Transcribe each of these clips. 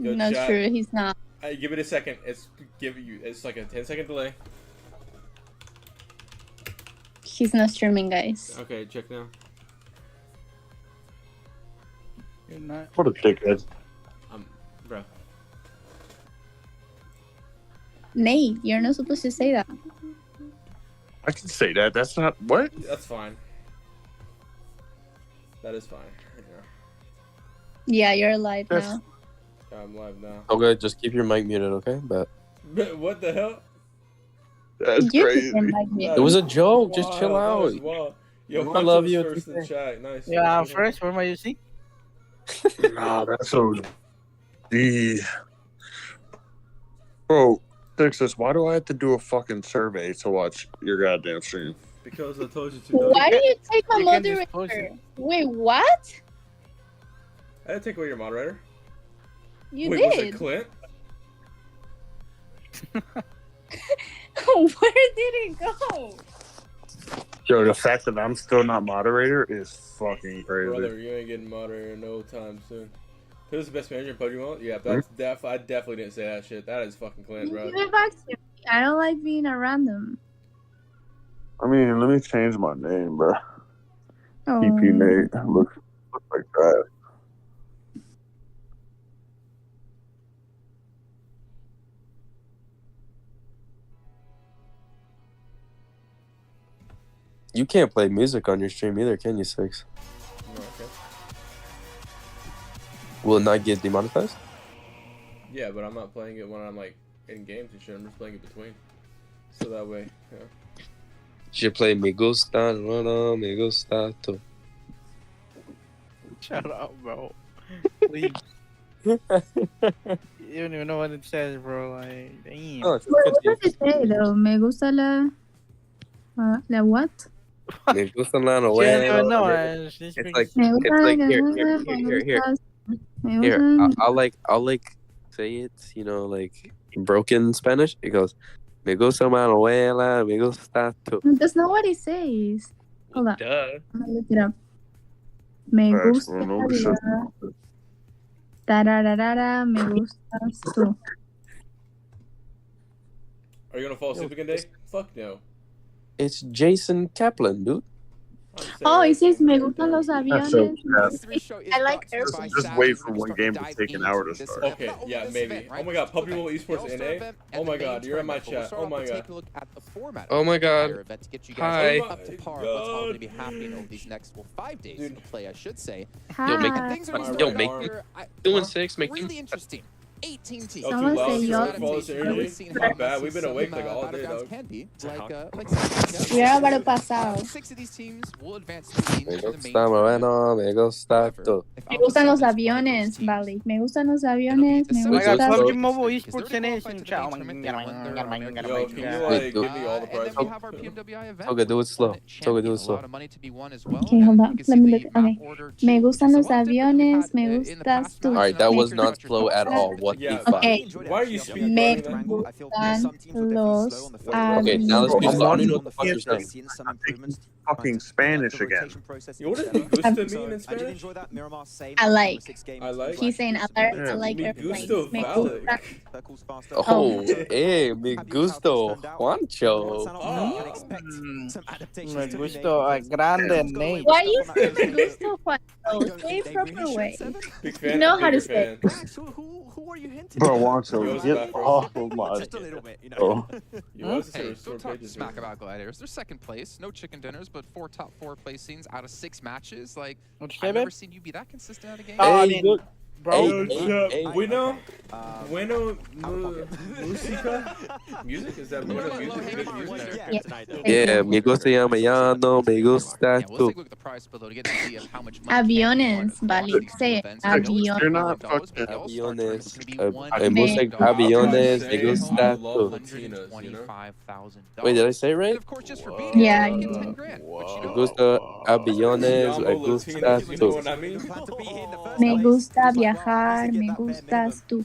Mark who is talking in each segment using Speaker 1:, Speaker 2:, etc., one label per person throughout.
Speaker 1: Good
Speaker 2: No,
Speaker 1: shot.
Speaker 2: true. He's not.
Speaker 1: Give it a second. It's like a 10-second delay.
Speaker 2: He's not streaming, guys.
Speaker 1: Okay, check now.
Speaker 3: You're not.
Speaker 4: What a dickhead.
Speaker 1: Bro.
Speaker 2: Nate, you're not supposed to say that.
Speaker 4: I can say that. That's not what?
Speaker 1: That's fine. That is fine.
Speaker 2: Yeah, you're live
Speaker 4: That's-
Speaker 2: now.
Speaker 1: Yeah, I'm live now.
Speaker 5: Okay, just keep your mic muted, okay? But
Speaker 1: What the hell?
Speaker 4: That's
Speaker 2: You
Speaker 4: crazy.
Speaker 2: can invite me.
Speaker 5: it was a joke. Just chill
Speaker 1: That
Speaker 5: out.
Speaker 1: was wild. Yo,
Speaker 5: I love you.
Speaker 1: First in the chat. Nice.
Speaker 3: Yeah, first, what am I using?
Speaker 4: Nah, that's so. Bro, Texas, why do I have to do a fucking survey to watch your goddamn stream?
Speaker 1: Because I told you to.
Speaker 2: Why do you take my
Speaker 3: You can just post
Speaker 2: moderator?
Speaker 3: it.
Speaker 2: Wait, what?
Speaker 1: I didn't take away your moderator.
Speaker 2: You
Speaker 1: Wait, was
Speaker 2: did.
Speaker 1: it Clint?
Speaker 2: Where did it go?
Speaker 4: Yo, the fact that I'm still not moderator is fucking crazy.
Speaker 1: Brother, you ain't getting moderator no time soon. Who's the best manager in PUBG Mobile? Yeah, that's I definitely didn't say that shit. That is fucking Clint, bro.
Speaker 2: Give it back to me. I don't like being a random.
Speaker 4: I mean, let me change my name, bro.
Speaker 2: Oh.
Speaker 4: PP Nate. Looks like that.
Speaker 5: You can't play music on your stream either, can you, Six?
Speaker 1: No, okay.
Speaker 5: Will it not get demonetized?
Speaker 1: Yeah, but I'm not playing it when I'm like in games and shit. I'm just playing it between. So that way, yeah.
Speaker 5: You should play Me Gusta, no, Me Gusta, tu.
Speaker 3: Shut up, bro. Please. You don't even know what it says, bro. Like, damn.
Speaker 5: Oh, it's
Speaker 2: What
Speaker 5: a
Speaker 2: does it say though? Me gusta la what?
Speaker 5: Me Gusta la
Speaker 3: She doesn't even
Speaker 5: novela.
Speaker 3: know. She's
Speaker 5: It's like,
Speaker 2: Me gusta
Speaker 5: it's like
Speaker 2: la
Speaker 5: here.
Speaker 2: Me
Speaker 5: Here,
Speaker 2: gusta-
Speaker 5: I'll like say it, you know, like broken Spanish. It goes, Me gusta la novela, me gusta tu.
Speaker 2: That's not what it says. Hold up.
Speaker 5: Duh.
Speaker 2: I'm gonna look it up. Me
Speaker 4: Alright,
Speaker 2: gusta
Speaker 4: well, no, we should-
Speaker 2: la... Tararara, me gustas tú.
Speaker 1: Are you gonna fall asleep again, Dave? Fuck no.
Speaker 5: It's Jason Kaplan, dude.
Speaker 1: I'm saying
Speaker 2: Oh, it says me
Speaker 1: right
Speaker 2: gustan los
Speaker 4: That's
Speaker 2: aviones.
Speaker 4: so sad.
Speaker 2: I like
Speaker 4: Just
Speaker 2: airplanes.
Speaker 4: wait for one game to take an hour to start.
Speaker 1: Okay, yeah, maybe. Oh my god, PUBG MOBILE Esports NA? Oh my god, you're in my chat. Oh my god.
Speaker 5: Oh my god. Hi.
Speaker 1: Oh
Speaker 6: Up to par what's all going to be happening over these next 5 days
Speaker 1: Dude.
Speaker 6: of play, I should say.
Speaker 5: Yo, make
Speaker 2: Hi.
Speaker 6: Things are
Speaker 1: My
Speaker 6: starting
Speaker 5: make
Speaker 1: right
Speaker 5: me-
Speaker 6: to-
Speaker 5: doing six, make me-
Speaker 6: really interesting. 18 teams.
Speaker 1: Oh,
Speaker 2: Someone
Speaker 1: too loud?
Speaker 2: say
Speaker 1: Too
Speaker 2: y'all-
Speaker 1: loud? Fall this energy? My bad, we've been awake like all day, dog.
Speaker 6: Can be like
Speaker 2: Yo era para pasado.
Speaker 6: 6 of these teams will advance to
Speaker 5: Me
Speaker 6: the main
Speaker 5: gusta bueno, me gusta tu.
Speaker 2: Me gustan los aviones, vale. Me gustan los aviones. Me
Speaker 3: Oh my god,
Speaker 5: Just
Speaker 2: gusta.
Speaker 3: PUBG
Speaker 5: go-
Speaker 3: Mobile Esports in it. Ciao.
Speaker 1: Yo, can you
Speaker 5: Wait,
Speaker 1: like
Speaker 5: do-
Speaker 1: give me all the prizes?
Speaker 6: And then we have our PMWI event.
Speaker 5: Toga, do it slow. Toga, do it
Speaker 6: A
Speaker 5: slow.
Speaker 6: lot of money to be won as well.
Speaker 2: Okay, hold
Speaker 6: And
Speaker 2: up.
Speaker 6: you can
Speaker 2: Let me
Speaker 6: see
Speaker 2: look.
Speaker 6: the map
Speaker 2: Okay.
Speaker 6: order
Speaker 2: Me
Speaker 6: too.
Speaker 2: gustan
Speaker 6: It's
Speaker 2: los
Speaker 6: somewhat different than we've
Speaker 2: aviones.
Speaker 6: had,
Speaker 2: Me
Speaker 6: in the
Speaker 2: gustas
Speaker 6: past.
Speaker 2: tú.
Speaker 5: Alright, that was
Speaker 2: Me
Speaker 5: not slow at all. What
Speaker 1: Yeah.
Speaker 5: the fuck?
Speaker 2: Okay.
Speaker 1: Why are you speed
Speaker 2: Me
Speaker 1: running that?
Speaker 2: gustan los
Speaker 5: Okay, now let's do
Speaker 4: I'm
Speaker 5: slow. I don't
Speaker 4: on
Speaker 5: even know what the fuck you're saying.
Speaker 4: Fucking Spanish again.
Speaker 1: Yo, what does me gusta mean in Spanish?
Speaker 2: I like.
Speaker 1: I like.
Speaker 2: He's saying I
Speaker 4: Yeah.
Speaker 2: like
Speaker 1: Me
Speaker 2: airplanes.
Speaker 1: gusto
Speaker 2: Me
Speaker 1: valid.
Speaker 2: gusta.
Speaker 5: Oh, hey, me gusto, Juancho.
Speaker 3: Me gusto a grande Nate.
Speaker 2: Why you say me gusto, Juan? Say it proper way.
Speaker 1: Big fan.
Speaker 2: know how to
Speaker 1: bigger
Speaker 2: say
Speaker 1: fan.
Speaker 7: Who are you hinting
Speaker 4: Bro,
Speaker 7: at?
Speaker 4: Wancho,
Speaker 1: Yours
Speaker 4: get
Speaker 1: back, bro.
Speaker 4: off of my.
Speaker 7: Just a little bit, you know.
Speaker 4: Oh.
Speaker 1: You was
Speaker 6: Hey,
Speaker 1: to restore
Speaker 6: don't talk
Speaker 1: pages.
Speaker 6: smack about Gladiators. They're second place. No chicken dinners, but 4 top 4 placings out of 6 matches. Like,
Speaker 3: What you say,
Speaker 6: I've
Speaker 3: babe?
Speaker 6: never seen you be that consistent at a game.
Speaker 3: Oh,
Speaker 5: Hey, good.
Speaker 3: bro.
Speaker 5: Hey,
Speaker 1: Bueno,
Speaker 7: Uh,
Speaker 1: bueno, música? Music? Is that bueno music? Good music?
Speaker 5: Yeah, me gusta llamando, me gusta
Speaker 6: Yeah, we'll
Speaker 5: tu.
Speaker 6: take a look at the prize bill though to get an idea of how much money
Speaker 2: Aviones, vale. Say it. Aviones.
Speaker 4: You're not fucking
Speaker 5: aviones.
Speaker 1: I
Speaker 5: Música aviones, me gusta tu. Wait, did I say it right?
Speaker 6: Of course, just for
Speaker 1: Whoa.
Speaker 6: beating
Speaker 2: Yeah,
Speaker 6: it, you
Speaker 2: you
Speaker 6: get
Speaker 2: did.
Speaker 6: 10 grand. But you
Speaker 5: Me
Speaker 6: know,
Speaker 5: gusta aviones, me
Speaker 1: Llamo
Speaker 5: gusta
Speaker 1: Latinos, you know
Speaker 5: tu.
Speaker 1: what I mean?
Speaker 2: Me gusta viajar. Me gustas tú.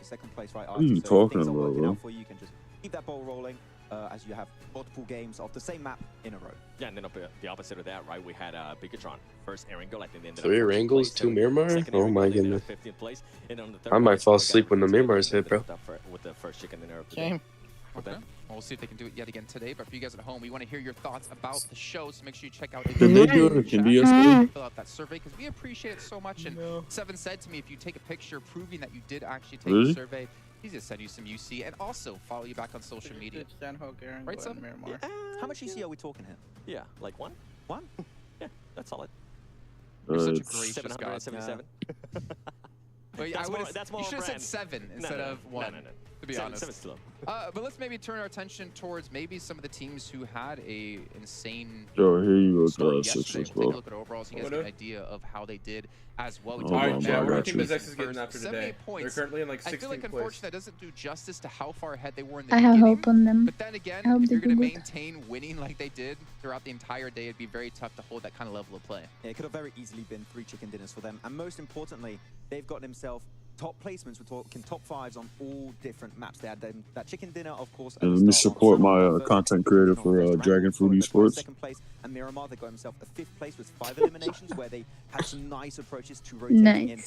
Speaker 7: for second place right
Speaker 4: What
Speaker 7: after.
Speaker 4: are you
Speaker 7: So if
Speaker 4: talking
Speaker 7: things are
Speaker 4: about,
Speaker 7: working
Speaker 4: bro?
Speaker 7: out for you, you can just keep that ball rolling as you have multiple games of the same map in a row.
Speaker 8: Yeah, and then the opposite of that, right? We had Bigetron first Erangel. I think they ended
Speaker 5: 3
Speaker 8: up 14th
Speaker 5: Erangels,
Speaker 8: place,
Speaker 5: 2
Speaker 8: so
Speaker 5: Miramar?
Speaker 8: second
Speaker 5: Oh my
Speaker 8: Erangel, they ended
Speaker 5: goodness.
Speaker 8: up 15th place. And on the third
Speaker 5: I
Speaker 8: one,
Speaker 5: might
Speaker 8: it's
Speaker 5: fall
Speaker 8: all
Speaker 5: asleep when the
Speaker 8: down to
Speaker 5: Miramars
Speaker 8: Erangel
Speaker 5: hit, bro.
Speaker 8: with the first chicken dinner of the
Speaker 3: Same.
Speaker 8: day.
Speaker 6: Okay. Well, we'll see if they can do it yet again today. But for you guys at home, we want to hear your thoughts about the show. So make sure you check out.
Speaker 4: Can they do it? Can you
Speaker 6: fill out that survey because we appreciate it so much. And Seven said to me, if you take a picture proving that you did actually take the survey, he's gonna send you some UC and also follow you back on social media. Right, Seven?
Speaker 7: How much UC are we talking here?
Speaker 8: Yeah, like one?
Speaker 7: One?
Speaker 8: Yeah, that's solid.
Speaker 6: You're such a gracious guy.
Speaker 8: 777.
Speaker 6: Well, yeah,
Speaker 8: That's more
Speaker 6: you should have
Speaker 8: brand.
Speaker 6: said 7 instead of 1.
Speaker 8: No.
Speaker 6: To be honest.
Speaker 8: 7's still.
Speaker 6: But let's maybe turn our attention towards maybe some of the teams who had a insane
Speaker 4: Yo, here you
Speaker 6: start
Speaker 4: go,
Speaker 6: yesterday.
Speaker 4: guys.
Speaker 6: We'll take a look at overall so you guys get an idea of how they did as well. We
Speaker 4: Oh,
Speaker 6: talked
Speaker 4: my
Speaker 6: about
Speaker 4: God,
Speaker 1: What do you
Speaker 4: got
Speaker 1: think
Speaker 4: you.
Speaker 1: BizX is getting after today?
Speaker 6: 78
Speaker 1: They're
Speaker 6: points.
Speaker 1: currently in like 16th
Speaker 6: I feel like
Speaker 1: place.
Speaker 6: unfortunately that doesn't do justice to how far ahead they were in the
Speaker 2: I
Speaker 6: beginning.
Speaker 2: have hope on them.
Speaker 6: But then again,
Speaker 2: I hope
Speaker 6: if
Speaker 2: they
Speaker 6: you're going
Speaker 2: do
Speaker 6: to
Speaker 2: good.
Speaker 6: maintain winning like they did throughout the entire day, it'd be very tough to hold that kind of level of play.
Speaker 7: Yeah, it could have very easily been 3 chicken dinners for them. And most importantly, they've gotten themselves top placements. We're talking top 5s on all different maps. They had that chicken dinner, of course.
Speaker 4: And let me support my content creator for Dragon Fruit Esports.
Speaker 7: Second place, and Miramar, they got himself a 5th place with 5 eliminations, where they had some nice approaches to rotating in.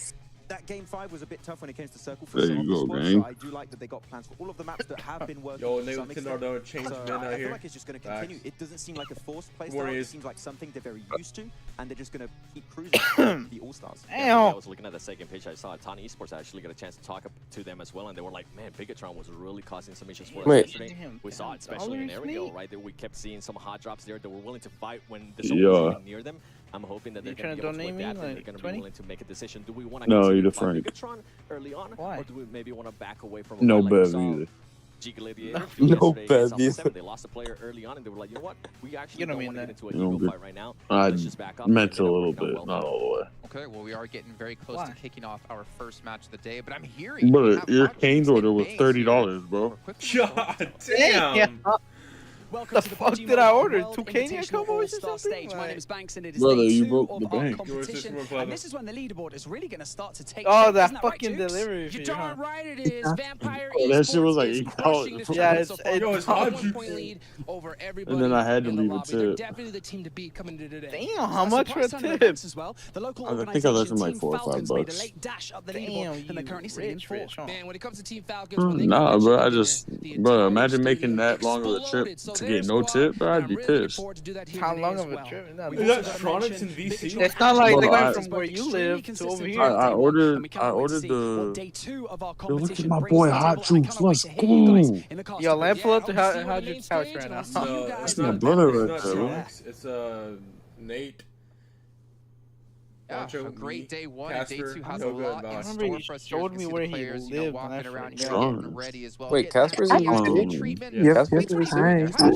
Speaker 7: That game 5 was a bit tough when it came to Circle for
Speaker 4: There
Speaker 7: some
Speaker 4: you
Speaker 7: of the
Speaker 4: go,
Speaker 7: squads,
Speaker 4: gang.
Speaker 7: so I do like that they got plans for all of the maps that have been working.
Speaker 1: Yo,
Speaker 7: to
Speaker 1: they
Speaker 7: some
Speaker 1: can
Speaker 7: extent.
Speaker 1: don't change
Speaker 7: So
Speaker 1: men out
Speaker 7: I feel
Speaker 1: here.
Speaker 7: like it's just going to continue. It doesn't seem like a forced play style.
Speaker 1: Warriors.
Speaker 7: It seems like something they're very used to, and they're just going to keep cruising the All-Stars.
Speaker 8: Yeah, I was looking at the second page. I saw Aton Esports actually get a chance to talk to them as well, and they were like, "Man, Bigetron was really causing some issues for us
Speaker 5: Wait.
Speaker 8: yesterday." We saw it, especially in Ariel, right? That we kept seeing some hot drops there. They were willing to fight when the zone was even near them. I'm hoping that they're going to be able to adapt and they're going to be willing to make a decision. Do we want to
Speaker 4: No,
Speaker 8: continue
Speaker 4: you're
Speaker 8: to fight
Speaker 4: Frank.
Speaker 8: Bigetron early on,
Speaker 3: Why?
Speaker 8: or do we maybe want to back away from?
Speaker 4: No
Speaker 8: like we
Speaker 4: bev
Speaker 8: saw
Speaker 4: either.
Speaker 8: Gladiators
Speaker 5: No
Speaker 8: yesterday against
Speaker 5: bev either.
Speaker 8: Alpha7. They lost a player early on, and they were like, "You know what? We actually
Speaker 3: You don't
Speaker 8: don't want
Speaker 3: mean
Speaker 8: to get
Speaker 3: that.
Speaker 8: into a
Speaker 4: You don't
Speaker 8: ego
Speaker 4: get-
Speaker 8: fight right now.
Speaker 4: I
Speaker 8: Let's just back up."
Speaker 4: meant
Speaker 8: and
Speaker 4: a
Speaker 8: end up
Speaker 4: little
Speaker 8: working out
Speaker 4: bit,
Speaker 8: well
Speaker 4: not
Speaker 8: for
Speaker 4: all the way.
Speaker 6: Okay, well, we are getting very close
Speaker 3: Why?
Speaker 6: to kicking off our first match of the day, but I'm hearing... we
Speaker 4: Brother,
Speaker 6: have
Speaker 4: your
Speaker 6: hot
Speaker 4: Kane's
Speaker 6: chicks
Speaker 4: order
Speaker 6: and
Speaker 4: was
Speaker 6: bangs
Speaker 4: $30,
Speaker 6: here.
Speaker 4: bro.
Speaker 6: We're quickly going
Speaker 1: God
Speaker 6: to-
Speaker 1: damn!
Speaker 3: The fuck did I order? 2 Canadian combos or something?
Speaker 9: My name is Banks, and it is
Speaker 4: Brother,
Speaker 9: day
Speaker 4: you
Speaker 9: 2
Speaker 4: broke
Speaker 9: of
Speaker 4: the
Speaker 9: our
Speaker 4: bank.
Speaker 9: competition.
Speaker 1: Yours is
Speaker 9: And this is when the leaderboard is really going to start to take
Speaker 3: Oh,
Speaker 9: shape.
Speaker 3: that
Speaker 9: Isn't right,
Speaker 3: fucking
Speaker 9: Dukes?
Speaker 3: delivery
Speaker 9: You're
Speaker 3: fee, huh?
Speaker 9: darn right it is. Vampire
Speaker 4: Oh, that shit was
Speaker 9: Esports
Speaker 4: like
Speaker 9: is
Speaker 4: $8.
Speaker 9: crushing this
Speaker 3: Yeah,
Speaker 9: tournament
Speaker 3: it's
Speaker 9: so far.
Speaker 3: $8.
Speaker 1: Yo, it's
Speaker 9: One
Speaker 1: hot
Speaker 9: point
Speaker 1: juice.
Speaker 9: lead over everybody
Speaker 4: And then I had to
Speaker 9: in the
Speaker 4: leave a
Speaker 9: lobby. They're
Speaker 4: tip.
Speaker 9: definitely the team to beat coming into today.
Speaker 3: Damn, how
Speaker 9: So
Speaker 3: much for a
Speaker 9: surprise turn of
Speaker 3: tip?
Speaker 9: events as well. The local
Speaker 4: I think I
Speaker 9: organization,
Speaker 4: left him like
Speaker 9: Team
Speaker 4: $4 or $5
Speaker 9: Falcons, made a
Speaker 4: bucks.
Speaker 9: late dash up the
Speaker 3: Damn,
Speaker 9: leaderboard, and they're currently sitting in
Speaker 3: rich,
Speaker 9: 4th.
Speaker 3: rich, huh?
Speaker 9: Man, when it comes to Team Falcons, when they got
Speaker 4: Nah,
Speaker 9: their
Speaker 4: bro, I
Speaker 9: chicken
Speaker 4: just,
Speaker 9: dinner, the
Speaker 4: bro,
Speaker 9: entire
Speaker 4: imagine making
Speaker 9: stadium
Speaker 4: that long of a trip
Speaker 9: exploded. So
Speaker 4: to
Speaker 9: their
Speaker 4: get no
Speaker 9: squad,
Speaker 4: tip, bro. I'd
Speaker 9: I'm
Speaker 4: be
Speaker 9: really looking
Speaker 4: pissed.
Speaker 9: forward to do that here
Speaker 3: How
Speaker 9: today
Speaker 3: long
Speaker 9: as
Speaker 3: of a
Speaker 9: well.
Speaker 3: trip?
Speaker 6: Is
Speaker 3: We've
Speaker 6: that
Speaker 3: also gotta
Speaker 6: Tronics
Speaker 3: mention
Speaker 6: in VC?
Speaker 3: Bigetron. It's not like
Speaker 4: Bro,
Speaker 3: they're
Speaker 4: I-
Speaker 3: going from where you live to over here.
Speaker 4: I ordered
Speaker 9: What day 2 of our
Speaker 4: Yo, look at
Speaker 9: competition
Speaker 4: my
Speaker 9: brings
Speaker 4: boy
Speaker 9: to the
Speaker 4: Hot
Speaker 9: table, and I
Speaker 4: Juice.
Speaker 9: can't wait
Speaker 4: Let's
Speaker 9: to hear you guys
Speaker 4: go.
Speaker 9: in the cast
Speaker 3: Yo,
Speaker 9: of it.
Speaker 3: land pull up to
Speaker 9: obviously,
Speaker 3: Hot
Speaker 9: we're in the
Speaker 3: Juice
Speaker 9: main
Speaker 3: house
Speaker 9: stage,
Speaker 3: right
Speaker 9: and
Speaker 3: now.
Speaker 9: I'll see you
Speaker 1: No,
Speaker 9: guys
Speaker 1: it's
Speaker 4: That's my
Speaker 1: not
Speaker 4: brother
Speaker 1: It's
Speaker 4: right
Speaker 1: not
Speaker 4: there, bro.
Speaker 1: Tronics. It's Nate.
Speaker 6: Yeah,
Speaker 1: Poncho,
Speaker 6: a great
Speaker 1: me,
Speaker 6: day 1 and day
Speaker 1: Casper,
Speaker 6: 2 has a
Speaker 1: Toga, and
Speaker 6: lot in
Speaker 1: Val.
Speaker 3: I
Speaker 6: store
Speaker 3: remember
Speaker 6: for
Speaker 3: he
Speaker 6: us here.
Speaker 3: showed
Speaker 6: As
Speaker 3: me
Speaker 6: we
Speaker 3: where
Speaker 6: see the
Speaker 3: he
Speaker 6: players,
Speaker 3: lived, and
Speaker 6: walking
Speaker 3: I
Speaker 6: around
Speaker 3: forgot.
Speaker 6: here, getting ready as well.
Speaker 5: Wait,
Speaker 6: Getting
Speaker 5: Casper's
Speaker 6: ready.
Speaker 5: in
Speaker 6: How
Speaker 5: the
Speaker 6: did you
Speaker 5: stadium?
Speaker 6: treatment?
Speaker 1: Yes.
Speaker 6: Wait, what are you doing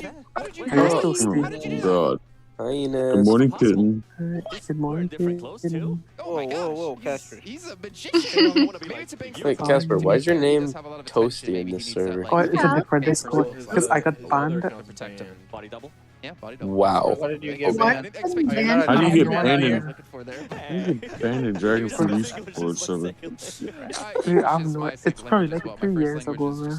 Speaker 6: there? How did you do that?
Speaker 9: How did you do that?
Speaker 4: God.
Speaker 5: Hi,
Speaker 4: Good
Speaker 5: Ines.
Speaker 4: morning, kitten.
Speaker 8: Good morning, different clothes too.
Speaker 6: Oh my
Speaker 3: Whoa, whoa,
Speaker 6: gosh,
Speaker 3: Casper.
Speaker 6: he's a magician. Maybe it's a big
Speaker 5: Wait, Casper, why is your name Toasty in this server?
Speaker 2: Oh, it's a different
Speaker 1: Discord, because I got banned.
Speaker 6: Protect him.
Speaker 8: Body double.
Speaker 6: Yeah, body double.
Speaker 5: Wow.
Speaker 3: What did you get
Speaker 2: What?
Speaker 3: banned?
Speaker 4: How do you get banned in?
Speaker 6: Looking for there.
Speaker 4: How do you get banned in Dragon Fruit Esports server?
Speaker 6: It's probably like 3 years ago.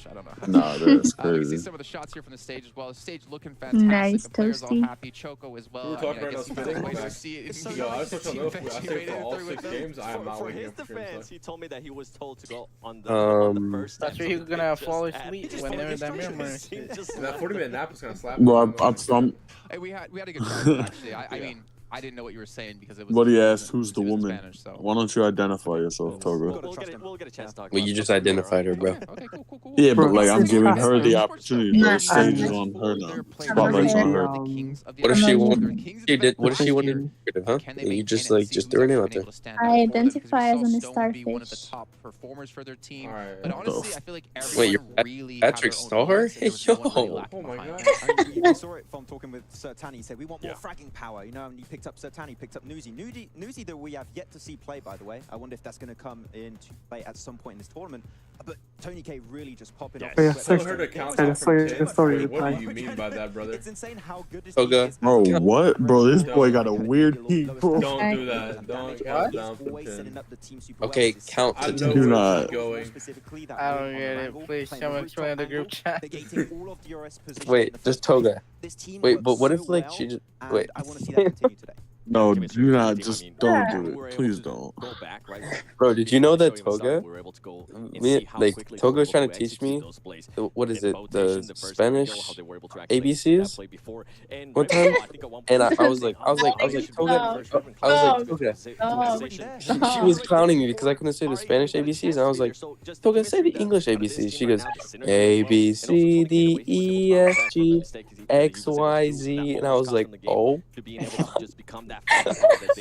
Speaker 6: I don't know.
Speaker 4: Nah, that's
Speaker 6: You can see
Speaker 4: crazy.
Speaker 6: some of the shots here from the stage as well. The stage looking fantastic.
Speaker 2: Nice,
Speaker 6: the players all
Speaker 2: Toasty.
Speaker 6: happy. Choco as well.
Speaker 1: We were
Speaker 6: I
Speaker 1: talking
Speaker 6: mean, I
Speaker 1: about
Speaker 6: guess
Speaker 1: spending
Speaker 6: you guys
Speaker 1: back.
Speaker 6: will see it.
Speaker 1: Yo, I was talking about, I
Speaker 6: Team
Speaker 1: say
Speaker 6: made
Speaker 1: for
Speaker 6: it
Speaker 1: all
Speaker 6: through
Speaker 1: 6
Speaker 6: with them.
Speaker 1: games, I am not
Speaker 8: For
Speaker 1: waiting
Speaker 8: his
Speaker 1: for
Speaker 8: defense, he told me that he was told to go on the first.
Speaker 3: That's where he was gonna have flawless sleep when they were in that Miramar.
Speaker 1: That 40-minute nap was gonna slap.
Speaker 4: Bro, I'm from.
Speaker 6: Hey, we had a good time actually. I mean, I didn't know what you were saying because it was.
Speaker 4: Buddy
Speaker 6: it
Speaker 4: asked,
Speaker 6: wasn't-
Speaker 4: "Who's the
Speaker 6: it was
Speaker 4: woman?"
Speaker 6: Spanish, so.
Speaker 4: Why don't you identify yourself, Toga?
Speaker 8: We'll get a chance to talk.
Speaker 5: Well,
Speaker 8: about
Speaker 5: you just
Speaker 8: stuff
Speaker 5: identified her, bro.
Speaker 6: Okay, cool.
Speaker 4: Yeah, but like I'm
Speaker 2: Bro,
Speaker 4: giving her the
Speaker 2: Nah,
Speaker 4: opportunity. The stage is on her now. Spotlight's on her.
Speaker 5: What if she What if she wanted to, huh? And you just threw her name out there.
Speaker 2: I identify as an Starfish.
Speaker 6: One of the top performers for their team.
Speaker 1: Alright.
Speaker 6: But honestly, I feel like
Speaker 5: Wait, you're
Speaker 6: everyone really had
Speaker 5: Patrick
Speaker 6: their own
Speaker 5: Star?
Speaker 6: moments, and there was no one really
Speaker 5: Yo.
Speaker 6: lacking
Speaker 1: Oh my
Speaker 6: behind.
Speaker 1: god.
Speaker 7: You saw it from talking with Sir Tanny. He said, we want more fragging power, you know, and he picked up Sir Tanny, picked up Newsy. Newsy that we have yet to see play, by the way. I wonder if that's going to come into play at some point in this tournament. But Tony K really just popping off.
Speaker 1: I heard a count from 10. Wait, what do you mean by that, brother?
Speaker 7: It's insane how good this
Speaker 5: Toga.
Speaker 7: team is.
Speaker 4: Bro, what? Bro, this boy got a weird heat, bro.
Speaker 1: Don't do that. Don't count down from
Speaker 7: Always
Speaker 1: 10.
Speaker 7: setting up the team super
Speaker 5: Okay,
Speaker 7: well.
Speaker 5: count
Speaker 1: I
Speaker 5: to
Speaker 1: know
Speaker 4: Do
Speaker 1: where
Speaker 4: not.
Speaker 1: this is going.
Speaker 7: Specifically, that
Speaker 3: I
Speaker 7: move
Speaker 3: don't
Speaker 7: on
Speaker 3: get
Speaker 7: the
Speaker 3: it.
Speaker 7: angle,
Speaker 3: Please,
Speaker 7: playing
Speaker 3: someone
Speaker 7: the
Speaker 3: explain the
Speaker 7: rooftop
Speaker 3: group
Speaker 7: angle,
Speaker 3: chat.
Speaker 7: negating all of DRS positions in
Speaker 5: Wait,
Speaker 7: the
Speaker 5: just
Speaker 7: first place.
Speaker 5: Toga.
Speaker 7: This team
Speaker 5: Wait,
Speaker 7: works
Speaker 5: but what
Speaker 7: so
Speaker 5: if like
Speaker 7: well,
Speaker 5: she just
Speaker 7: and
Speaker 5: wait?
Speaker 7: I want to see that continue today.
Speaker 4: No, do not. Just don't do it. Please don't.
Speaker 5: Bro, did you know that Toga? Toga was trying to teach me, what is it, the Spanish ABCs one time, and I was like, Toga, she was clowning me because I couldn't say the Spanish ABCs, and I was like, Toga, say the English ABCs. She goes, A, B, C, D, E, F, G, X, Y, Z, and I was like, oh.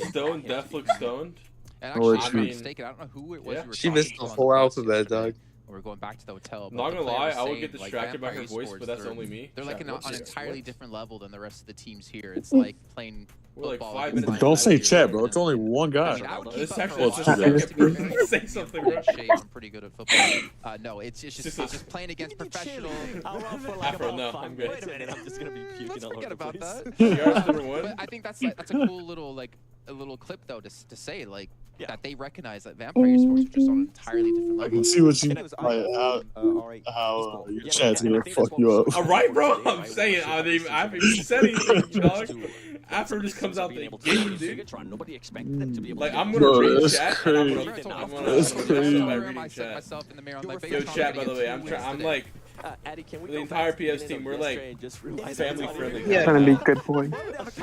Speaker 1: Stone, Def looks stoned.
Speaker 6: And actually, if I'm not mistaken, I don't know who it was.
Speaker 1: Yeah.
Speaker 5: She missed the whole alphabet, dog.
Speaker 6: We're going back to the hotel.
Speaker 1: Not gonna lie, I would get distracted by her voice, but that's only me.
Speaker 6: They're like on an entirely different level than the rest of the teams here. It's like playing football.
Speaker 1: Like 5 minutes.
Speaker 4: Don't say chat, bro. It's only one guy.
Speaker 1: This actually say something.
Speaker 6: I'm pretty good at football. No, it's just playing against professional.
Speaker 1: Afro, no, I'm good.
Speaker 8: Wait a minute, I'm just gonna be puking all over the
Speaker 6: about
Speaker 8: place.
Speaker 6: that. But I think that's a cool little a little clip though to say like that they recognize that Vampire Esports are just on an entirely different level.
Speaker 4: I can see what you how your chat's gonna fuck you up.
Speaker 1: All right, bro. I'm saying I haven't even said anything, dog. After just comes out the game, dude.
Speaker 8: Nobody expected them to be able
Speaker 1: like
Speaker 8: to
Speaker 1: I'm gonna read chat.
Speaker 8: I'm
Speaker 1: gonna reading chat. Yo, chat. By the way, I'm like. The entire PS team, we're like family friendly.
Speaker 3: Yeah, trying to be good boy.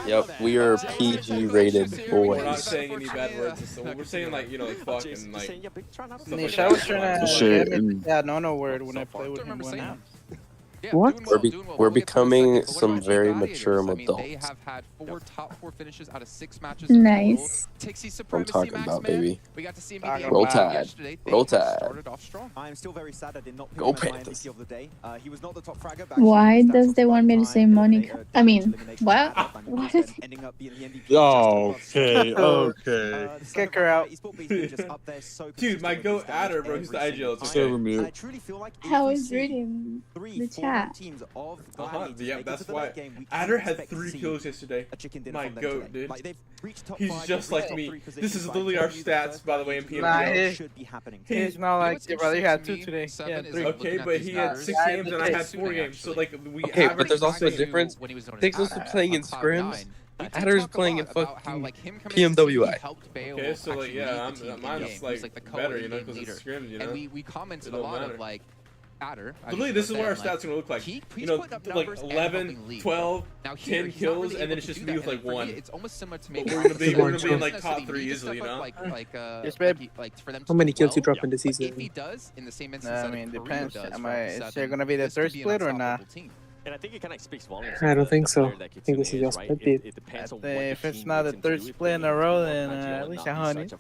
Speaker 5: Yep, we are PG rated boys.
Speaker 1: We're not saying any bad words. So we're saying like like fuck and like.
Speaker 3: Nish, I was trying to no word when I play with him one out.
Speaker 6: Yeah,
Speaker 3: what?
Speaker 5: We're becoming some very mature adults.
Speaker 6: They have had top 4 finishes out of 6 matches.
Speaker 2: Nice.
Speaker 5: I'm talking about, baby.
Speaker 6: We got to see him
Speaker 5: Roll Tide. Roll Tide.
Speaker 7: I'm still very sad I did not pick
Speaker 5: Go
Speaker 7: my
Speaker 5: Panthers.
Speaker 7: MVP of the day. He was not the top fragger.
Speaker 2: Why does they want me to say Monica? I mean, what? What is
Speaker 7: ending up being the MVP.
Speaker 4: Okay.
Speaker 3: Kick her out.
Speaker 1: Dude, my goat Adder, bro. He's the IGL.
Speaker 4: Server mute.
Speaker 2: How is reading the chat?
Speaker 1: Yeah, that's why. Adder had 3 kills yesterday. My goat, dude. He's just like me. This is literally our stats, by the way, in PMWI.
Speaker 3: He's not like your brother. He had 2 today. Yeah, 3.
Speaker 1: Okay, but he had 6 games and I had 4 games. So like we.
Speaker 5: Okay, but there's also a difference. Nicholas is playing in scrims. Adder's playing in fucking PMWI.
Speaker 1: Okay, so like mine's like better, you know, because it's scrims, you know.
Speaker 6: And we commented a lot of like. Adder.
Speaker 1: Literally, this is what our stats are gonna look like. You know, like 11, 12, 10 kills, and then it's just me with like 1.
Speaker 6: It's almost similar to maybe.
Speaker 1: We're gonna be in like top 3 easily, you know.
Speaker 3: How many kills you drop in the season?
Speaker 6: If he does, in the same instance,
Speaker 3: I mean, depends. Is there gonna be the third split or not?
Speaker 8: And I think it kind of speaks volumes.
Speaker 3: I don't think so. I think this is your split beat.
Speaker 8: If
Speaker 3: it's not the third split in a row, then at least 100.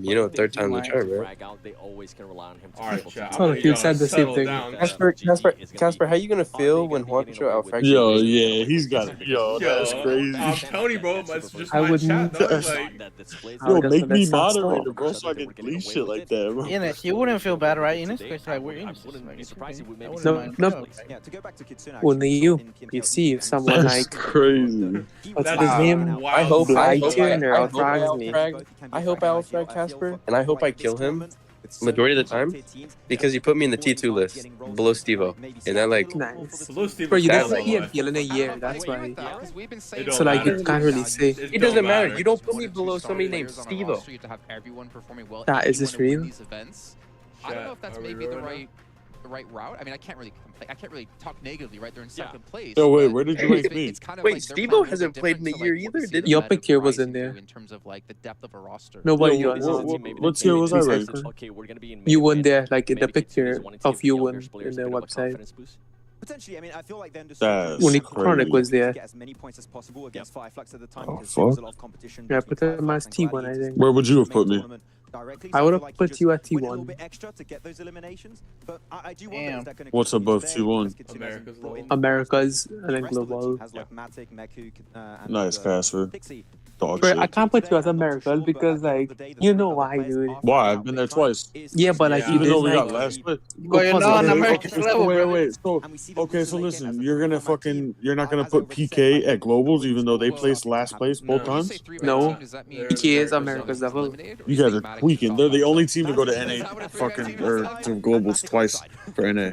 Speaker 5: You know, third time the charm, right?
Speaker 3: Oh, you said the same thing.
Speaker 5: Casper, how you gonna feel when Juancho outfracks?
Speaker 4: Yo, yeah, he's got it. Yo, that's crazy.
Speaker 1: I'm Tony, bro, but it's just
Speaker 3: I
Speaker 1: my
Speaker 3: wouldn't.
Speaker 1: chat.
Speaker 4: Yo, make me moderator, bro, so I can delete shit like that, bro.
Speaker 3: Ines, you wouldn't feel bad, right? Ines, because like we're Ines.
Speaker 7: No.
Speaker 3: Only you. You see, if someone like
Speaker 4: crazy.
Speaker 3: What's his name?
Speaker 5: I hope I
Speaker 3: outfrags
Speaker 5: outfrag Casper, and I hope I kill him majority of the time because you put me in the T2 list below Stevo, and that like
Speaker 3: nice.
Speaker 1: Bro,
Speaker 3: you didn't
Speaker 5: like,
Speaker 3: see him heal in a year. That's why.
Speaker 1: So
Speaker 3: like you can't really say.
Speaker 5: It doesn't matter. You don't put me below somebody named Stevo.
Speaker 3: That is this real?
Speaker 6: I don't know if that's maybe the right route. I mean, I can't really complain. I can't really talk negatively, right? They're in second place.
Speaker 4: So wait, where did you rank me?
Speaker 5: Wait, Stevo hasn't played in a year either, did he?
Speaker 3: Your pick here was in there.
Speaker 6: In terms of like the depth of a roster.
Speaker 3: Nobody
Speaker 4: what tier was I ranked?
Speaker 3: You won there, like in the picture of you won in the website.
Speaker 7: Potentially, I mean, I feel like then just
Speaker 3: only Chronic was there.
Speaker 7: get as many points as possible against Fireflux at the time
Speaker 4: Oh,
Speaker 7: because there was a
Speaker 4: fuck.
Speaker 7: lot of competition.
Speaker 3: Yeah, put him as T1, I think.
Speaker 4: Where would you have put me?
Speaker 3: I would have put you at
Speaker 7: Win a little
Speaker 3: T1.
Speaker 7: bit extra to get those eliminations, but I do wonder is that going to
Speaker 4: What's above T1?
Speaker 3: America's and then global.
Speaker 4: Nice, Casper. Dog
Speaker 3: Bro,
Speaker 4: shit.
Speaker 3: I can't put you as American because, like, you know why, dude.
Speaker 4: Why? I've been there twice.
Speaker 3: Yeah, but like,
Speaker 1: Yeah.
Speaker 3: you
Speaker 4: Even though we
Speaker 3: did
Speaker 4: got
Speaker 3: like,
Speaker 4: last place.
Speaker 3: But you're not on America's level, bro.
Speaker 4: Wait. So listen, you're not gonna put PK at globals, even though they placed last place both times.
Speaker 3: No, PK is America's level.
Speaker 4: You guys are tweaking. They're the only team to go to NA fucking or to globals twice for NA.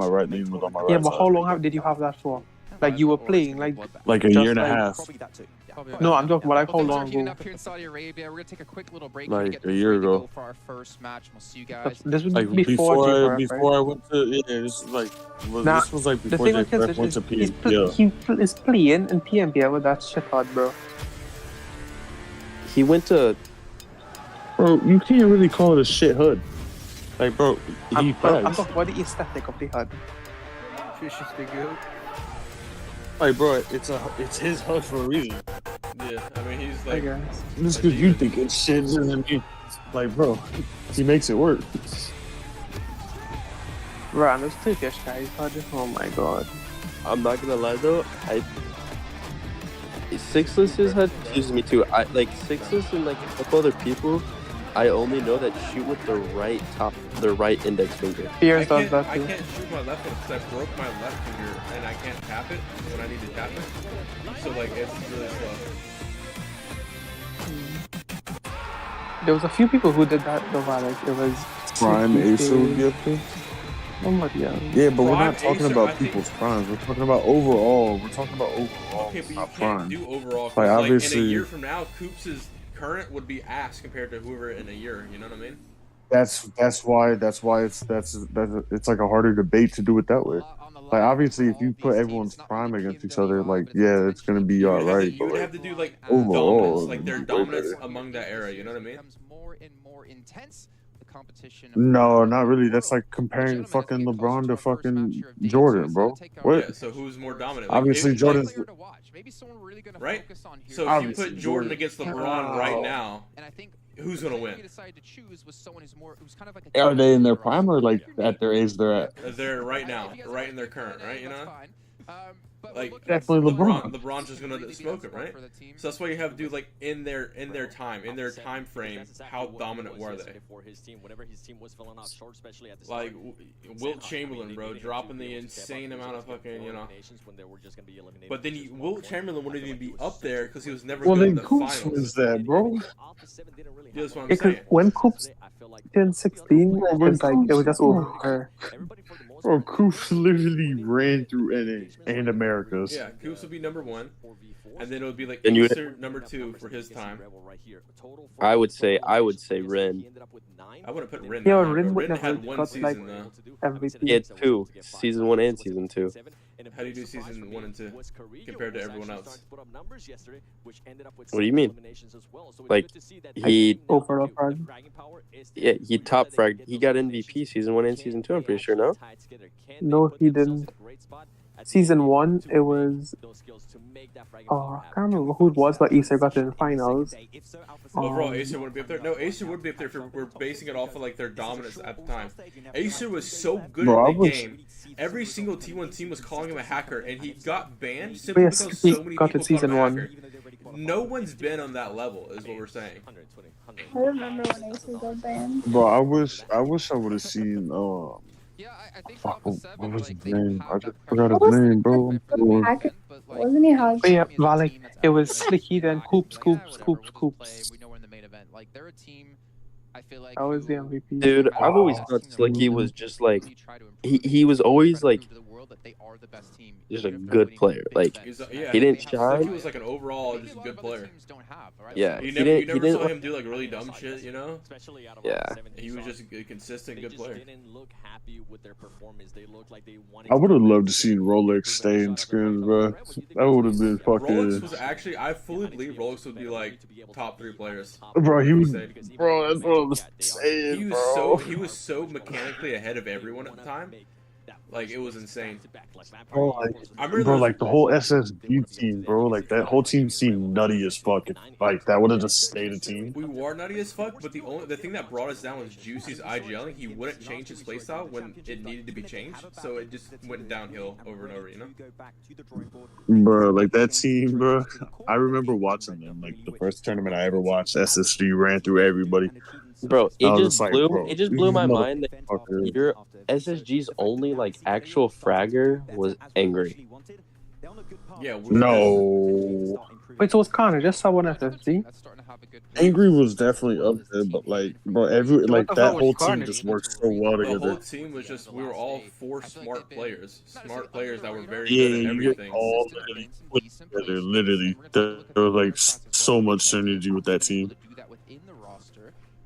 Speaker 10: my right. Lean was on my right.
Speaker 11: Yeah, but how long did you have that for? Like you were playing like
Speaker 4: a year and a half.
Speaker 11: No, I'm talking about like how long ago?
Speaker 6: Up here in Saudi Arabia, we're gonna take a quick little break.
Speaker 4: Like a year ago.
Speaker 6: For our first match, we'll see you guys.
Speaker 11: This was
Speaker 4: Like
Speaker 11: before
Speaker 4: I went to this was like before J went to PMWI.
Speaker 11: He is playing in PMWI with that shit hard, bro.
Speaker 5: He went to.
Speaker 4: Bro, you can't really call it a shit hood. Like, bro,
Speaker 11: I'm talking about the aesthetic of the HUD.
Speaker 4: Like, bro, it's his HUD for a reason.
Speaker 1: Yeah, I mean, he's like...
Speaker 4: Just because you think it's shit doesn't mean... Like, bro, he makes it work.
Speaker 11: Bro, those Turkish guys, oh my god.
Speaker 5: I'm not gonna lie though, Sixless had confused me too. Sixless and like a couple other people, I only know that shoot with the right index finger.
Speaker 11: Fears does that too.
Speaker 1: I can't shoot my left one because I broke my left finger and I can't tap it when I need to tap it. So like it's really slow.
Speaker 11: There was a few people who did that though, like it was
Speaker 4: Prime Acer would be up there.
Speaker 11: Somebody else.
Speaker 4: Yeah, but we're not talking about people's primes. We're talking about overall. We're talking about overall.
Speaker 1: Okay, but you
Speaker 4: not
Speaker 1: can't
Speaker 4: prime.
Speaker 1: do overall.
Speaker 4: Like,
Speaker 1: obviously, in a year from now, Coops' current would be ass compared to whoever in a year. You know what I mean?
Speaker 4: That's why it's like a harder debate to do it that way. Like obviously, if you put everyone's prime against each other, like yeah, it's gonna be alright.
Speaker 1: You would have to do like
Speaker 4: overall,
Speaker 1: dominance, like their dominance among that era. You know what I mean?
Speaker 6: More and more intense. Competition.
Speaker 4: No, not really. That's like comparing fucking LeBron to fucking Jordan, bro. What?
Speaker 1: Yeah, so who's more dominant?
Speaker 4: Like, obviously, Jordan's.
Speaker 1: Right? So if you put Jordan against LeBron right now, who's gonna win?
Speaker 4: Are they in their prime or like at their age they're at?
Speaker 1: They're right now, right in their current, right? You know. Like
Speaker 4: definitely LeBron.
Speaker 1: LeBron's just gonna smoke it, right? So that's why you have to do like in their time frame. How dominant were they? Like Wilt Chamberlain, bro, dropping the insane amount of fucking, you know. But then Wilt Chamberlain wouldn't even be up there because he was never good in the finals.
Speaker 4: Coops was that, bro.
Speaker 1: Yeah, that's what I'm saying.
Speaker 11: When Coops turned 16, it was just over.
Speaker 4: Bro, Coops literally ran through NA and Americas.
Speaker 1: Yeah, Coops would be number 1, and then it would be like Acer number 2 for his time.
Speaker 5: I would say Rin.
Speaker 1: I wouldn't put Rin.
Speaker 11: Yeah, Rin
Speaker 1: had one season though.
Speaker 11: MVP.
Speaker 5: He had 2, season 1 and season 2.
Speaker 1: How do you do season 1 and 2 compared to everyone else?
Speaker 5: What do you mean? Like he
Speaker 11: overall frag.
Speaker 5: Yeah, he top fragged. He got MVP season 1 and season 2. I'm pretty sure.
Speaker 11: No, he didn't. Season 1, it was. Oh, I can't remember who it was, but Acer got to the finals.
Speaker 1: Overall, Acer wouldn't be up there. No, Acer would be up there if we're basing it off of like their dominance at the time. Acer was so good in the game. Every single T1 team was calling him a hacker, and he got banned simply because so many people called him a hacker. No one's been on that level, is what we're saying.
Speaker 2: I remember when Acer got banned.
Speaker 4: Bro, I wish I would have seen.
Speaker 6: I think
Speaker 4: what was his name? I just forgot his name, bro.
Speaker 2: Wasn't he hard?
Speaker 11: Yeah, Valek. It was Slicky, then Coops.
Speaker 6: We know we're in the main event. Like they're a team. I feel like
Speaker 11: that was the MVP.
Speaker 5: Dude, I've always thought Slicky was just like he was always like just a good player. Like he didn't shine.
Speaker 1: He was like an overall just a good player.
Speaker 5: Yeah,
Speaker 1: you never saw him do like really dumb shit, you know?
Speaker 5: Yeah,
Speaker 1: he was just a consistent good player.
Speaker 4: I would have loved to see Rolex stay in scrims, bro. That would have been fucking.
Speaker 1: Rolex was actually, I fully believe Rolex would be like top 3 players.
Speaker 4: Bro, he was. Bro, that's what I was saying.
Speaker 1: He was so mechanically ahead of everyone at the time. Like it was insane.
Speaker 4: Bro, like the whole SSG team, bro. Like that whole team seemed nutty as fuck. Like that would have just stayed a team.
Speaker 1: We were nutty as fuck, but the thing that brought us down was Juicy's IGLing. He wouldn't change his playstyle when it needed to be changed, so it just went downhill over and over, you know.
Speaker 4: Bro, like that team, bro. I remember watching them. Like the first tournament I ever watched, SSG ran through everybody.
Speaker 5: Bro, it just blew my mind that your SSG's only like actual fragger was Angry.
Speaker 1: Yeah.
Speaker 4: No.
Speaker 11: Wait, so it's Connor. Just saw one SSG.
Speaker 4: Angry was definitely up there, but like, bro, like
Speaker 3: the
Speaker 4: that
Speaker 3: fuck was
Speaker 4: whole team
Speaker 3: Carnage?
Speaker 4: just worked so well
Speaker 1: The whole
Speaker 4: together.
Speaker 1: team was just, we were all four smart players that were very
Speaker 4: Yeah,
Speaker 1: good at
Speaker 4: you get
Speaker 1: everything.
Speaker 4: all literally put together. Literally, there was like so much synergy with that team.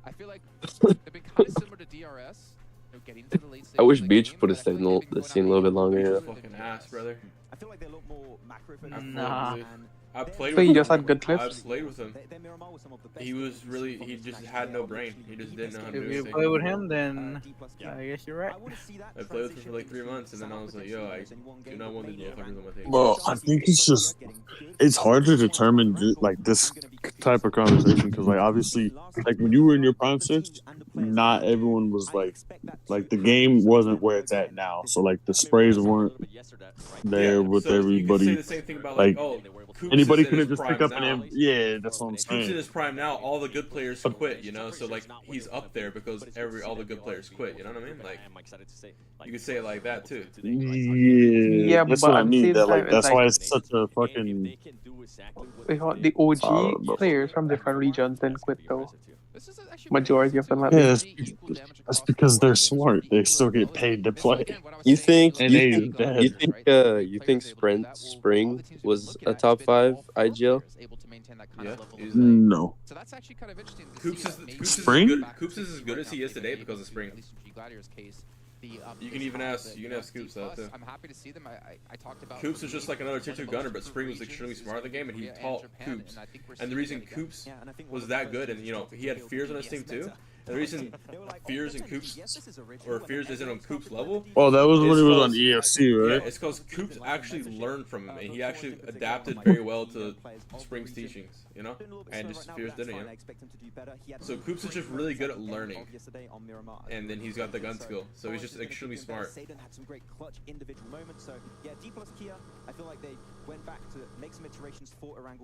Speaker 6: I feel like they've been kind of similar to DRS. Getting to the late
Speaker 5: I wish
Speaker 6: stages of the
Speaker 5: Beach
Speaker 6: game,
Speaker 5: would have
Speaker 6: but I
Speaker 5: stayed
Speaker 6: feel like
Speaker 5: in
Speaker 6: they've been
Speaker 5: the scene a
Speaker 6: going
Speaker 5: little bit longer.
Speaker 1: He's
Speaker 5: Yeah.
Speaker 1: a fucking ass, brother.
Speaker 7: I feel like they're a lot more macro
Speaker 3: Nah.
Speaker 1: I played
Speaker 11: So
Speaker 1: with
Speaker 11: you
Speaker 1: him.
Speaker 11: just had good
Speaker 1: I
Speaker 11: clips?
Speaker 1: played with him. He was really, he just had no brain. He just didn't know how to do
Speaker 3: If you
Speaker 1: anything.
Speaker 3: play with him, then I guess you're right.
Speaker 1: I played with him for like 3 months, and then I was like, yo, I do not want these motherfuckers on my team.
Speaker 4: Well, I think it's hard to determine like this type of conversation because like obviously like when you were in your prime stage, not everyone was like the game wasn't where it's at now. So like the sprays weren't there with
Speaker 1: so you could say
Speaker 4: everybody.
Speaker 1: the same thing about
Speaker 4: Like
Speaker 1: Koops
Speaker 4: anybody
Speaker 1: is in
Speaker 4: could have
Speaker 1: his
Speaker 4: just picked
Speaker 1: prime
Speaker 4: up
Speaker 1: now.
Speaker 4: an yeah, that's what I'm
Speaker 1: Koops in
Speaker 4: saying.
Speaker 1: his prime now, all the good players quit, you know. So like he's up there because all the good players quit. You know what I mean? Like you could say it like that too.
Speaker 4: Yeah, that's
Speaker 11: but
Speaker 4: what I
Speaker 11: at the
Speaker 4: mean.
Speaker 11: same
Speaker 4: That
Speaker 11: time,
Speaker 4: like that's
Speaker 11: it's
Speaker 4: why
Speaker 11: like
Speaker 4: it's such a fucking.
Speaker 11: the OG players from different regions didn't quit though. Majority of them at
Speaker 4: Yeah,
Speaker 11: least.
Speaker 4: that's because they're smart. They still get paid to play.
Speaker 5: You think?
Speaker 4: And
Speaker 5: You think Spring was a top 5 IGL?
Speaker 1: Yeah.
Speaker 4: No.
Speaker 6: So that's actually kind of interesting.
Speaker 4: Spring?
Speaker 1: Koops is as good as he is today because of Spring. You can even ask Koops that too.
Speaker 6: I'm happy to see them. I talked about
Speaker 1: Koops was just like another tier 2 gunner, but Spring was extremely smart in the game, and he taught Koops. And the reason Koops was that good, and you know, he had Fears on his team too. And the reason Fears and Koops, or Fears isn't on Koops level.
Speaker 4: Oh, that was when he was on EFC, right?
Speaker 1: Yeah, it's because Koops actually learned from him, and he actually adapted very well to Spring's teachings, you know? And just Fears didn't, you know? So Koops is just really good at learning, and then he's got the gun skill, so he's just extremely smart.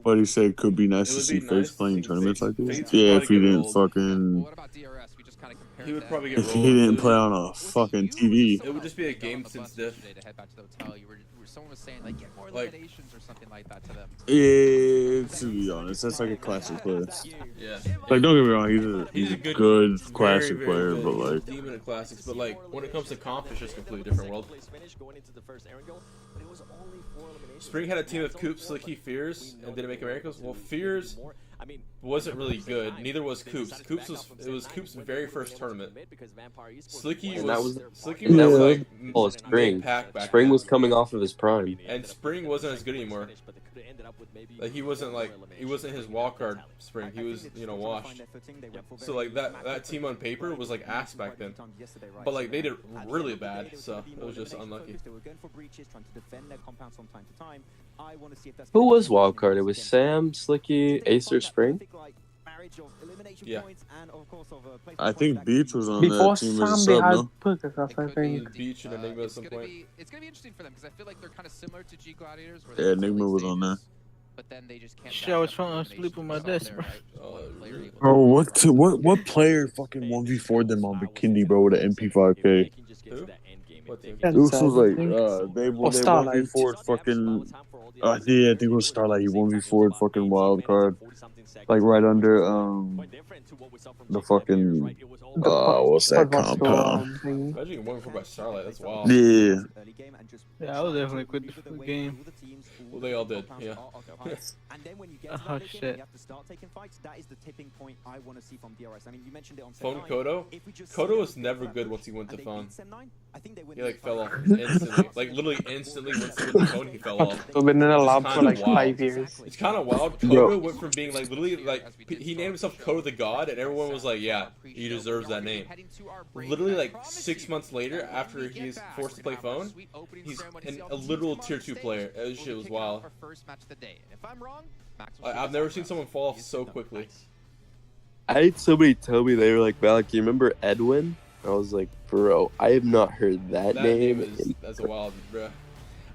Speaker 4: But he said it could be nice to see FaZe playing tournaments like this. Yeah, if he didn't fucking.
Speaker 1: He would probably get
Speaker 4: If
Speaker 1: rolled.
Speaker 4: he didn't play on a fucking TV.
Speaker 1: It would just be a game since diff.
Speaker 6: Someone was saying like get more eliminations or something like that to them.
Speaker 4: Yeah, to be honest, that's like a classic player.
Speaker 1: Yeah.
Speaker 4: Like, don't get me wrong, he's a good classic
Speaker 1: very
Speaker 4: player,
Speaker 1: good.
Speaker 4: but
Speaker 1: He's a
Speaker 4: like.
Speaker 1: demon in classics, but like when it comes to comp, it's just a completely different world. Spring had a team of Koops, Slicky, Fears, and didn't make miracles. Well, Fears wasn't really good. Neither was Koops. It was Koops' very first tournament. Slicky was like
Speaker 5: Spring.
Speaker 1: pack back
Speaker 5: Spring
Speaker 1: then.
Speaker 5: was coming off of his prime.
Speaker 1: And Spring wasn't as good anymore. Like he wasn't his wildcard Spring. He was, you know, washed. So like that team on paper was like ass back then. But like they did really bad, so it was just unlucky.
Speaker 5: Who was wildcard? It was Sam, Slicky, Acer, Spring.
Speaker 1: Yeah.
Speaker 4: I think Beach was on
Speaker 11: Before
Speaker 4: that team
Speaker 11: Sam,
Speaker 4: as a
Speaker 11: they
Speaker 4: sub,
Speaker 11: had
Speaker 4: no?
Speaker 11: Purchase, I think.
Speaker 1: Beach and Enigma at some point.
Speaker 6: It's gonna be interesting for them because I feel like they're kind of similar to G Gladiators.
Speaker 4: Yeah, Enigma was on there.
Speaker 6: But then they just can't.
Speaker 3: Shit, I was falling asleep on my desk, bro.
Speaker 4: Bro, what player fucking 1v4'd them on Bikini, bro, with an MP5K?
Speaker 1: Who? What team?
Speaker 4: This was like, they 1v4'd fucking, yeah, I think it was Starlight. He 1v4'd fucking Wildcard. Like right under, the fucking, what's that compound?
Speaker 1: Imagine getting 1v4 by Starlight, that's wild.
Speaker 4: Yeah.
Speaker 3: Yeah, I was definitely quit the game.
Speaker 1: Well, they all did, yeah.
Speaker 3: Oh shit.
Speaker 1: Phone Kodo? Kodo was never good once he went to phone. He like fell off instantly. Like literally instantly once he went to phone, he fell off.
Speaker 11: I've been in a lab
Speaker 1: It's
Speaker 11: for like
Speaker 1: kinda
Speaker 11: 5 years.
Speaker 1: It's kind of wild. Kodo went from being like literally like he named himself Kodo the God, and everyone was like, yeah, he deserves that name. Literally like 6 months later, after he's forced to play phone, he's a literal tier 2 player. That shit was wild. I've never seen someone fall off so quickly.
Speaker 5: I had somebody tell me, they were like, Malik, you remember Edwin? I was like, bro, I have not heard that name.
Speaker 1: That's a wild, bro.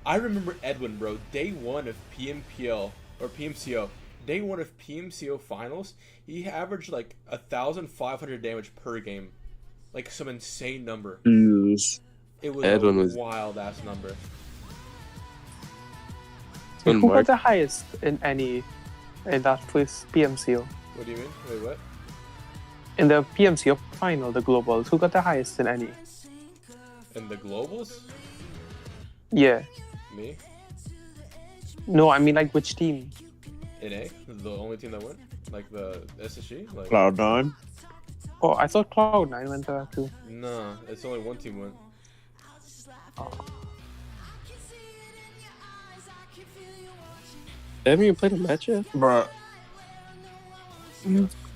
Speaker 1: I remember Edwin, bro. Day 1 of PMPL or PMCO. Day 1 of PMCO finals. He averaged like 1,500 damage per game, like some insane number.
Speaker 4: Yes.
Speaker 1: It was
Speaker 5: Edwin
Speaker 1: a
Speaker 5: was
Speaker 1: wild ass number.
Speaker 5: And
Speaker 11: Who got
Speaker 5: Mark.
Speaker 11: the highest in any in that first PMCO?
Speaker 1: What do you mean? Wait, what?
Speaker 11: In the PMCO final, the globals, who got the highest in any?
Speaker 1: In the globals?
Speaker 11: Yeah.
Speaker 1: Me?
Speaker 11: No, I mean like which team?
Speaker 1: In A? The only team that went? Like the SSG? Like
Speaker 4: Cloud9.
Speaker 11: Oh, I thought Cloud9 went to that too.
Speaker 1: Nah, it's only one team went.
Speaker 5: Haven't you played a match yet?
Speaker 4: Bruh.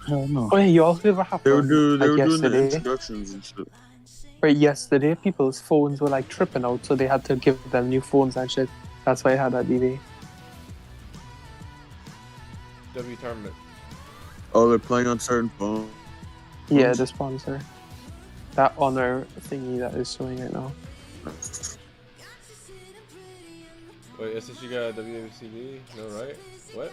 Speaker 4: Hell no.
Speaker 11: Oh yeah, you all heard what
Speaker 4: They were,
Speaker 11: happened
Speaker 4: they were doing the
Speaker 11: yesterday.
Speaker 4: introductions and shit.
Speaker 11: Right, yesterday people's phones were like tripping out, so they had to give them new phones and shit. That's why I had that delay.
Speaker 1: W tournament.
Speaker 4: Oh, they're playing on certain phones.
Speaker 11: Yeah, the sponsor. That honor thingy that is showing right now.
Speaker 1: Wait, SSG got WCB? No, right? What?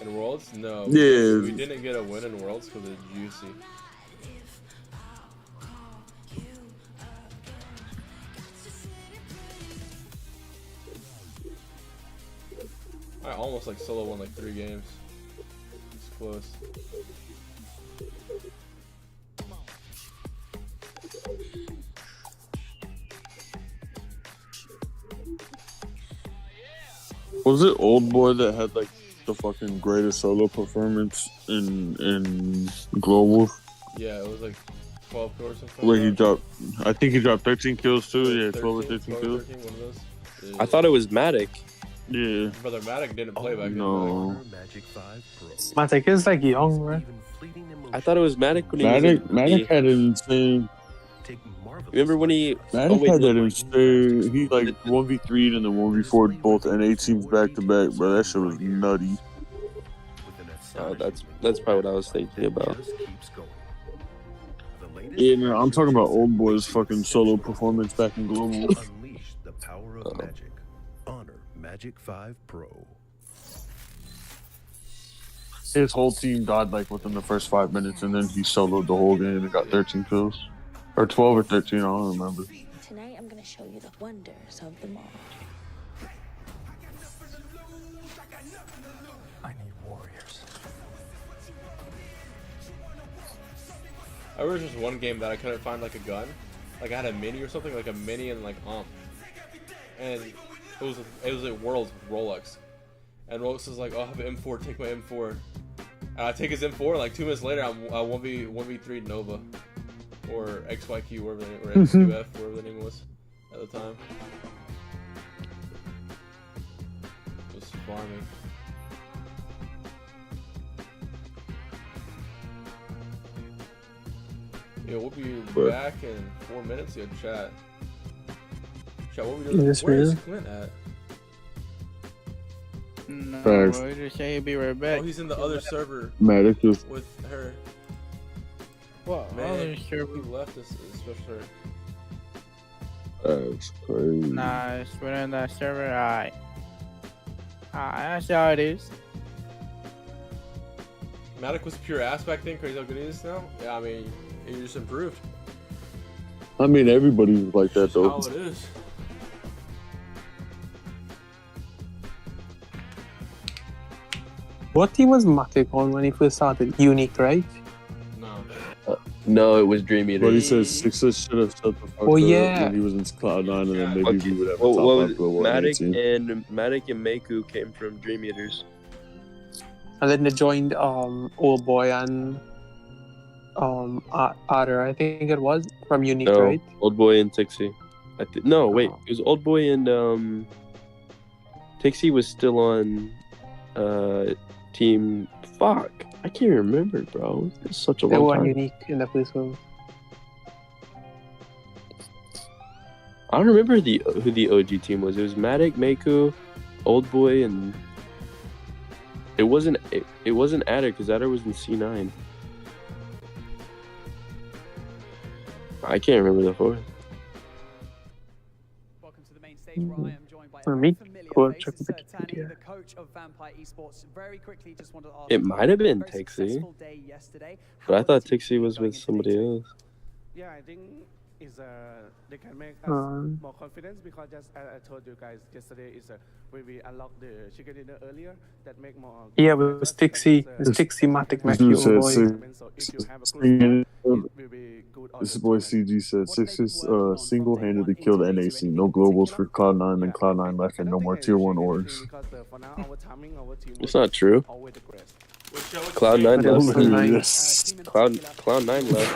Speaker 1: In Worlds? No.
Speaker 4: Yeah.
Speaker 1: We didn't get a win in Worlds because of juicy. I almost like solo won like 3 games. It's close.
Speaker 4: Was it Old Boy that had like the fucking greatest solo performance in global?
Speaker 1: Yeah, it was like 12 kills or something.
Speaker 4: Where
Speaker 1: like
Speaker 4: he
Speaker 1: that.
Speaker 4: dropped, I think he dropped 13 kills too. Yeah,
Speaker 1: 13,
Speaker 4: 12 or 13 kills.
Speaker 1: 13, one of those. Yeah.
Speaker 5: I thought it was Matic.
Speaker 4: Yeah.
Speaker 1: Brother Matic didn't play back
Speaker 4: No.
Speaker 11: Matic is like young, right?
Speaker 5: I thought it was Matic when he
Speaker 4: Matic had an insane.
Speaker 5: Remember when he?
Speaker 4: Matic had that insane. He like 1v3'd and then 1v4'd both NA teams back to back, bro. That shit was nutty.
Speaker 5: That's probably what I was thinking about.
Speaker 4: Yeah, man, I'm talking about Old Boy's fucking solo performance back in global.
Speaker 10: Unleash the power of magic. Honor Magic 5 Pro.
Speaker 4: His whole team died like within the first 5 minutes, and then he soloed the whole game and got 13 kills, or 12 or 13. I don't remember.
Speaker 12: Tonight I'm gonna show you the wonders of them all.
Speaker 10: I need warriors.
Speaker 1: I remember just one game that I couldn't find like a gun. Like I had a mini or something, like a mini and like and it was at Worlds with Rolex. And Rolex was like, "Oh, I have an M4, take my M4." And I take his M4, and like 2 minutes later, I'm 1v3 Nova. Or XYQ, wherever the name, or XQF, wherever the name was at the time. Just farming. Yeah, we'll be back in 4 minutes. Yeah, chat. Chat, what are we doing?
Speaker 11: Yes,
Speaker 1: Where is
Speaker 11: man.
Speaker 1: Clint at?
Speaker 3: No,
Speaker 4: Thanks.
Speaker 3: bro, just say he'll be right back.
Speaker 1: Oh, he's in the other server
Speaker 4: Matic is
Speaker 1: with her.
Speaker 3: What?
Speaker 1: Man,
Speaker 3: Other
Speaker 1: he
Speaker 3: server?
Speaker 1: left us, especially her.
Speaker 4: that's crazy.
Speaker 3: Nah, we're in that server. Alright. I see how it is.
Speaker 1: Matic was pure ass back then. Crazy how good he is now. Yeah, I mean, he just improved.
Speaker 4: I mean, everybody's like that
Speaker 1: That's
Speaker 4: though.
Speaker 1: how it is.
Speaker 11: What team was Matic on when he first started? Unique, right?
Speaker 1: No.
Speaker 5: No, it was Dream Eater.
Speaker 4: But he says Sixers should have shut the fuck
Speaker 11: Oh,
Speaker 4: up
Speaker 11: yeah.
Speaker 4: when he was in Cloud9, and then maybe we would have a
Speaker 5: What
Speaker 4: top
Speaker 5: was
Speaker 4: five global NA team.
Speaker 5: Matic and Meku came from Dream Eaters.
Speaker 11: And then they joined Old Boy and Otter, I think it was, from Unique,
Speaker 5: No,
Speaker 11: right?
Speaker 5: Old Boy and Tixie. No, wait, it was Old Boy and Tixie was still on team. Fuck, I can't remember, bro. It's such a
Speaker 11: They
Speaker 5: long
Speaker 11: were
Speaker 5: time.
Speaker 11: Unique in the first one.
Speaker 5: I don't remember who the OG team was. It was Matic, Meku, Old Boy, and it wasn't Adder because Adder was in C9. I can't remember the fourth.
Speaker 9: Welcome to the main stage where I am joined by
Speaker 11: For me,
Speaker 9: familiar
Speaker 11: go
Speaker 9: face,
Speaker 11: check the
Speaker 9: Tani,
Speaker 11: Wikipedia.
Speaker 9: the coach of Vampire Esports. Very quickly, just wanted to ask.
Speaker 5: It might have been
Speaker 9: very
Speaker 5: Tixie,
Speaker 9: successful day yesterday.
Speaker 5: but I
Speaker 9: How
Speaker 5: thought
Speaker 9: are the team
Speaker 5: Tixie was
Speaker 9: going
Speaker 5: with
Speaker 9: into
Speaker 5: somebody
Speaker 9: day two?
Speaker 5: else.
Speaker 3: Yeah, I think
Speaker 13: is they can make us more confidence because just as I told you guys yesterday is when we unlocked the chicken dinner earlier that make more.
Speaker 11: Yeah, it was Tixie. It's Tixie Matic Mac.
Speaker 4: This boy CG said Sixers single-handedly killed NAC. No globals for Cloud9 and Cloud9 left and no more tier 1 orgs.
Speaker 5: It's not true. Cloud9 left. Cloud9 left.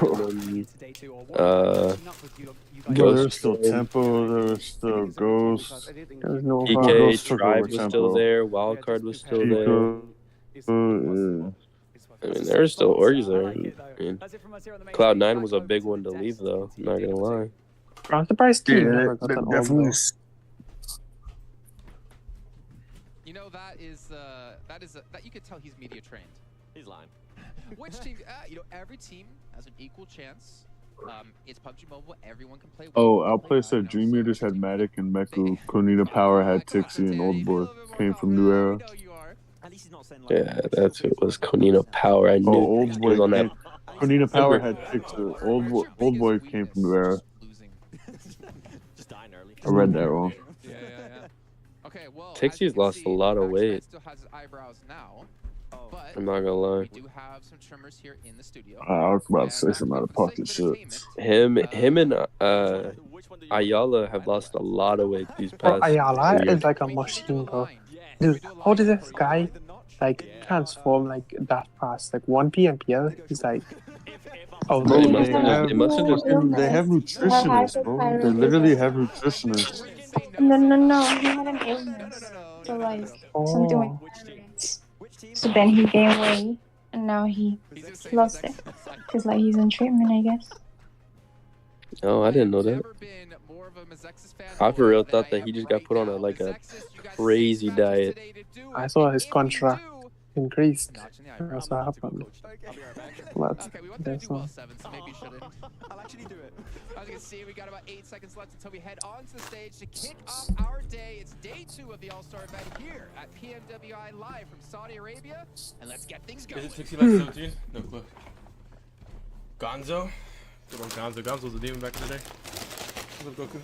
Speaker 4: There's still Tempo. There's still Ghost.
Speaker 5: PK Tribe was still there. Wildcard was still there. I mean, there are still orgs there. I mean, Cloud9 was a big one to leave, though. I'm not gonna lie.
Speaker 11: I'm surprised team never got an all.
Speaker 6: You know, that you could tell he's media trained.
Speaker 8: He's lying.
Speaker 6: Which team? You know, every team has an equal chance. It's PUBG Mobile. Everyone can play.
Speaker 4: Oh, Outplay said Dream Eaters had Matic and Meku. Konita Power had Tixie and Old Boy came from New Era.
Speaker 5: Yeah, that's who it was. Konita Power. I knew
Speaker 4: Old Boy
Speaker 5: was on that.
Speaker 4: Konita Power had Tixie. Old Boy came from New Era. I read that wrong.
Speaker 6: Yeah. Okay, well,
Speaker 5: Tixie's lost a lot of weight.
Speaker 6: Still has his eyebrows now, but
Speaker 5: I'm not gonna lie.
Speaker 6: we do have some trimmers here in the studio.
Speaker 4: I was about to say some out of pocket shit.
Speaker 5: Him and Ayala have lost a lot of weight these past.
Speaker 11: Ayala
Speaker 5: 2 years.
Speaker 11: is like a machine, bro. Dude, how did this guy like transform like that fast? Like 1 PMPL, he's like. Oh,
Speaker 4: bro, they have nutritionists, bro. They literally have nutritionists.
Speaker 2: No. He had an illness. So like something like. So then he gained weight, and now he lost it. Cause like he's in treatment, I guess.
Speaker 5: Oh, I didn't know that. I for real thought that he just got put on a crazy diet.
Speaker 11: I saw his contract increased. That's what happened. That's all.
Speaker 7: I'll actually do it.
Speaker 6: As you can see, we got about 8 seconds left until we head on to the stage to kick off our day. It's day 2 of the All-Star event here at PMWI live from Saudi Arabia, and let's get things going.
Speaker 1: Is it 60 by 17? No clue. Gonzo? Good old Gonzo. Gonzo was a demon back in the day. What's up, Goku?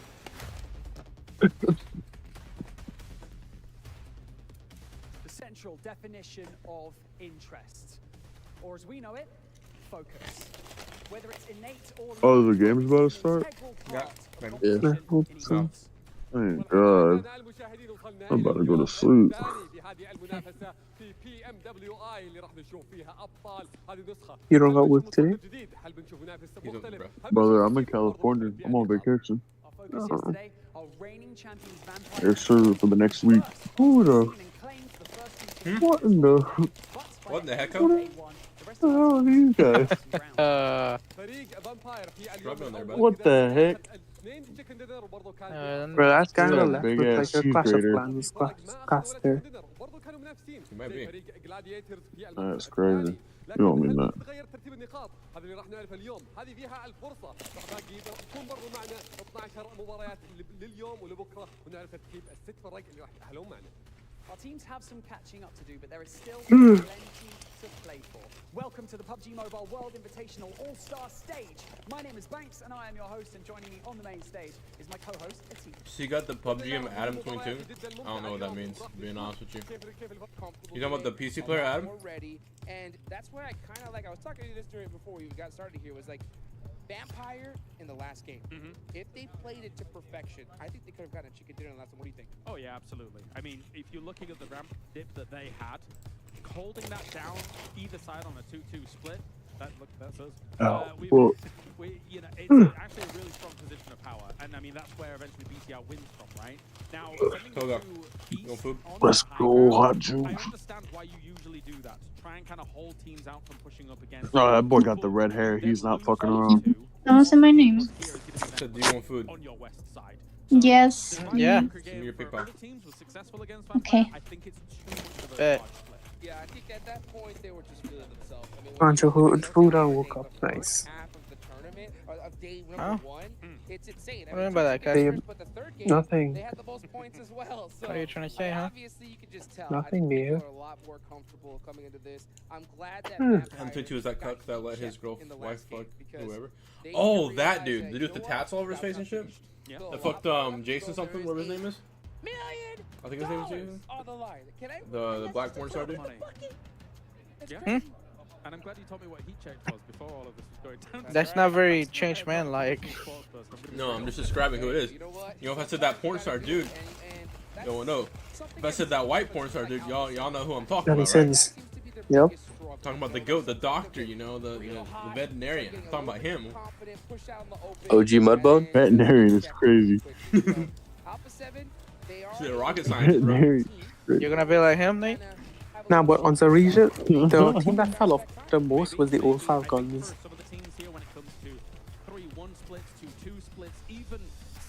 Speaker 9: The central definition of interest, or as we know it, focus. Whether it's innate or
Speaker 4: Oh, the game's about to start?
Speaker 1: Yeah.
Speaker 4: Thank God. I'm about to go to sleep.
Speaker 11: You don't got work today?
Speaker 4: Brother, I'm in California. I'm on vacation. It's true for the next week. Who the? What in the?
Speaker 1: What in the heck?
Speaker 4: What the hell are these guys? What the heck?
Speaker 11: Bro, that guy on the left
Speaker 4: big
Speaker 11: looks like a
Speaker 4: cheese
Speaker 11: Clash of
Speaker 4: grater.
Speaker 11: Clans caster.
Speaker 1: He might be.
Speaker 4: That's crazy. You don't mean that.
Speaker 9: Our teams have some catching up to do, but there is still plenty to play for. Welcome to the PUBG Mobile World Invitational Allstars Stage. My name is Banks, and I am your host, and joining me on the main stage is my co-host, Aton.
Speaker 1: So you got the PUBG Adam 22? I don't know what that means, being honest with you. You talking about the PC player, Adam?
Speaker 14: And that's where I kind of like, I was talking to this during before we got started here, was like, Vampire in the last game. If they played it to perfection, I think they could have gotten a chicken dinner in the last one. What do you think?
Speaker 15: Oh yeah, absolutely. I mean, if you're looking at the ramp dip that they had, holding that down either side on a 2-2 split, that's us. You know, it's actually a really strong position of power, and I mean that's where eventually BTR wins from, right? Now,
Speaker 4: Let's go, hot juice.
Speaker 15: I understand why you usually do that, to try and kind of hold teams out from pushing up against.
Speaker 4: Oh, that boy got the red hair. He's not fucking around.
Speaker 2: Don't say my name.
Speaker 1: Said, do you want food?
Speaker 15: On your west side.
Speaker 2: Yes.
Speaker 3: Yeah.
Speaker 1: Give me your pick pop.
Speaker 2: Okay.
Speaker 15: I think it's too much of a
Speaker 3: Bet.
Speaker 14: Yeah, I think at that point they were just feeling themselves. I mean,
Speaker 11: Bunch of food and woke up. Nice.
Speaker 14: half of the tournament, of day
Speaker 3: Huh?
Speaker 14: number 1, It's insane.
Speaker 3: What do you mean by that, guys?
Speaker 14: But the third game,
Speaker 11: Nothing.
Speaker 14: they had the most points as well. So
Speaker 3: What are you trying to say, huh?
Speaker 14: obviously, you can just tell.
Speaker 11: Nothing
Speaker 14: I think
Speaker 11: new.
Speaker 14: people are a lot more comfortable coming into this. I'm glad that
Speaker 1: M22 is that cuck that let his wife fuck whoever. Oh, that dude. The dude with the tats all over his face and shit?
Speaker 15: Yeah.
Speaker 1: That fucked Jason something, whatever his name is. I think his name is Jason.
Speaker 14: On the line. Can I?
Speaker 1: The black porn star dude.
Speaker 15: Yeah. And I'm glad you told me what heat check was before all of this was going down.
Speaker 3: That's not very changed man like.
Speaker 1: No, I'm just describing who it is. You know, if I said that porn star dude, no. If I said that white porn star dude, y'all know who I'm talking about, right?
Speaker 11: Yep.
Speaker 1: Talking about the goat, the doctor, you know, the veterinarian. I'm talking about him.
Speaker 5: OG Mudbone?
Speaker 4: Veterinarian is crazy.
Speaker 1: She's a rocket scientist, bro.
Speaker 3: You're gonna be like him, Nate?
Speaker 11: Nah, but on the region, the team that fell off the most was the old Falcons.
Speaker 15: Some of the teams here when it comes to 3-1 splits, 2-2 splits, even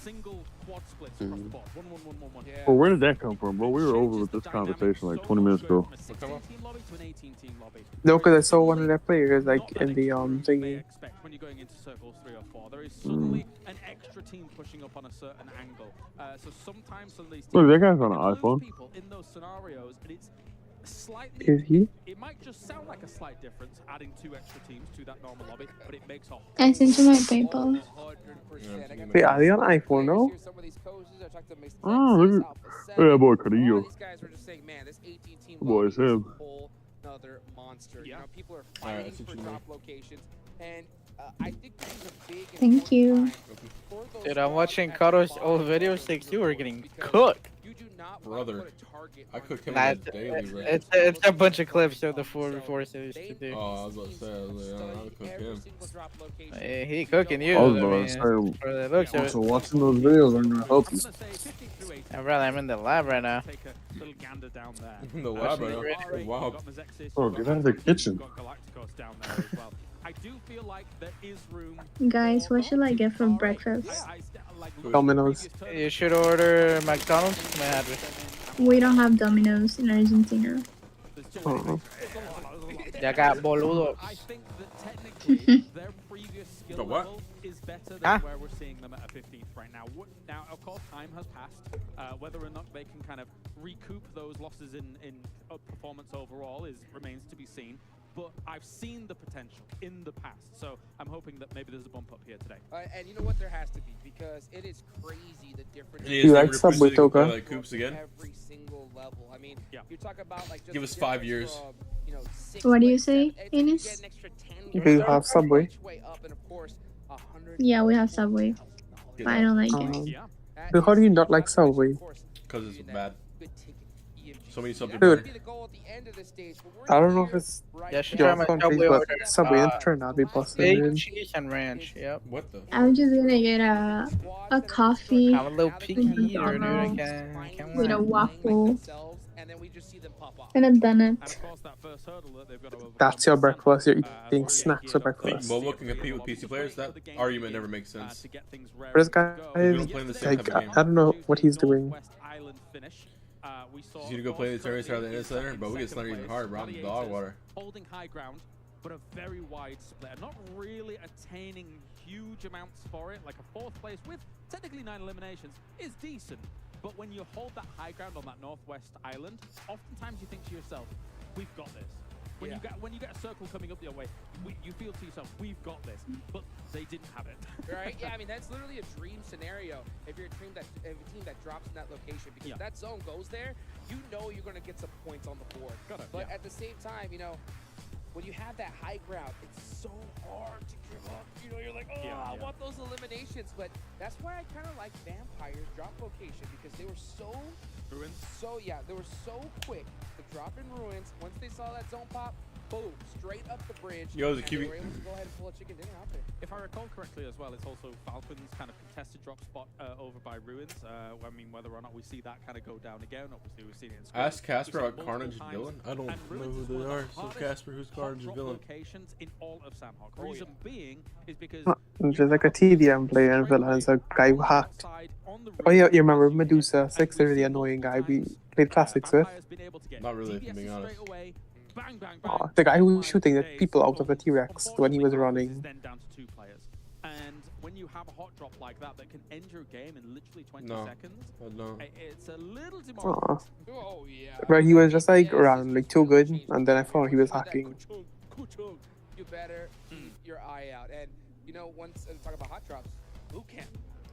Speaker 15: single quad splits across the board. 1-1-1-1-1. Yeah.
Speaker 4: Well, where did that come from, bro? We were over with this conversation like 20 minutes ago.
Speaker 15: From a 16-team lobby to an 18-team lobby.
Speaker 11: No, because I saw one of their players like in the thingy.
Speaker 15: Expect when you're going into circles 3 or 4, there is suddenly an extra team pushing up on a certain angle. So sometimes some of these teams,
Speaker 4: Look, that guy's on an iPhone.
Speaker 15: people in those scenarios, and it's slightly.
Speaker 11: Is he?
Speaker 15: It might just sound like a slight difference adding 2 extra teams to that normal lobby, but it makes a whole.
Speaker 2: I sent you my PayPal.
Speaker 11: Wait, are they on iPhone now?
Speaker 4: Oh, look at that boy Carrillo. Boy, it's him.
Speaker 14: Another monster.
Speaker 15: Yeah.
Speaker 14: You know, people are fighting for top locations, and I think this is a big.
Speaker 2: Thank you.
Speaker 3: Dude, I'm watching Karo's old video 6. You were getting cooked.
Speaker 1: Brother, I cook him
Speaker 3: Nah,
Speaker 1: daily, bro.
Speaker 3: it's a bunch of clips of the 4v4 series to do.
Speaker 1: Oh, I was about to say, I would cook him.
Speaker 3: Hey, he cooking you.
Speaker 4: I was
Speaker 3: I
Speaker 4: about
Speaker 3: mean,
Speaker 4: to say,
Speaker 3: for the looks of it.
Speaker 4: so watching those videos are gonna help you.
Speaker 3: Yeah, brother, I'm in the lab right now.
Speaker 15: Take a little gander down there.
Speaker 1: In the lab right now. Wow.
Speaker 4: Oh, get out of the kitchen.
Speaker 15: Got Galacticos down there as well. I do feel like there is room.
Speaker 2: Guys, what should I get for breakfast?
Speaker 11: Domino's.
Speaker 3: You should order McDonald's. My address.
Speaker 2: We don't have Domino's in Argentina.
Speaker 3: Ya got boludo.
Speaker 15: I think that technically their previous skill
Speaker 1: The what?
Speaker 15: level is better than where we're seeing them at a 15th right now. Now, of course, time has passed. Whether or not they can kind of recoup those losses in performance overall remains to be seen. But I've seen the potential in the past, so I'm hoping that maybe there's a bump up here today.
Speaker 14: And you know what? There has to be, because it is crazy the difference.
Speaker 11: You like Subway Toka?
Speaker 1: Like Coops again?
Speaker 14: Every single level. I mean, you talk about like just
Speaker 1: Give us 5 years.
Speaker 14: From, you know, 6
Speaker 2: What do you
Speaker 14: places,
Speaker 2: say,
Speaker 14: get
Speaker 2: Ines?
Speaker 14: an extra 10
Speaker 11: If you have Subway.
Speaker 14: each way up, and of course, 100
Speaker 2: Yeah, we have Subway. But I don't like it.
Speaker 11: But how do you not like Subway?
Speaker 1: Because it's bad. So many subjects.
Speaker 11: Dude, I don't know if it's
Speaker 3: Yeah, she
Speaker 11: your
Speaker 3: tried my
Speaker 11: country,
Speaker 3: Subway
Speaker 11: but
Speaker 3: order.
Speaker 11: Subway in Trinidad be busted,
Speaker 3: Bacon,
Speaker 11: dude.
Speaker 3: cheese, and ranch. Yep.
Speaker 1: What the?
Speaker 2: I'm just gonna get a coffee
Speaker 3: I'm a little picky eater, dude. I
Speaker 2: McDonald's
Speaker 3: can't
Speaker 2: with a
Speaker 3: lie.
Speaker 2: waffle and a donut.
Speaker 11: That's your breakfast. You're eating snacks for
Speaker 1: I think
Speaker 11: breakfast.
Speaker 1: Bobo can compete with PC players. That argument never makes sense.
Speaker 11: But this guy is
Speaker 1: playing the same
Speaker 11: like,
Speaker 1: type of game.
Speaker 11: I don't know what he's doing.
Speaker 1: You need to go play the tournaments out of the Inner Center, but we get slandered even harder, bro. I'm in dog water.
Speaker 15: Holding high ground, but a very wide split. Not really attaining huge amounts for it. Like a 4th place with technically 9 eliminations is decent. But when you hold that high ground on that northwest island, oftentimes you think to yourself, we've got this. When you get a circle coming up your way, you feel to yourself, we've got this. But they didn't have it.
Speaker 14: Right? Yeah, I mean, that's literally a dream scenario if you're a team that drops in that location, because if that zone goes there, you know you're going to get some points on the board. But at the same time, you know, when you have that high ground, it's so hard to give up. You know, you're like, oh, I want those eliminations. But that's why I kind of like Vampire's drop location, because they were so they were so quick to drop in ruins. Once they saw that zone pop, boom, straight up the bridge.
Speaker 1: Yo, the
Speaker 14: and
Speaker 1: QB.
Speaker 14: they were able to go ahead and pull a chicken dinner out there.
Speaker 15: If I recall correctly as well, it's also Falcon's kind of contested drop spot over by Ruins. I mean, whether or not we see that kind of go down again, obviously we've seen it in Square.
Speaker 1: Ask Casper about Carnage and Villain. I don't know who they are. So Casper, who's Carnage and Villain?
Speaker 15: Locations in all of Sandhawk. Reason being is because
Speaker 11: There's like a TDM player in Villains, a guy who hacked. Oh yeah, you remember Medusa, 630, the annoying guy we played classics with?
Speaker 1: Not really, if I'm being honest.
Speaker 11: Oh, the guy who was shooting the people out of the T-Rex when he was running.
Speaker 15: Then down to 2 players. And when when you have a hot drop like that can end your game in literally 20 seconds, it's a little demoralizing.
Speaker 14: Oh yeah.
Speaker 11: But he was just like around, like too good, and then I thought he was hacking.
Speaker 14: You better keep your eye out. And you know, once talk about hot drops, boot camp.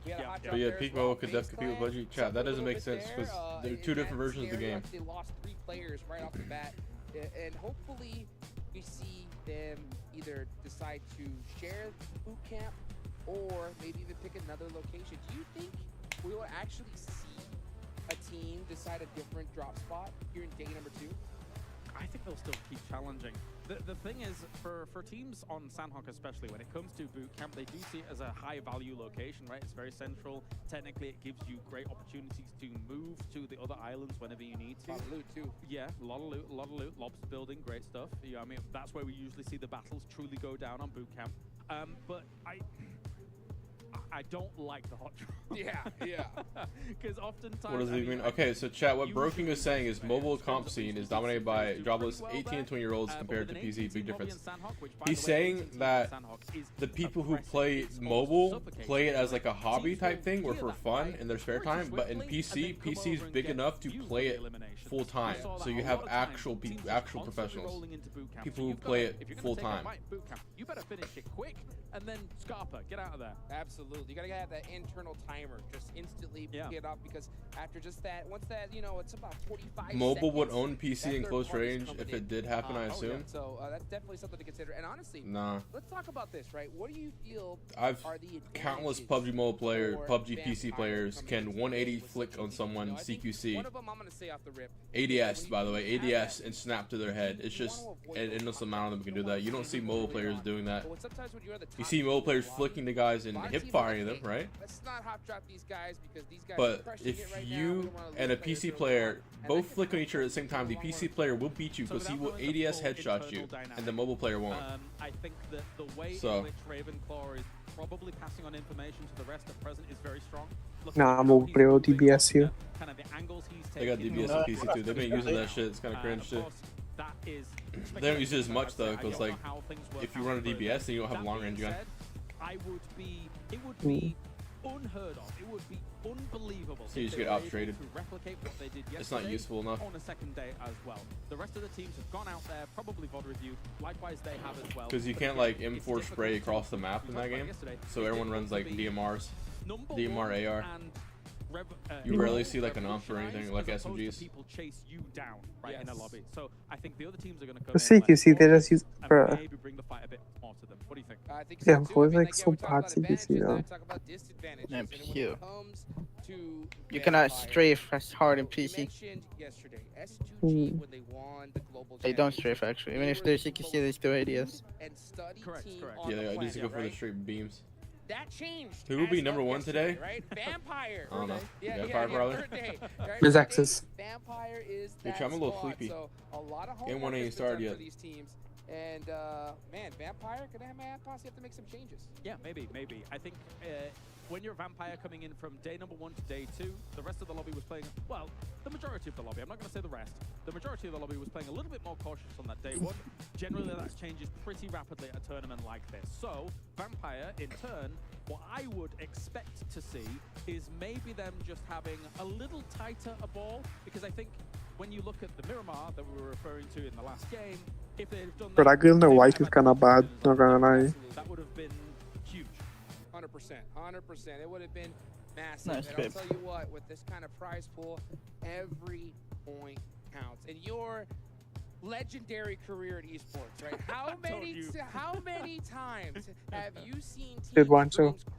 Speaker 14: We had a hot drop
Speaker 1: But yeah,
Speaker 14: there
Speaker 1: Peak
Speaker 14: as well.
Speaker 1: Mobile could definitely compete with PUBG. Chat, that doesn't make sense because they're two different versions of the game.
Speaker 14: They lost 3 players right off the bat, and hopefully we see them either decide to share boot camp or maybe even pick another location. Do you think we will actually see a team decide a different drop spot here in day number 2?
Speaker 15: I think they'll still keep challenging. The thing is, for teams on Sandhawk especially, when it comes to boot camp, they do see it as a high value location, right? It's very central. Technically, it gives you great opportunities to move to the other islands whenever you need to.
Speaker 14: A lot of loot too.
Speaker 15: Yeah, a lot of loot, lobster building, great stuff. Yeah, I mean, that's where we usually see the battles truly go down on boot camp. But I don't like the hot drop.
Speaker 14: Yeah.
Speaker 15: Because oftentimes...
Speaker 1: What does it mean? Okay, so chat, what Broken is saying is mobile comp scene is dominated by jobless 18 and 20-year-olds compared to PC. Big difference. He's saying that the people who play mobile play it as like a hobby type thing or for fun in their spare time, but in PC is big enough to play it full time. So you have actual professionals, people who play it full time.
Speaker 15: You better finish it quick. And then Scarpa, get out of there.
Speaker 14: Absolutely. You gotta have that internal timer just instantly get off, because after just that, once that, you know, it's about 45
Speaker 1: Mobile
Speaker 14: seconds,
Speaker 1: would own PC in close range if it did happen, I assume.
Speaker 14: So that's definitely something to consider. And honestly, let's talk about this, right? What do you feel are the
Speaker 1: countless PUBG mobile players, PUBG PC players can 180 flick on someone CQC.
Speaker 14: One of them, I'm gonna say off the rip.
Speaker 1: ADS, by the way, ADS and snap to their head. It's just an endless amount of them can do that. You don't see mobile players doing that. You see mobile players flicking the guys and hip firing them, right?
Speaker 14: Let's not hop drop these guys because these guys
Speaker 1: but if you and a PC player both flick on each other at the same time, the PC player will beat you because he will ADS headshot you, and the mobile player won't.
Speaker 15: I think that the way in which Ravenclaw is probably passing on information to the rest at present is very strong.
Speaker 11: Nah, mobile player DBS here.
Speaker 15: Kind of the angles he's
Speaker 1: they got DBS on PC too. They've been using that shit. It's kind of cringe too. They don't use it as much though, because like if you run a DBS, then you don't have a long range gun.
Speaker 15: It would be unheard of. It would be unbelievable.
Speaker 1: So you just get out-traded.
Speaker 15: To replicate what they did yesterday.
Speaker 1: It's not useful enough.
Speaker 15: On a second day as well. The rest of the teams have gone out there, probably VOD reviewed. Likewise, they have as well.
Speaker 1: Because you can't like M4 spray across the map in that game, so everyone runs like DMRs, DMR AR. You rarely see like an AMP or anything like SMGs.
Speaker 15: People chase you down in a lobby. So I think the other teams are going to come
Speaker 11: CQC, they just use
Speaker 15: maybe bring the fight a bit more to them. What do you think?
Speaker 14: I think
Speaker 11: yeah, boys like so bad CQC now.
Speaker 3: And Pew. You cannot strafe as hard in PC. They don't strafe actually. Even if they're CQC, they still ADS.
Speaker 15: Correct.
Speaker 1: Yeah, they just go for the straight beams.
Speaker 14: That changed.
Speaker 1: Who will be number 1 today?
Speaker 14: Right? Vampire.
Speaker 1: I don't know.
Speaker 14: Vampire
Speaker 1: probably.
Speaker 11: His exes.
Speaker 14: Vampire is that
Speaker 1: I'm a little sleepy.
Speaker 14: So a lot of
Speaker 1: Game 1 ain't started yet.
Speaker 14: For these teams. And man, Vampire gonna have to make some changes.
Speaker 15: Yeah, maybe. I think when you're a Vampire coming in from day number 1 to day 2, the rest of the lobby was playing, well, the majority of the lobby, I'm not going to say the rest, the majority of the lobby was playing a little bit more cautious on that day 1. Generally, that changes pretty rapidly at a tournament like this. So, Vampire, in turn, what I would expect to see is maybe them just having a little tighter a ball, because I think when you look at the Miramar that we were referring to in the last game, if they'd done
Speaker 11: But that girl in the white is kind of bad, not gonna lie.
Speaker 15: That would have been huge.
Speaker 14: 100%. It would have been massive.
Speaker 3: Nice,
Speaker 14: and I'll tell you what, with this kind of prize pool, every point counts. And your legendary career in esports, right? How many times have you seen teams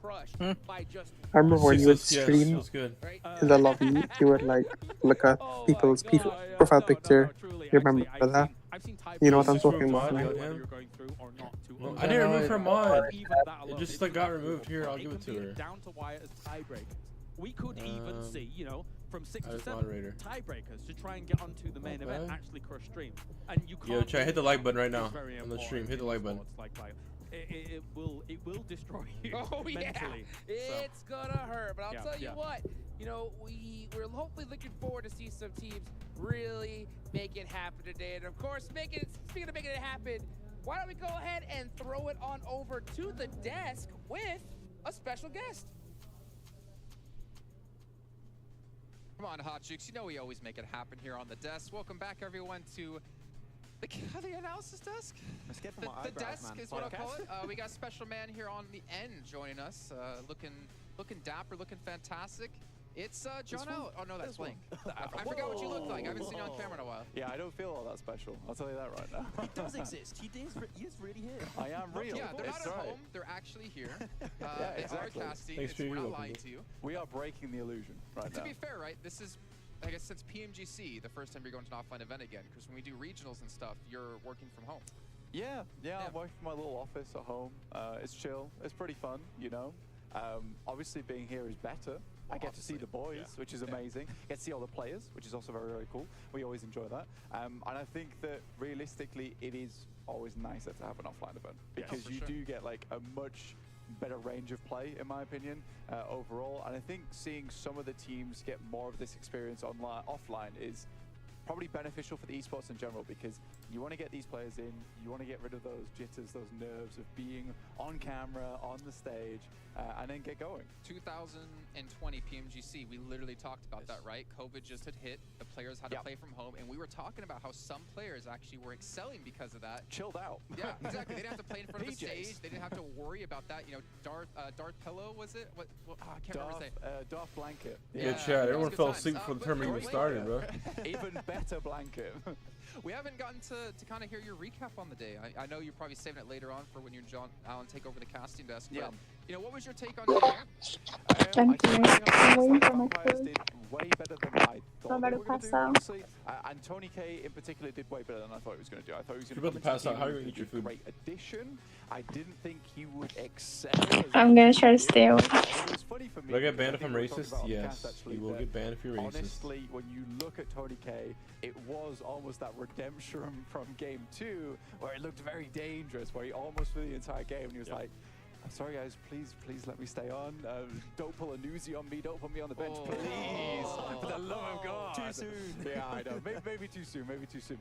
Speaker 14: crushed by just
Speaker 11: I remember when you would stream
Speaker 14: right?
Speaker 11: in the lobby, you would like look at people's profile picture. You remember that? You know what I'm talking about?
Speaker 1: I didn't remove her mod. It just like got removed. Here, I'll give it to her.
Speaker 15: Down to wire as tiebreakers. We could even see, you know, from 6 to 7 tiebreakers to try and get onto the main event, actually crush stream. And you can't.
Speaker 1: Yo, chat, hit the like button right now on the stream. Hit the like button.
Speaker 15: It will destroy you mentally.
Speaker 14: It's gonna hurt, but I'll tell you what, you know, we're hopefully looking forward to see some teams really make it happen today. And of course, speaking of making it happen, why don't we go ahead and throw it on over to the desk with
Speaker 6: a special guest. Come on, Hot Jukes. You know we always make it happen here on the desk. Welcome back, everyone, to the analysis desk.
Speaker 7: Let's get from
Speaker 6: the desk is what I'll call it. We got a special man here on the end joining us, looking dapper, looking fantastic. It's John L. Oh no, that's Blink. I forgot what you look like. I haven't seen you on camera in a while.
Speaker 16: Yeah, I don't feel all that special. I'll tell you that right now.
Speaker 7: He does exist. He is really here.
Speaker 16: I am real.
Speaker 6: Yeah, they're not at home. They're actually here.
Speaker 16: Yeah, exactly.
Speaker 6: They are casting. We're not lying to you.
Speaker 16: We are breaking the illusion right now.
Speaker 6: To be fair, right, this is, I guess, since PMGC, the first time you're going to an offline event again, because when we do regionals and stuff, you're working from home.
Speaker 16: Yeah, I'm working from my little office at home. It's chill. It's pretty fun, you know. Obviously, being here is better. I get to see the boys, which is amazing. Get to see all the players, which is also very, very cool. We always enjoy that. And I think that realistically, it is always nicer to have an offline event because you do get like a much better range of play, in my opinion, overall. And I think seeing some of the teams get more of this experience offline is probably beneficial for the esports in general, because you want to get these players in, you want to get rid of those jitters, those nerves of being on camera, on the stage, and then get going.
Speaker 6: 2020 PMGC, we literally talked about that, right? COVID just had hit, the players had to play from home, and we were talking about how some players actually were excelling because of that.
Speaker 16: Chilled out.
Speaker 6: Yeah, exactly. They didn't have to play in front of the stage. They didn't have to worry about that. You know, Darth Pillow, was it? What I can't remember his name.
Speaker 16: Darth Blanket.
Speaker 1: Yeah, chat. Everyone fell asleep before the tournament even started, bro.
Speaker 16: Even better blanket.
Speaker 6: We haven't gotten to kind of hear your recap on the day. I know you're probably saving it later on for when you and John Allen take over the casting desk. But, you know, what was your take on the
Speaker 2: I'm waiting for my
Speaker 16: players did way better than I thought they were going to do, honestly. And Tony K in particular did way better than I thought he was going to do. I thought he was going to
Speaker 1: pass out. How are you going to eat your food?
Speaker 16: Great addition. I didn't think he would excel.
Speaker 2: I'm gonna try to stay away.
Speaker 1: Will I get banned if I'm racist? Yes, you will get banned if you're racist.
Speaker 16: Honestly, when you look at Tony K, it was almost that redemption from game 2, where it looked very dangerous, where he almost for the entire game, and he was like, I'm sorry guys, please let me stay on. Don't pull a newsie on me, don't put me on the bench, please. For the love of God.
Speaker 7: Too soon.
Speaker 16: Yeah, I know. Maybe too soon,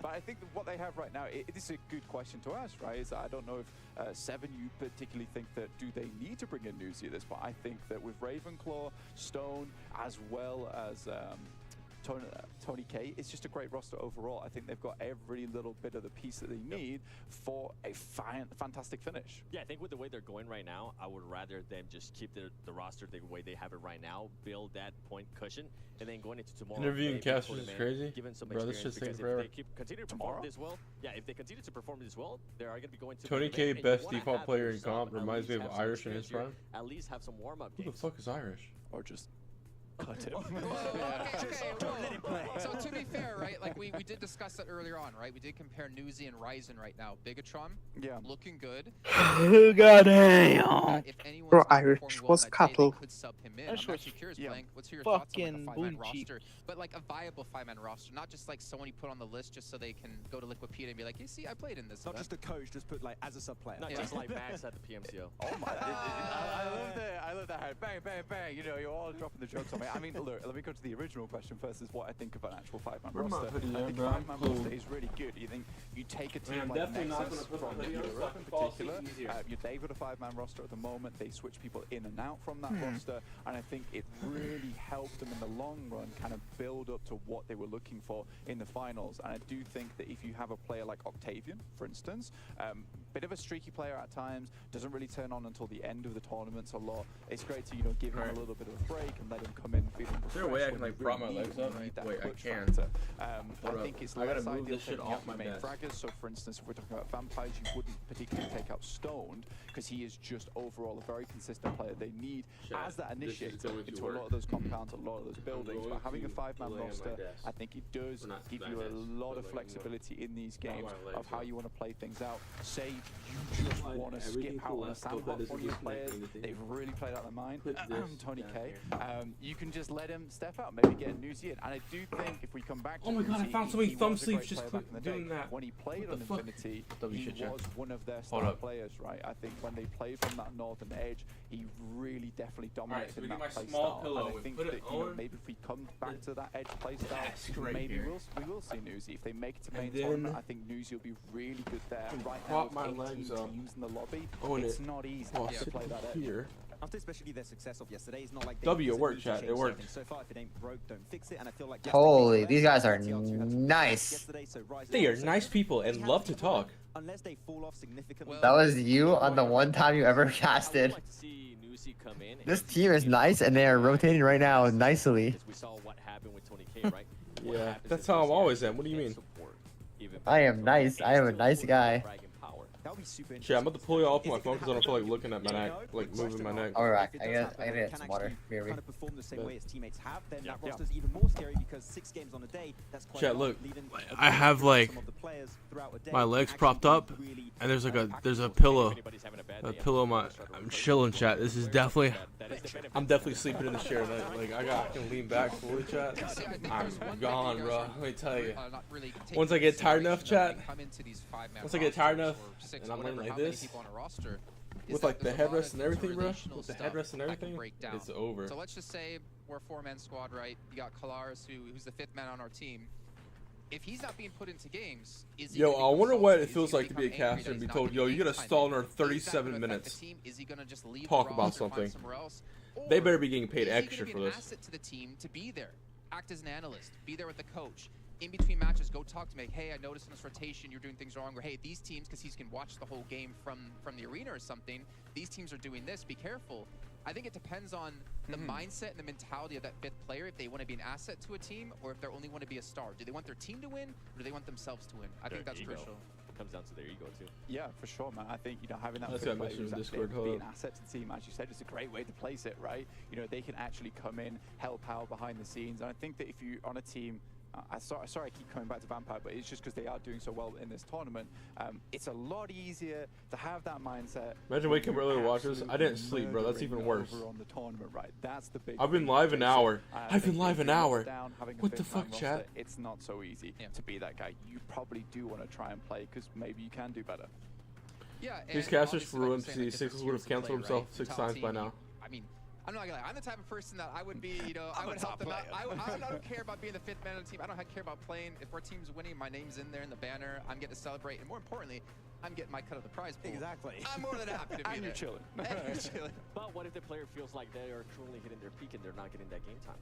Speaker 16: But I think that what they have right now, this is a good question to ask, right? Is I don't know if Seven, you particularly think that do they need to bring in newsie at this point? I think that with Ravenclaw, Stone, as well as Tony K, it's just a great roster overall. I think they've got every little bit of the piece that they need for a fantastic finish.
Speaker 8: Yeah, I think with the way they're going right now, I would rather them just keep the roster the way they have it right now, build that point cushion, and then going into tomorrow.
Speaker 1: Interviewing casters is crazy.
Speaker 8: Give some
Speaker 1: bro, this shit's taking forever.
Speaker 8: If they continue to perform this well, if they continue to perform this well, they are going to be going to
Speaker 1: Tony K, best default player in comp, reminds me of Irish in his prime.
Speaker 8: At least have some warm-up games.
Speaker 1: Who the fuck is Irish?
Speaker 16: Or just cut him.
Speaker 6: Don't let him play. So to be fair, right, like we did discuss that earlier on, right? We did compare Newsy and Ryzen right now. Bigetron, looking good.
Speaker 11: Oh god damn.
Speaker 6: If anyone's
Speaker 11: bro,
Speaker 6: not
Speaker 11: Irish
Speaker 6: performing well
Speaker 11: was
Speaker 6: that day,
Speaker 11: cattle.
Speaker 6: they could sub him in. I'm actually curious, Blank. What's your thoughts on like a 5-man roster? But like a viable 5-man roster, not just like someone you put on the list just so they can go to Liquipedia and be like, you see, I played in this.
Speaker 7: Not just a coach, just put like as a sub player.
Speaker 8: Not just like Max at the PMCO.
Speaker 16: Oh my! I love that. Bang, bang, bang. You know, you're all dropping the jokes on me. I mean, look, let me go to the original question first. Is what I think of an actual 5-man roster. I think a 5-man roster is really good. You think you take a team like Nexus from Europe in particular. They've got a 5-man roster at the moment. They switch people in and out from that roster, and I think it really helped them in the long run kind of build up to what they were looking for in the finals. And I do think that if you have a player like Octavian, for instance, bit of a streaky player at times, doesn't really turn on until the end of the tournaments a lot. It's great to, you know, give him a little bit of a break and let him come in feeling refreshed.
Speaker 1: Is there a way I can like prop my legs up? Wait, I can.
Speaker 16: I think it's less ideal taking out my main fraggers. So for instance, if we're talking about vampires, you wouldn't particularly take out Stoned because he is just overall a very consistent player. They need as that initiator into a lot of those compounds, a lot of those buildings. But having a 5-man roster, I think it does give you a lot of flexibility in these games of how you want to play things out. Say you just want to skip out on a sandbox one of your players, they've really played out their mind. Tony K, you can just let him step out, maybe get a new in. And I do think if we come back to
Speaker 1: oh my god, I found so many thumb sleeves just doing that.
Speaker 16: When he played on Infinity, he was one of their star players, right? I think when they played from that northern edge, he really definitely dominated in that play style. And I think that, you know, maybe if we come back to that edge play style, maybe we will see Newsy. If they make it to main tournament, I think Newsy will be really good there. Right now, with 18 teams in the lobby, it's not easy to play that edge.
Speaker 7: After especially their success of yesterday, it's not like
Speaker 1: W, it worked, chat. It worked.
Speaker 7: So far, if it ain't broke, don't fix it. And I feel like
Speaker 17: Holy, these guys are nice.
Speaker 1: They are nice people and love to talk.
Speaker 7: Unless they fall off significantly.
Speaker 17: That was you on the one time you ever casted. This team is nice and they are rotating right now nicely.
Speaker 1: Yeah, that's how I'm always am. What do you mean?
Speaker 17: I am nice. I am a nice guy.
Speaker 1: Shit, I'm about to pull you off my phone because I don't feel like looking at my neck, like moving my neck.
Speaker 17: Alright, I gotta get some water. Here we
Speaker 7: perform the same way as teammates have, then that roster's even more scary because 6 games on a day, that's quite
Speaker 1: Chat, look, I have like my legs propped up, and there's a pillow, I'm chilling, chat. This is definitely, I'm definitely sleeping in the chair. Like I can lean back fully, chat. I'm gone, bro. Let me tell you. Once I get tired enough, chat. Once I get tired enough, and I'm laying like this, with like the headrest and everything, bro. With the headrest and everything, it's over.
Speaker 6: So let's just say we're a 4-man squad, right? You got Kalaris, who's the 5th man on our team. If he's not being put into games, is he?
Speaker 1: Yo, I wonder what it feels like to be a caster and be told, yo, you gotta stall in our 37 minutes. Talk about something. They better be getting paid extra for this.
Speaker 6: Asset to the team to be there, act as an analyst, be there with the coach. In between matches, go talk to me. Hey, I noticed in this rotation you're doing things wrong. Or hey, these teams, because he can watch the whole game from the arena or something. These teams are doing this. Be careful. I think it depends on the mindset and the mentality of that 5th player. If they want to be an asset to a team, or if they only want to be a star. Do they want their team to win, or do they want themselves to win? I think that's crucial.
Speaker 8: It comes down to their ego too.
Speaker 16: Yeah, for sure, man. I think having that
Speaker 1: be
Speaker 16: an asset to the team, as you said, is a great way to place it, right? They can actually come in, help out behind the scenes, and I think that if you're on a team. Sorry, I keep coming back to Vampire, but it's just because they are doing so well in this tournament. It's a lot easier to have that mindset.
Speaker 1: Imagine waking up early to watch this. I didn't sleep, bro. That's even worse.
Speaker 16: On the tournament, right? That's the big.
Speaker 1: I've been live an hour. I've been live an hour. What the fuck, chat?
Speaker 16: It's not so easy to be that guy. You probably do want to try and play because maybe you can do better.
Speaker 6: Yeah.
Speaker 1: These casters for UMC 6 would have canceled himself 6 times by now.
Speaker 6: I mean, I'm not gonna lie. I'm the type of person that I would be, I would help them out. I don't care about being the 5th man on the team. I don't care about playing. If our team's winning, my name's in there in the banner. I'm getting to celebrate, and more importantly, I'm getting my cut of the prize pool.
Speaker 7: Exactly.
Speaker 6: I'm more than happy to be
Speaker 16: and
Speaker 6: there.
Speaker 16: You're chilling.
Speaker 6: And you're chilling.
Speaker 8: But what if the player feels like they are truly hitting their peak and they're not getting that game time?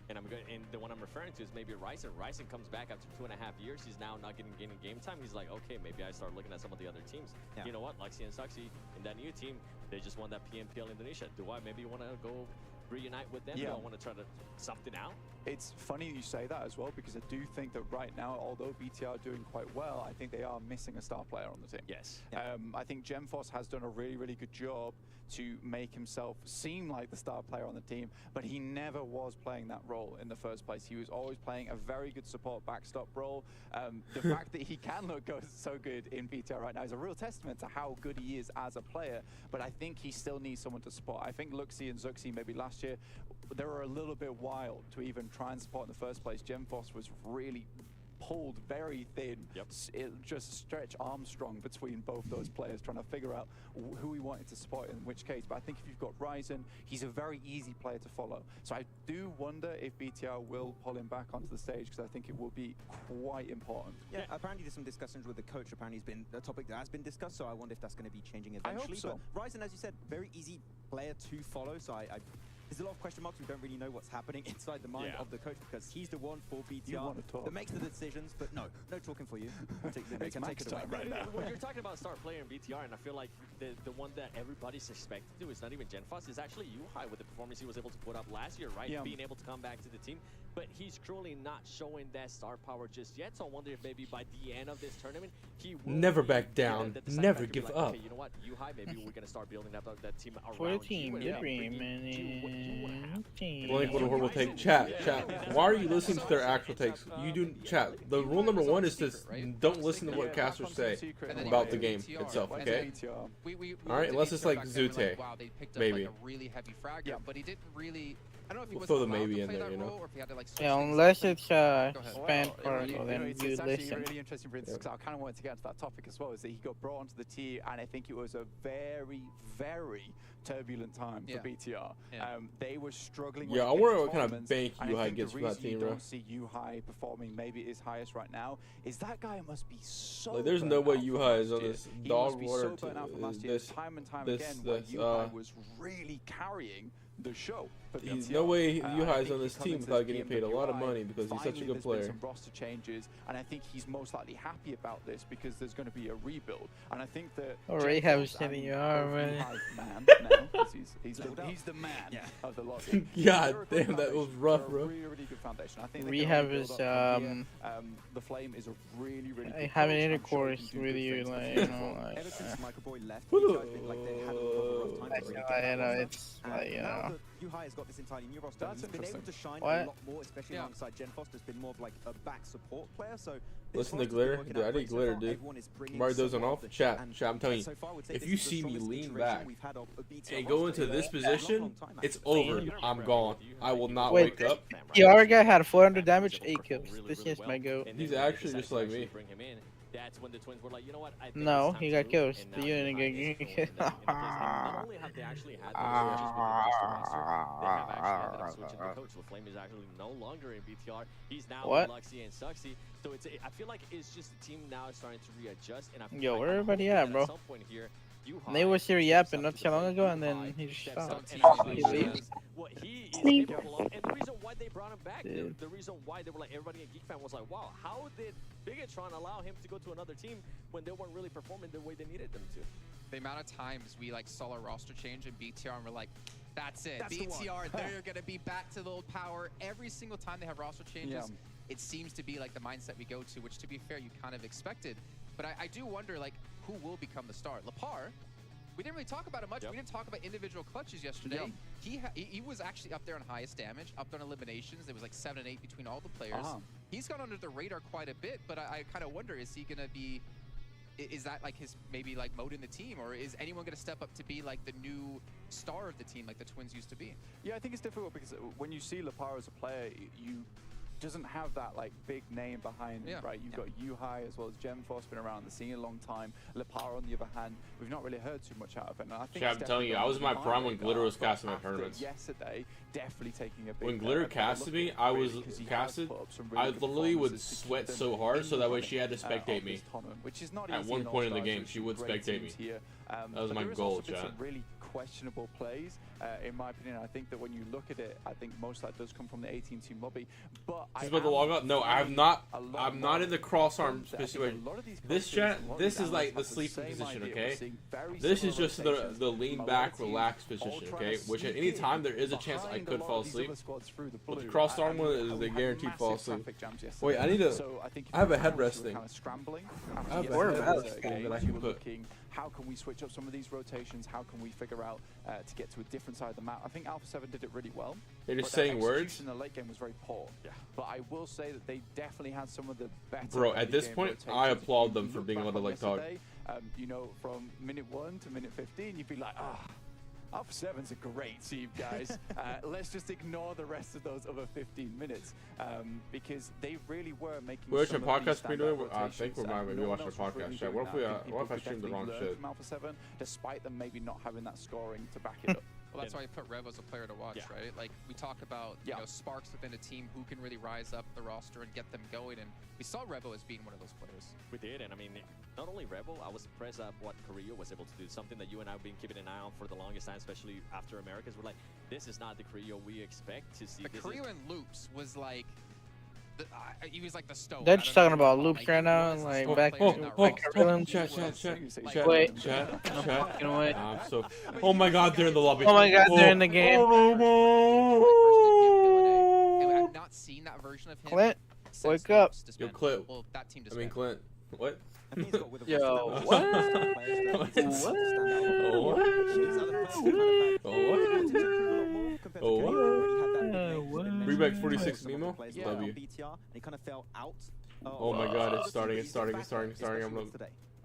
Speaker 8: And the one I'm referring to is maybe Ryzen. Ryzen comes back after 2.5 years. He's now not getting game time. He's like, okay, maybe I start looking at some of the other teams. You know what? Lexi and Suxy in that new team, they just won that PMPL Indonesia. Do I maybe want to go reunite with them? Do I want to try to something out?
Speaker 16: It's funny you say that as well, because I do think that right now, although BTR are doing quite well, I think they are missing a star player on the team.
Speaker 8: Yes.
Speaker 16: I think Gemforce has done a really, really good job to make himself seem like the star player on the team, but he never was playing that role in the first place. He was always playing a very good support backstop role. The fact that he can look so good in BTR right now is a real testament to how good he is as a player, but I think he still needs someone to support. I think Luxi and Zuxi maybe last year, they were a little bit wild to even try and support in the first place. Gemforce was really pulled very thin. It just stretch Armstrong between both those players, trying to figure out who he wanted to support in which case. But I think if you've got Ryzen, he's a very easy player to follow. So I do wonder if BTR will pull him back onto the stage, because I think it will be quite important.
Speaker 7: Yeah, apparently there's some discussions with the coach. Apparently it's been a topic that has been discussed, so I wonder if that's going to be changing eventually.
Speaker 16: I hope so.
Speaker 7: But Ryzen, as you said, very easy player to follow, so there's a lot of question marks. We don't really know what's happening inside the mind of the coach, because he's the one for BTR that makes the decisions. But no talking for you.
Speaker 16: It's Max time right now.
Speaker 8: Well, you're talking about a star player in BTR, and I feel like the one that everybody's expected to is not even Genfos, is actually Yuhai with the performance he was able to put up last year, right? Being able to come back to the team. But he's truly not showing that star power just yet, so I wonder if maybe by the end of this tournament, he will
Speaker 1: never back down, never give up.
Speaker 8: Okay, you know what, Yuhai, maybe we're going to start building up that team around
Speaker 3: for the team,
Speaker 8: you.
Speaker 1: Blink, what a horrible take. Chat. Why are you listening to their actual takes? You do, chat. The rule number 1 is to don't listen to what casters say about the game itself, okay? Alright, unless it's like Zute,
Speaker 6: Wow, they picked up
Speaker 1: maybe.
Speaker 6: like a really heavy fragger, but he didn't really
Speaker 1: We'll throw the maybe in there, you know.
Speaker 3: Yeah, unless it's spam
Speaker 16: Well,
Speaker 3: cargo, then
Speaker 16: it's
Speaker 3: you
Speaker 16: actually
Speaker 3: listen.
Speaker 16: really interesting for instance, 'cause I kind of wanted to get into that topic as well, is that he got brought onto the tier, and I think it was a very, very turbulent time for BTR. They were struggling.
Speaker 1: Yeah, I wonder what kind of bank U-High gets from that team, bro.
Speaker 16: Don't see U-High performing maybe his highest right now. Is that guy must be so.
Speaker 1: Like, there's no way U-High is on this dog water
Speaker 16: so burnt out from last year,
Speaker 1: this
Speaker 16: time and time
Speaker 1: this
Speaker 16: again, where
Speaker 1: this
Speaker 16: U-High was really carrying the show.
Speaker 1: There's no way U-High's on this team without getting paid a lot of money because he's such a good player.
Speaker 16: Some roster changes, and I think he's most likely happy about this because there's going to be a rebuild. And I think that
Speaker 3: Rehab sending you are, man.
Speaker 16: He's the man of the lot.
Speaker 1: God damn, that was rough, bro.
Speaker 16: Really good foundation. I think
Speaker 3: Rehab is
Speaker 16: the Flame is a really
Speaker 3: I have an intercourse with you, like, you know, like.
Speaker 7: Ever since Michael Boy left, like they had a rough time.
Speaker 3: I know, it's like, you know.
Speaker 7: U-High has got this entirely new roster. He's been able to shine a lot more, especially alongside Gen Foster's been more of like a back support player. So
Speaker 1: listen to Glitter, dude. I need Glitter, dude. Mario those on off. Chat, I'm telling you, if you see me lean back and go into this position, it's over. I'm gone. I will not wake up.
Speaker 3: The other guy had 400 damage, 8 kills. This is my goat.
Speaker 1: He's actually just like me.
Speaker 8: That's when the Twins were like, you know what? I think
Speaker 3: no, he got kills. The unit got killed.
Speaker 8: Not only have they actually had those switches with the roster, they have actually ended up switching the coach. The Flame is actually no longer in BTR. He's now with Luxy and Suxy. So it's, I feel like it's just the team now is starting to readjust. And I feel
Speaker 3: yo, where everybody at, bro?
Speaker 8: some point here,
Speaker 3: they was here yapping not too long ago, and then he just stopped.
Speaker 8: What he is capable of, and the reason why they brought him back, the reason why they were like, everybody in Geek Fan was like, wow, how did Bigetron allow him to go to another team when they weren't really performing the way they needed them to?
Speaker 6: The amount of times we like saw a roster change in BTR and we're like, that's it. BTR, they're gonna be back to the old power. Every single time they have roster changes, it seems to be like the mindset we go to, which to be fair, you kind of expected. But I do wonder, like, who will become the star? Lepar, we didn't really talk about it much. We didn't talk about individual clutches yesterday. He was actually up there on highest damage, up there on eliminations. There was like 7 and 8 between all the players. He's gone under the radar quite a bit, but I kind of wonder, is he going to be, is that like his maybe like mode in the team, or is anyone going to step up to be like the new star of the team like the Twins used to be?
Speaker 16: Yeah, I think it's difficult because when you see Lepar as a player, you doesn't have that like big name behind him, right? You've got U-High as well as Gemforce, been around the scene a long time. Lepar, on the other hand, we've not really heard too much out of it. And I think
Speaker 1: I'm telling you, I was in my prime when Glitter was casting my tournaments.
Speaker 16: Yesterday, definitely taking a big
Speaker 1: when Glitter casted me, I was casted. I literally would sweat so hard, so that way she had to spectate me. At one point in the game, she would spectate me. That was my goal, chat.
Speaker 16: Questionable plays, in my opinion. I think that when you look at it, I think most of that does come from the 18-team lobby. But
Speaker 1: Just about the log out? No, I'm not in the cross-arm situation. This chat, this is like the sleeping position, okay? This is just the lean back, relaxed position, okay? Which at any time there is a chance I could fall asleep. But the cross-arm one is a guaranteed fall asleep. Wait, I need to. I have a headrest thing. I have a headrest thing that I can put.
Speaker 16: How can we switch up some of these rotations? How can we figure out to get to a different side of the map? I think Alpha7 did it really well.
Speaker 1: They're just saying words?
Speaker 16: In the late game was very poor. But I will say that they definitely had some of the better.
Speaker 1: Bro, at this point, I applaud them for being able to like talk.
Speaker 16: You know, from minute 1 to minute 15, you'd be like, Alpha7's a great team, guys. Let's just ignore the rest of those other 15 minutes because they really were making.
Speaker 1: We're watching a podcast. We doing? I think we might be watching a podcast. Really what if I streamed the wrong shit?
Speaker 16: From Alpha7, despite them maybe not having that scoring to back it up.
Speaker 6: Well, that's why I put Revo as a player to watch, right? Like, we talk about you know, sparks within a team, who can really rise up the roster and get them going, and we saw Revo as being one of those players.
Speaker 8: We did, and I mean, not only Revo, I was impressed at what Korea was able to do, something that you and I have been keeping an eye on for the longest time, especially after Americas. We're like, this is not the Korea we expect to see.
Speaker 6: The Korea in Loops was like, he was like the stone.
Speaker 3: They're just talking about loops right now, and like back
Speaker 1: chat.
Speaker 3: Wait.
Speaker 1: I'm so. Oh my God, they're in the lobby.
Speaker 3: Oh my God, they're in the game.
Speaker 6: I've not seen that version of him.
Speaker 3: Clint, wake up.
Speaker 1: Yo, Clint.
Speaker 6: Well, that team
Speaker 1: I mean, Clint. What?
Speaker 3: Yo, what?
Speaker 1: Reback 46 Mimo? Love you.
Speaker 7: He kind of fell out.
Speaker 1: Oh my God, it's starting. I'm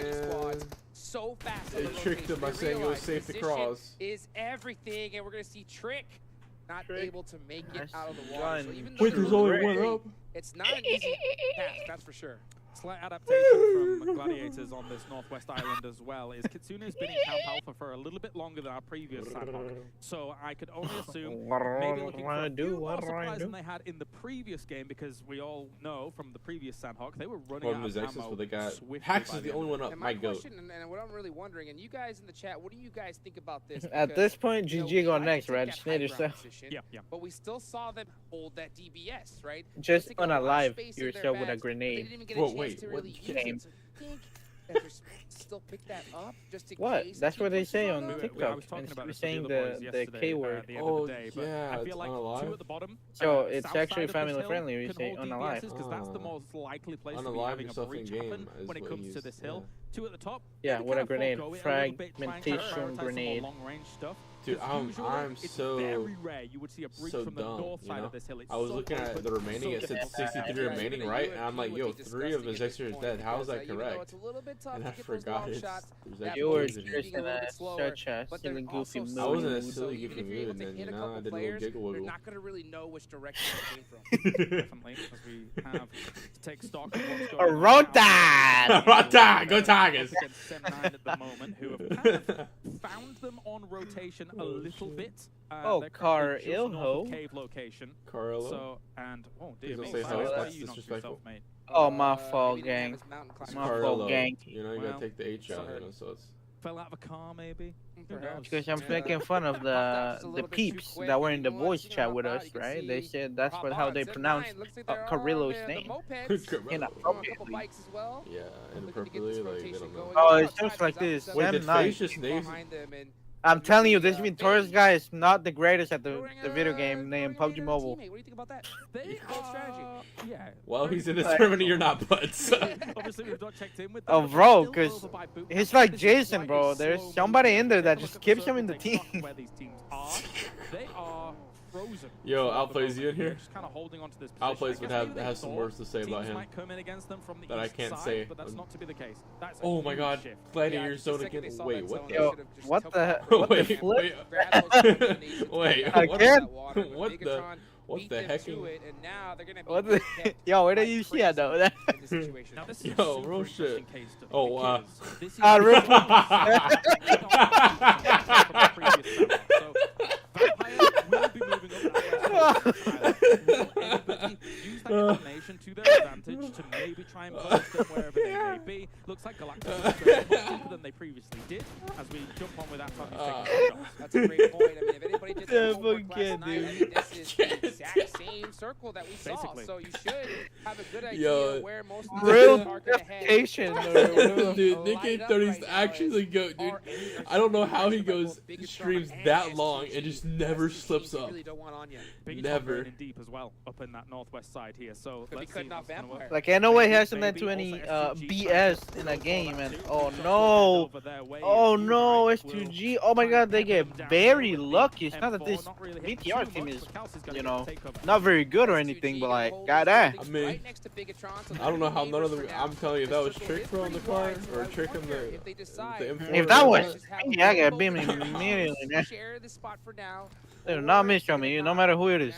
Speaker 14: squads so fast.
Speaker 1: They tricked him by saying it was safe to cross.
Speaker 14: Is everything, and we're gonna see Trick not able to make it out of the water.
Speaker 18: Done.
Speaker 14: So even though
Speaker 1: Wait, there's only one up.
Speaker 14: it's not an easy task, that's for sure.
Speaker 3: Slight adaptation from Gladiators on this Northwest Island as well is Kitsune's been in Camp Alpha for a little bit longer than our previous Sandhawk. So I could only assume maybe looking for a few more supplies than they had in the previous game, because we all know from the previous Sandhawk they were running out of ammo.
Speaker 1: But they got
Speaker 3: swiftly
Speaker 1: Hax
Speaker 3: by
Speaker 1: is the
Speaker 3: end
Speaker 1: only
Speaker 3: of
Speaker 1: one up.
Speaker 14: And
Speaker 1: My
Speaker 14: my
Speaker 1: goat.
Speaker 14: question, and what I'm really wondering, and you guys in the chat, what do you guys think about this?
Speaker 18: At
Speaker 14: Because,
Speaker 18: this point,
Speaker 14: you know,
Speaker 18: GG
Speaker 14: we
Speaker 18: going
Speaker 14: like to
Speaker 18: next,
Speaker 14: take
Speaker 18: Reg.
Speaker 14: that
Speaker 18: Snade
Speaker 14: high
Speaker 18: yourself.
Speaker 14: ground position,
Speaker 3: Yeah.
Speaker 14: but we still saw them hold that DBS, right?
Speaker 18: Just
Speaker 14: They took a lot of
Speaker 18: unalive
Speaker 14: space in their
Speaker 18: yourself with a
Speaker 14: bags, but they
Speaker 18: grenade.
Speaker 14: didn't even get a
Speaker 1: Whoa,
Speaker 14: chance
Speaker 1: wait,
Speaker 14: to
Speaker 1: what
Speaker 14: really use
Speaker 18: game?
Speaker 14: it. So I think that they're supposed to still pick that up just in
Speaker 18: What?
Speaker 14: case
Speaker 18: That's
Speaker 14: he
Speaker 18: what they
Speaker 14: pushes
Speaker 18: say
Speaker 14: on
Speaker 18: on
Speaker 14: them?
Speaker 3: I
Speaker 18: TikTok.
Speaker 3: was talking
Speaker 18: And
Speaker 3: about
Speaker 18: you're
Speaker 3: this
Speaker 18: saying
Speaker 3: with the other boys
Speaker 18: the
Speaker 3: yesterday,
Speaker 18: K word.
Speaker 3: at the end of the day, but
Speaker 1: yeah,
Speaker 3: I feel
Speaker 1: it's
Speaker 3: like
Speaker 1: unalive.
Speaker 3: 2 at the bottom.
Speaker 18: So
Speaker 3: south
Speaker 18: it's
Speaker 3: side
Speaker 18: actually
Speaker 3: of this
Speaker 18: family
Speaker 3: hill
Speaker 18: friendly when you
Speaker 3: can
Speaker 18: say
Speaker 3: hold
Speaker 18: unalive.
Speaker 3: DBSs, because that's the most likely place to be
Speaker 1: Unalive
Speaker 3: having a
Speaker 1: yourself
Speaker 3: breach
Speaker 1: in-game
Speaker 3: happen
Speaker 1: is
Speaker 3: when it
Speaker 1: what
Speaker 3: comes to
Speaker 1: he's-
Speaker 3: this hill. 2 at the top.
Speaker 18: Yeah,
Speaker 3: you
Speaker 18: with
Speaker 3: can
Speaker 18: a grenade.
Speaker 3: forego it a little bit, try and prioritize some more
Speaker 18: Fragmentation
Speaker 3: long-range stuff.
Speaker 1: Dude,
Speaker 3: 'Cause usually
Speaker 1: I'm
Speaker 3: it's
Speaker 1: so
Speaker 3: very rare you would see a breach
Speaker 1: so
Speaker 3: from the
Speaker 1: dumb,
Speaker 3: north
Speaker 1: you
Speaker 3: side
Speaker 1: know?
Speaker 3: of this hill. It's
Speaker 1: I was
Speaker 3: so
Speaker 1: looking at
Speaker 3: open,
Speaker 1: the remaining, it
Speaker 3: so
Speaker 1: said
Speaker 3: dead.
Speaker 1: 63 remaining, right? And I'm like, yo, 3 of his extras dead. How is that correct? And I forgot there's
Speaker 18: You were
Speaker 1: extras in here.
Speaker 18: just in a such a silly goofy mood.
Speaker 1: I was in a silly goofy mood, and then, you know, I did a little giggle
Speaker 14: They're
Speaker 1: wiggle.
Speaker 14: not going to really know which direction it came from.
Speaker 3: Definitely, as we have to take stock of what's going on.
Speaker 18: Rotan!
Speaker 1: Rotan! Go Tigers!
Speaker 3: Against Sem9 at the moment, who have kind of found them on rotation a little bit.
Speaker 18: Oh,
Speaker 3: They're currently just north
Speaker 18: Carl-Ilho.
Speaker 3: of cave location.
Speaker 1: Carlo?
Speaker 3: So, and, oh dear
Speaker 1: He's
Speaker 3: me,
Speaker 1: gonna say
Speaker 3: so
Speaker 1: hello?
Speaker 3: that's
Speaker 1: That's
Speaker 3: you knocked
Speaker 1: disrespectful.
Speaker 3: yourself, mate.
Speaker 18: Oh, my fault, gang.
Speaker 1: It's
Speaker 18: My
Speaker 1: Carlo.
Speaker 18: fault, gang.
Speaker 1: You know, you
Speaker 3: Well,
Speaker 1: gotta take the H out, you know, so it's...
Speaker 3: Fell out of a car, maybe? Who knows?
Speaker 18: Because I'm making fun of the peeps that were in the voice chat with us, right? They said that's how they pronounce Carrillo's name. Inappropriately.
Speaker 1: Yeah, inappropriately, like, they don't know.
Speaker 18: Oh, it's just like this.
Speaker 1: Wait, did
Speaker 18: Sam
Speaker 1: FaZe
Speaker 18: 9.
Speaker 1: just name...
Speaker 18: I'm telling you, this Victorious guy is not the greatest at the video game named PUBG Mobile.
Speaker 14: What do you think about that?
Speaker 3: Bold strategy. Yeah.
Speaker 1: Well, he's in the tournament, you're not, butts.
Speaker 3: Obviously, we've not checked in with them,
Speaker 18: Oh,
Speaker 3: but
Speaker 18: bro,
Speaker 3: they're
Speaker 18: because
Speaker 3: still over by Boot.
Speaker 18: it's like
Speaker 3: This is
Speaker 18: Jason,
Speaker 3: quite
Speaker 18: bro.
Speaker 3: a
Speaker 18: There's
Speaker 3: slow
Speaker 18: somebody in there that
Speaker 3: movement.
Speaker 18: just
Speaker 3: Take a
Speaker 18: keeps
Speaker 3: look
Speaker 18: him in
Speaker 3: at
Speaker 18: the
Speaker 3: the circle,
Speaker 18: team.
Speaker 3: where these teams are. They are frozen.
Speaker 1: Yo,
Speaker 3: for the
Speaker 1: Outplays,
Speaker 3: moment
Speaker 1: you in here?
Speaker 3: Just kind of holding on to this position.
Speaker 1: Outplays
Speaker 3: I
Speaker 1: would
Speaker 3: guess
Speaker 1: have
Speaker 3: maybe they
Speaker 1: has some
Speaker 3: thought
Speaker 1: words to say about
Speaker 3: teams
Speaker 1: him
Speaker 3: might come in against them from the
Speaker 1: that I
Speaker 3: east
Speaker 1: can't
Speaker 3: side,
Speaker 1: say.
Speaker 3: but that's not to be the case. That's a
Speaker 1: Oh my
Speaker 3: huge
Speaker 1: god,
Speaker 3: shift.
Speaker 1: Gladiator zone again. Wait, what the?
Speaker 18: Yo, what the? What the
Speaker 1: Wait,
Speaker 18: flip?
Speaker 1: wait,
Speaker 18: Again?
Speaker 1: What the heck?
Speaker 18: What the? Yo, where did you see that though?
Speaker 3: Now, this is a
Speaker 1: Yo,
Speaker 3: super
Speaker 1: real shit.
Speaker 3: interesting case study
Speaker 1: Oh,
Speaker 3: because this is
Speaker 18: real-
Speaker 3: from the previous summer. So, Vampire will be moving up that west. Will anybody use that information to their advantage to maybe try and punish them wherever they may be? Looks like Galacticos is going much deeper than they previously did as we jump on with that taking shots.
Speaker 14: That's a great point. I mean, if anybody did
Speaker 18: Yeah,
Speaker 14: the homework
Speaker 18: fuck
Speaker 14: last
Speaker 18: yeah,
Speaker 14: night,
Speaker 18: dude.
Speaker 14: I mean, this is the exact same circle that we saw.
Speaker 3: Basically.
Speaker 14: So you should have a good idea
Speaker 1: Yo,
Speaker 14: where most of
Speaker 18: Real
Speaker 14: these are going to head.
Speaker 18: defecation. or-
Speaker 1: Dude, Nick 830's actually goat, dude. I don't know how he goes streams that long and just never slips up.
Speaker 3: Bigetron
Speaker 1: Never.
Speaker 3: burning deep as well up in that northwest side here. So
Speaker 14: Could be
Speaker 3: let's see
Speaker 14: cutting off
Speaker 3: what's gonna work.
Speaker 14: Vampire.
Speaker 18: Like, ain't no way he hasn't
Speaker 3: Maybe
Speaker 18: been to any
Speaker 3: also STG
Speaker 18: BS in a game, and oh no, oh no, S2G, oh my god, they get very lucky. It's not that this BTR team is, you know, not very good or anything, but like, goddamn.
Speaker 1: I mean, I don't know how none of them. I'm telling you, that was Trick Pro in the car or Trick in the M4.
Speaker 18: If that was me, I got beamed immediately, man.
Speaker 14: Share this spot for now.
Speaker 18: They do not miss on me, no matter who it is.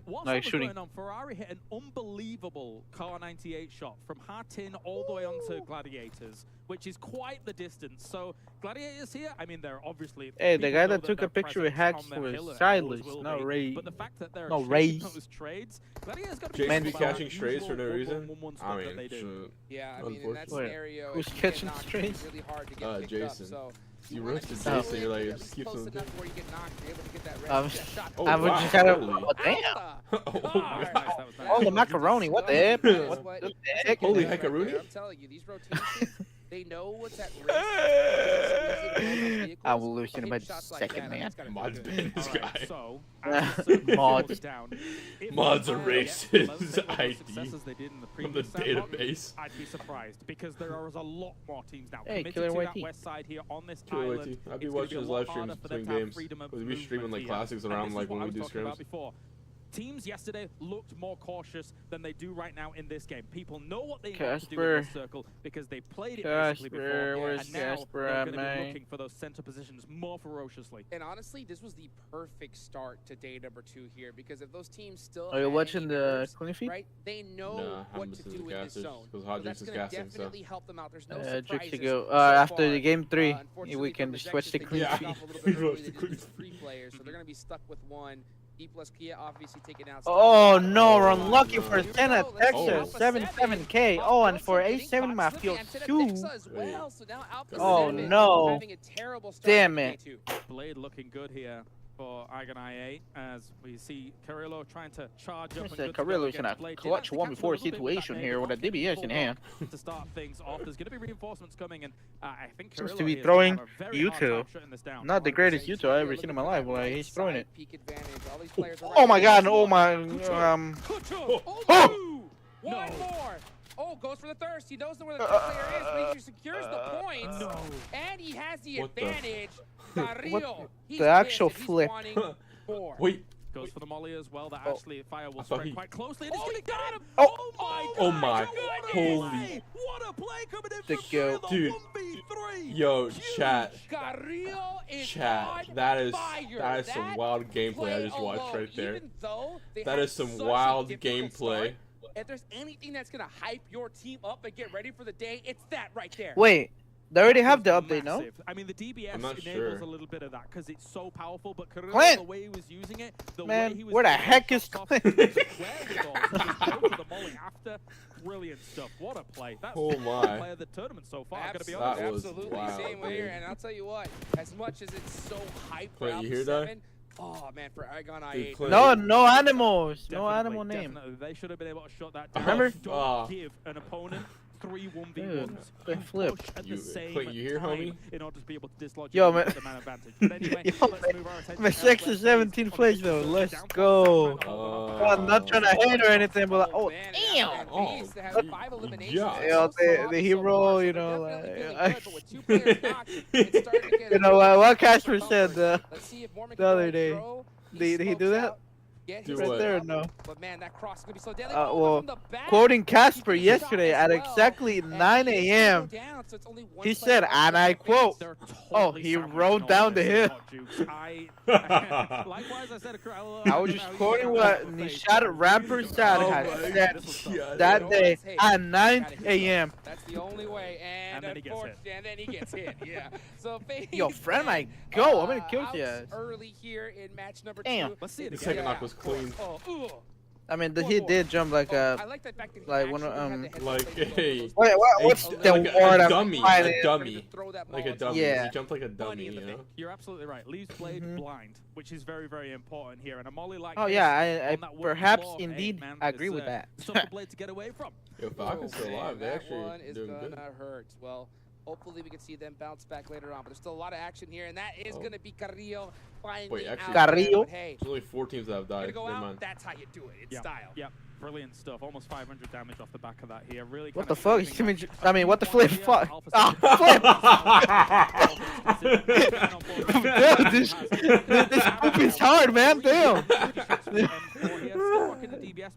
Speaker 3: What's
Speaker 18: Like
Speaker 3: that
Speaker 18: shooting.
Speaker 3: going on? Ferrari hit an unbelievable Car 98 shot from Hatin all the way onto Gladiators, which is quite the distance. So Gladiators here, I mean, they're obviously.
Speaker 18: Hey, the
Speaker 3: people
Speaker 18: guy
Speaker 3: know
Speaker 18: that took a
Speaker 3: their
Speaker 18: picture with
Speaker 3: presence
Speaker 18: Hacks
Speaker 3: on their
Speaker 18: was
Speaker 3: hill and
Speaker 18: sideless,
Speaker 3: always will
Speaker 18: not
Speaker 3: be.
Speaker 18: Ray.
Speaker 3: But the fact that they're
Speaker 18: No
Speaker 3: chasing
Speaker 18: raise.
Speaker 3: those trades, Gladiators got to
Speaker 1: Jason
Speaker 3: be
Speaker 1: be catching strays for no reason. I mean,
Speaker 3: do.
Speaker 14: Yeah, I mean, in that
Speaker 1: unfortunately.
Speaker 14: scenario,
Speaker 18: Who's
Speaker 14: if you
Speaker 18: catching
Speaker 14: get knocked,
Speaker 18: strays?
Speaker 14: it's really hard to get picked
Speaker 1: Jason.
Speaker 14: Up, so
Speaker 1: You roasted
Speaker 14: wanna
Speaker 1: Jason, you're like, it just keeps
Speaker 14: close
Speaker 1: on.
Speaker 14: enough where you get knocked, you're able to get that red shot.
Speaker 1: Oh,
Speaker 18: I was
Speaker 1: wow,
Speaker 18: just kind of,
Speaker 1: holy.
Speaker 18: oh, damn.
Speaker 1: Oh,
Speaker 18: Oh, the macaroni, what the heck? What the heck?
Speaker 1: Holy
Speaker 14: Right
Speaker 1: heckaroonie.
Speaker 14: there, I'm telling you, these rotations, they know what's at risk.
Speaker 18: I will lose in about a second, man.
Speaker 1: Mod's been this guy.
Speaker 3: So,
Speaker 18: Mods.
Speaker 1: Mods are racist. ID
Speaker 3: they did in the
Speaker 1: from the
Speaker 3: previous sandbox,
Speaker 1: database.
Speaker 3: I'd be surprised because there are a lot more teams now
Speaker 18: Hey,
Speaker 3: committed
Speaker 18: Killer
Speaker 3: to that
Speaker 18: YT.
Speaker 3: west side here on this
Speaker 1: Killer
Speaker 3: island.
Speaker 1: YT. I'd be
Speaker 3: It's gonna
Speaker 1: watching
Speaker 3: a
Speaker 1: his
Speaker 3: lot
Speaker 1: live streams
Speaker 3: harder for them
Speaker 1: between
Speaker 3: to have
Speaker 1: games.
Speaker 3: freedom of
Speaker 1: We'd be streaming
Speaker 3: movement
Speaker 1: like
Speaker 3: here.
Speaker 1: classics
Speaker 3: And
Speaker 1: around
Speaker 3: this
Speaker 1: like
Speaker 3: is what
Speaker 1: when
Speaker 3: I
Speaker 1: we
Speaker 3: was
Speaker 1: do
Speaker 3: talking about
Speaker 1: scrims.
Speaker 3: before.
Speaker 15: teams yesterday looked more cautious than they do right now in this game. People know what they want to do in this circle because they played it basically before, and now they're going to be looking for those center positions more ferociously.
Speaker 14: And honestly, this was the perfect start to day number 2 here, because if those teams still
Speaker 18: are you watching the clean feed?
Speaker 14: right, they know what to do in this zone.
Speaker 1: Because
Speaker 14: So that's going to definitely help them out. There's no surprises.
Speaker 18: To go.
Speaker 14: So
Speaker 18: after
Speaker 14: far.
Speaker 18: the game 3,
Speaker 14: Unfortunately,
Speaker 18: we can
Speaker 14: for
Speaker 18: switch to
Speaker 14: Projections,
Speaker 18: clean
Speaker 14: they
Speaker 18: feed.
Speaker 14: kicked off a little bit early. They did 3 players, so they're going to be stuck with 1. E plus Kia obviously taking out.
Speaker 18: Oh no, we're unlucky for 10 at Texas, 77K. Oh, and for A7 my field 2. Oh no. Damn it.
Speaker 15: Blade looking good here for AGONxI8 as we see Carrillo trying to charge up.
Speaker 18: Carrillo's in a clutch 1v4 situation here with a DBS in hand.
Speaker 15: To start things off, there's going to be reinforcements coming, and I think
Speaker 18: Seems
Speaker 15: Carrillo
Speaker 18: to be
Speaker 15: is
Speaker 18: throwing
Speaker 15: gonna have a very hard time
Speaker 18: U2.
Speaker 15: shutting this down.
Speaker 18: Not the greatest U2 I've ever seen in my life. Like, he's throwing it. Oh my god, oh my
Speaker 14: One more. Oh, goes for the thirst. He knows where the player is, but he secures the points. And he has the advantage. Carrillo, he's
Speaker 18: the actual
Speaker 14: pissed. He's
Speaker 18: flip.
Speaker 14: wanting more.
Speaker 1: Wait.
Speaker 15: Goes for the molly as well. That actually fire will spread quite closely.
Speaker 14: Oh, he got him!
Speaker 1: Oh my. Holy.
Speaker 15: What a play coming in
Speaker 18: the
Speaker 15: from
Speaker 18: go.
Speaker 1: Dude. Yo, chat.
Speaker 14: Carrillo is
Speaker 1: Chat. That is some wild gameplay I just watched right there. That is some wild gameplay.
Speaker 14: If there's anything that's gonna hype your team up and get ready for the day, it's that right there.
Speaker 18: Wait, they already have the update, no?
Speaker 15: I mean, the DBS enables
Speaker 1: sure.
Speaker 15: a little bit of that because it's so powerful, but Carrillo,
Speaker 18: Clint!
Speaker 15: the way he was using it, the
Speaker 18: Man,
Speaker 15: way he was
Speaker 18: where the heck is Clint?
Speaker 15: After, brilliant stuff. What a play. That's
Speaker 1: Oh
Speaker 15: the
Speaker 1: my.
Speaker 15: play of the tournament so far.
Speaker 14: Absolutely,
Speaker 1: wild,
Speaker 14: same way
Speaker 1: dude.
Speaker 14: here. And I'll tell you what, as much as it's so hyped for
Speaker 1: Clint, you hear
Speaker 14: Alpha
Speaker 1: that?
Speaker 14: 7, oh man, for AGONxI8.
Speaker 1: Dude, Clint.
Speaker 18: No animals. No animal name.
Speaker 15: Definitely. They should have been able to shut that down.
Speaker 18: Remember?
Speaker 15: Don't give an opponent 3 1v1s.
Speaker 18: Dude, flip.
Speaker 15: At the same
Speaker 1: Clint, you hear,
Speaker 15: time
Speaker 1: homie?
Speaker 15: in order to be able to dislodge
Speaker 18: Yo,
Speaker 15: you
Speaker 18: man.
Speaker 15: with the man advantage. But anyway,
Speaker 18: Yo,
Speaker 15: let's move our attention
Speaker 18: My
Speaker 15: elsewhere.
Speaker 18: 6 is 17 place though. Let's go. I'm not trying to hate or anything, but like, oh damn.
Speaker 1: Yeah.
Speaker 18: Yo, the hero, you know, like, you know what Casper said the other day. Did he do that?
Speaker 14: Do
Speaker 18: right
Speaker 1: what?
Speaker 18: there, or no?
Speaker 14: But man, that cross is gonna be so deadly.
Speaker 18: Well, quoting Casper yesterday at exactly 9 a.m., he said, and I quote, "Oh, he rode down the hill."
Speaker 15: Likewise, I said,
Speaker 18: I was just quoting what Nishad Rapper Sad had said that day at 9 a.m.
Speaker 14: That's the only way, and then he gets hit. Yeah. So
Speaker 18: Yo, friend, might go. I'm gonna kill you.
Speaker 14: Early here in match number 2.
Speaker 18: Damn.
Speaker 15: Let's see it
Speaker 1: The
Speaker 15: again.
Speaker 1: second knock was clean.
Speaker 18: I mean, he did jump like a,
Speaker 14: I like the fact that he
Speaker 18: like one
Speaker 1: Like a
Speaker 18: what's the
Speaker 1: like
Speaker 18: word
Speaker 1: a
Speaker 18: I'm
Speaker 1: dummy,
Speaker 18: finding?
Speaker 1: a dummy, like a dummy.
Speaker 18: Yeah.
Speaker 1: He jumped like a dummy, you know.
Speaker 15: You're absolutely right. Leaves Blade blind, which is very, very important here. And a molly like
Speaker 18: Oh
Speaker 15: this
Speaker 18: yeah, I
Speaker 15: on that wooden
Speaker 18: perhaps
Speaker 15: floor,
Speaker 18: indeed
Speaker 15: man,
Speaker 18: agree
Speaker 15: is,
Speaker 18: with that.
Speaker 15: Tough for Blade to get away from.
Speaker 1: Yo, Falcon's still alive. They
Speaker 14: that
Speaker 1: actually
Speaker 14: one is
Speaker 1: doing
Speaker 14: gonna
Speaker 1: good.
Speaker 14: hurt. Well, hopefully we can see them bounce back later on, but there's still a lot of action here, and that is gonna be Carrillo finally.
Speaker 1: Wait, actually,
Speaker 18: Carrillo?
Speaker 14: Hey,
Speaker 1: There's only 4 teams that have
Speaker 14: gonna
Speaker 1: died.
Speaker 14: go
Speaker 1: Never
Speaker 14: out.
Speaker 1: mind.
Speaker 14: That's how you do it. It's style.
Speaker 15: Yep. Brilliant stuff. Almost 500 damage off the back of that here. Really.
Speaker 18: What
Speaker 15: kind
Speaker 18: the
Speaker 15: of
Speaker 18: fuck?
Speaker 15: saving that.
Speaker 18: I mean, what the flip? Fuck. Dude, this poop is hard, man. Damn.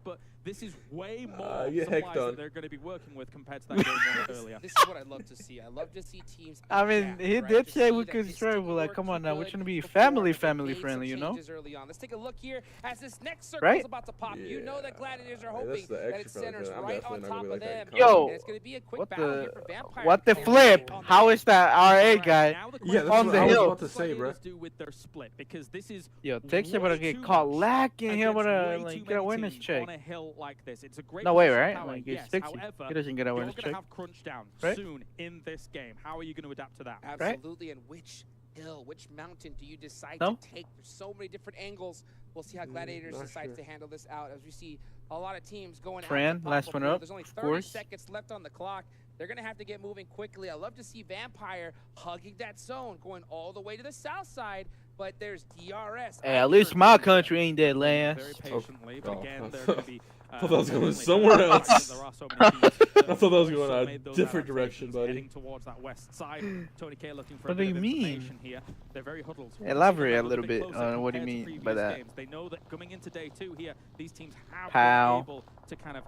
Speaker 15: But this is way more
Speaker 1: get
Speaker 15: supplies
Speaker 1: hecked on.
Speaker 15: that they're going to be working with compared to that game one earlier.
Speaker 14: This is what I love to see. I love to see teams.
Speaker 18: I mean,
Speaker 14: adapt,
Speaker 18: he
Speaker 14: right?
Speaker 18: did
Speaker 14: To
Speaker 18: say
Speaker 14: see
Speaker 18: we
Speaker 14: that
Speaker 18: could
Speaker 14: they
Speaker 18: destroy,
Speaker 14: still
Speaker 18: but like,
Speaker 14: work
Speaker 18: come on now, we're
Speaker 14: good
Speaker 18: trying to be
Speaker 14: before
Speaker 18: family
Speaker 14: they made some
Speaker 18: friendly, you know?
Speaker 14: changes early on. Let's take a look here as this next circle
Speaker 18: Right?
Speaker 14: is about to pop. You know that Gladiators are
Speaker 1: Hey,
Speaker 14: hoping
Speaker 1: that's the
Speaker 14: that it
Speaker 1: extra
Speaker 14: centers
Speaker 1: fellas, I'm
Speaker 14: right
Speaker 1: definitely
Speaker 14: on
Speaker 1: not
Speaker 14: top
Speaker 1: gonna be
Speaker 14: of
Speaker 1: like
Speaker 14: them.
Speaker 1: that.
Speaker 18: Yo,
Speaker 14: And it's going to be a quick
Speaker 18: what
Speaker 14: battle
Speaker 18: the-
Speaker 14: here for Vampire.
Speaker 18: What the flip? How is that RA guy
Speaker 1: Yeah, that's
Speaker 18: on
Speaker 1: what
Speaker 18: the
Speaker 1: I was
Speaker 18: hill?
Speaker 1: about to say, bro.
Speaker 15: Do with their split because this is
Speaker 18: Yo, Texas about to
Speaker 15: way
Speaker 18: get
Speaker 15: too
Speaker 18: caught
Speaker 15: much
Speaker 18: lacking here,
Speaker 15: against
Speaker 18: but
Speaker 15: way too
Speaker 18: like get
Speaker 15: many
Speaker 18: awareness
Speaker 15: teams
Speaker 18: check.
Speaker 15: on a hill like this. It's a great
Speaker 18: No way,
Speaker 15: position
Speaker 18: right?
Speaker 15: power,
Speaker 18: Like
Speaker 15: yes.
Speaker 18: it's 60.
Speaker 15: However,
Speaker 18: He doesn't get
Speaker 15: you're
Speaker 18: awareness
Speaker 15: going to
Speaker 18: check.
Speaker 15: have crunch down
Speaker 18: Right?
Speaker 15: soon in this game. How are you going to adapt to that?
Speaker 14: Absolutely, and which hill, which mountain do you decide
Speaker 18: No?
Speaker 14: to take? There's so many different angles. We'll see how Gladiators
Speaker 1: not
Speaker 14: decides
Speaker 1: sure.
Speaker 14: to handle this out as we see a lot of teams going
Speaker 18: Fran,
Speaker 14: out to pop
Speaker 18: last
Speaker 14: a
Speaker 18: one
Speaker 14: field.
Speaker 18: up,
Speaker 14: There's only
Speaker 18: of
Speaker 14: 30
Speaker 18: course.
Speaker 14: seconds left on the clock. They're going to have to get moving quickly. I love to see Vampire hugging that zone, going all the way to the south side, but there's DRS.
Speaker 18: Hey, at least my country ain't dead
Speaker 15: Very
Speaker 18: last.
Speaker 15: patiently, but
Speaker 1: Oh.
Speaker 15: again, they're going to be
Speaker 1: I thought that was going somewhere else. I thought that was going a different direction, buddy.
Speaker 15: Heading towards that west side. Tony K looking for
Speaker 18: What do you mean?
Speaker 15: Here. They're very huddled.
Speaker 18: Elaborate a little bit on what do you mean by that.
Speaker 15: They know that coming into day 2 here, these teams have
Speaker 18: Pow.
Speaker 15: been able to kind of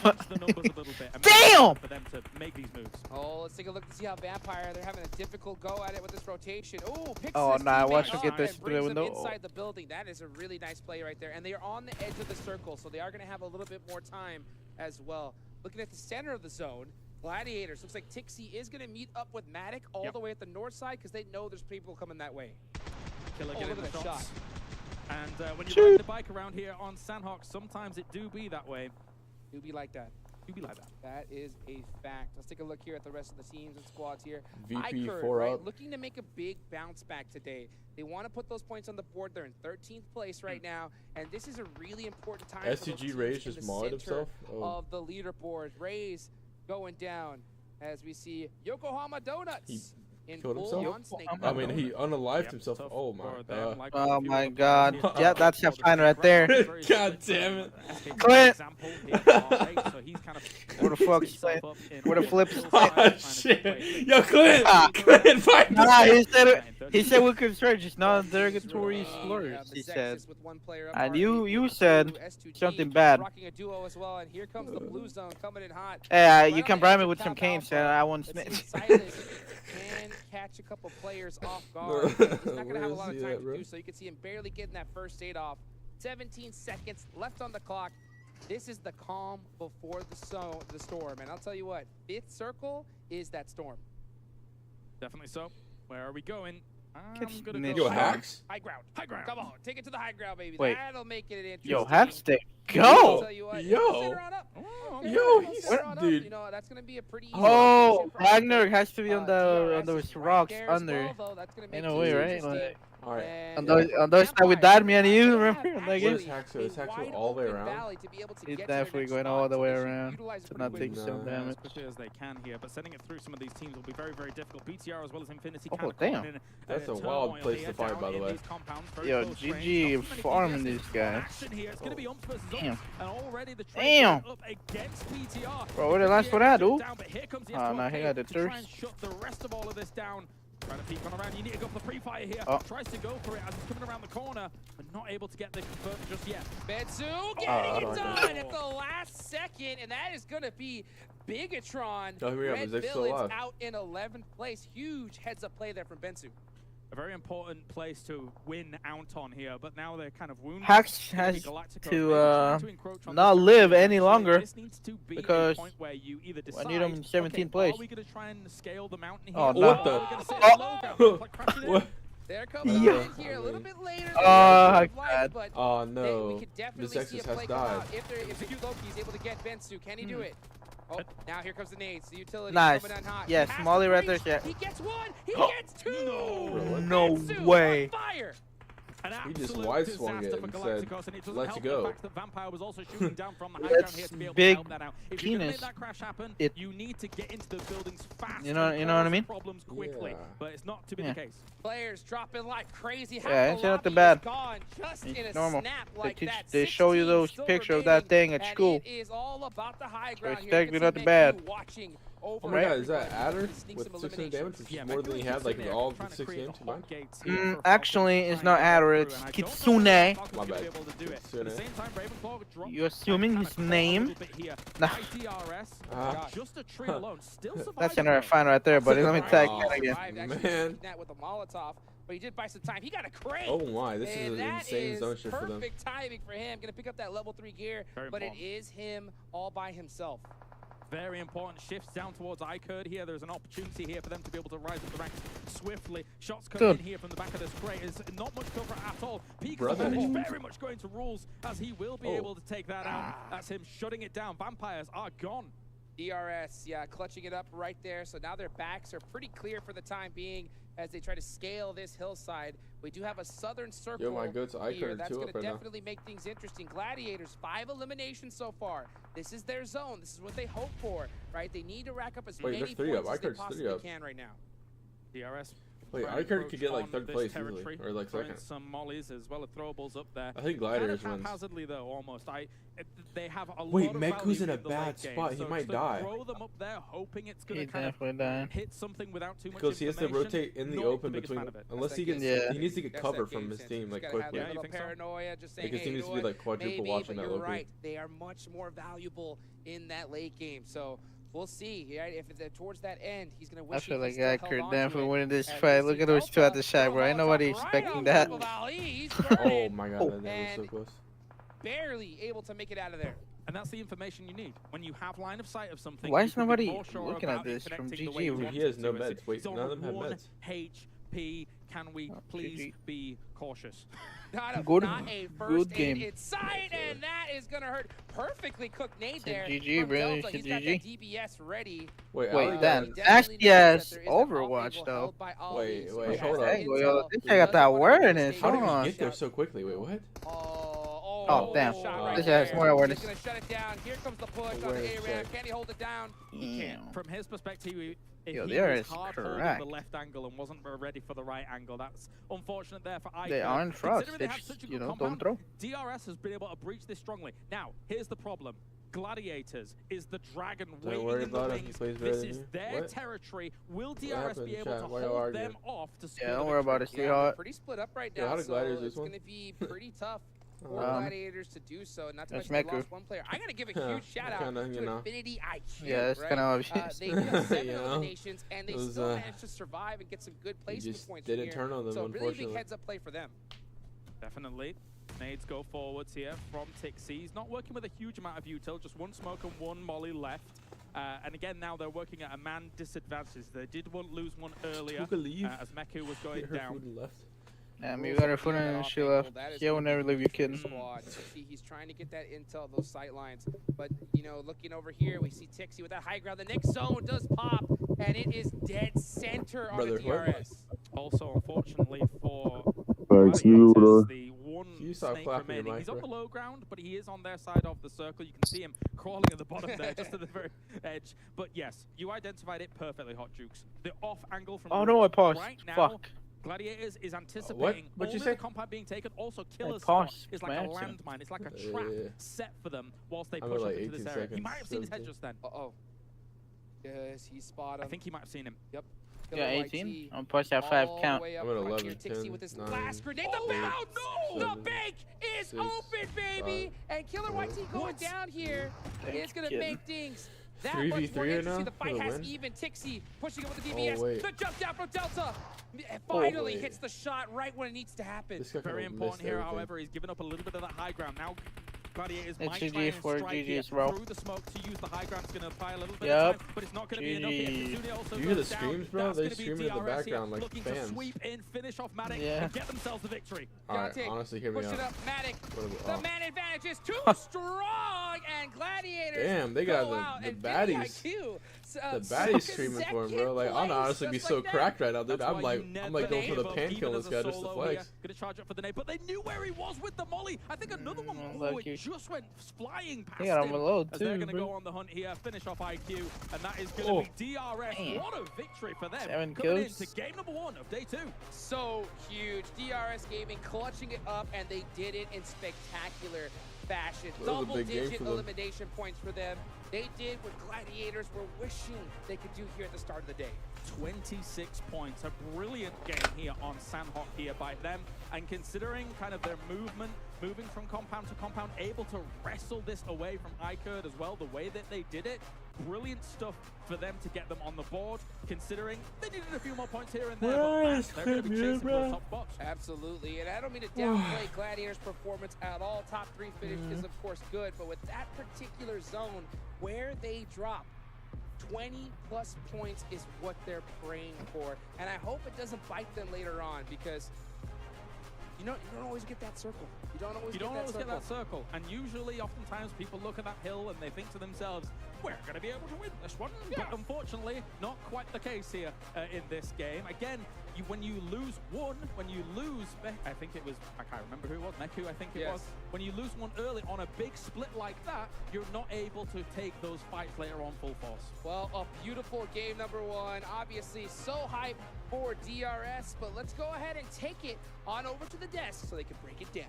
Speaker 15: punch the numbers a little bit. And
Speaker 18: Damn!
Speaker 15: For them to make these moves.
Speaker 14: Oh, let's take a look to see how Vampire, they're having a difficult go at it with this rotation. Ooh, picks
Speaker 18: Oh,
Speaker 14: this
Speaker 18: nah,
Speaker 14: teammate
Speaker 18: watch him
Speaker 14: up
Speaker 18: get this
Speaker 14: and
Speaker 18: through
Speaker 14: brings
Speaker 18: the
Speaker 14: him
Speaker 18: window.
Speaker 14: inside the building. That is a really nice play right there. And they are on the edge of the circle, so they are going to have a little bit more time as well. Looking at the center of the zone, Gladiators. Looks like Tixie is going to meet up with Matic all the way at the north side because they know there's people coming that way.
Speaker 15: Killer
Speaker 14: Oh,
Speaker 15: getting
Speaker 14: look at
Speaker 15: the
Speaker 14: that
Speaker 15: shots.
Speaker 14: shot.
Speaker 15: And when you ride the bike around here on Sandhawk, sometimes it do be that way.
Speaker 14: Do be like that.
Speaker 15: Do be like that.
Speaker 14: That is a fact. Let's take a look here at the rest of the teams and squads here.
Speaker 1: VP
Speaker 14: iKURD,
Speaker 1: 4
Speaker 14: right,
Speaker 1: up.
Speaker 14: looking to make a big bounce back today. They want to put those points on the board. They're in 13th place right now, and this is a really important time.
Speaker 1: STG Ray's just modded himself? Oh.
Speaker 14: Of the leaderboard. Ray's going down as we see Yokohama Donuts. In
Speaker 1: Killed
Speaker 14: full
Speaker 1: himself?
Speaker 14: on snake
Speaker 1: I mean, he unalived himself. Oh my.
Speaker 18: Oh my god. Yeah, that's a fine right there.
Speaker 1: God damn it.
Speaker 18: Clint! Where the fuck is Clint? Where the flips?
Speaker 1: Oh shit. Yo, Clint! Clint, find
Speaker 18: Nah,
Speaker 1: this
Speaker 18: he said we could search, it's not derogatory slurs, he said. And you said something bad.
Speaker 14: Rocking a duo as well, and here comes the blue zone coming in hot.
Speaker 18: Hey, you can bribe me with some canes, and I won't snitch.
Speaker 14: Can catch a couple players off guard. He's not going to have a lot of time to do so. You can see him barely getting that first aid off. 17 seconds left on the clock. This is the calm before the storm. And I'll tell you what, 5th circle is that storm.
Speaker 15: Definitely so. Where are we going? I'm
Speaker 18: gonna
Speaker 15: go
Speaker 1: Yo, Hacks?
Speaker 14: High ground. High ground. Come on, take it to the high ground, baby.
Speaker 18: Wait.
Speaker 14: That'll make it interesting.
Speaker 18: Yo, Hacks, they
Speaker 14: I'll
Speaker 18: go!
Speaker 14: tell you what,
Speaker 1: Yo.
Speaker 14: sit her on up.
Speaker 1: Yo,
Speaker 14: Sit
Speaker 1: he's
Speaker 14: her on up.
Speaker 1: dude.
Speaker 14: You know, that's going to be a pretty easy
Speaker 18: Oh,
Speaker 14: location for
Speaker 18: Wagner has to be on
Speaker 14: DRS
Speaker 18: those
Speaker 14: is right
Speaker 18: rocks
Speaker 14: there as
Speaker 18: under.
Speaker 14: well, though. That's gonna make
Speaker 18: In a
Speaker 14: things
Speaker 18: way, right?
Speaker 14: interesting.
Speaker 18: Like,
Speaker 1: Alright.
Speaker 18: on those that we died, me and you, remember? Like,
Speaker 1: Where's Haxo? Is Haxo all the way around?
Speaker 18: he's definitely going all the way around to not take some
Speaker 15: As
Speaker 18: damage.
Speaker 15: quickly as they can here, but sending it through some of these teams will be very, very difficult. BTR as well as Infinity.
Speaker 18: Oh,
Speaker 15: kind of
Speaker 18: damn.
Speaker 15: coming in,
Speaker 1: That's a
Speaker 15: turmoil
Speaker 1: wild place
Speaker 15: here
Speaker 1: to fight,
Speaker 15: down
Speaker 1: by the
Speaker 15: in
Speaker 1: way.
Speaker 15: these compounds, very
Speaker 18: Yo,
Speaker 15: close range.
Speaker 18: GG
Speaker 15: Not too many
Speaker 18: farming
Speaker 15: DPSs
Speaker 18: these
Speaker 15: on
Speaker 18: guys.
Speaker 15: action here. It's going to be Umps versus Umps,
Speaker 18: Damn.
Speaker 15: and already the
Speaker 18: Damn.
Speaker 15: trade up against BTR.
Speaker 18: Bro, what the last for that, dude?
Speaker 15: Down, but here comes the
Speaker 18: Oh, no, he got the
Speaker 15: to try
Speaker 18: thirst.
Speaker 15: and shut the rest of all of this down. Trying to peek on around. You need to go for the pre-fire here.
Speaker 18: Oh.
Speaker 15: Tries to go for it as he's coming around the corner, but not able to get the convert just yet.
Speaker 14: Bensu getting it done at the last second, and that is going to be Bigetron
Speaker 1: Oh, here we go.
Speaker 14: Red
Speaker 1: Is X still
Speaker 14: Villains
Speaker 1: alive?
Speaker 14: out in 11th place. Huge heads-up play there from Bensu.
Speaker 15: A very important place to win Aton here, but now they're kind of wounded.
Speaker 18: Hacks has to not live any longer because I need him in 17th place.
Speaker 15: Are we going to try and scale the mountain here?
Speaker 18: Oh, no.
Speaker 1: What the?
Speaker 18: What?
Speaker 14: They're coming
Speaker 18: Yeah.
Speaker 14: in here a little bit later.
Speaker 18: Oh, God.
Speaker 14: But
Speaker 1: Oh
Speaker 14: we
Speaker 1: no.
Speaker 14: could
Speaker 1: The
Speaker 14: definitely see a
Speaker 1: Sexus
Speaker 14: play
Speaker 1: has
Speaker 14: come
Speaker 1: died.
Speaker 14: out. If Loki is able to get Bensu, can he do it? Oh, now here comes the nades. The utility
Speaker 18: Nice.
Speaker 14: coming in hot.
Speaker 18: Yes,
Speaker 14: He has
Speaker 18: Molly
Speaker 14: to
Speaker 18: right there.
Speaker 14: breach.
Speaker 18: Yeah.
Speaker 14: He gets one. He gets two.
Speaker 18: No
Speaker 14: Bensu
Speaker 18: way.
Speaker 14: on fire.
Speaker 15: An
Speaker 1: He just
Speaker 15: absolute
Speaker 1: wide swung
Speaker 15: disaster
Speaker 1: it
Speaker 15: for
Speaker 1: and
Speaker 15: Galacticos,
Speaker 1: said,
Speaker 15: and it doesn't
Speaker 1: "Let's
Speaker 15: help
Speaker 1: go."
Speaker 15: the fact that Vampire was also shooting down from the high
Speaker 18: That's
Speaker 15: ground here to be able
Speaker 18: big
Speaker 15: to help that out. If you're gonna make
Speaker 18: penis.
Speaker 15: that crash happen,
Speaker 18: It-
Speaker 15: you need to get into the buildings fast.
Speaker 18: You know
Speaker 15: and
Speaker 18: what I
Speaker 15: cause
Speaker 18: mean?
Speaker 15: Problems quickly,
Speaker 1: Yeah.
Speaker 15: but it's not to be
Speaker 18: Yeah.
Speaker 15: the case.
Speaker 14: Players dropping like crazy.
Speaker 18: Yeah,
Speaker 14: Half
Speaker 18: it's
Speaker 14: the
Speaker 18: not too
Speaker 14: lobby
Speaker 18: bad.
Speaker 14: is gone just in a
Speaker 18: It's normal.
Speaker 14: snap
Speaker 18: They
Speaker 14: like
Speaker 18: teach-
Speaker 14: that.
Speaker 18: they show you
Speaker 14: 16
Speaker 18: those
Speaker 14: still
Speaker 18: pictures of that
Speaker 14: remaining,
Speaker 18: thing at
Speaker 14: and
Speaker 18: school.
Speaker 14: It is all about the high ground here.
Speaker 18: expect
Speaker 14: You
Speaker 18: it
Speaker 14: can
Speaker 18: not
Speaker 14: see
Speaker 18: too bad.
Speaker 14: Menku watching over
Speaker 1: Oh my god, is that
Speaker 14: everybody.
Speaker 1: Adder
Speaker 14: He sneaks
Speaker 1: with
Speaker 14: some
Speaker 1: 600
Speaker 14: elimination.
Speaker 1: damage? Which is more than he had like in all the 6 games combined?
Speaker 18: Actually, it's not Adder, it's Kitsune.
Speaker 1: My bad.
Speaker 18: Kitsune. You assuming his name? Nah.
Speaker 15: Just a tree alone, still
Speaker 18: That's another fine right there, buddy. Let me tag
Speaker 1: Oh,
Speaker 18: that again.
Speaker 1: man.
Speaker 14: That with a Molotov, but he did buy some time. He got a crate.
Speaker 1: Oh my, this
Speaker 14: and
Speaker 1: is an
Speaker 14: that
Speaker 1: insane
Speaker 14: is
Speaker 1: zone shift for them.
Speaker 14: perfect timing for him. Gonna pick up that level 3 gear,
Speaker 15: Very
Speaker 14: but it
Speaker 15: important.
Speaker 14: is him all by himself.
Speaker 15: Very important shifts down towards iKURD here. There's an opportunity here for them to be able to rise up the ranks swiftly. Shots coming in here from the back of this crate. It's not much cover at all. Peak
Speaker 1: Brother.
Speaker 15: very much going to rules as he will be
Speaker 1: Oh.
Speaker 15: able to take that out. That's him shutting it down. Vampires are gone.
Speaker 14: DRS, yeah, clutching it up right there. So now their backs are pretty clear for the time being as they try to scale this hillside. We do have a southern circle
Speaker 1: Yo, my goat's
Speaker 14: here.
Speaker 1: iKURD
Speaker 14: That's
Speaker 1: two
Speaker 14: going
Speaker 1: up
Speaker 14: to
Speaker 1: right now.
Speaker 14: definitely make things interesting. Gladiators, 5 eliminations so far. This is their zone. This is what they hope for, right? They need to rack up as
Speaker 1: Wait,
Speaker 14: many
Speaker 1: they're 3 up.
Speaker 14: points as they
Speaker 1: iKURD's 3
Speaker 14: possibly
Speaker 1: up.
Speaker 14: can right now.
Speaker 15: DRS
Speaker 1: Wait, iKURD could get like third place easily, or like second.
Speaker 15: Some mollies as well as throwables up there.
Speaker 1: I think Gladiators wins.
Speaker 15: Haphazardly though, almost. They have a
Speaker 1: Wait,
Speaker 15: lot of
Speaker 1: Meku's in a
Speaker 15: value the
Speaker 1: bad
Speaker 15: late game,
Speaker 1: spot. He
Speaker 15: so
Speaker 1: might
Speaker 15: to
Speaker 1: die.
Speaker 15: Throw them up there, hoping it's going to
Speaker 18: kind of
Speaker 15: hit something without too much
Speaker 1: because he has to rotate in the open between. Unless he gets, he needs to get cover from his team like quickly.
Speaker 14: Yeah, you think paranoia, just saying,
Speaker 1: because he
Speaker 14: hey,
Speaker 1: needs to be like quadruple watching that
Speaker 14: you're
Speaker 1: low
Speaker 14: right. They are much more valuable in that late game. So we'll see. Right? If it's towards that end, he's gonna wish.
Speaker 18: I feel like iKURD definitely winning this fight. Look at those two at the shot, bro. Ain't nobody expecting that.
Speaker 1: Oh my god, that was so close.
Speaker 14: Barely able to make it out of there.
Speaker 15: And that's the information you need. When you have line of sight of something,
Speaker 18: why is nobody looking at this from GG?
Speaker 1: He has no meds. Wait, none of them have meds.
Speaker 15: HP, can we please be cautious?
Speaker 14: Not a
Speaker 18: good game.
Speaker 14: In sight, and that is gonna hurt. Perfectly cooked nade there.
Speaker 18: GG, really?
Speaker 14: He's got that DBS ready.
Speaker 18: Wait, then. Actually, yes, Overwatch, though.
Speaker 1: Wait, hold
Speaker 18: on. This guy got that awareness.
Speaker 1: How did he get there so quickly? Wait, what?
Speaker 18: Oh, damn. This guy has more awareness.
Speaker 14: He's gonna shut it down. Here comes the push on the A-Ram. Can he hold it down?
Speaker 15: From his perspective, if
Speaker 18: Yo,
Speaker 15: he
Speaker 18: there
Speaker 15: was
Speaker 18: is
Speaker 15: hard
Speaker 18: correct.
Speaker 15: holding the left angle and wasn't ready for the right angle, that's unfortunate there for iKURD.
Speaker 18: They aren't frost.
Speaker 15: Considering
Speaker 18: They
Speaker 15: they have
Speaker 18: just,
Speaker 15: such a
Speaker 18: you
Speaker 15: good
Speaker 18: know,
Speaker 15: compound,
Speaker 18: don't throw.
Speaker 15: DRS has been able to breach this strongly. Now, here's the problem. Gladiators is the dragon
Speaker 1: Don't
Speaker 15: waiting
Speaker 1: worry
Speaker 15: in the
Speaker 1: about it. He
Speaker 15: wings.
Speaker 1: plays better
Speaker 15: This
Speaker 1: than
Speaker 15: is
Speaker 1: you.
Speaker 15: their
Speaker 1: What?
Speaker 15: territory. Will DRS
Speaker 1: happened,
Speaker 15: be able
Speaker 1: chat?
Speaker 15: to
Speaker 1: Why you
Speaker 15: hold
Speaker 1: arguing?
Speaker 15: them off to score
Speaker 18: Yeah, don't
Speaker 15: the
Speaker 18: worry about it,
Speaker 15: victory?
Speaker 18: sweetheart.
Speaker 14: Pretty split up right
Speaker 1: Yo,
Speaker 14: now,
Speaker 1: how do
Speaker 14: so
Speaker 1: Gladiators
Speaker 14: it's
Speaker 1: this one?
Speaker 14: gonna be pretty tough for
Speaker 18: Um,
Speaker 14: Gladiators to do so. Not to
Speaker 18: that's
Speaker 14: mention they
Speaker 18: Meku.
Speaker 14: lost one player. I gotta give a huge shout out
Speaker 1: Kinda, you
Speaker 14: to
Speaker 1: know.
Speaker 14: Infinity IQ.
Speaker 18: Yeah, it's
Speaker 14: right?
Speaker 18: kinda obvious.
Speaker 14: They did 7
Speaker 1: You know?
Speaker 14: eliminations and they
Speaker 1: It was,
Speaker 14: still managed to survive and get some good placement
Speaker 1: just
Speaker 14: points.
Speaker 1: didn't
Speaker 14: from
Speaker 1: turn
Speaker 14: here.
Speaker 1: on them,
Speaker 14: so really big
Speaker 1: unfortunately.
Speaker 14: heads up play for them.
Speaker 15: Definitely. Nades go forwards here from Tixie. He's not working with a huge amount of util, just one smoke and one molly left. And again, now they're working at a man disadvantage. They did lose one earlier as Meku was going down.
Speaker 18: You got her foot in and she left. Yeah, will never leave you kidding.
Speaker 14: Squad. He's trying to get that intel, those sight lines. But, you know, looking over here, we see Tixie with that high ground. The next zone does pop, and it is dead center on the DRS.
Speaker 15: Also, unfortunately for
Speaker 4: Thanks,
Speaker 15: Gladiators, the one
Speaker 1: stop
Speaker 15: snake
Speaker 1: clapping your
Speaker 15: remaining.
Speaker 1: mic,
Speaker 15: He's on
Speaker 1: bro.
Speaker 15: the low ground, but he is on their side of the circle. You can see him crawling at the bottom there, just to the very edge. But yes, you identified it perfectly, Hot Jukes. The off angle from
Speaker 18: Oh no, I paused.
Speaker 15: right now.
Speaker 18: Fuck.
Speaker 15: Gladiators is anticipating
Speaker 1: What'd you
Speaker 15: only
Speaker 1: say?
Speaker 15: the compound being taken. Also, Killer's
Speaker 18: paused
Speaker 15: spot is like
Speaker 18: by
Speaker 15: a
Speaker 18: accident.
Speaker 15: landmine. It's like a trap
Speaker 1: Yeah.
Speaker 15: set for them whilst they
Speaker 1: I'm
Speaker 15: push
Speaker 1: at
Speaker 15: up
Speaker 1: like
Speaker 15: into this
Speaker 1: 18
Speaker 15: area. He
Speaker 1: seconds,
Speaker 15: might have seen his head
Speaker 1: 17.
Speaker 15: just then.
Speaker 14: Uh-oh. Yes, he spotted him.
Speaker 15: I think he might have seen him.
Speaker 14: Yep.
Speaker 18: Yeah, 18. I'm push at 5 count.
Speaker 1: I'm at 11,
Speaker 14: Tixie
Speaker 1: 10,
Speaker 14: with his
Speaker 1: 9,
Speaker 14: last grenade. The bound! No! The bank is
Speaker 1: 6,
Speaker 14: open, baby!
Speaker 1: 5,
Speaker 14: And Killer YT going down here. It's gonna
Speaker 18: Kid.
Speaker 14: make things that
Speaker 1: 3v3
Speaker 14: much more
Speaker 1: right
Speaker 14: interesting.
Speaker 1: now
Speaker 14: The fight
Speaker 1: for the
Speaker 14: has
Speaker 1: win?
Speaker 14: even. Tixie pushing it with the DBS.
Speaker 1: wait.
Speaker 14: The jump down from Delta. Finally
Speaker 1: wait.
Speaker 14: hits the shot right when it needs to happen.
Speaker 1: This guy
Speaker 15: Very
Speaker 1: could've
Speaker 15: important
Speaker 1: missed
Speaker 15: here,
Speaker 1: everything.
Speaker 15: however, he's given up a little bit of that high ground. Now, Gladiators
Speaker 18: It's
Speaker 15: might
Speaker 18: GG
Speaker 15: try and
Speaker 18: for
Speaker 15: strike
Speaker 18: GG's,
Speaker 15: here
Speaker 18: bro.
Speaker 15: through the smoke to use the high ground. It's going to apply a little bit
Speaker 18: Yep.
Speaker 15: of time, but it's not going to be enough here.
Speaker 18: GG.
Speaker 15: Kitsune also
Speaker 1: You hear the
Speaker 15: goes down.
Speaker 1: screams, bro?
Speaker 15: That's
Speaker 1: They
Speaker 15: gonna be
Speaker 1: screaming in the
Speaker 15: DRS here,
Speaker 1: background like
Speaker 15: looking
Speaker 1: fans.
Speaker 15: to sweep in, finish off Matic,
Speaker 18: Yeah.
Speaker 15: and get themselves the victory.
Speaker 1: Alright,
Speaker 14: Take.
Speaker 1: honestly, hear me
Speaker 14: Push
Speaker 1: out.
Speaker 14: it up, Matic.
Speaker 1: What
Speaker 14: The
Speaker 1: about-
Speaker 14: man advantage is too strong, and Gladiators
Speaker 1: Damn, they got
Speaker 14: go out,
Speaker 1: the
Speaker 14: and
Speaker 1: baddies.
Speaker 14: VIQ,
Speaker 1: The baddies screaming for him, bro. Like, I'm honestly be so cracked right now, dude. I'm like going for the pan kill this guy just to flex.
Speaker 15: Gonna charge up for the nade, but they knew where he was with the molly. I think another one it just went flying past
Speaker 18: He got him
Speaker 15: him.
Speaker 18: alone
Speaker 15: As they're
Speaker 18: too,
Speaker 15: gonna
Speaker 18: bro.
Speaker 15: go on the hunt here, finish off IQ, and that is gonna be DRS.
Speaker 18: Man.
Speaker 15: What a victory for them.
Speaker 18: 7
Speaker 15: Coming
Speaker 18: kills.
Speaker 15: into game number 1 of day 2.
Speaker 14: So huge. DRS Gaming clutching it up, and they did it in spectacular fashion.
Speaker 1: That was a big game
Speaker 14: Double-digit
Speaker 1: for them.
Speaker 14: elimination points for them. They did what Gladiators were wishing they could do here at the start of the day.
Speaker 15: 26 points, a brilliant game here on Sandhawk here by them, and considering kind of their moving from compound to compound, able to wrestle this away from iKURD as well, the way that they did it, brilliant stuff for them to get them on the board, considering they needed a few more points here and there, but man, they're going to be chasing for the top box.
Speaker 14: Absolutely, and I don't mean to downplay Gladiators' performance at all. Top 3 finish is of course good, but with that particular zone where they drop, 20 plus points is what they're praying for, and I hope it doesn't bite them later on, because you don't always get that circle. You don't always get that circle.
Speaker 15: And usually, oftentimes, people look at that hill and they think to themselves, we're going to be able to win this one. But unfortunately, not quite the case here in this game. Again, when you lose one, I think it was, I can't remember who it was, Meku, I think it was. When you lose one early on a big split like that, you're not able to take those fights later on full force.
Speaker 14: Well, a beautiful game number one. Obviously, so hyped for DRS, but let's go ahead and take it on over to the desk so they can break it down.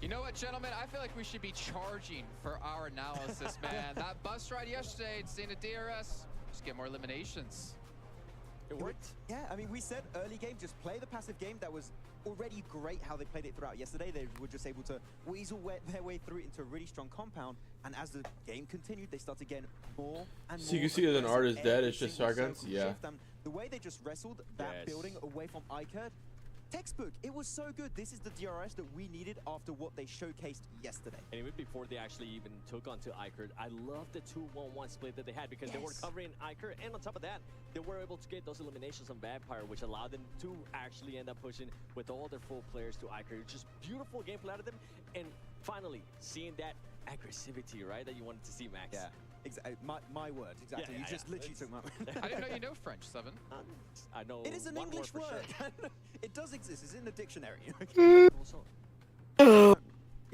Speaker 6: You know what, gentlemen? I feel like we should be charging for our analysis, man. That bus ride yesterday, seeing a DRS, just get more eliminations.
Speaker 7: It worked. Yeah, I mean, we said early game, just play the passive game. That was already great how they played it throughout yesterday. They were just able to weasel their way through it into a really strong compound. And as the game continued, they started getting more and more.
Speaker 1: So you can see that an art is dead, it's just shotguns? Yeah.
Speaker 7: The way they just wrestled that building away from iKURD, textbook. It was so good. This is the DRS that we needed after what they showcased yesterday.
Speaker 8: And even before they actually even took onto iKURD, I love the 2-1-1 split that they had because they were covering iKURD, and on top of that, they were able to get those eliminations on Vampire, which allowed them to actually end up pushing with all their full players to iKURD. Just beautiful gameplay out of them, and finally seeing that aggressivity, right, that you wanted to see, Max.
Speaker 7: Yeah. Exactly. My word. Exactly. You just literally took my.
Speaker 6: I didn't know you know French, Seven.
Speaker 8: I know.
Speaker 7: It is an English word. Sure. It does exist. It's in the dictionary.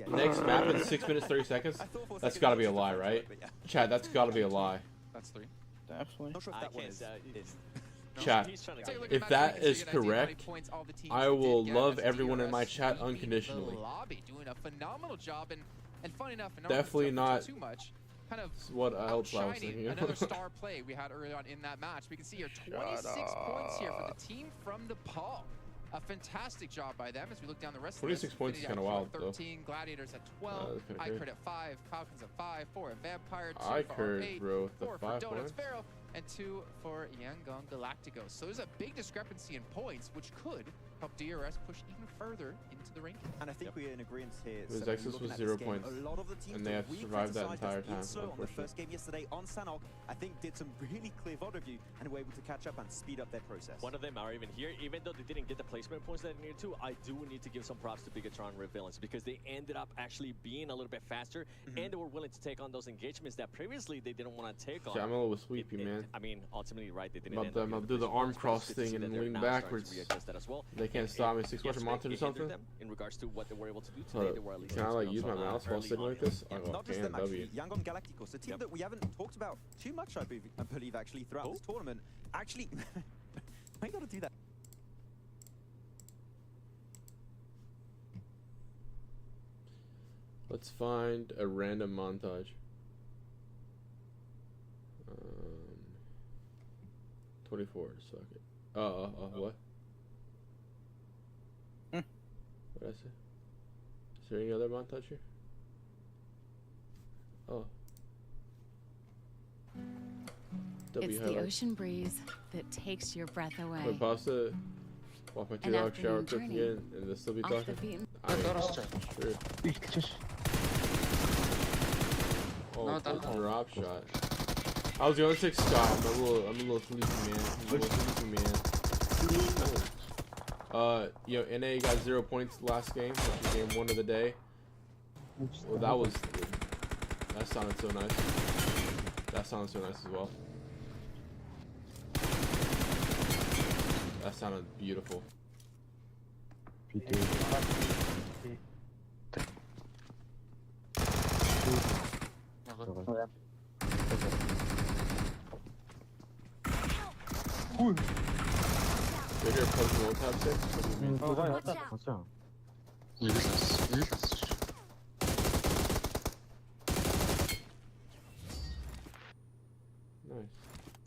Speaker 1: Next map in 6 minutes 30 seconds. That's got to be a lie, right? Chad, that's got to be a lie.
Speaker 6: That's 3.
Speaker 18: Definitely.
Speaker 7: Not sure if that was.
Speaker 1: Chat, if that is correct, I will love everyone in my chat unconditionally.
Speaker 6: Doing a phenomenal job, and funny enough,
Speaker 1: definitely not
Speaker 6: too much. Kind of
Speaker 1: what else I was thinking.
Speaker 6: Another star play we had early on in that match. We can see here 26 points here for the team from Nepal. A fantastic job by them as we look down the rest
Speaker 1: 26
Speaker 6: of
Speaker 1: 26 points is kind of wild,
Speaker 6: 13, though. Gladiators at 12, iKURD at 5, Falcons at 5, 4 at Vampire, 2 for 8,
Speaker 1: bro,
Speaker 6: 4 for
Speaker 1: 5
Speaker 6: Donuts
Speaker 1: points.
Speaker 6: Pharaoh, and 2 for Yangon Galacticos. So there's a big discrepancy in points, which could help DRS push even further into the ranking.
Speaker 7: And I think we're in agreement here.
Speaker 1: His
Speaker 7: So
Speaker 1: Exodus was 0 points,
Speaker 7: a lot of the teams
Speaker 1: and they have
Speaker 7: we
Speaker 1: survived that
Speaker 7: criticized
Speaker 1: entire
Speaker 7: as being
Speaker 1: time,
Speaker 7: slow on the
Speaker 1: unfortunately.
Speaker 7: first game yesterday on Sanok, I think did some really clear VOD review and were able to catch up and speed up their process.
Speaker 8: One of them are even here, even though they didn't get the placement points that they needed to. I do need to give some props to Bigetron Red Villains because they ended up actually being a little bit faster, and they were willing to take on those engagements that previously they didn't want to take on.
Speaker 1: Yeah, I'm a little sleepy, man.
Speaker 8: I mean, ultimately, right? They didn't.
Speaker 1: I'll do the arm cross thing and lean backwards. They can't stop me. 6 months monitor or something.
Speaker 8: In regards to what they were able to do today, they were at least.
Speaker 1: Can I like use my mouse while sitting like this? Oh,
Speaker 7: Not just
Speaker 1: damn,
Speaker 7: them, actually.
Speaker 1: W.
Speaker 7: Yangon Galacticos, a team that we haven't talked about too much, I believe actually, throughout this tournament. Actually, I gotta do that.
Speaker 1: Let's find a random montage. 24, suck it. What? What did I say? Is there any other montage here? Oh.
Speaker 19: It's the ocean breeze that takes your breath away.
Speaker 1: Wait, pasta. Walk my 2 hour shower, cook again, and they'll still be talking? Sure. Oh, drop shot. I was going to take Scott. I'm a little sleepy, man. Yo, NA got 0 points last game, which was game 1 of the day. Well, that sounded so nice. That sounded so nice as well. That sounded beautiful. Did your post roll tab 6? What do you mean?
Speaker 20: 맞아. 이게 샀어.
Speaker 1: Nice.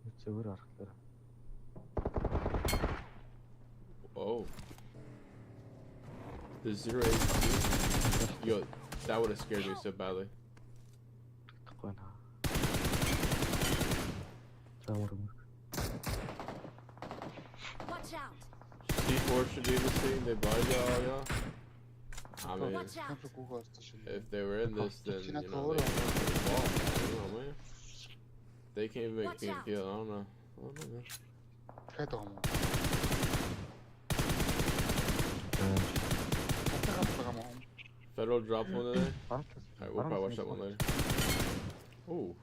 Speaker 20: 이쪽으로 알았더라.
Speaker 1: Oh. The 0-8. Yo, that would have scared me so badly. C4 should do this thing, they buy y'all. I mean, if they were in this, then, you know, they man. They can't even make me feel, I don't know. Man. Federal dropped one today? Alright, we'll probably watch that one later. Oh.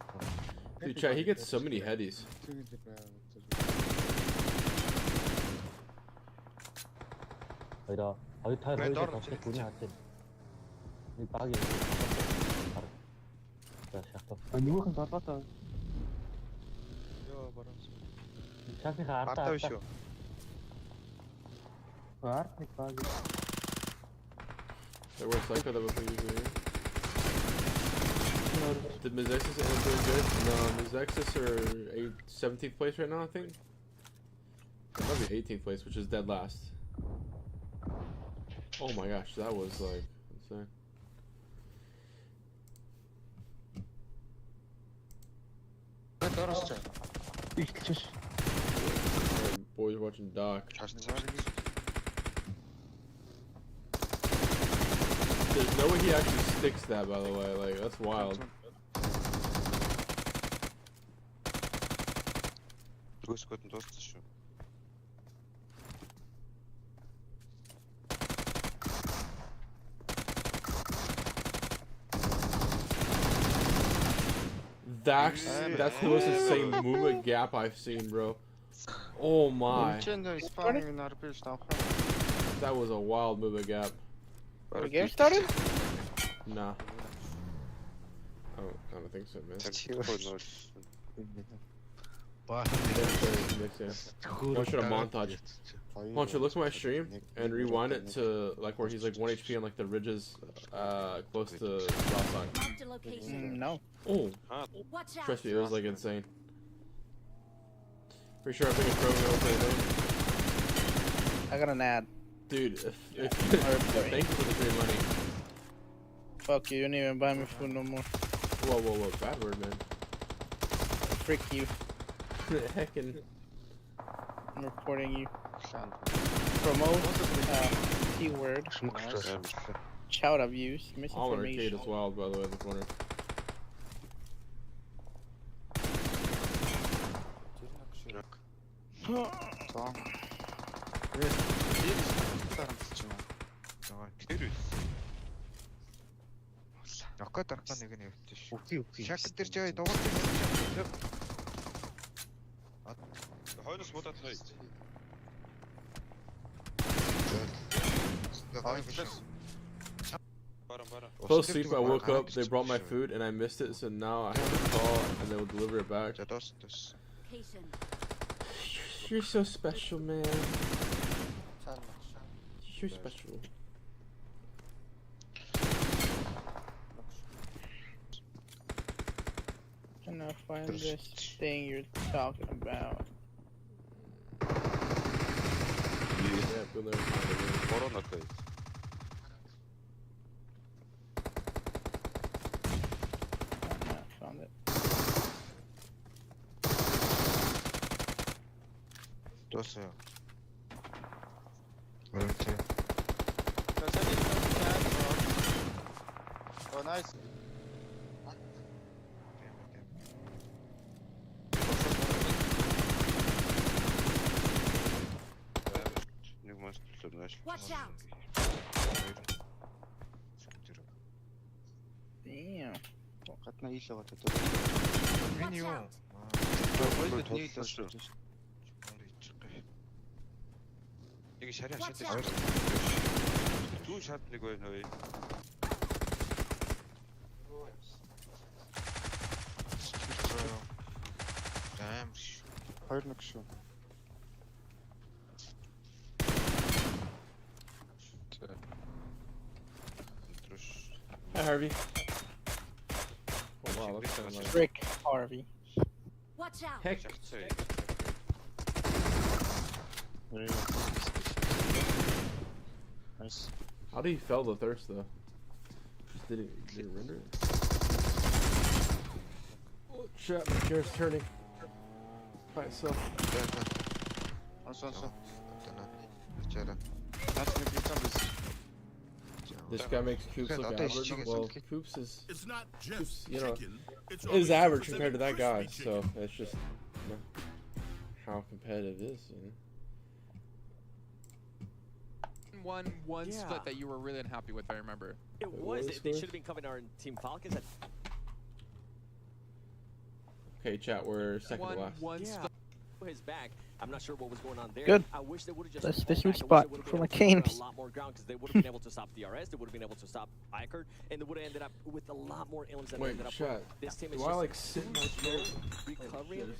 Speaker 1: Dude, chat, he gets so many headies.
Speaker 20: Hayda. Hayır hayır başka kuni atın. Bir bagi. Ya şaka.
Speaker 11: Anjing gua kan patah.
Speaker 20: Yo barang. Siapa harta? Harta.
Speaker 11: Harta pagi.
Speaker 1: That works like that before usually. Did Ms. Exis end up doing good? No, Ms. Exis are 17th place right now, I think. It might be 18th place, which is dead last. Oh my gosh, that was like insane. Boys watching Doc. There's no way he actually sticks that, by the way. Like, that's wild. That's the most insane movement gap I've seen, bro. Oh my. That was a wild movement gap.
Speaker 18: The game started?
Speaker 1: Nah. I don't think so, man. I'll show a montage. Honcho, look at my stream and rewind it to like where he's like 1 HP on like the ridges close to the side.
Speaker 18: No.
Speaker 1: Oh. Trust me, it was like insane. Pretty sure I think it's
Speaker 18: I got an ad.
Speaker 1: Dude, thank you for the free money.
Speaker 18: Fuck you, you don't even buy me food no more.
Speaker 1: Whoa, bad word, man.
Speaker 18: Frick you.
Speaker 1: Heckin'.
Speaker 18: I'm reporting you. Promote, keyword, child abuse, misinformation.
Speaker 1: Arcade as well, by the way, in the corner. Fell asleep, I woke up, they brought my food, and I missed it, so now I have to call, and they will deliver it back. You're so special, man. You're special.
Speaker 18: Can I find this thing you're talking about?
Speaker 1: Yeah, we'll never find it.
Speaker 18: Found it.
Speaker 21: Oh, nice.
Speaker 12: Watch out.
Speaker 18: Damn.
Speaker 1: Hi, Harvey. Oh, wow, that's kind of like...
Speaker 18: Rick Harvey.
Speaker 12: Watch out.
Speaker 1: Heck.
Speaker 20: Nice.
Speaker 1: How did he fell the thirst, though? Just didn't render it? Oh, shit, my chair's turning. By itself. This guy makes Coops look average. Well, Coops is,
Speaker 10: It's not just
Speaker 1: you know,
Speaker 10: chicken, it's
Speaker 1: is
Speaker 10: always
Speaker 1: average
Speaker 10: presented
Speaker 1: compared to that guy.
Speaker 10: crispy
Speaker 1: So it's just, you know, how competitive it is. You know?
Speaker 6: One split that you were really unhappy with, I remember.
Speaker 8: It was. They should have been covering our Team Falcons.
Speaker 1: Okay, chat, we're second to last.
Speaker 8: His back. I'm not sure what was going on there.
Speaker 18: Good.
Speaker 8: I wish they would have just
Speaker 18: That's the
Speaker 8: pulled
Speaker 18: sweet
Speaker 8: back. I
Speaker 18: spot
Speaker 8: wish they
Speaker 18: for
Speaker 8: would
Speaker 18: my
Speaker 8: have been able to
Speaker 18: games.
Speaker 8: cover a lot more ground because they would have been able to stop DRS. They would have been able to stop iKURD, and they would have ended up with a lot more illness than they
Speaker 1: Wait,
Speaker 8: ended up
Speaker 1: chat.
Speaker 8: with. This team is
Speaker 1: Do I
Speaker 8: just
Speaker 1: like sit in my chair?
Speaker 8: recovering,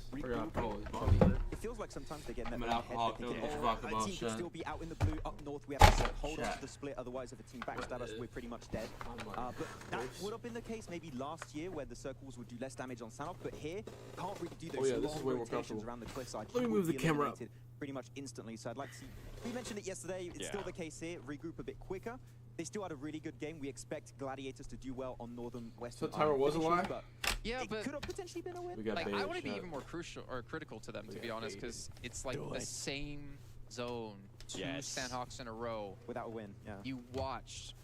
Speaker 7: It feels like sometimes they get
Speaker 1: I'm
Speaker 7: met
Speaker 1: an
Speaker 7: with head
Speaker 1: alcoholic,
Speaker 7: thinking,
Speaker 1: don't
Speaker 7: oh,
Speaker 1: talk
Speaker 7: a
Speaker 1: about
Speaker 7: team
Speaker 1: shit.
Speaker 7: can still be out in the blue up north. We have to hold on
Speaker 1: Chat.
Speaker 7: to the split, otherwise if a team backstab us, we're pretty much dead. But that would have been the case maybe last year where the circles would do less damage on Sanoff, but here, can't really do those
Speaker 1: this is
Speaker 7: long
Speaker 1: way more
Speaker 7: rotations
Speaker 1: comfortable.
Speaker 7: around the cliffside.
Speaker 1: Let me move the camera up.
Speaker 7: Pretty much instantly, so I'd like to see. We mentioned it yesterday, it's still the case here, regroup a bit quicker. They still had a really good game. We expect Gladiators to do well on Northern Western.
Speaker 1: So Tyra was alive?
Speaker 6: Yeah, but
Speaker 7: could have potentially been a win.
Speaker 6: like, I want to be even more crucial or critical to them, to be honest, because it's like the same zone, two Sandhawks in a row
Speaker 7: without a win. Yeah.
Speaker 6: You watched.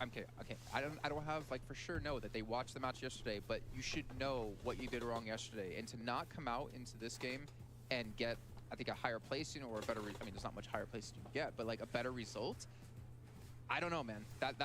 Speaker 6: Okay. I don't have like for sure know that they watched the match yesterday, but you should know what you did wrong yesterday, and to not come out into this game and get, I think, a higher placing or a better. I mean, there's not much higher placing you can get, but like a better result. I don't know, man. That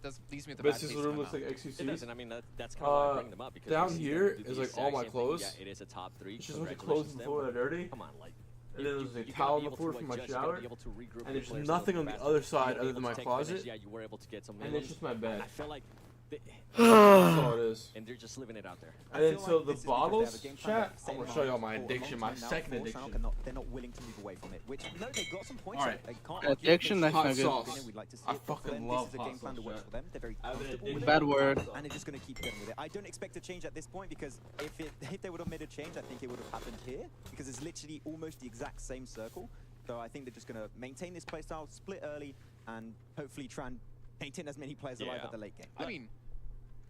Speaker 6: does leaves me with a bad
Speaker 1: This
Speaker 6: taste
Speaker 1: is
Speaker 6: in
Speaker 1: room
Speaker 6: my
Speaker 1: looks
Speaker 6: mouth.
Speaker 1: like XQC.
Speaker 8: It doesn't. I mean, that's kind of why I bring them up because
Speaker 1: down
Speaker 8: we see
Speaker 1: here
Speaker 8: them do
Speaker 1: is
Speaker 8: the
Speaker 1: like all
Speaker 8: exact
Speaker 1: my
Speaker 8: same thing.
Speaker 1: clothes.
Speaker 8: Yeah, it is a top 3.
Speaker 1: It's just a bunch of clothes on the floor that are dirty.
Speaker 8: Come on, like.
Speaker 1: And then there's a towel on the floor from my shower. And there's
Speaker 8: players
Speaker 1: nothing on
Speaker 8: a
Speaker 1: the
Speaker 8: little
Speaker 1: other
Speaker 8: faster.
Speaker 1: side
Speaker 8: You were
Speaker 1: other
Speaker 8: able
Speaker 1: than
Speaker 8: to
Speaker 1: my
Speaker 8: take
Speaker 1: closet.
Speaker 8: advantage. Yeah, you were able to get some
Speaker 1: And
Speaker 8: wins.
Speaker 1: it's just my bed.
Speaker 8: I feel like
Speaker 1: That's all it is.
Speaker 8: and they're just living it out there.
Speaker 1: And then so the bottles, chat, I'm gonna show y'all my addiction, my second addiction.
Speaker 7: They're not willing to move away from it, which no, they got some points.
Speaker 1: Alright.
Speaker 7: They can't
Speaker 18: Addiction, that's
Speaker 1: Hot
Speaker 18: not good.
Speaker 1: sauce.
Speaker 7: We'd like to see
Speaker 1: I
Speaker 7: it, but for
Speaker 1: fucking
Speaker 7: them,
Speaker 1: love
Speaker 7: this is a
Speaker 1: hot
Speaker 7: game plan that
Speaker 1: sauce,
Speaker 7: works
Speaker 1: chat.
Speaker 7: for them. They're very comfortable with
Speaker 18: Bad
Speaker 7: it,
Speaker 18: word.
Speaker 7: and they're just going to keep going with it. I don't expect a change at this point because if they would have made a change, I think it would have happened here because it's literally almost the exact same circle. So I think they're just going to maintain this playstyle, split early, and hopefully try and maintain as many players alive at the late game.
Speaker 6: I mean,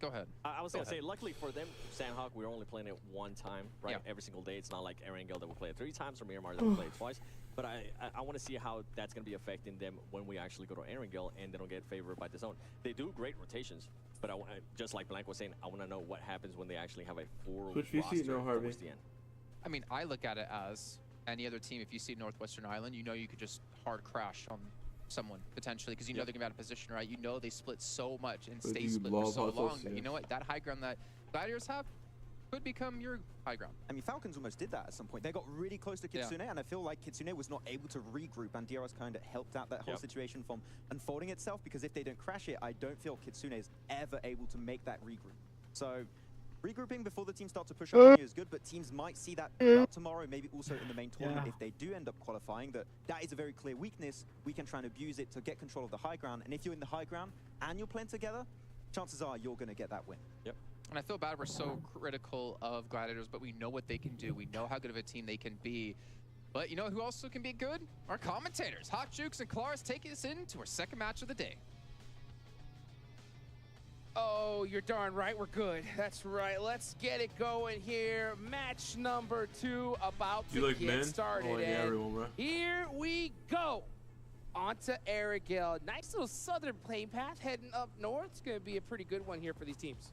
Speaker 6: go ahead.
Speaker 8: I was going to say, luckily for them, Sandhawk, we're only playing it one time, right? Every single day. It's not like Erangel that will play it 3 times or Miramar that will play it twice. But I want to see how that's going to be affecting them when we actually go to Erangel and they don't get favored by the zone. They do great rotations, but just like Blank was saying, I want to know what happens when they actually have a full roster towards the end.
Speaker 6: I mean, I look at it as any other team. If you see Northwestern Island, you know you could just hard crash on someone potentially because you know they're gonna be out of position, right? You know they split so much and stay split for so long. But you know what? That high ground that Gladiators have could become your high ground.
Speaker 7: I mean, Falcons almost did that at some point. They got really close to Kitsune, and I feel like Kitsune was not able to regroup, and DRS kind of helped out that whole situation from unfolding itself, because if they don't crash it, I don't feel Kitsune is ever able to make that regroup. So regrouping before the team start to push up is good, but teams might see that tomorrow, maybe also in the main tournament if they do end up qualifying, that is a very clear weakness. We can try and abuse it to get control of the high ground, and if you're in the high ground and you're playing together, chances are you're going to get that win.
Speaker 8: Yep.
Speaker 6: And I feel bad we're so critical of Gladiators, but we know what they can do. We know how good of a team they can be. But you know who also can be good? Our commentators. Hot Jukes and Claris take us into our second match of the day.
Speaker 14: Oh, you're darn right, we're good. That's right. Let's get it going here. Match number 2 about to get started.
Speaker 1: Oh, yeah, everyone, bro.
Speaker 14: Here we go. Onto Erangel. Nice little southern plane path heading up north. It's going to be a pretty good one here for these teams.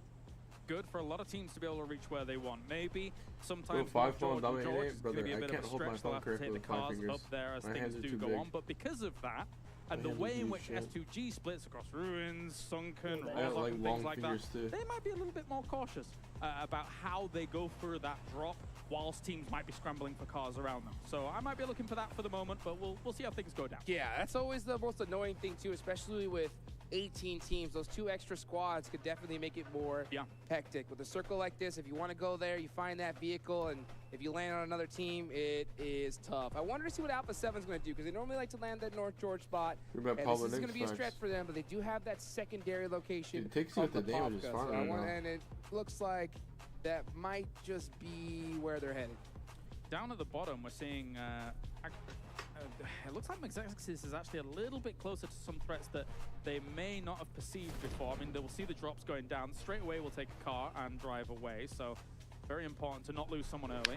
Speaker 15: Good for a lot of teams to be able to reach where they want. Maybe sometimes
Speaker 1: Bro,
Speaker 15: George
Speaker 1: brother,
Speaker 15: is going to be a
Speaker 1: I
Speaker 15: bit
Speaker 1: can't
Speaker 15: of a
Speaker 1: hold my
Speaker 15: stretch. They'll
Speaker 1: phone
Speaker 15: have to
Speaker 1: correctly
Speaker 15: take the
Speaker 1: with 5
Speaker 15: cars
Speaker 1: fingers.
Speaker 15: up there as
Speaker 1: My
Speaker 15: things
Speaker 1: hands are
Speaker 15: do
Speaker 1: too
Speaker 15: go
Speaker 1: big.
Speaker 15: on. But because of that, and the
Speaker 1: hands
Speaker 15: way
Speaker 1: are
Speaker 15: in
Speaker 1: too
Speaker 15: which
Speaker 1: shit.
Speaker 15: S2G splits across ruins, sunken,
Speaker 1: I got,
Speaker 15: Rozok,
Speaker 1: like,
Speaker 15: and
Speaker 1: long
Speaker 15: things like that,
Speaker 1: fingers, too.
Speaker 15: they might be a little bit more cautious about how they go through that drop, whilst teams might be scrambling for cars around them. So I might be looking for that for the moment, but we'll see how things go down.
Speaker 14: Yeah, that's always the most annoying thing too, especially with 18 teams. Those 2 extra squads could definitely make it more hectic. With a circle like this, if you want to go there, you find that vehicle, and if you land on another team, it is tough. I wonder to see what Alpha7 is going to do, because they normally like to land that North George spot. And this is going to be a stretch for them, but they do have that secondary location.
Speaker 1: It takes you with the damage is fine right now.
Speaker 14: And it looks like that might just be where they're headed.
Speaker 15: Down at the bottom, we're seeing it looks like Magexis is actually a little bit closer to some threats that they may not have perceived before. I mean, they will see the drops going down. Straight away, we'll take a car and drive away. So very important to not lose someone early.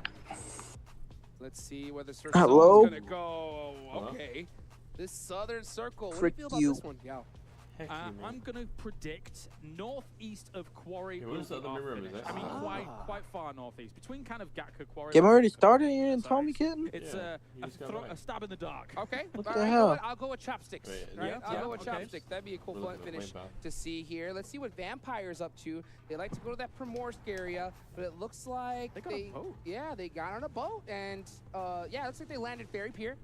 Speaker 14: Let's see where the circle is going to go. Okay. This southern circle. What do you feel about this one? Yeah.
Speaker 15: I'm going to predict northeast of Quarry.
Speaker 1: Yeah, where's the other mirror room? Is that?
Speaker 15: I mean, quite far northeast, between kind of Gatka Quarry.
Speaker 18: Game already started and you didn't tell me, kitten?
Speaker 15: It's a stab in the dark.
Speaker 14: Okay.
Speaker 18: What
Speaker 14: All
Speaker 18: the
Speaker 14: right,
Speaker 18: hell?
Speaker 14: I'll go with chopsticks.
Speaker 1: Right,
Speaker 14: I'll go with chopsticks. That'd be a cool finish to see here. Let's see what Vampire's up to. They like to go to that Primorsk area, but it looks like
Speaker 15: they got a boat.
Speaker 14: Yeah, they got on a boat, and yeah, it looks like they landed Ferry Pier,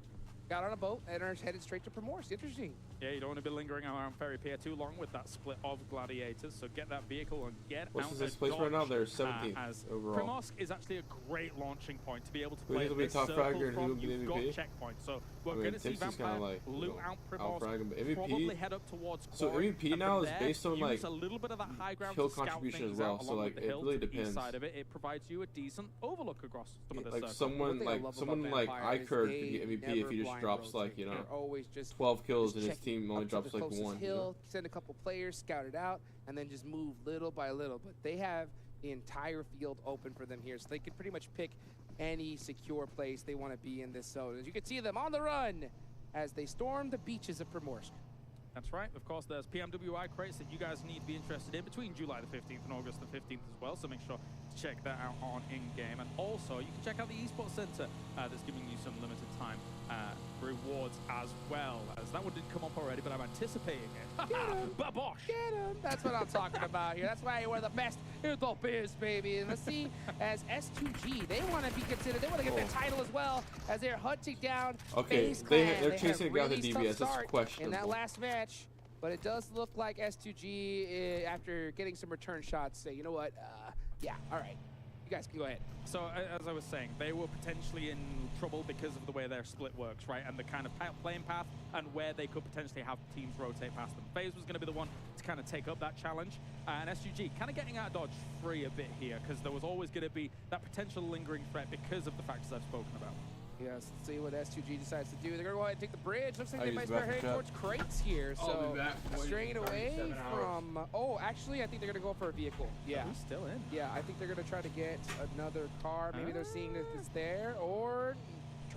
Speaker 14: got on a boat, and are headed straight to Primorsk. Interesting.
Speaker 15: Yeah, you don't want to be lingering around Ferry Pier too long with that split of Gladiators, so get that vehicle and get
Speaker 1: What's
Speaker 15: out
Speaker 1: this
Speaker 15: of
Speaker 1: place right now?
Speaker 15: Dodge,
Speaker 1: They're 17th
Speaker 15: as
Speaker 1: overall.
Speaker 15: Primorsk is actually a great launching point to be able to
Speaker 1: Who's
Speaker 15: play
Speaker 1: gonna be
Speaker 15: this
Speaker 1: top
Speaker 15: circle
Speaker 1: fragger and who
Speaker 15: from.
Speaker 1: will be
Speaker 15: You've got
Speaker 1: MVP?
Speaker 15: checkpoints, so we're
Speaker 1: I mean,
Speaker 15: going to see
Speaker 1: Tipsy's
Speaker 15: Vampire
Speaker 1: kinda like,
Speaker 15: loot out Primorsk,
Speaker 1: outfrag him, but MVP
Speaker 15: probably head up towards
Speaker 1: So
Speaker 15: Quarry,
Speaker 1: MVP
Speaker 15: and
Speaker 1: now
Speaker 15: from
Speaker 1: is
Speaker 15: there,
Speaker 1: based on
Speaker 15: use
Speaker 1: like
Speaker 15: a little bit of that high ground
Speaker 1: kill
Speaker 15: to scout
Speaker 1: contribution
Speaker 15: things
Speaker 1: as well.
Speaker 15: out
Speaker 1: So
Speaker 15: along
Speaker 1: like
Speaker 15: with the
Speaker 1: it
Speaker 15: hill
Speaker 1: really
Speaker 15: to the east
Speaker 1: depends.
Speaker 15: side of it. It provides you a decent overlook across some of the
Speaker 1: Like
Speaker 15: circles.
Speaker 1: someone like iKURD could get MVP if he just drops like, you know, 12 kills and his team only drops like 1. You know?
Speaker 14: Send a couple players, scout it out, and then just move little by little. But they have the entire field open for them here, so they could pretty much pick any secure place they want to be in this zone. As you can see them on the run as they storm the beaches of Primorsk.
Speaker 15: That's right. Of course, there's PMWI crates that you guys need to be interested in between July the 15th and August the 15th as well, so make sure to check that out on in-game. And also, you can check out the Esports Center that's giving you some limited time rewards as well. As that one didn't come up already, but I'm anticipating it. Babosh!
Speaker 14: Get him! That's what I'm talking about here. That's why we're the best in the biz, baby. And let's see, as S2G, they want to be considered, they want to get their title as well, as they're hunting down FaZe Clan.
Speaker 1: they're chasing down the DBS. It's
Speaker 14: In
Speaker 1: questionable.
Speaker 14: that last match, but it does look like S2G, after getting some return shots, say, you know what, yeah, all right. You guys can go ahead.
Speaker 15: So, as I was saying, they were potentially in trouble because of the way their split works, right? And the kind of playing path and where they could potentially have teams rotate past them. FaZe was going to be the one to kind of take up that challenge. And SUG kind of getting out of dodge free a bit here because there was always going to be that potential lingering threat because of the factors I've spoken about.
Speaker 14: Yes, let's see what S2G decides to do. They're going to go ahead and take the bridge. Looks like they might
Speaker 1: back
Speaker 14: start heading towards crates here.
Speaker 1: I'll be
Speaker 14: So,
Speaker 1: back.
Speaker 14: straying away
Speaker 1: 37
Speaker 14: from... Oh, actually, I think they're going to go for a vehicle. Yeah.
Speaker 15: Who's still in?
Speaker 14: Yeah, I think they're going to try to get another car. Maybe they're seeing that it's there, or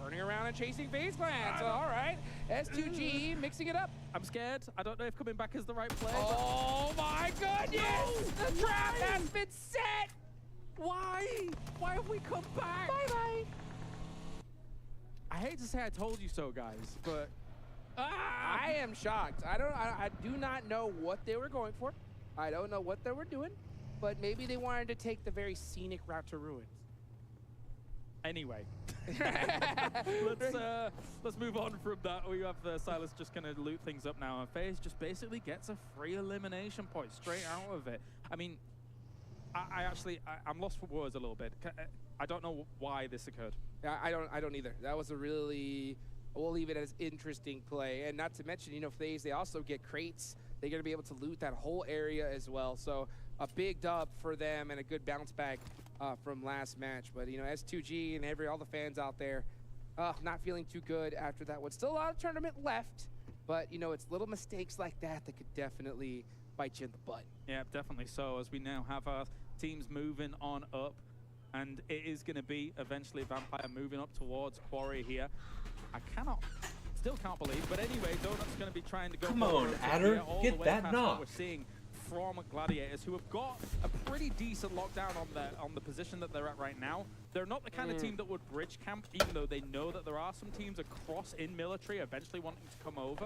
Speaker 14: turning around and chasing FaZe Clan. So, all right, S2G mixing it up.
Speaker 15: I'm scared. I don't know if coming back is the right play.
Speaker 14: Oh, my goodness! The trap has been set!
Speaker 15: Why? Why have we come back?
Speaker 14: Bye-bye.
Speaker 15: I hate to say I told you so, guys, but
Speaker 14: I am shocked. I do not know what they were going for. I don't know what they were doing, but maybe they wanted to take the very scenic route to ruins.
Speaker 15: Anyway, let's move on from that. We have Silas just going to loot things up now, and FaZe just basically gets a free elimination point straight out of it. I mean, I'm lost for words a little bit. I don't know why this occurred.
Speaker 14: Yeah, I don't either. That was a really, we'll leave it as interesting play. And not to mention, you know, FaZe, they also get crates. They're going to be able to loot that whole area as well. So a big dub for them and a good bounce back from last match. But, you know, S2G and all the fans out there, not feeling too good after that one. Still a lot of tournament left, but, you know, it's little mistakes like that that could definitely bite you in the butt.
Speaker 15: Yeah, definitely so, as we now have our teams moving on up. And it is going to be eventually Vampire moving up towards Quarry here. Still can't believe. But anyway, Donut's going to be trying to go.
Speaker 1: Come on, Adder, get that knock.
Speaker 15: We're seeing from Gladiators, who have got a pretty decent lockdown on the position that they're at right now. They're not the kind of team that would bridge camp, even though they know that there are some teams across in military eventually wanting to come over.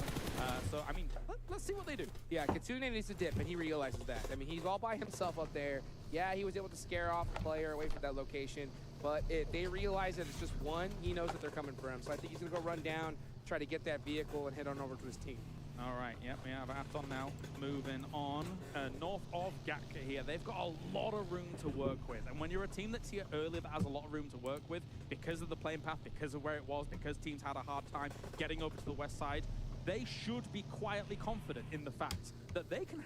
Speaker 15: So, I mean, let's see what they do.
Speaker 14: Yeah, Kitsune needs to dip, and he realizes that. I mean, he's all by himself up there. Yeah, he was able to scare off the player away from that location, but if they realize that it's just one, he knows that they're coming for him. So I think he's going to go run down, try to get that vehicle, and head on over to his team.
Speaker 15: All right, yep, we have Aton now moving on north of Gatka here. They've got a lot of room to work with. And when you're a team that's here early that has a lot of room to work with because of the playing path, because of where it was, because teams had a hard time getting over to the west side, they should be quietly confident in the fact that they can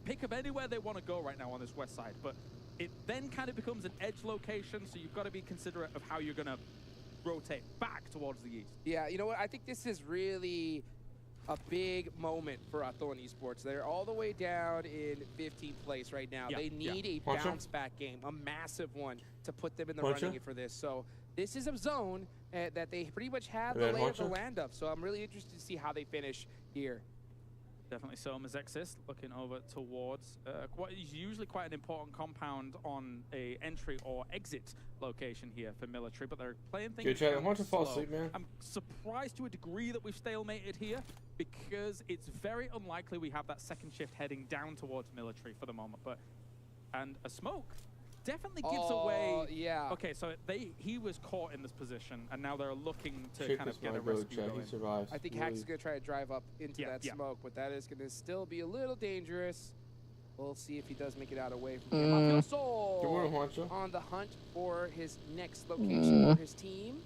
Speaker 15: pick up anywhere they want to go right now on this west side. But it then kind of becomes an edge location, so you've got to be considerate of how you're going to rotate back towards the east.
Speaker 14: Yeah, you know what? I think this is really a big moment for Aton Esports. They're all the way down in 15th place right now.
Speaker 15: Yeah,
Speaker 14: they need a bounce back game, a massive one, to put them in the running for this. So this is a zone that they pretty much have the lay of the land of. So I'm really interested to see how they finish here.
Speaker 15: Definitely so. Mazexis looking over towards what is usually quite an important compound on a entry or exit location here for military, but they're playing things.
Speaker 1: Good chat. I want to fall asleep, man.
Speaker 15: I'm surprised to a degree that we've stalemated here because it's very unlikely we have that second shift heading down towards military for the moment. But and a smoke definitely gives away.
Speaker 14: Yeah.
Speaker 15: Okay, so he was caught in this position, and now they're looking to kind of get a rescue going.
Speaker 1: He survives.
Speaker 14: I think Hack's going to try to drive up into that smoke, but that is going to still be a little dangerous. We'll see if he does make it out away from here. Soul on the hunt for his next location for his team.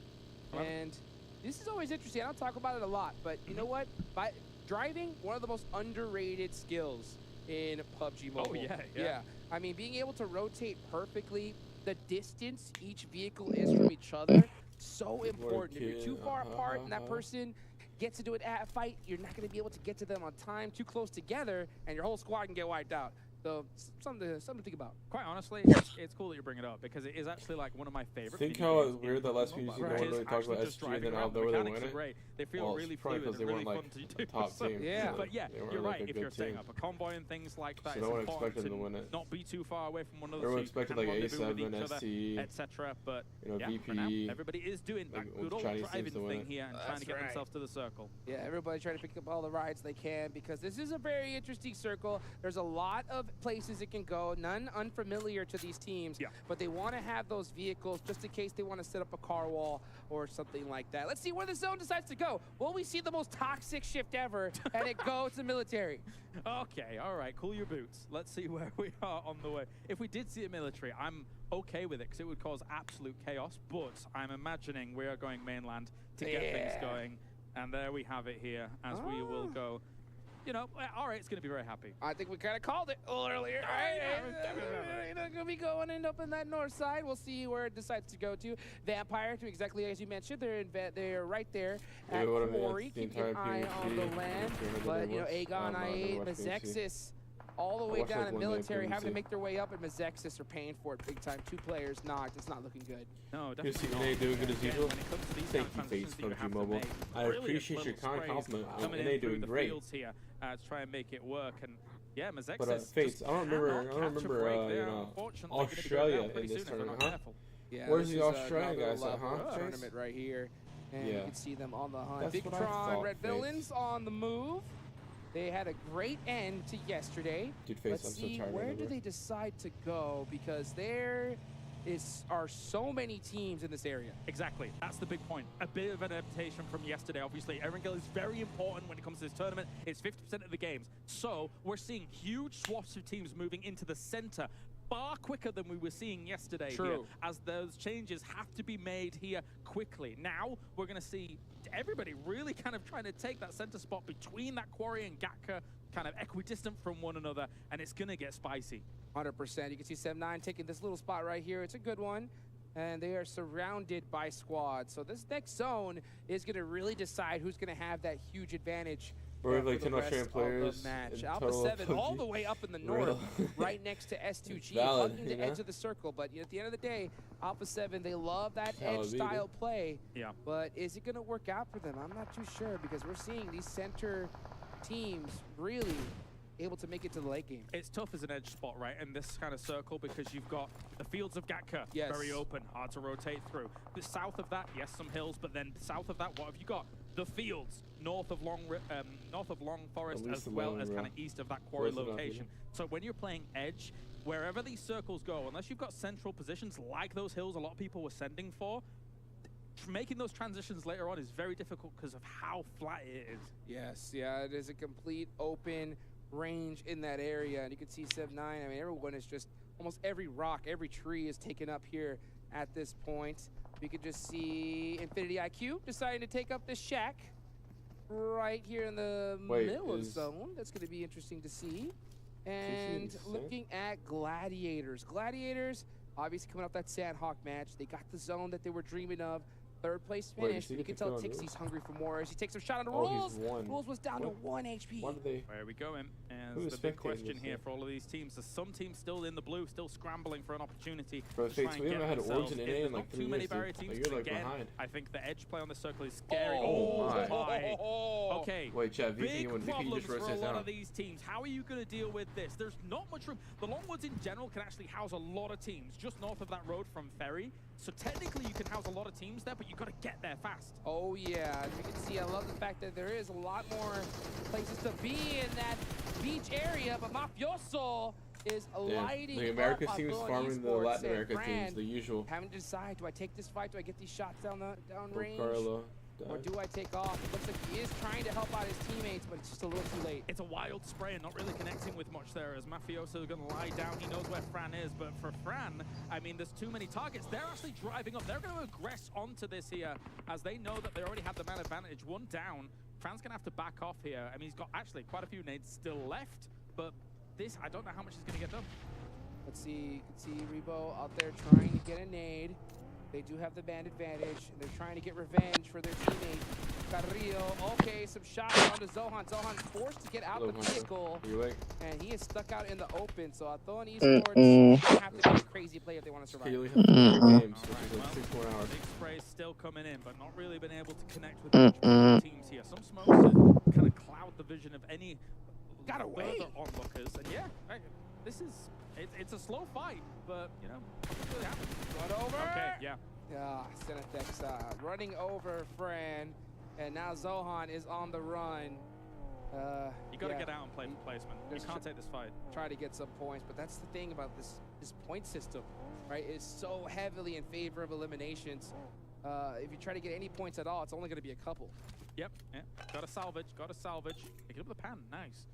Speaker 14: And this is always interesting. I don't talk about it a lot, but you know what? By driving, one of the most underrated skills in PUBG Mobile.
Speaker 15: Oh, yeah.
Speaker 14: I mean, being able to rotate perfectly, the distance each vehicle is from each other, so important. If you're too far apart and that person gets to do it at a fight, you're not going to be able to get to them on time. Too close together, and your whole squad can get wiped out. So something to think about.
Speaker 15: Quite honestly, it's cool that you bring it up because it is actually like one of my favorite.
Speaker 1: Think how it's weird that last few years no one really talks about SG and then out there they win it.
Speaker 15: Great. They feel really fluid and really fun to do.
Speaker 1: Top team.
Speaker 14: Yeah,
Speaker 15: but yeah, you're right. If you're setting up a convoy and things like that,
Speaker 1: so
Speaker 15: it's
Speaker 1: no one
Speaker 15: important
Speaker 1: expected them to win it.
Speaker 15: Not be too far away from one another.
Speaker 1: Everyone expected like A7, ST,
Speaker 15: etc. But
Speaker 1: VP.
Speaker 15: Everybody is doing that good old driving thing here and trying to get themselves to the circle.
Speaker 14: Yeah, everybody trying to pick up all the rides they can because this is a very interesting circle. There's a lot of places it can go, none unfamiliar to these teams, but they want to have those vehicles just in case they want to set up a car wall or something like that. Let's see where the zone decides to go. Will we see the most toxic shift ever and it goes to military?
Speaker 15: Okay, all right, cool your boots. Let's see where we are on the way. If we did see a military, I'm okay with it because it would cause absolute chaos, but I'm imagining we are going mainland to get things going. And there we have it here as we will go. You know, all right, it's going to be very happy.
Speaker 14: I think we kind of called it a little earlier. Going to be going end up in that north side. We'll see where it decides to go to. Vampire, to exactly as you mentioned, they're right there at Quarry. Keep an eye on the land. But, you know, AGONxI8, Mazexis, all the way down in military, having to make their way up, and Mazexis are paying for it big time. 2 players knocked. It's not looking good.
Speaker 15: No,
Speaker 1: definitely not. Doing good as usual. Thank you, FaZe PUBG Mobile. I appreciate your kind compliment. NA doing great.
Speaker 15: Here, to try and make it work, and yeah, Mazexis.
Speaker 1: But FaZe, I don't remember, you know, Australia in this tournament, huh?
Speaker 14: Yeah,
Speaker 1: where's the Australian guys at, huh?
Speaker 14: Tournament right here, and you can see them on the hunt. Bigetron Red Villains on the move. They had a great end to yesterday.
Speaker 1: Dude, FaZe,
Speaker 14: Let's see, where do they decide to go? Because there are so many teams in this area.
Speaker 15: Exactly. That's the big point. A bit of an adaptation from yesterday. Obviously, Erangel is very important when it comes to this tournament. It's 50% of the games. So we're seeing huge swaths of teams moving into the center far quicker than we were seeing yesterday here, as those changes have to be made here quickly. Now we're going to see everybody really kind of trying to take that center spot between that Quarry and Gatka, kind of equidistant from one another, and it's going to get spicy.
Speaker 14: 100%. You can see 7-9 taking this little spot right here. It's a good one. And they are surrounded by squads. So this next zone is going to really decide who's going to have that huge advantage.
Speaker 1: We have like 10 Australian players.
Speaker 14: Alpha7 all the way up in the north, right next to S2G, hugging the edge of the circle. But at the end of the day, Alpha7, they love that edge-style play.
Speaker 15: Yeah.
Speaker 14: But is it going to work out for them? I'm not too sure because we're seeing these center teams really able to make it to the late game.
Speaker 15: It's tough as an edge spot, right, in this kind of circle because you've got the fields of Gatka, very open, hard to rotate through. The south of that, yes, some hills, but then south of that, what have you got? The fields north of Long Forest, as well as kind of east of that Quarry location. So when you're playing edge, wherever these circles go, unless you've got central positions like those hills a lot of people were sending for, making those transitions later on is very difficult because of how flat it is.
Speaker 14: Yes, yeah, it is a complete open range in that area, and you can see 7-9. I mean, everyone is just almost every rock, every tree is taken up here at this point. We can just see Infinity IQ deciding to take up this shack right here in the middle of the zone. That's going to be interesting to see. And looking at Gladiators. Gladiators, obviously coming off that Sandhawk match, they got the zone that they were dreaming of. Third place
Speaker 1: Wait,
Speaker 14: finish.
Speaker 1: does he
Speaker 14: You
Speaker 1: get
Speaker 14: can
Speaker 1: to
Speaker 14: tell
Speaker 1: kill on
Speaker 14: Tixie's
Speaker 1: Rules?
Speaker 14: hungry for more as he takes a shot on the
Speaker 1: Oh,
Speaker 14: Rules.
Speaker 1: he's won.
Speaker 14: Rules was down to 1 HP.
Speaker 1: What are they?
Speaker 15: Where are we going?
Speaker 1: Who
Speaker 15: And
Speaker 1: is
Speaker 15: the big
Speaker 1: spectating
Speaker 15: question
Speaker 1: this
Speaker 15: here
Speaker 1: thing?
Speaker 15: for all of these teams. There's some teams still in the blue, still scrambling for an opportunity
Speaker 1: Bro,
Speaker 15: to try
Speaker 1: Fates,
Speaker 15: and
Speaker 1: we
Speaker 15: get
Speaker 1: haven't had
Speaker 15: themselves
Speaker 1: Origin
Speaker 15: in.
Speaker 1: in
Speaker 15: There's
Speaker 1: like
Speaker 15: not
Speaker 1: 3
Speaker 15: too many
Speaker 1: years,
Speaker 15: barrier
Speaker 1: dude.
Speaker 15: teams.
Speaker 1: Like, you're like
Speaker 15: Again,
Speaker 1: behind.
Speaker 15: I think the edge play on the circle is scary.
Speaker 1: Oh, my.
Speaker 15: Okay.
Speaker 1: Wait, Chad, VP,
Speaker 15: Big
Speaker 1: you win. VP, you
Speaker 15: problems
Speaker 1: just
Speaker 15: for a
Speaker 1: rotates
Speaker 15: lot
Speaker 1: down.
Speaker 15: of these teams. How are you going to deal with this? There's not much room. The Longwoods in general can actually house a lot of teams just north of that road from Ferry. So technically you can house a lot of teams there, but you've got to get there fast.
Speaker 14: Oh yeah, as you can see, I love the fact that there is a lot more places to be in that beach area, but Mafioso is lighting
Speaker 1: the America
Speaker 14: up
Speaker 1: team is
Speaker 14: Aton
Speaker 1: farming the
Speaker 14: Esports
Speaker 1: Latin
Speaker 14: and
Speaker 1: America teams,
Speaker 14: Brand
Speaker 1: the usual.
Speaker 14: having to decide, do I take this fight? Do I get these shots down range?
Speaker 1: Carlo,
Speaker 14: Or do I take off? It looks like he is trying to help out his teammates, but it's just a little too late.
Speaker 15: It's a wild spray and not really connecting with much there as Mafioso is going to lie down. He knows where Fran is, but for Fran, I mean, there's too many targets. They're actually driving up. They're going to aggress onto this here as they know that they already have the man advantage. One down. Fran's going to have to back off here. I mean, he's got actually quite a few nades still left, but this, I don't know how much he's going to get done.
Speaker 14: Let's see, you can see Rebo out there trying to get a nade. They do have the band advantage, and they're trying to get revenge for their teammate, Carrillo. Okay, some shots onto Zohan. Zohan's forced to get out the vehicle, and he is stuck out in the open. So Aton Esports have to make a crazy play if they want to survive.
Speaker 1: You only have 4 games, which is like 6 more hours.
Speaker 15: Big sprays still coming in, but not really been able to connect with the teams here. Some smokes that kind of cloud the vision of any further onlookers. And yeah, this is, it's a slow fight, but, you know, nothing really happens.
Speaker 14: Run over.
Speaker 15: Okay, yeah.
Speaker 14: Yeah, Senetex running over Fran, and now Zohan is on the run.
Speaker 15: You got to get out and play for placement. You can't take this fight.
Speaker 14: Try to get some points, but that's the thing about this point system, right? It's so heavily in favor of eliminations. If you try to get any points at all, it's only going to be a couple.
Speaker 15: Yep, yeah. Got to salvage, Pick up the pan, nice.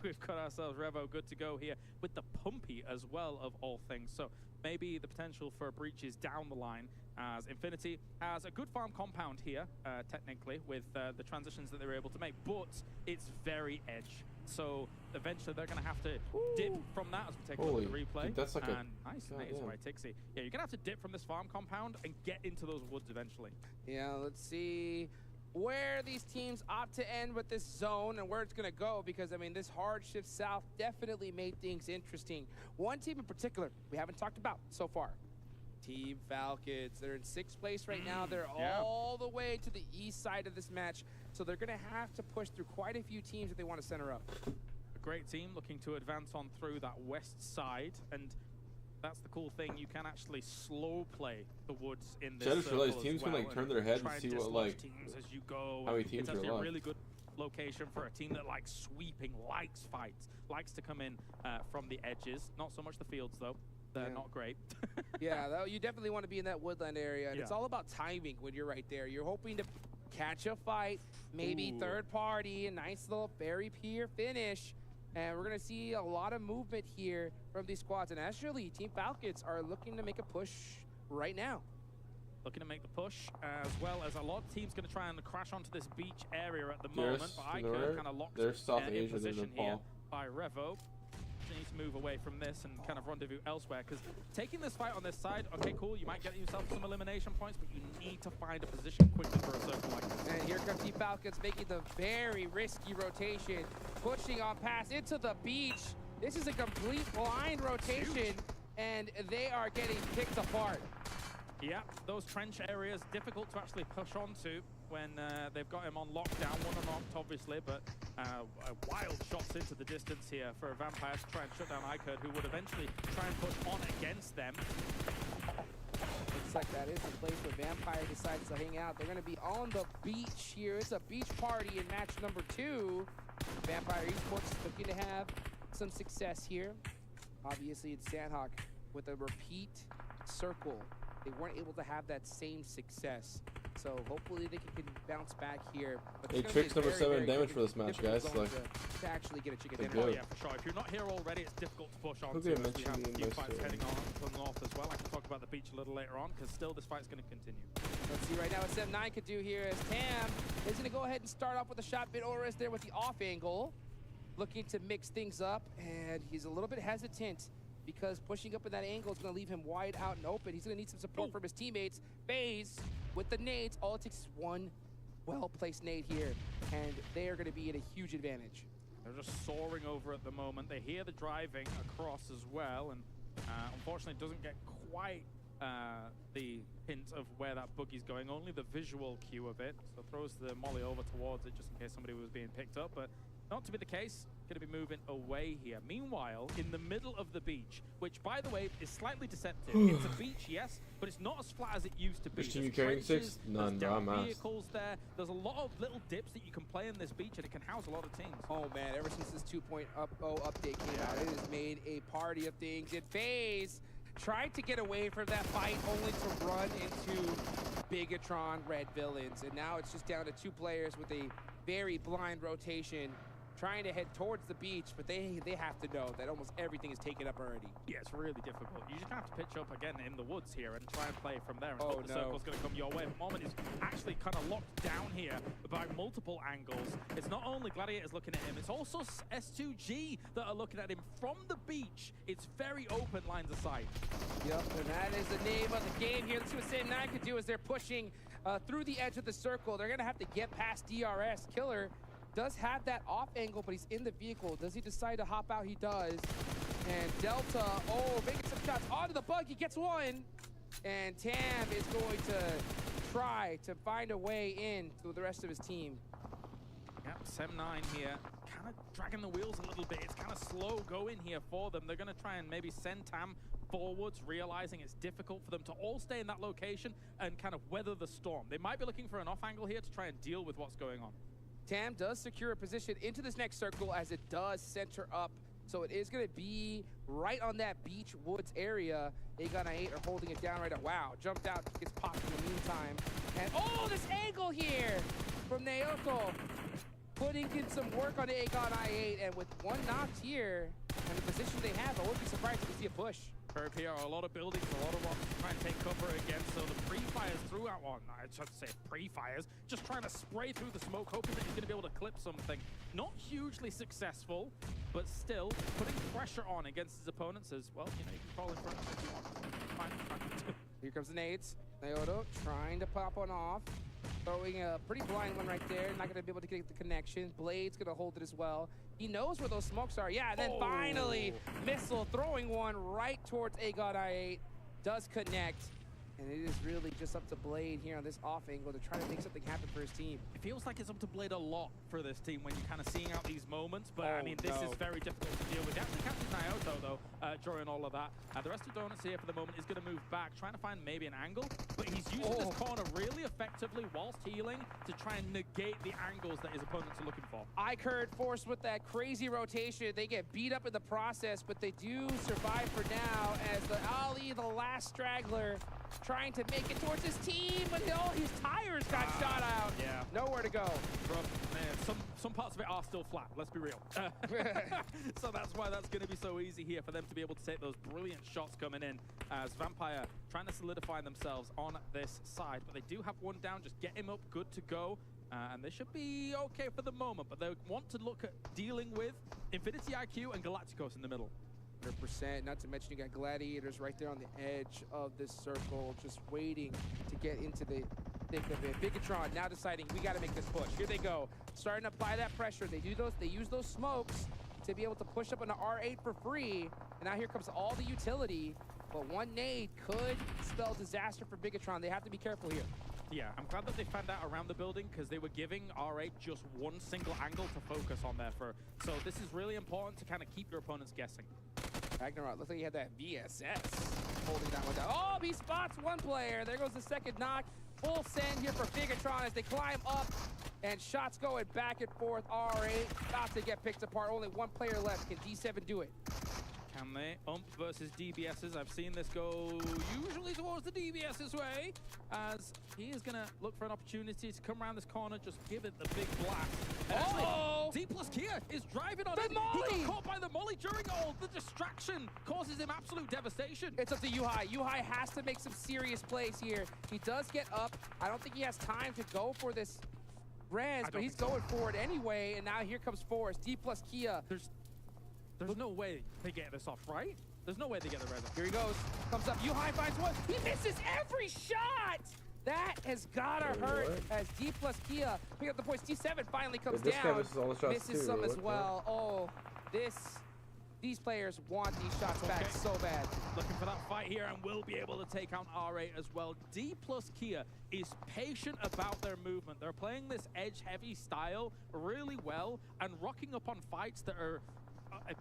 Speaker 15: We've got ourselves Revo good to go here with the Pumpy as well, of all things. So maybe the potential for breaches down the line, as Infinity has a good farm compound here, technically, with the transitions that they were able to make, but it's very edge. So eventually they're going to have to dip from that as we take a look at the replay.
Speaker 1: Dude, that's like
Speaker 15: and nice by Tixie. Yeah, you're going to have to dip from this farm compound and get into those woods eventually.
Speaker 14: Yeah, let's see where these teams opt to end with this zone and where it's going to go, because I mean this hard shift south definitely made things interesting. One team in particular we haven't talked about so far, Team Falcons. They're in 6th place right now. They're all the way to the east side of this match, so they're going to have to push through quite a few teams if they want to center up.
Speaker 15: A great team looking to advance on through that west side, and that's the cool thing. You can actually slow play the woods in this.
Speaker 1: I just realized teams can like turn their head and see what like
Speaker 15: teams as you go.
Speaker 1: How many teams
Speaker 15: it's
Speaker 1: are
Speaker 15: actually
Speaker 1: left.
Speaker 15: a really good location for a team that likes sweeping, likes fights, likes to come in from the edges. Not so much the fields though. They're not great.
Speaker 14: Yeah, you definitely want to be in that woodland area, and it's all about timing when you're right there. You're hoping to catch a fight, maybe third party, a nice little Barry Pier finish. And we're going to see a lot of movement here from these squads. And actually, Team Falcons are looking to make a push right now.
Speaker 15: Looking to make the push, as well as a lot of teams going to try and crash onto this beach area at the moment. But iKURD kind of locked in position here by Revo. Need to move away from this and kind of rendezvous elsewhere, because taking this fight on this side, okay, cool, you might get yourself some elimination points, but you need to find a position quickly for a circle like this.
Speaker 14: And here comes the Falcons making the very risky rotation, pushing on past into the beach. This is a complete blind rotation, and they are getting picked apart.
Speaker 15: Yeah, those trench areas difficult to actually push onto when they've got him on lockdown. One unlocked, obviously, but wild shots into the distance here for a Vampire to try and shut down iKURD, who would eventually try and push on against them.
Speaker 14: Looks like that is the place where Vampire decides to hang out. They're going to be on the beach here. It's a beach party in match number 2. Vampire Esports is looking to have some success here. Obviously, it's Sandhawk with a repeat circle. They weren't able to have that same success. So hopefully they can bounce back here. But
Speaker 1: hey, Trick's number 7 damage for this match, guys. Like,
Speaker 14: to actually get a chicken dinner.
Speaker 15: Oh, yeah, for sure. If you're not here already, it's difficult to push on to. We have a few fights heading on to the north as well. I can talk about the beach a little later on, because still this fight's going to continue.
Speaker 14: Let's see right now what 7-9 could do here, as Tam is going to go ahead and start off with a shot. Bit there with the off angle, looking to mix things up, and he's a little bit hesitant, because pushing up in that angle is going to leave him wide out and open. He's going to need some support from his teammates. FaZe with the nades, all it takes is one well-placed nade here, and they are going to be at a huge advantage.
Speaker 15: They're just soaring over at the moment. They hear the driving across as well, and unfortunately it doesn't get quite the hint of where that boogie's going, only the visual cue of it. So throws the molly over towards it just in case somebody was being picked up, but not to be the case. Going to be moving away here. Meanwhile, in the middle of the beach, which by the way is slightly deceptive. It's a beach, yes, but it's not as flat as it used to be.
Speaker 1: Which team you carrying, Six? None,
Speaker 15: there's
Speaker 1: bro,
Speaker 15: vehicles there. There's a lot of little dips that you can play in this beach, and it can house a lot of teams.
Speaker 14: Oh man, ever since this 2.0 update came out, it has made a party of things. And FaZe tried to get away from that fight, only to run into Bigetron Red Villains, and now it's just down to 2 players with a very blind rotation, trying to head towards the beach, but they have to know that almost everything is taken up already.
Speaker 15: Yeah, it's really difficult. You just have to pitch up again in the woods here and try and play from there. And
Speaker 14: oh,
Speaker 15: hope the circle's going to come your way. But Moment is actually kind of locked down here by multiple angles. It's not only Gladiators looking at him, it's also S2G that are looking at him from the beach. It's very open lines of sight.
Speaker 14: Yep, and that is the name of the game here. Let's see what Sam9 could do as they're pushing through the edge of the circle. They're going to have to get past DRS. Killer does have that off angle, but he's in the vehicle. Does he decide to hop out? He does. And Delta, making some shots onto the bug. He gets one. And Tam is going to try to find a way in to the rest of his team.
Speaker 15: Yep, Sem9 here, kind of dragging the wheels a little bit. It's kind of slow going here for them. They're going to try and maybe send Tam forwards, realizing it's difficult for them to all stay in that location and kind of weather the storm. They might be looking for an off angle here to try and deal with what's going on.
Speaker 14: Tam does secure a position into this next circle as it does center up. So it is going to be right on that beach woods area. AGONxI8 are holding it down right now. Wow, jumped out, gets popped in the meantime. And this angle here from Naoto. Putting in some work on AGONxI8, and with one knocked here and the position they have, I wouldn't be surprised if we see a push.
Speaker 15: Curve here, a lot of buildings, a lot of rocks to try and take cover again. So the pre-fires throughout, I should say pre-fires, just trying to spray through the smoke, hoping that he's going to be able to clip something. Not hugely successful, but still putting pressure on against his opponents as well. You know, you can crawl in front of him if you want. Fine.
Speaker 14: Here comes the nades. Naoto trying to pop one off. Throwing a pretty blind one right there. Not going to be able to get the connection. Blade's going to hold it as well. He knows where those smokes are. Yeah, and then finally, Missile throwing one right towards AGONxI8. Does connect. And it is really just up to Blade here on this off angle to try to make something happen for his team.
Speaker 15: It feels like it's up to Blade a lot for this team when you're kind of seeing out these moments, but I mean, this is very difficult to deal with. He actually captured Naoto, though, during all of that. The rest of Donuts here for the moment is going to move back, trying to find maybe an angle, but he's using this corner really effectively whilst healing to try and negate the angles that his opponents are looking for.
Speaker 14: iKURD forced with that crazy rotation. They get beat up in the process, but they do survive for now as the Ali, the last straggler, trying to make it towards his team, but his tires got shot out.
Speaker 15: Yeah.
Speaker 14: Nowhere to go.
Speaker 15: Rough, man. Some parts of it are still flat, let's be real. So that's why that's going to be so easy here for them to be able to take those brilliant shots coming in as Vampire trying to solidify themselves on this side. But they do have one down, just get him up, good to go. And they should be okay for the moment, but they want to look at dealing with Infinity IQ and Galacticos in the middle.
Speaker 14: 100%, not to mention you got Gladiators right there on the edge of this circle, just waiting to get into the thick of it. Bigetron now deciding we got to make this push. Here they go, starting to apply that pressure. They use those smokes to be able to push up on the R8 for free. And now here comes all the utility, but one nade could spell disaster for Bigetron. They have to be careful here.
Speaker 15: Yeah, I'm glad that they found out around the building because they were giving R8 just one single angle to focus on there for. So this is really important to kind of keep your opponents guessing.
Speaker 14: Ragnarok, looks like he had that VSS holding that one down. He spots one player. There goes the second knock. Full send here for Bigetron as they climb up. And shots going back and forth. R8 about to get picked apart. Only one player left. Can D7 do it?
Speaker 15: Can they? Versus DBS's. I've seen this go usually towards the DBS's way, as he is going to look for an opportunity to come around this corner, just give it the big blast. D plus Kia is driving on it. He got caught by the molly during all the distraction, causes him absolute devastation.
Speaker 14: It's up to Yuhai. Yuhai has to make some serious plays here. He does get up. I don't think he has time to go for this res, but he's going for it anyway. And now here comes Forrest. D plus Kia.
Speaker 15: There's no way they get this off, right? There's no way they get the res off.
Speaker 14: Here he goes. Comes up. Yuhai finds one. He misses every shot. That has gotta hurt as D plus Kia pick up the points. D7 finally comes
Speaker 1: this
Speaker 14: down.
Speaker 1: guy misses all the shots
Speaker 14: misses
Speaker 1: too,
Speaker 14: some as
Speaker 1: what?
Speaker 14: well. Oh, these players want these shots back so bad.
Speaker 15: Looking for that fight here and will be able to take out R8 as well. D plus Kia is patient about their movement. They're playing this edge-heavy style really well and rocking up on fights that are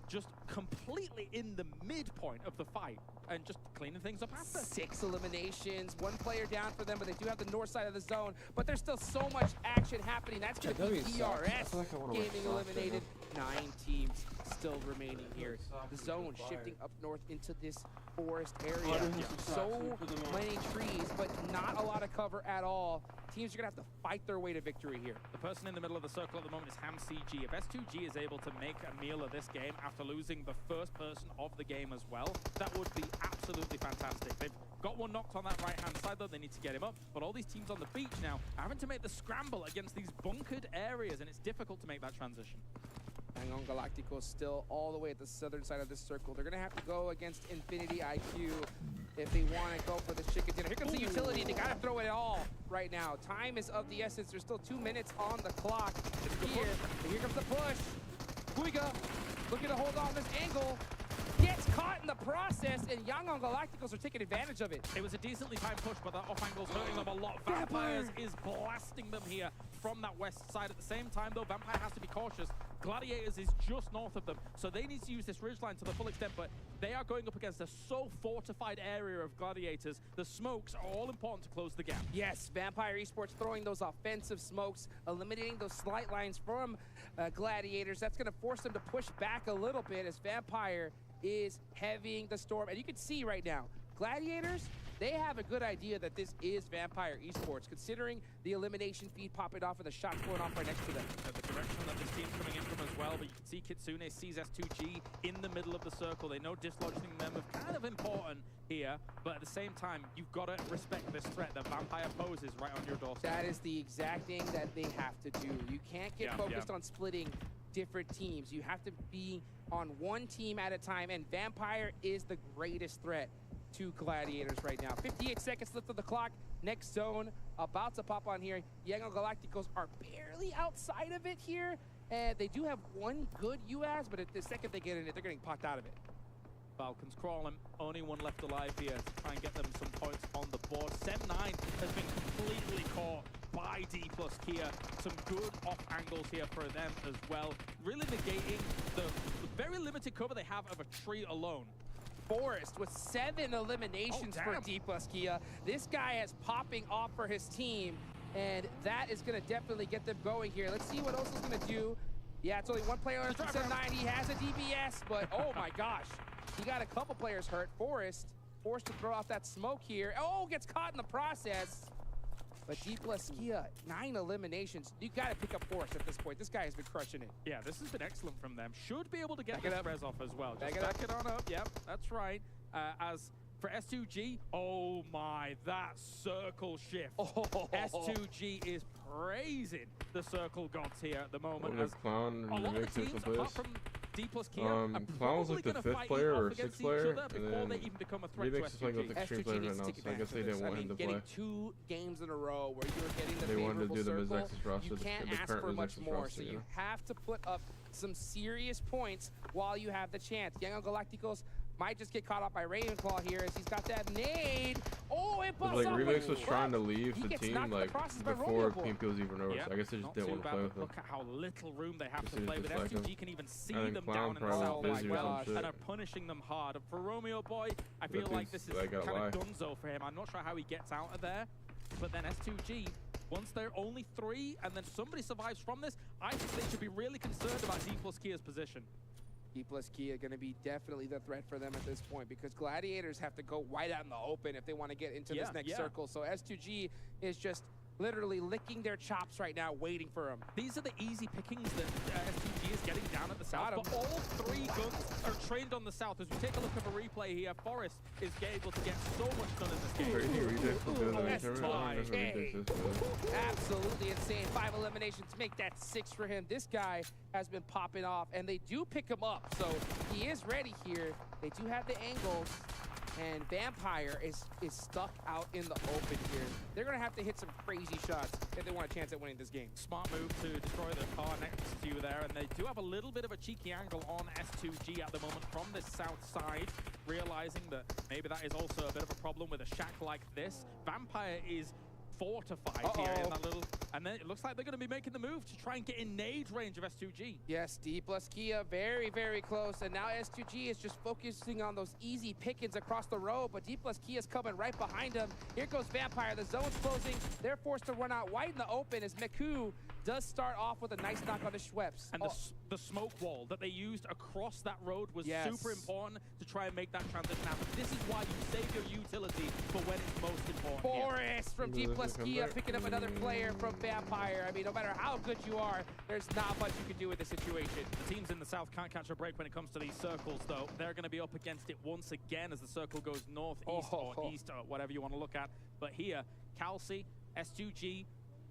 Speaker 15: just completely in the midpoint of the fight and just cleaning things up after.
Speaker 14: 6 eliminations, 1 player down for them, but they do have the north side of the zone. But there's still so much action happening. That's going to be DRS Gaming eliminated. 9 teams still remaining here. The zone shifting up north into this forest area. So many trees, but not a lot of cover at all. Teams are going to have to fight their way to victory here.
Speaker 15: The person in the middle of the circle at the moment is HamCG. If S2G is able to make a meal of this game after losing the first person of the game as well, that would be absolutely fantastic. They've got one knocked on that right-hand side, though. They need to get him up. But all these teams on the beach now are having to make the scramble against these bunkered areas, and it's difficult to make that transition.
Speaker 14: AGONxI8 still all the way at the southern side of this circle. They're going to have to go against Infinity IQ if they want to go for the chicken dinner. Here comes the utility. They got to throw it all right now. Time is of the essence. There's still 2 minutes on the clock here. And here comes the push. Guiga looking to hold on this angle. Gets caught in the process, and AGONxI8 are taking advantage of it.
Speaker 15: It was a decently timed push, but that off angle's hurting them a lot. Vampires is blasting them here from that west side. At the same time, though, Vampire has to be cautious. Gladiators is just north of them, so they need to use this ridgeline to the full extent, but they are going up against a so fortified area of Gladiators. The smokes are all important to close the gap.
Speaker 14: Yes, Vampire Esports throwing those offensive smokes, eliminating those slight lines from Gladiators. That's going to force them to push back a little bit as Vampire is heavying the storm. And you can see right now, Gladiators, they have a good idea that this is Vampire Esports, considering the elimination feed popping off and the shots going off right next to them.
Speaker 15: The direction that this team's coming in from as well, but you can see Kitsune sees S2G in the middle of the circle. They know dislodging them is kind of important here, but at the same time, you've got to respect this threat that Vampire poses right on your doorstep.
Speaker 14: That is the exact thing that they have to do. You can't get focused on splitting different teams. You have to be on one team at a time, and Vampire is the greatest threat to Gladiators right now. 58 seconds left on the clock. Next zone about to pop on here. AGONxI8 are barely outside of it here, and they do have one good UAS, but at the second they get in it, they're getting popped out of it.
Speaker 15: Falcons crawling, only one left alive here to try and get them some points on the board. Sem9 has been completely caught by D plus Kia. Some good off angles here for them as well. Really negating the very limited cover they have of a tree alone.
Speaker 14: Forrest with 7 eliminations for D plus Kia. This guy is popping off for his team, and that is going to definitely get them going here. Let's see what else is going to do. Yeah, it's only one player on Sem9. He has a DBS, but oh my gosh. He got a couple players hurt. Forrest forced to throw off that smoke here. Oh, gets caught in the process. But D plus Kia, 9 eliminations. You got to pick up Forrest at this point. This guy has been crushing it.
Speaker 15: Yeah, this has been excellent from them. Should be able to get
Speaker 14: this
Speaker 15: res off as well. Just back it on up. Yep, that's right. As for S2G, oh my, that circle shift. S2G is praising the circle gods here at the moment. As
Speaker 1: Clown
Speaker 15: a lot of the teams, apart from D plus Kia, are
Speaker 1: Clown was like the 5th player or 6th player,
Speaker 15: before they even become a threat to
Speaker 1: S2G. S2G needs to take advantage of this. I mean,
Speaker 14: getting 2 games in a row where you're getting the
Speaker 1: they
Speaker 14: favorable
Speaker 1: wanted to do the
Speaker 14: circle,
Speaker 1: roster,
Speaker 14: you can't ask for much more. So you have to put up some serious points while you have the chance. AGONxI8 might just get caught up by Ravenclaw here as he's got that nade. Oh, it busts
Speaker 1: like Remix was trying to leave the team like before PMP was even over,
Speaker 15: yep.
Speaker 1: so I guess they just didn't want to play with him.
Speaker 15: Look at how little room they have to play with.
Speaker 1: Like
Speaker 15: S2G can even see them down in the south and are punishing them hard. For Romeo Boy, I feel like this is kind of gunzo for him. I'm not sure how he gets out of there, but then S2G, once they're only 3 and then somebody survives from this, I think they should be really concerned about D plus Kia's position.
Speaker 14: D plus Kia going to be definitely the threat for them at this point because Gladiators have to go wide out in the open if they want to get into this next circle. So S2G is just literally licking their chops right now, waiting for him.
Speaker 15: These are the easy pickings that S2G is getting down at the south, but all 3 guns are trained on the south. As we take a look at a replay here, Forrest is able to get so much done in this game.
Speaker 14: Absolutely insane. 5 eliminations to make that 6 for him. This guy has been popping off, and they do pick him up, so he is ready here. They do have the angles. And Vampire is stuck out in the open here. They're going to have to hit some crazy shots if they want a chance at winning this game.
Speaker 15: Smart move to destroy the car next to you there, and they do have a little bit of a cheeky angle on S2G at the moment from the south side, realizing that maybe that is also a bit of a problem with a shack like this. Vampire is fortified here in that little, and then it looks like they're going to be making the move to try and get in nade range of S2G.
Speaker 14: Yes, D plus Kia very, very close, and now S2G is just focusing on those easy pickings across the road, but D plus Kia's coming right behind him. Here goes Vampire, the zone's closing. They're forced to run out wide in the open as Miku does start off with a nice knock on the Schweppes.
Speaker 15: And the smoke wall that they used across that road was super important to try and make that transition happen. This is why you save your utility for when it's most important.
Speaker 14: Forrest from D plus Kia picking up another player from Vampire. I mean, no matter how good you are, there's not much you can do in this situation.
Speaker 15: The teams in the south can't catch a break when it comes to these circles, though. They're going to be up against it once again as the circle goes north, east, or east, or whatever you want to look at. But here, Calci, S2G,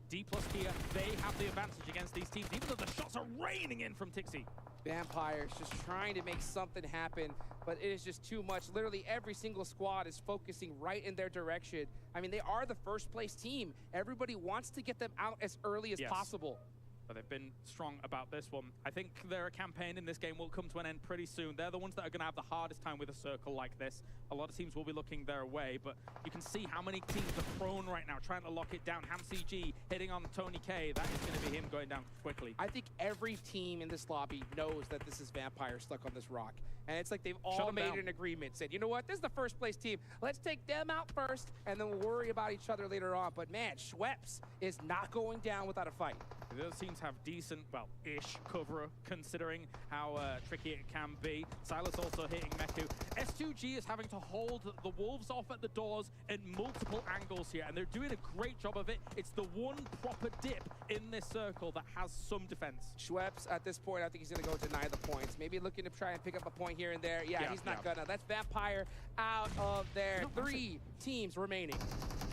Speaker 15: D plus Kia, they have the advantage against these teams, even though the shots are raining in from Tixi.
Speaker 14: Vampire's just trying to make something happen, but it is just too much. Literally every single squad is focusing right in their direction. I mean, they are the first place team. Everybody wants to get them out as early as possible.
Speaker 15: But they've been strong about this one. I think their campaign in this game will come to an end pretty soon. They're the ones that are going to have the hardest time with a circle like this. A lot of teams will be looking their way, but you can see how many teams are prone right now, trying to lock it down. HamCG hitting on Tony K. That is going to be him going down quickly.
Speaker 14: I think every team in this lobby knows that this is Vampire stuck on this rock. And it's like they've all made an agreement, said, you know what, this is the first place team. Let's take them out first, and then we'll worry about each other later on. But man, Schweppes is not going down without a fight.
Speaker 15: Those teams have decent, well, ish cover, considering how tricky it can be. Silas also hitting Meku. S2G is having to hold the Wolves off at the doors at multiple angles here, and they're doing a great job of it. It's the one proper dip in this circle that has some defense.
Speaker 14: Schweppes, at this point, I think he's going to go deny the points. Maybe looking to try and pick up a point here and there. Yeah, he's not gonna. That's Vampire out of there. 3 teams remaining.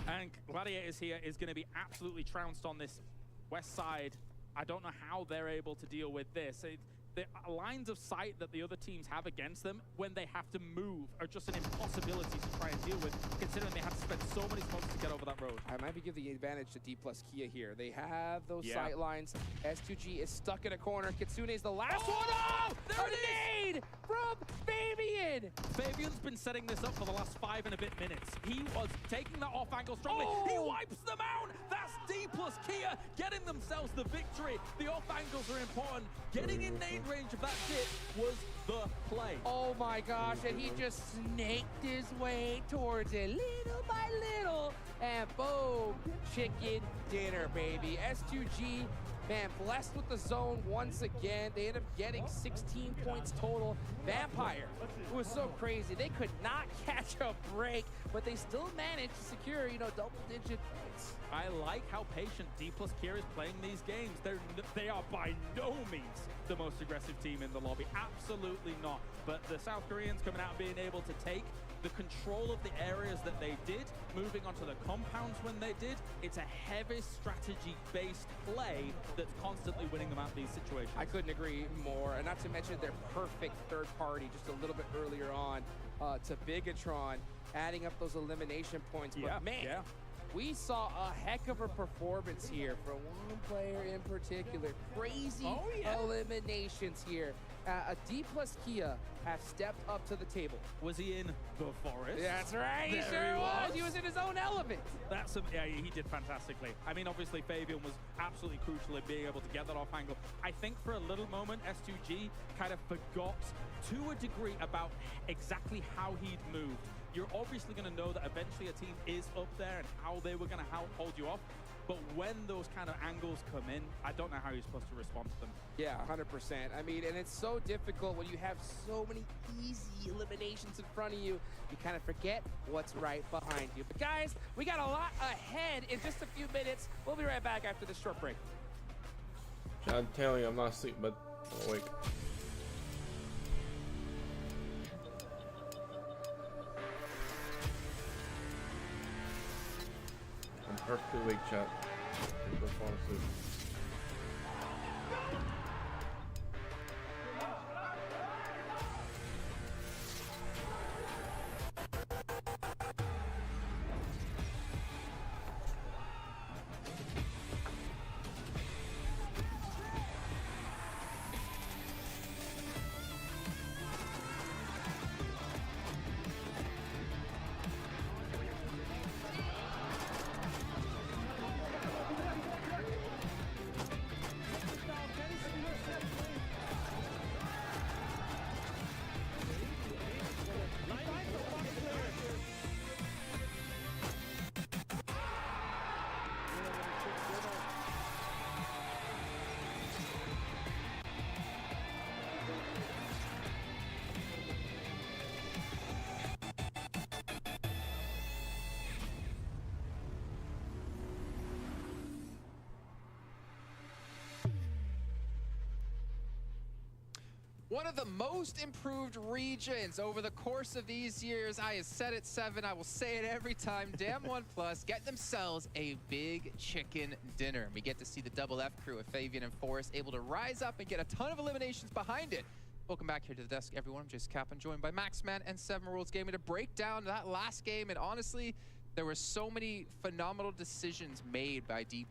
Speaker 15: And Gladiators here is going to be absolutely trounced on this west side. I don't know how they're able to deal with this. The lines of sight that the other teams have against them when they have to move are just an impossibility to try and deal with, considering they have to spend so many smokes to get over that road.
Speaker 14: I might be giving the advantage to D plus Kia here. They have those sight lines. S2G is stuck in a corner. Kitsune's the last one. Oh! There a nade from Fabian!
Speaker 15: Fabian's been setting this up for the last 5 and a bit minutes. He was taking that off angle strongly. He wipes them out! That's D plus Kia getting themselves the victory. The off angles are important. Getting in nade range of that dip was the play.
Speaker 14: Oh my gosh, and he just snaked his way towards it little by little, and boom, chicken dinner, baby. S2G, man, blessed with the zone once again. They end up getting 16 points total. Vampire, it was so crazy. They could not catch a break, but they still managed to secure, you know, double-digit points.
Speaker 15: I like how patient D plus Kia is playing these games. They are by no means the most aggressive team in the lobby. Absolutely not. But the South Koreans coming out and being able to take the control of the areas that they did, moving onto the compounds when they did. It's a heavy strategy-based play that's constantly winning them out of these situations.
Speaker 14: I couldn't agree more, and not to mention their perfect third party just a little bit earlier on to Bigetron, adding up those elimination points. But man, we saw a heck of a performance here from one player in particular. Crazy eliminations here. A D plus Kia have stepped up to the table.
Speaker 15: Was he in the forest?
Speaker 14: That's right, he sure was. He was in his own element.
Speaker 15: Yeah, he did fantastically. I mean, obviously, Fabian was absolutely crucial in being able to get that off angle. I think for a little moment, S2G kind of forgot to a degree about exactly how he'd moved. You're obviously going to know that eventually a team is up there and how they were going to hold you off. But when those kind of angles come in, I don't know how you're supposed to respond to them.
Speaker 14: Yeah, 100%. I mean, and it's so difficult when you have so many easy eliminations in front of you. You kind of forget what's right behind you. But guys, we got a lot ahead in just a few minutes. We'll be right back after this short break.
Speaker 1: I'm telling you, I'm not asleep, but I'm awake. I'm perfectly awake, chat. Go fall asleep.
Speaker 6: One of the most improved regions over the course of these years. I have said it, Seven. I will say it every time. Damn OnePlus get themselves a big chicken dinner. We get to see the double F crew of Favian and Forrest able to rise up and get a ton of eliminations behind it. Welcome back here to the desk, everyone. I'm Jace Kaplan, joined by Maxman and Seven Worlds Gaming to break down that last game. And honestly, there were so many phenomenal decisions made by D+,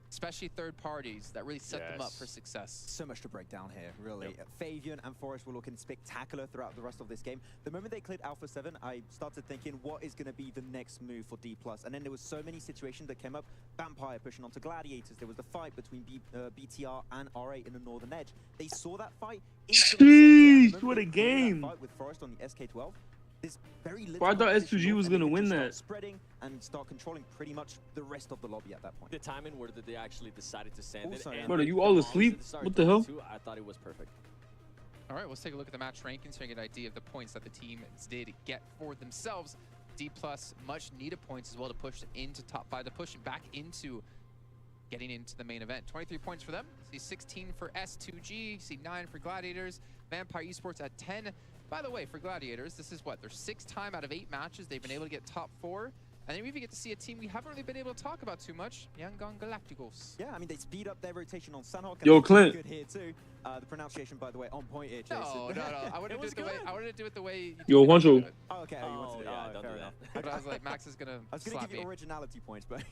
Speaker 6: especially third parties, that really set them up for success.
Speaker 7: So much to break down here, really. Favian and Forrest were looking spectacular throughout the rest of this game. The moment they cleared Alpha7, I started thinking, what is going to be the next move for D+? And then there was so many situations that came up. Vampire pushing onto Gladiators. There was the fight between BTR and R8 in the northern edge. They saw that fight.
Speaker 11: Sheesh, what a game!
Speaker 7: Fight with Forrest on the SK12. This very
Speaker 11: I thought S2G was gonna win that.
Speaker 7: Spreading and start controlling pretty much the rest of the lobby at that point.
Speaker 8: The timing where they actually decided to send it. And
Speaker 11: Bro, are you all asleep? What the hell?
Speaker 8: I thought it was perfect.
Speaker 6: All right, let's take a look at the match rankings so you get an idea of the points that the teams did get for themselves. D+ much needed points as well to push into top 5, to push it back into getting into the main event. 23 points for them. See 16 for S2G, see 9 for Gladiators, Vampire Esports at 10. By the way, for Gladiators, this is what, their 6th time out of 8 matches they've been able to get top 4. And then we even get to see a team we haven't really been able to talk about too much, AGONxI8.
Speaker 7: Yeah, I mean, they speed up their rotation on Sanhok.
Speaker 11: Yo, Clint.
Speaker 7: Good here too. The pronunciation, by the way, on point here,
Speaker 6: No,
Speaker 7: Jason.
Speaker 6: no. I wanted to do it the way.
Speaker 11: Yo, Honcho.
Speaker 7: Oh, okay. You wanted to do
Speaker 8: don't
Speaker 7: fair
Speaker 8: do
Speaker 7: enough.
Speaker 6: But I was like, Max is gonna.
Speaker 7: I was going to
Speaker 6: slap
Speaker 7: give you
Speaker 6: me.
Speaker 7: originality points, but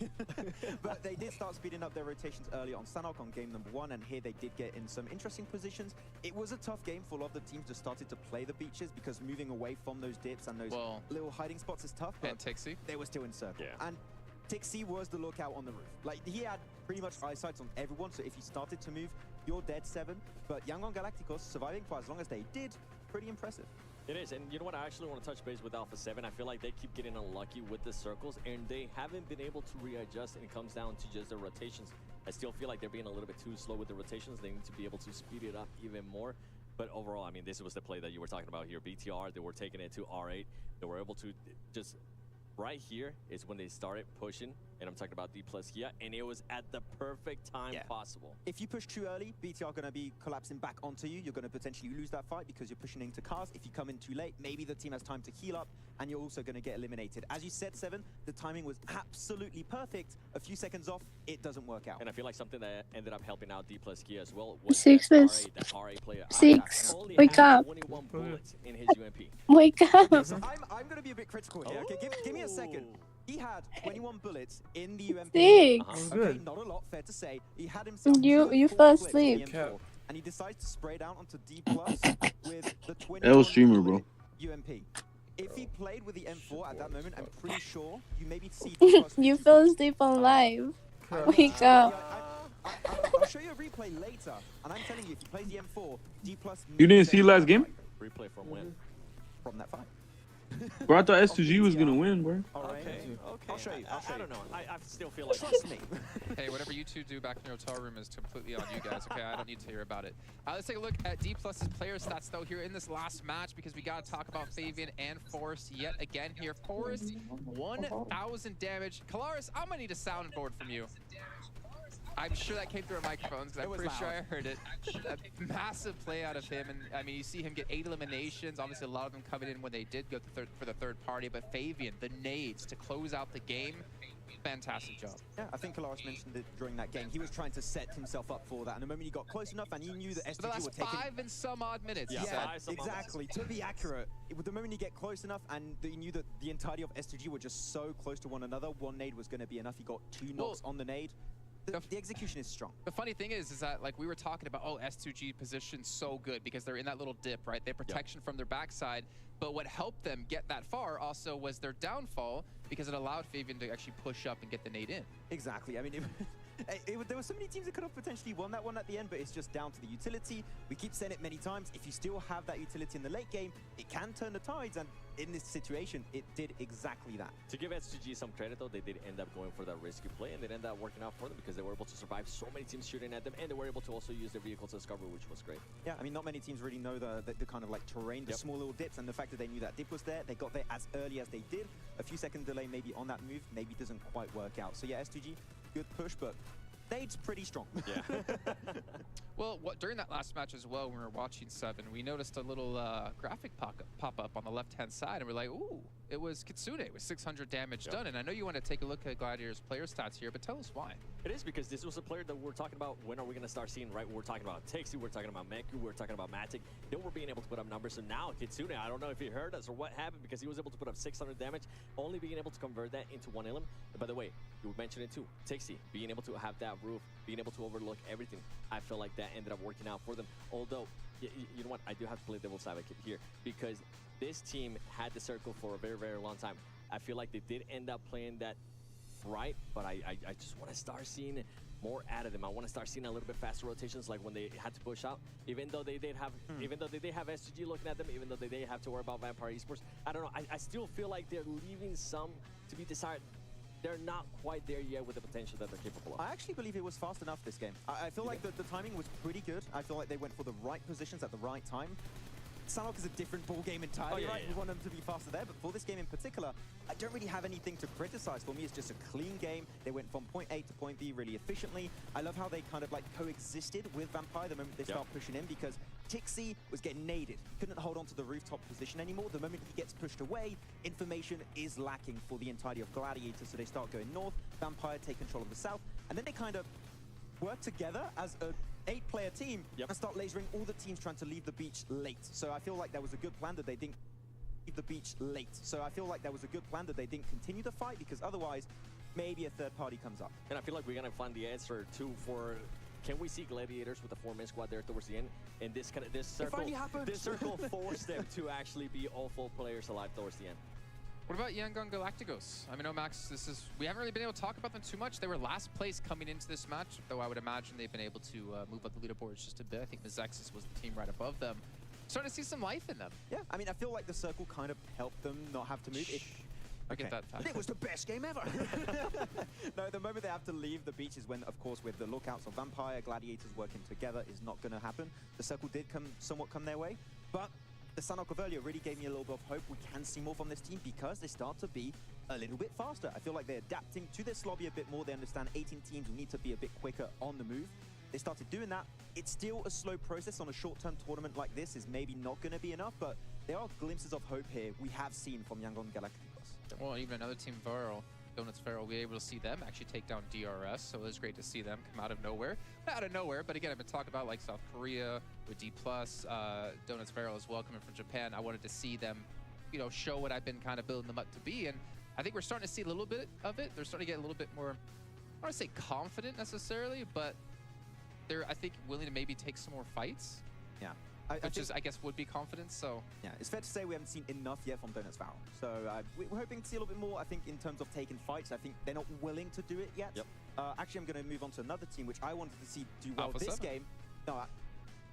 Speaker 7: but they did start speeding up their rotations early on Sanhok on game number 1, and here they did get in some interesting positions. It was a tough game for a lot of the teams just started to play the beaches because moving away from those dips and those little hiding spots is tough. But
Speaker 6: Tixie.
Speaker 7: They were still in circle. And Tixie was the lookout on the roof. Like, he had pretty much eyesight on everyone, so if you started to move, you're dead, Seven. But AGONxI8 surviving for as long as they did, pretty impressive.
Speaker 8: It is, and you know what? I actually want to touch base with Alpha7. I feel like they keep getting unlucky with the circles, and they haven't been able to readjust, and it comes down to just the rotations. I still feel like they're being a little bit too slow with the rotations. They need to be able to speed it up even more. But overall, I mean, this was the play that you were talking about here. BTR, they were taking it to R8. They were able to just... Right here is when they started pushing, and I'm talking about D+ here, and it was at the perfect time possible.
Speaker 7: If you push too early, BTR are going to be collapsing back onto you. You're going to potentially lose that fight because you're pushing into cars. If you come in too late, maybe the team has time to heal up, and you're also going to get eliminated. As you said, Seven, the timing was absolutely perfect. A few seconds off, it doesn't work out.
Speaker 8: And I feel like something that ended up helping out D+ here as well was
Speaker 2: Sixes.
Speaker 8: that RA player.
Speaker 2: Six. Wake up.
Speaker 8: 21 bullets in his UMP.
Speaker 2: Wake up.
Speaker 7: So I'm going to be a bit critical here. Okay, give me a second. He had 21 bullets in the UMP.
Speaker 2: Six.
Speaker 7: Okay, not a lot, fair to say. He had himself
Speaker 2: You
Speaker 7: 4
Speaker 2: fell
Speaker 7: bullets in
Speaker 2: asleep.
Speaker 7: the M4, and he decides to spray down onto D+ with the 21
Speaker 11: L streamer, bro.
Speaker 7: UMP. If he played with the M4 at that moment, I'm pretty sure you maybe see D+.
Speaker 2: You fell asleep on live. Wake up.
Speaker 7: I'll show you a replay later, and I'm telling you, if he plays the M4, D+.
Speaker 11: You didn't see last game?
Speaker 8: Replay from when?
Speaker 7: From that fight.
Speaker 11: Bro, I thought S2G was gonna win, bro.
Speaker 8: Okay.
Speaker 7: I'll show you.
Speaker 8: I don't know. I still feel like...
Speaker 7: Trust me.
Speaker 6: Hey, whatever you two do back in your hotel room is completely on you guys, okay? I don't need to hear about it. Let's take a look at D+'s player stats, though, here in this last match, because we got to talk about Favian and Forrest yet again here. Forrest, 1,000 damage. Kalaris, I'm going to need a soundboard from you. I'm sure that came through our microphones, because I'm pretty sure I heard it. A massive play out of him, and I mean, you see him get 8 eliminations. Obviously, a lot of them coming in when they did go for the third party, but Favian, the nades to close out the game, fantastic job.
Speaker 7: Yeah, I think Kalaris mentioned it during that game. He was trying to set himself up for that, and the moment he got close enough, and he knew that STG would take
Speaker 6: 5 and some odd minutes.
Speaker 7: Yeah, exactly. To be accurate, the moment you get close enough, and he knew that the entirety of STG were just so close to one another, one nade was going to be enough. He got 2 knocks on the nade. The execution is strong.
Speaker 6: The funny thing is that, like, we were talking about, oh, S2G position's so good because they're in that little dip, right? They have protection from their backside. But what helped them get that far also was their downfall, because it allowed Favian to actually push up and get the nade in.
Speaker 7: Exactly. I mean, there were so many teams that could have potentially won that one at the end, but it's just down to the utility. We keep saying it many times. If you still have that utility in the late game, it can turn the tides, and in this situation, it did exactly that.
Speaker 8: To give SGG some credit, though, they did end up going for that risky play, and it ended up working out for them because they were able to survive so many teams shooting at them, and they were able to also use their vehicle to discover, which was great.
Speaker 7: Yeah, I mean, not many teams really know the kind of like terrain, the small little dips, and the fact that they knew that dip was there, they got there as early as they did. A few second delay maybe on that move, maybe doesn't quite work out. So yeah, SGG, good push, but Stage's pretty strong.
Speaker 8: Yeah.
Speaker 6: Well, during that last match as well, when we were watching 7, we noticed a little graphic pop up on the left-hand side, and we're like, ooh, it was Kitsune with 600 damage done. And I know you want to take a look at Gladiators' player stats here, but tell us why.
Speaker 8: It is because this was a player that we're talking about. When are we going to start seeing, right? We're talking about Tixi, we're talking about Meku, we're talking about Matic. They were being able to put up numbers. So now Kitsune, I don't know if he heard us or what happened, because he was able to put up 600 damage, only being able to convert that into 1 elim. And by the way, you mentioned it too. Tixi, being able to have that roof, being able to overlook everything. I feel like that ended up working out for them. Although, you know what? I do have to play devil's advocate here, because this team had the circle for a very, very long time. I feel like they did end up playing that right, but I just want to start seeing more out of them. I want to start seeing a little bit faster rotations, like when they had to push out. Even though they did have, SGG looking at them, even though they did have to worry about Vampire Esports. I don't know. I still feel like they're leaving some to be desired. They're not quite there yet with the potential that they're capable of.
Speaker 7: I actually believe it was fast enough this game. I feel like the timing was pretty good. I feel like they went for the right positions at the right time. Sanhok is a different ball game entirely, right? You want them to be faster there, but for this game in particular, I don't really have anything to criticize. For me, it's just a clean game. They went from point A to point B really efficiently. I love how they kind of like coexisted with Vampire the moment they start pushing in, because Tixi was getting naded. He couldn't hold on to the rooftop position anymore. The moment he gets pushed away, information is lacking for the entirety of Gladiators, so they start going north. Vampire take control of the south, and then they kind of work together as a 8-player team and start lasering all the teams trying to leave the beach late. So I feel like that was a good plan that they didn't leave the beach late. So I feel like that was a good plan that they didn't continue the fight, because otherwise maybe a third party comes up.
Speaker 8: And I feel like we're gonna find the answer too for, can we see Gladiators with a 4-man squad there towards the end? And this circle forced them to actually be all full players alive towards the end.
Speaker 6: What about Yangon Galacticos? I mean, Max, we haven't really been able to talk about them too much. They were last place coming into this match, though I would imagine they've been able to move up the leaderboards just a bit. I think Mizexis was the team right above them. Starting to see some life in them.
Speaker 7: Yeah, I mean, I feel like the circle kind of helped them not have to move.
Speaker 6: I get that.
Speaker 7: It was the best game ever. No, the moment they have to leave the beach is when, of course, with the lookouts of Vampire, Gladiators working together is not going to happen. The circle did somewhat come their way, but the Sanhok of earlier really gave me a little bit of hope. We can see more from this team because they start to be a little bit faster. I feel like they're adapting to this lobby a bit more. They understand 18 teams will need to be a bit quicker on the move. They started doing that. It's still a slow process on a short-term tournament like this is maybe not going to be enough, but there are glimpses of hope here we have seen from Yangon Galacticos.
Speaker 6: Well, even another team, Donuts Feral, we were able to see them actually take down DRS, so it was great to see them come out of nowhere. Not out of nowhere, but again, I've been talking about like South Korea with D+, Donuts Feral as well coming from Japan. I wanted to see them, you know, show what I've been kind of building them up to be, and I think we're starting to see a little bit of it. They're starting to get a little bit more, I don't want to say confident necessarily, but they're, I think, willing to maybe take some more fights.
Speaker 7: Yeah.
Speaker 6: Which is, I guess, would be confidence, so...
Speaker 7: Yeah, it's fair to say we haven't seen enough yet from Donuts Feral. So we're hoping to see a little bit more, I think, in terms of taking fights. I think they're not willing to do it yet. Actually, I'm going to move on to another team, which I wanted to see do well this game. No,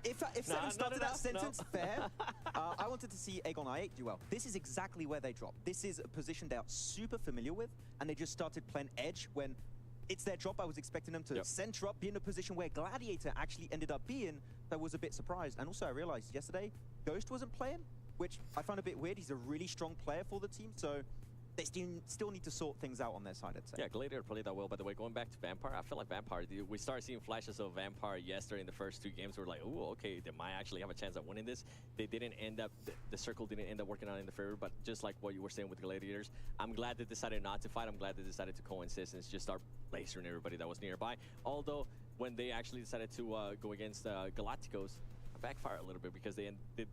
Speaker 7: if Seven started that sentence, fair. I wanted to see AGONxI8 do well. This is exactly where they drop. This is a position they are super familiar with, and they just started playing edge when... It's their drop. I was expecting them to center up, be in a position where Gladiator actually ended up being. I was a bit surprised. And also I realized yesterday, Ghost wasn't playing, which I found a bit weird. He's a really strong player for the team, so they still need to sort things out on their side, I'd say.
Speaker 8: Yeah, Gladiator played that well. By the way, going back to Vampire, I feel like Vampire, we started seeing flashes of Vampire yesterday in the first 2 games. We're like, oh, okay, they might actually have a chance at winning this. They didn't end up, the circle didn't end up working out in the favor, but just like what you were saying with Gladiators, I'm glad they decided not to fight. I'm glad they decided to coexist and just start lasering everybody that was nearby. Although, when they actually decided to go against Galacticos, I backfired a little bit because they did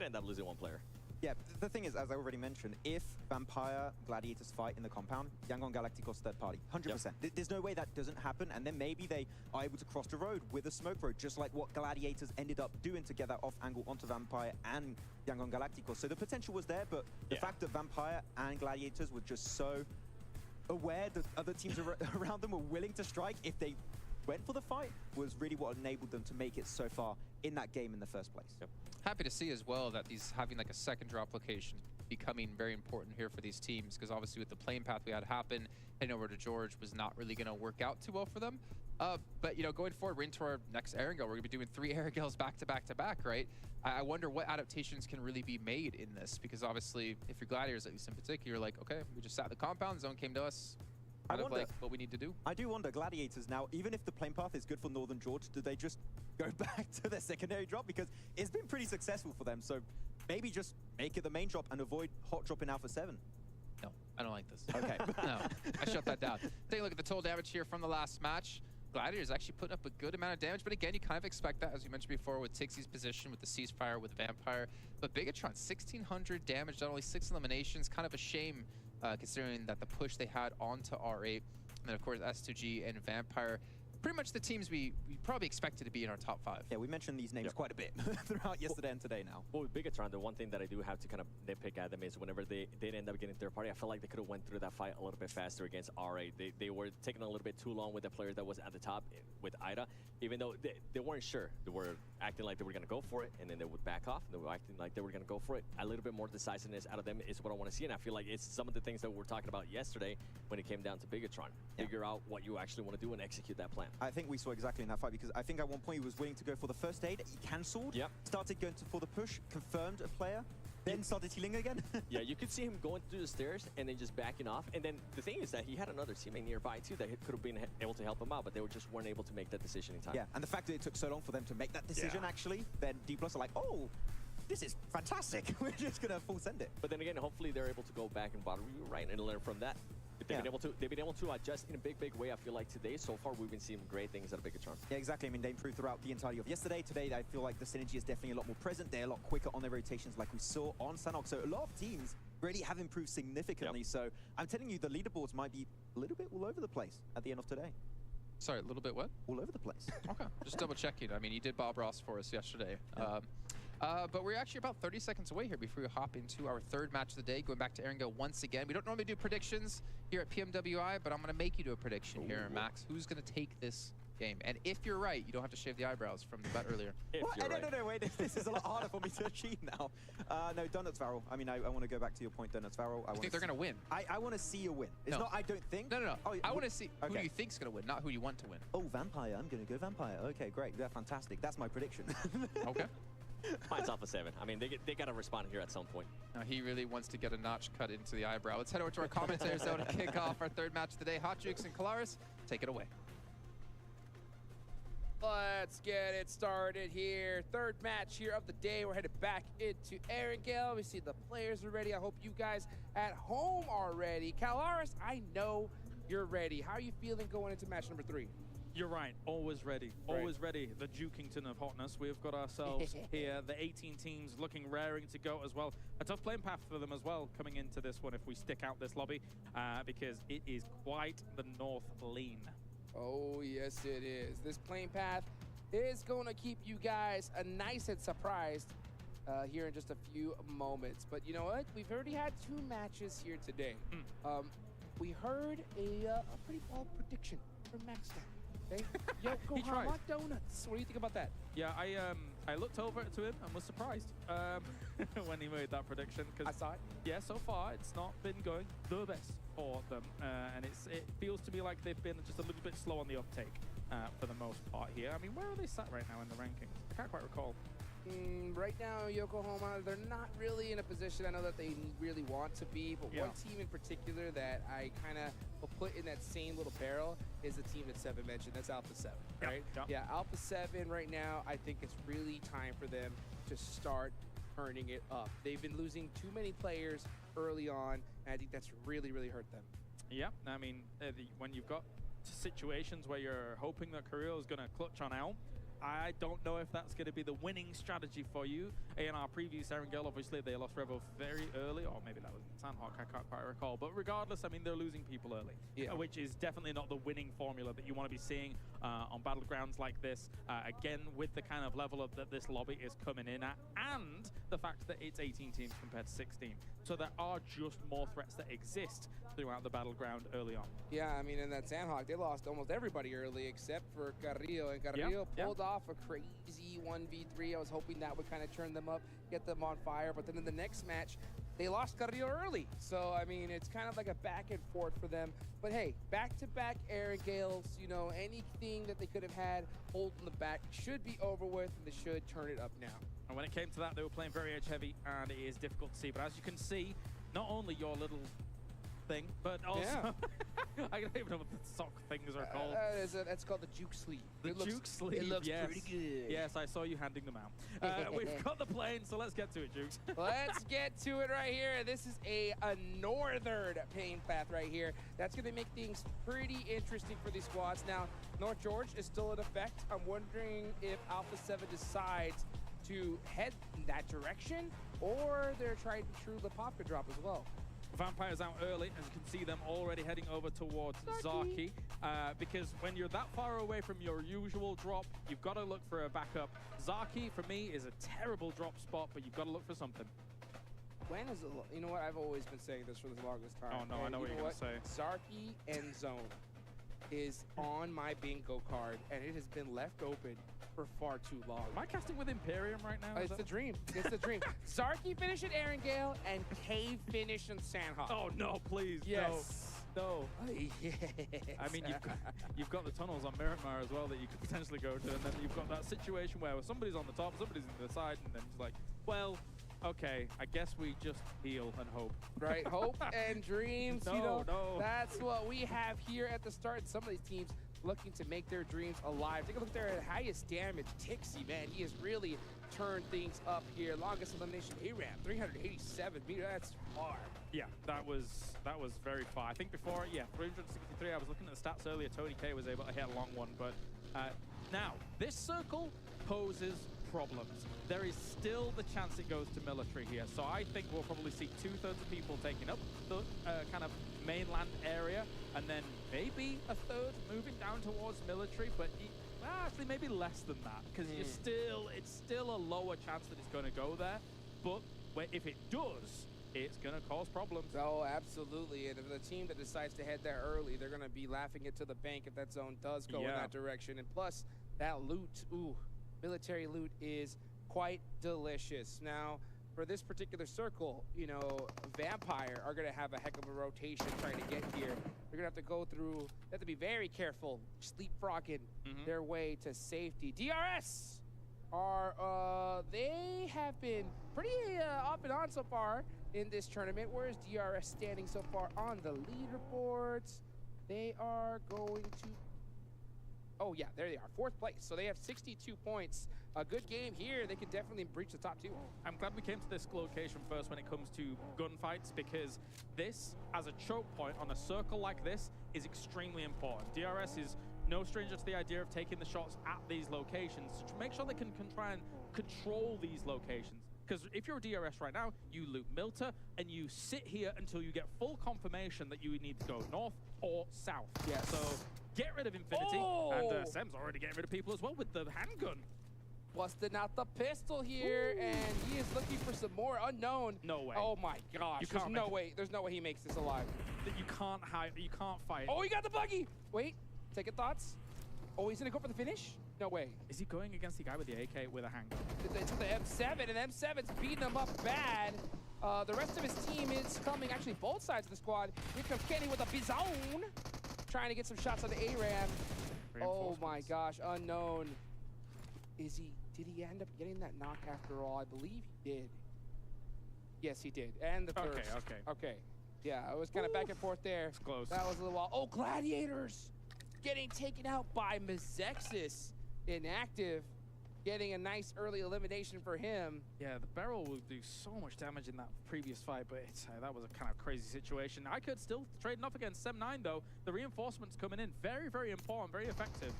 Speaker 8: end up losing 1 player.
Speaker 7: Yeah, the thing is, as I already mentioned, if Vampire Gladiators fight in the compound, Yangon Galacticos third party, 100%. There's no way that doesn't happen, and then maybe they are able to cross the road with a smoke road, just like what Gladiators ended up doing to get that off angle onto Vampire and Yangon Galacticos. So the potential was there, but the fact that Vampire and Gladiators were just so aware that other teams around them were willing to strike if they went for the fight was really what enabled them to make it so far in that game in the first place.
Speaker 6: Happy to see as well that these having like a second drop location becoming very important here for these teams, because obviously with the plane path we had happen heading over to George was not really going to work out too well for them. But you know, going forward, we're into our next Erangel. We're going to be doing 3 Erangels back to back to back, right? I wonder what adaptations can really be made in this, because obviously if you're Gladiators, at least in particular, you're like, okay, we just sat the compound, zone came to us, kind of like what we need to do.
Speaker 7: I do wonder, Gladiators now, even if the plane path is good for Northern George, do they just go back to their secondary drop? Because it's been pretty successful for them, so maybe just make it the main drop and avoid hot drop in Alpha 7.
Speaker 6: No, I don't like this.
Speaker 7: Okay.
Speaker 6: No, I shut that down. Take a look at the total damage here from the last match. Gladiators actually putting up a good amount of damage, but again, you kind of expect that, as you mentioned before, with Tixie's position, with the ceasefire, with Vampire. But Bigetron, 1,600 damage, not only 6 eliminations, kind of a shame considering that the push they had onto R8. And then, of course, S2G and Vampire. Pretty much the teams we probably expected to be in our top 5.
Speaker 7: Yeah, we mentioned these names quite a bit throughout yesterday and today now.
Speaker 8: Well, with Bigetron, the one thing that I do have to kind of nitpick at them is whenever they did end up getting third party, I felt like they could have went through that fight a little bit faster against R8. They were taking a little bit too long with the player that was at the top with Ida, even though they weren't sure. They were acting like they were going to go for it, and then they would back off. They were acting like they were going to go for it. A little bit more decisiveness out of them is what I want to see, and I feel like it's some of the things that we were talking about yesterday when it came down to Bigetron. Figure out what you actually want to do and execute that plan.
Speaker 7: I think we saw exactly in that fight, because I think at one point he was willing to go for the first aid, he cancelled, started going for the push, confirmed a player, then started healing again.
Speaker 8: Yeah, you could see him going through the stairs and then just backing off. And then the thing is that he had another teammate nearby too that could have been able to help him out, but they just weren't able to make that decision in time.
Speaker 7: Yeah, and the fact that it took so long for them to make that decision actually, then D+ are like, oh, this is fantastic. We're just gonna full send it.
Speaker 8: But then again, hopefully they're able to go back and bottom review right and learn from that. They've been able to adjust in a big way. I feel like today, so far, we've been seeing great things out of Bigetron.
Speaker 7: Yeah, exactly. I mean, they improved throughout the entirety of yesterday. Today, I feel like the synergy is definitely a lot more present. They're a lot quicker on their rotations like we saw on Sanhok. So a lot of teams really have improved significantly. So I'm telling you, the leaderboards might be a little bit all over the place at the end of today.
Speaker 6: Sorry, a little bit what?
Speaker 7: All over the place.
Speaker 6: Okay, just double checking. I mean, you did Bob Ross for us yesterday. But we're actually about 30 seconds away here before we hop into our third match of the day, going back to Erangel once again. We don't normally do predictions here at PMWI, but I'm going to make you do a prediction here, Max. Who's going to take this game? And if you're right, you don't have to shave the eyebrows from the bet earlier.
Speaker 7: No, wait, this is a lot harder for me to achieve now. No, Donuts Varel. I mean, I want to go back to your point, Donuts Varel.
Speaker 6: I think they're going to win.
Speaker 7: I want to see a win. It's not, I don't think.
Speaker 6: No.
Speaker 7: Oh,
Speaker 6: I want to see who you think's going to win, not who you want to win.
Speaker 7: Oh, Vampire. I'm going to go Vampire. Okay, great. Yeah, fantastic. That's my prediction.
Speaker 6: Okay.
Speaker 8: Mine's Alpha 7. I mean, they got to respond here at some point.
Speaker 6: Now, he really wants to get a notch cut into the eyebrow. Let's head over to our commentator zone to kick off our third match of the day. HotJukes and Kalaris, take it away.
Speaker 14: Let's get it started here. Third match here of the day. We're headed back into Erangel. We see the players are ready. I hope you guys at home are ready. Kalaris, I know you're ready. How are you feeling going into match number 3?
Speaker 15: You're right, always ready, always ready. The Jukington of hotness. We've got ourselves here, the 18 teams looking raring to go as well. A tough playing path for them as well coming into this one if we stick out this lobby, because it is quite the north lean.
Speaker 14: Oh, yes, it is. This playing path is going to keep you guys nice and surprised here in just a few moments. But you know what? We've already had 2 matches here today. We heard a pretty bold prediction from Max. Okay. Yokohama Donuts. What do you think about that?
Speaker 15: Yeah, I looked over to him and was surprised when he made that prediction.
Speaker 14: I saw it.
Speaker 15: Yeah, so far it's not been going the best for them, and it feels to me like they've been just a little bit slow on the uptake for the most part here. I mean, where are they sat right now in the rankings? I can't quite recall.
Speaker 14: Right now, Yokohama, they're not really in a position I know that they really want to be, but one team in particular that I kind of will put in that same little barrel is the team that Seven mentioned. That's Alpha 7, right? Yeah, Alpha 7 right now, I think it's really time for them to start turning it up. They've been losing too many players early on, and I think that's really, really hurt them.
Speaker 15: Yeah, I mean, when you've got situations where you're hoping that Korea is going to clutch on out, I don't know if that's going to be the winning strategy for you. In our previous Erangel, obviously, they lost Revo very early, or maybe that was Sanhok, I can't quite recall. But regardless, I mean, they're losing people early, which is definitely not the winning formula that you want to be seeing on battlegrounds like this. Again, with the kind of level that this lobby is coming in at, and the fact that it's 18 teams compared to 16. So there are just more threats that exist throughout the battleground early on.
Speaker 14: Yeah, I mean, in that Sanhok, they lost almost everybody early except for Carrillo, and Carrillo pulled off a crazy 1v3. I was hoping that would kind of turn them up, get them on fire, but then in the next match, they lost Carrillo early. So, I mean, it's kind of like a back and forth for them. But hey, back-to-back Erangels, you know, anything that they could have had holding the back should be over with, and they should turn it up now.
Speaker 15: And when it came to that, they were playing very edge-heavy, and it is difficult to see. But as you can see, not only your little thing, but also I don't even know what the sock things are called.
Speaker 14: That's called the juke sleeve.
Speaker 15: The juke sleeve.
Speaker 14: It looks
Speaker 15: yes.
Speaker 14: pretty good.
Speaker 15: Yes, I saw you handing them out. We've got the plane, so let's get to it, Jukes.
Speaker 14: Let's get to it right here. This is a northern plane path right here. That's going to make things pretty interesting for these squads. Now, North George is still in effect. I'm wondering if Alpha7 decides to head in that direction, or they're trying to true the pop drop as well.
Speaker 15: Vampire's out early, as you can see them already heading over towards Zaki, because when you're that far away from your usual drop, you've got to look for a backup. Zaki, for me, is a terrible drop spot, but you've got to look for something.
Speaker 14: When is it? You know what? I've always been saying this for the longest time.
Speaker 15: Oh, no, I know what you're going to say.
Speaker 14: Zarky end zone is on my bingo card, and it has been left open for far too long.
Speaker 15: Am I casting with Imperium right now?
Speaker 14: It's the dream. It's the dream. Zarky finish at Erangel and Cave finish in Sandhawk.
Speaker 15: Oh, no, please.
Speaker 14: Yes.
Speaker 15: No.
Speaker 14: Yes.
Speaker 15: I mean, you've got the tunnels on Miramar as well that you could potentially go to, and then you've got that situation where somebody's on the top, somebody's on the side, and then it's like, well, okay, I guess we just heal and hope.
Speaker 14: Right, hope and dreams.
Speaker 15: No,
Speaker 14: you know,
Speaker 15: no.
Speaker 14: That's what we have here at the start. Some of these teams looking to make their dreams alive. Take a look there at highest damage. Tixie, man, he has really turned things up here. Longest elimination ARAM, 387 meters. That's far.
Speaker 15: Yeah, that was very far. I think before, 363. I was looking at the stats earlier. Tony K was able to hit a long one, but now this circle poses problems. There is still the chance it goes to military here, so I think we'll probably see 2/3 of people taking up the kind of mainland area, and then maybe a third moving down towards military, but actually maybe less than that, because it's still a lower chance that it's going to go there, but if it does, it's going to cause problems.
Speaker 14: Oh, absolutely. And if the team that decides to head there early, they're going to be laughing it to the bank if that zone does go in that direction. And plus, that loot, military loot is quite delicious. Now, for this particular circle, you know, Vampire are going to have a heck of a rotation trying to get here. They're going to have to go through, they have to be very careful, sleepfrogging their way to safety. DRS are, they have been pretty off and on so far in this tournament. Where's DRS standing so far on the leaderboards? They are going to, oh yeah, there they are, 4th place. So they have 62 points. A good game here. They could definitely breach the top 2.
Speaker 15: I'm glad we came to this location first when it comes to gunfights, because this, as a choke point on a circle like this, is extremely important. DRS is no stranger to the idea of taking the shots at these locations to make sure they can try and control these locations. Because if you're a DRS right now, you loot Milta and you sit here until you get full confirmation that you need to go north or south.
Speaker 14: Yes.
Speaker 15: So get rid of Infinity, and Sam's already getting rid of people as well with the handgun.
Speaker 14: Busting out the pistol here, and he is looking for some more unknown.
Speaker 15: No way.
Speaker 14: Oh my gosh. There's no way. There's no way he makes this alive.
Speaker 15: You can't hide. You can't fight.
Speaker 14: Oh, he got the buggy. Wait, second thoughts. Oh, he's gonna go for the finish? No way.
Speaker 15: Is he going against the guy with the AK with a handgun?
Speaker 14: It's the M7, and M7's beating him up bad. The rest of his team is coming, actually both sides of the squad. Here comes Kenny with a Bizone, trying to get some shots on the ARAM. Oh my gosh, unknown. Did he end up getting that knock after all? I believe he did. Yes, he did. And the third. Okay. Yeah, it was kind of back and forth there.
Speaker 15: It's close.
Speaker 14: That was a little while. Oh, Gladiators getting taken out by Mezexis. Inactive. Getting a nice early elimination for him.
Speaker 15: Yeah, the barrel will do so much damage in that previous fight, but that was a kind of crazy situation. iKURD still trading off against Sem9, though. The reinforcements coming in. Very, very important, very effective.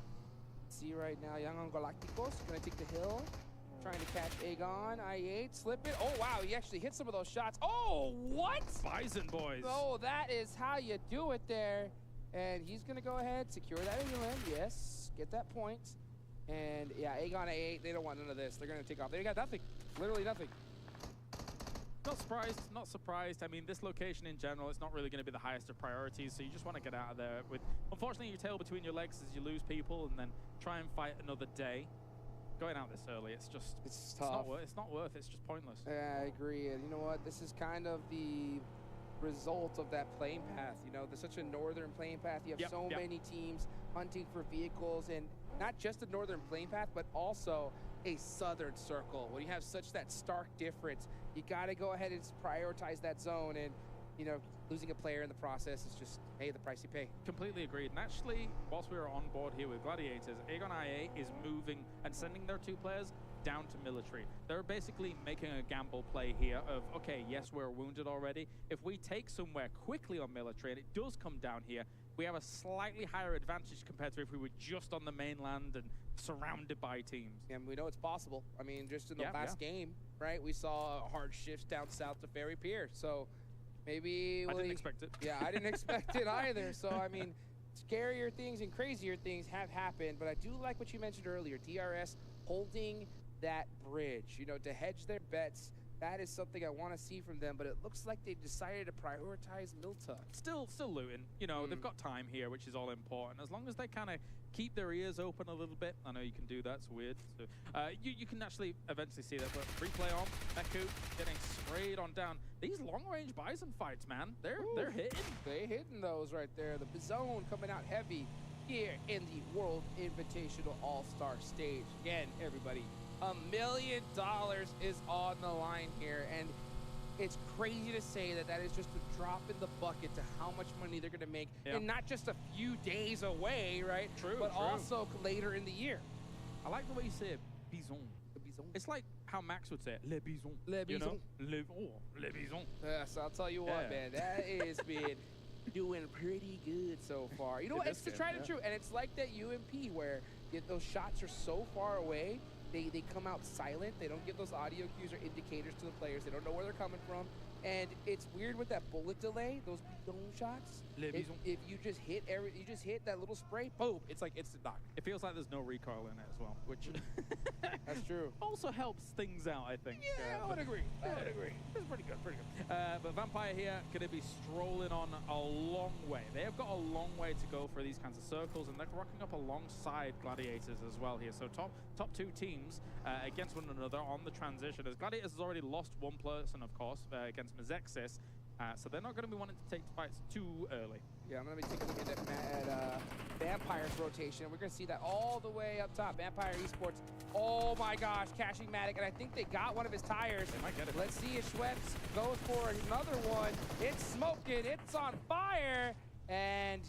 Speaker 14: See right now, Young Galacticos gonna take the hill. Trying to catch AGONxI8, slip it. Oh, wow, he actually hit some of those shots. Oh, what?
Speaker 15: Bison boys.
Speaker 14: Oh, that is how you do it there. And he's gonna go ahead, secure that inland. Yes, get that point. And yeah, AGONxI8, they don't want none of this. They're gonna take off. They got nothing, literally nothing.
Speaker 15: Not surprised. I mean, this location in general, it's not really going to be the highest of priorities, so you just want to get out of there. Unfortunately, your tail between your legs as you lose people, and then try and fight another day. Going out this early, it's tough. It's not worth it. It's just pointless.
Speaker 14: Yeah, I agree. And you know what? This is kind of the result of that plane path. You know, there's such a northern plane path. You have so many teams hunting for vehicles, and not just a northern plane path, but also a southern circle. When you have such that stark difference, you got to go ahead and prioritize that zone. And, you know, losing a player in the process is just, hey, the price you pay.
Speaker 15: Completely agreed. And actually, whilst we were on board here with Gladiators, AGONxI8 is moving and sending their 2 players down to military. They're basically making a gamble play here of, okay, yes, we're wounded already. If we take somewhere quickly on military and it does come down here, we have a slightly higher advantage compared to if we were just on the mainland and surrounded by teams.
Speaker 14: And we know it's possible. I mean, just in the last game, right, we saw hard shifts down south to Ferry Pier. So maybe...
Speaker 15: I didn't expect it.
Speaker 14: Yeah, I didn't expect it either. So, I mean, scarier things and crazier things have happened. But I do like what you mentioned earlier, DRS holding that bridge, you know, to hedge their bets. That is something I want to see from them, but it looks like they decided to prioritize Milta.
Speaker 15: Still looting. You know, they've got time here, which is all important. As long as they kind of keep their ears open a little bit. I know you can do that, it's weird. So, you can actually eventually see that, but replay on, Echo getting sprayed on down. These long-range Bison fights, man, they're hitting.
Speaker 14: They're hitting those right there. The zone coming out heavy here in the World Invitational All-Star Stage. Again, everybody, $1 million is on the line here, and it's crazy to say that that is just a drop in the bucket to how much money they're going to make, and not just a few days away, right? But also later in the year.
Speaker 15: I like the way you say it, bison. It's like how Max would say it, le bison.
Speaker 14: Le bison.
Speaker 15: You know? Le bison.
Speaker 14: Yes, I'll tell you what, man, that has been doing pretty good so far. You know what? It's the tried and true, and it's like that UMP where those shots are so far away. They come out silent. They don't give those audio cues or indicators to the players. They don't know where they're coming from. And it's weird with that bullet delay, those dome shots. If you just hit that little spray, boom, it's like instant knock.
Speaker 15: It feels like there's no recoil in it as well, which
Speaker 14: that's true.
Speaker 15: Also helps things out, I think.
Speaker 14: Yeah, I would agree.
Speaker 15: It's pretty good, but Vampire here going to be strolling on a long way. They have got a long way to go for these kinds of circles, and they're rocking up alongside Gladiators as well here. So top 2 teams against one another on the transition. As Gladiators has already lost one person, of course, against Mazexis. So they're not going to be wanting to take fights too early.
Speaker 14: Yeah, I'm going to be taking a look at Vampire's rotation. We're going to see that all the way up top. Vampire Esports. Oh my gosh, cashing Matic, and I think they got one of his tires.
Speaker 15: They might get it.
Speaker 14: Let's see if Schweppes goes for another one. It's smoking. It's on fire. And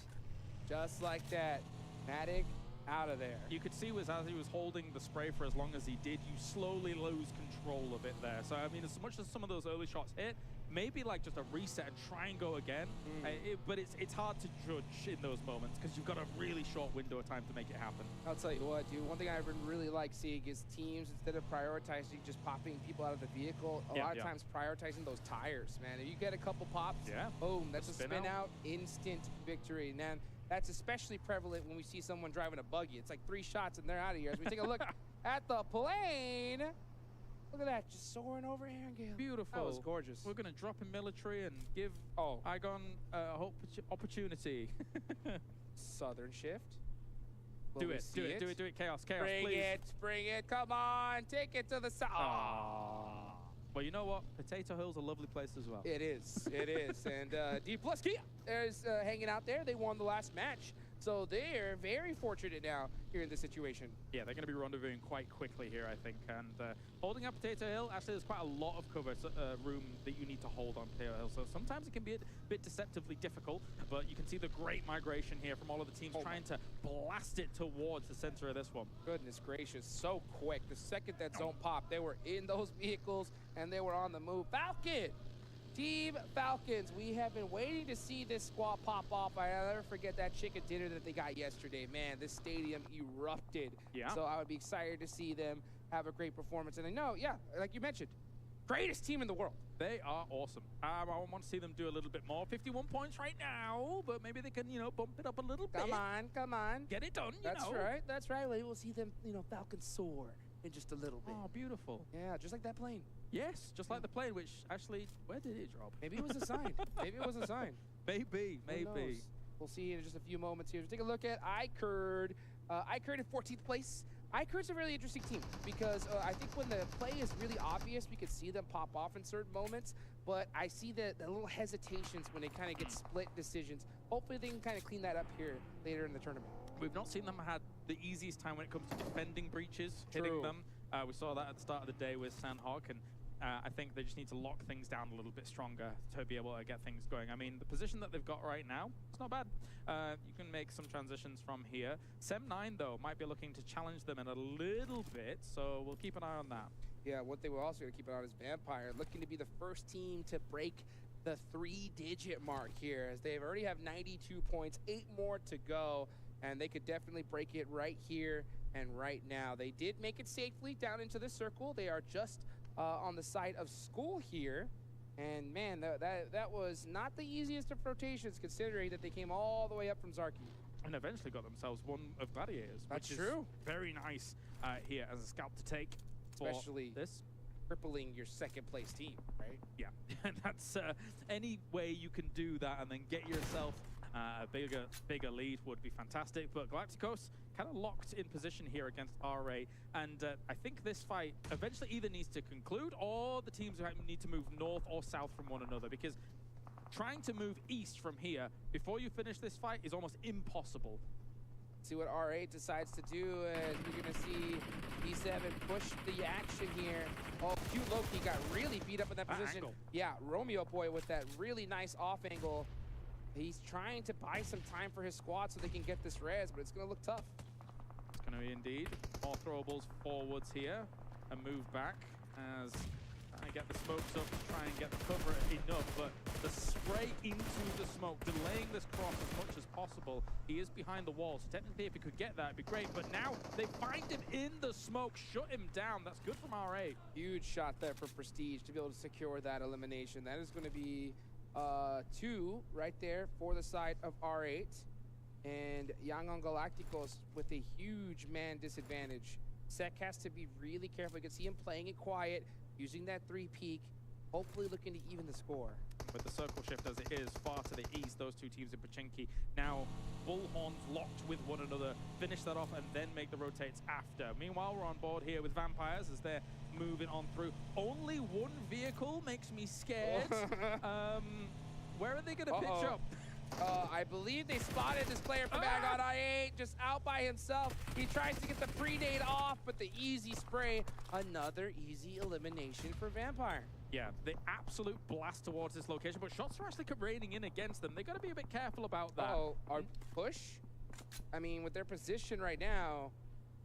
Speaker 14: just like that, Matic out of there.
Speaker 15: You could see as he was holding the spray for as long as he did, you slowly lose control of it there. So, I mean, as much as some of those early shots hit, maybe like just a reset and try and go again. But it's hard to judge in those moments because you've got a really short window of time to make it happen.
Speaker 14: I'll tell you what, dude, one thing I really like seeing is teams, instead of prioritizing just popping people out of the vehicle, a lot of times prioritizing those tires, man. If you get a couple pops, boom, that's a spin out, instant victory. Man, that's especially prevalent when we see someone driving a buggy. It's like 3 shots and they're out of here. As we take a look at the plane. Look at that, just soaring over Angel.
Speaker 15: Beautiful.
Speaker 14: That was gorgeous.
Speaker 15: We're going to drop in military and give Igon opportunity.
Speaker 14: Southern shift.
Speaker 15: Do it, Chaos, please.
Speaker 14: Bring it, come on, take it to the south.
Speaker 15: Well, you know what? Potato Hill's a lovely place as well.
Speaker 14: It is. And D Plus Kia is hanging out there. They won the last match. So they're very fortunate now here in this situation.
Speaker 15: Yeah, they're going to be rendezvousing quite quickly here, I think. And holding up Potato Hill, actually, there's quite a lot of cover room that you need to hold on Potato Hill. So sometimes it can be a bit deceptively difficult, but you can see the great migration here from all of the teams trying to blast it towards the center of this one.
Speaker 14: Goodness gracious, so quick. The second that zone popped, they were in those vehicles and they were on the move. Falcon! Team Falcons, we have been waiting to see this squad pop off. I'll never forget that chicken dinner that they got yesterday. Man, this stadium erupted.
Speaker 15: Yeah.
Speaker 14: So I would be excited to see them have a great performance. And I know, like you mentioned, greatest team in the world.
Speaker 15: They are awesome. I want to see them do a little bit more. 51 points right now, but maybe they can, bump it up a little bit.
Speaker 14: Come on.
Speaker 15: Get it done,
Speaker 14: That's right. We'll see them, Falcons soar in just a little bit.
Speaker 15: Oh, beautiful.
Speaker 14: Yeah, just like that plane.
Speaker 15: Yes, just like the plane, which actually, where did it drop?
Speaker 14: Maybe it was a sign.
Speaker 15: Maybe.
Speaker 14: We'll see in just a few moments here. Take a look at iKURD. iKURD in 14th place. iKURD's a really interesting team because I think when the play is really obvious, we could see them pop off in certain moments. But I see the little hesitations when they kind of get split decisions. Hopefully they can kind of clean that up here later in the tournament.
Speaker 15: We've not seen them had the easiest time when it comes to defending breaches, hitting them. We saw that at the start of the day with Sandhawk, and I think they just need to lock things down a little bit stronger to be able to get things going. I mean, the position that they've got right now, it's not bad. You can make some transitions from here. Sem9, though, might be looking to challenge them in a little bit, so we'll keep an eye on that.
Speaker 14: Yeah, what they were also going to keep an eye on is Vampire, looking to be the first team to break the 3-digit mark here, as they already have 92 points, 8 more to go, and they could definitely break it right here and right now. They did make it safely down into the circle. They are just on the side of school here, and man, that was not the easiest of rotations, considering that they came all the way up from Zarki.
Speaker 15: And eventually got themselves one of Gladiators,
Speaker 14: That's
Speaker 15: which
Speaker 14: true.
Speaker 15: is very nice here as a scalp to take.
Speaker 14: Especially
Speaker 15: this.
Speaker 14: Crippling your second place team, right?
Speaker 15: Yeah, and that's any way you can do that and then get yourself a bigger lead would be fantastic. But Galacticos kind of locked in position here against RA, and I think this fight eventually either needs to conclude or the teams need to move north or south from one another, because trying to move east from here before you finish this fight is almost impossible.
Speaker 14: See what R8 decides to do, and you're going to see B7 push the action here. Oh, cute Loki got really beat up in that position.
Speaker 15: Angle.
Speaker 14: Yeah, Romeo Boy with that really nice off angle. He's trying to buy some time for his squad so they can get this res, but it's going to look tough.
Speaker 15: It's going to be indeed. More throwables forwards here and move back as I get the smokes up to try and get the cover enough, but the spray into the smoke, delaying this cross as much as possible. He is behind the wall, so technically if he could get that, it'd be great, but now they find him in the smoke, shut him down. That's good from R8.
Speaker 14: Huge shot there for Prestige to be able to secure that elimination. That is going to be 2 right there for the side of R8. And Young on Galacticos with a huge man disadvantage. Sek has to be really careful. You can see him playing it quiet, using that 3 peak, hopefully looking to even the score.
Speaker 15: With the circle shift as it is far to the east, those two teams in Pachinki now bullhorns locked with one another, finish that off and then make the rotates after. Meanwhile, we're on board here with Vampires as they're moving on through. Only one vehicle makes me scared. Where are they going to pitch up?
Speaker 14: I believe they spotted this player from AGONxI8 just out by himself. He tries to get the predate off, but the easy spray, another easy elimination for Vampire.
Speaker 15: Yeah, the absolute blast towards this location, but shots are actually raining in against them. They got to be a bit careful about that.
Speaker 14: Our push? I mean, with their position right now,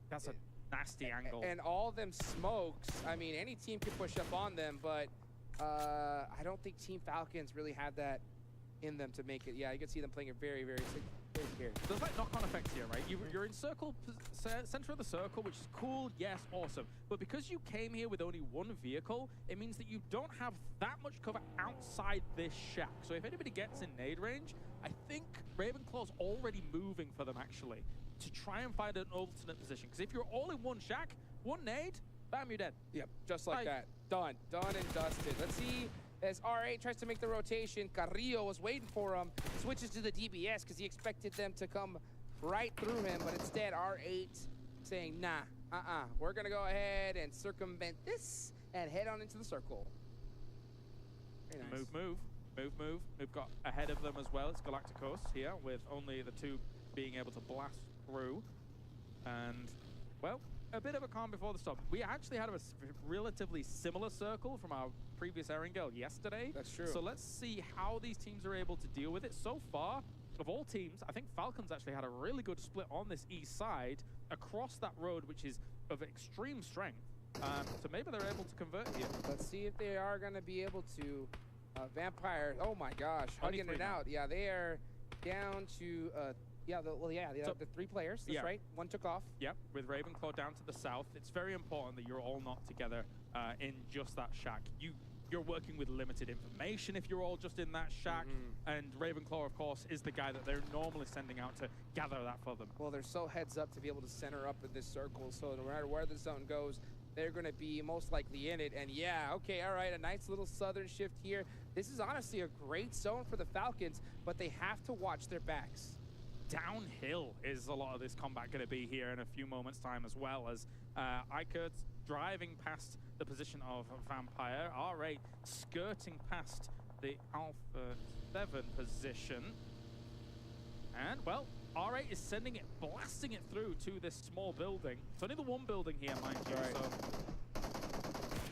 Speaker 15: that's a nasty angle.
Speaker 14: And all them smokes, I mean, any team can push up on them, but I don't think Team Falcons really had that in them to make it. Yeah, you can see them playing it very, very scary.
Speaker 15: There's like knock-on effects here, right? You're in center of the circle, which is cool, yes, awesome. But because you came here with only one vehicle, it means that you don't have that much cover outside this shack. So if anybody gets in nade range, I think Ravenclaw's already moving for them, actually, to try and find an alternate position. Because if you're all in one shack, one nade, bam, you're dead.
Speaker 14: Yep, just like that. Done and dusted. Let's see. As R8 tries to make the rotation, Carrillo was waiting for him, switches to the DBS because he expected them to come right through him, but instead R8 saying, nah, we're going to go ahead and circumvent this and head on into the circle. Very nice.
Speaker 15: Move. We've got ahead of them as well. It's Galacticos here with only the 2 being able to blast through. And, well, a bit of a calm before the stop. We actually had a relatively similar circle from our previous Erangel yesterday.
Speaker 14: That's true.
Speaker 15: So let's see how these teams are able to deal with it. So far, of all teams, I think Falcons actually had a really good split on this east side across that road, which is of extreme strength. So maybe they're able to convert here.
Speaker 14: Let's see if they are going to be able to. Vampire, oh my gosh, hugging it out. Yeah, they are down to the 3 players. That's right. 1 took off.
Speaker 15: Yep, with Ravenclaw down to the south. It's very important that you're all not together in just that shack. You're working with limited information if you're all just in that shack. And Ravenclaw, of course, is the guy that they're normally sending out to gather that for them.
Speaker 14: Well, they're so heads up to be able to center up in this circle, so no matter where the zone goes, they're going to be most likely in it. And yeah, okay, all right, a nice little southern shift here. This is honestly a great zone for the Falcons, but they have to watch their backs.
Speaker 15: Downhill is a lot of this combat going to be here in a few moments' time, as well as iKURD's driving past the position of Vampire. R8 skirting past the Alpha7 position. And, well, R8 is sending it, blasting it through to this small building. It's only the 1 building here, mind you.
Speaker 14: Right.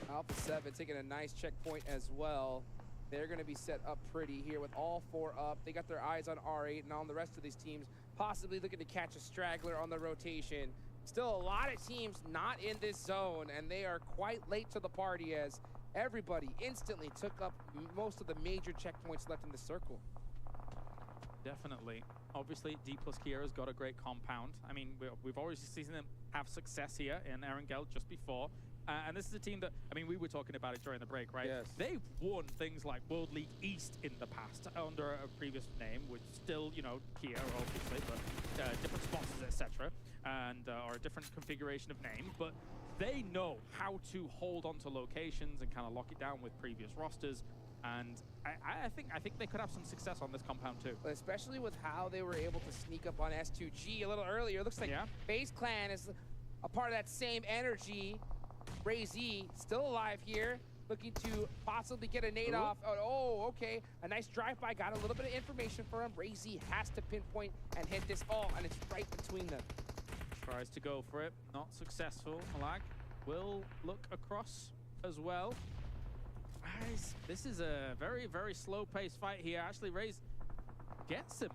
Speaker 15: So
Speaker 14: Alpha7 taking a nice checkpoint as well. They're going to be set up pretty here with all 4 up. They got their eyes on R8 and on the rest of these teams, possibly looking to catch a straggler on the rotation. Still a lot of teams not in this zone, and they are quite late to the party as everybody instantly took up most of the major checkpoints left in the circle.
Speaker 15: Definitely. Obviously, D plus Kiera's got a great compound. I mean, we've already seen them have success here in Erangel just before. And this is a team that, I mean, we were talking about it during the break, right?
Speaker 14: Yes.
Speaker 15: They've won things like World League East in the past under a previous name, which still, you know, Kia, obviously, but different sponsors, etc., and or a different configuration of name. But they know how to hold onto locations and kind of lock it down with previous rosters. And I think they could have some success on this compound too.
Speaker 14: Especially with how they were able to sneak up on S2G a little earlier. It looks like FaZe Clan is a part of that same energy. RayZ still alive here, looking to possibly get a nade off. Oh, okay. A nice drive-by. Got a little bit of information for him. RayZ has to pinpoint and hit this all, and it's right between them.
Speaker 15: Tries to go for it. Not successful. Malag will look across as well. Guys, this is a very, very slow-paced fight here. Actually, RayZ gets him.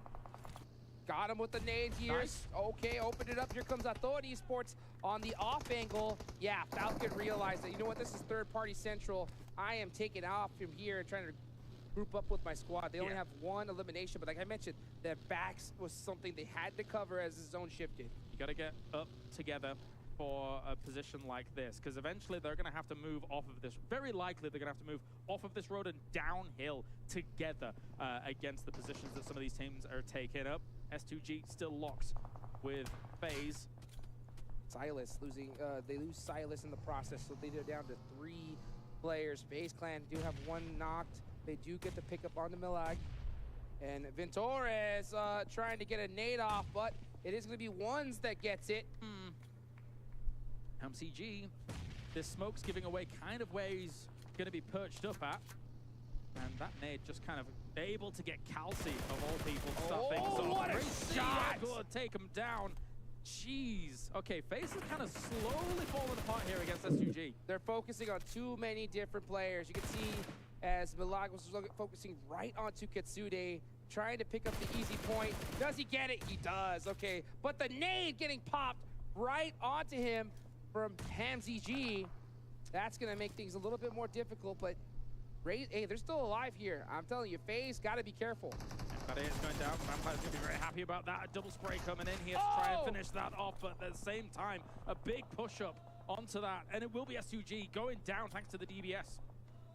Speaker 14: Got him with the nade here.
Speaker 15: Nice.
Speaker 14: Okay, opened it up. Here comes Aton Esports on the off angle. Yeah, Falcon realized that, you know what, this is third-party central. I am taking off from here and trying to group up with my squad. They only have 1 elimination, but like I mentioned, their backs was something they had to cover as the zone shifted.
Speaker 15: You got to get up together for a position like this, because eventually they're going to have to move off of this. Very likely they're going to have to move off of this road and downhill together against the positions that some of these teams are taking up. S2G still locked with FaZe.
Speaker 14: Silas losing, they lose Silas in the process, so they're down to 3 players. FaZe Clan do have 1 knocked. They do get the pickup on the Malag. And Ventores trying to get a nade off, but it is going to be Ones that gets it.
Speaker 15: MCG, this smoke's giving away kind of where he's going to be perched up at. And that nade just kind of able to get Calci, of all people, to start things off.
Speaker 14: What a shot!
Speaker 15: Good, take him down. Jeez. Okay, FaZe is kind of slowly falling apart here against S2G.
Speaker 14: They're focusing on too many different players. You can see as Malag was focusing right onto Katsude, trying to pick up the easy point. Does he get it? He does. Okay, but the nade getting popped right onto him from HamZG. That's going to make things a little bit more difficult, but hey, they're still alive here. I'm telling you, FaZe got to be careful.
Speaker 15: Gladiators going down. Vampire's going to be very happy about that. A double spray coming in here to try and finish that off, but at the same time, a big push-up onto that, and it will be S2G going down thanks to the DBS.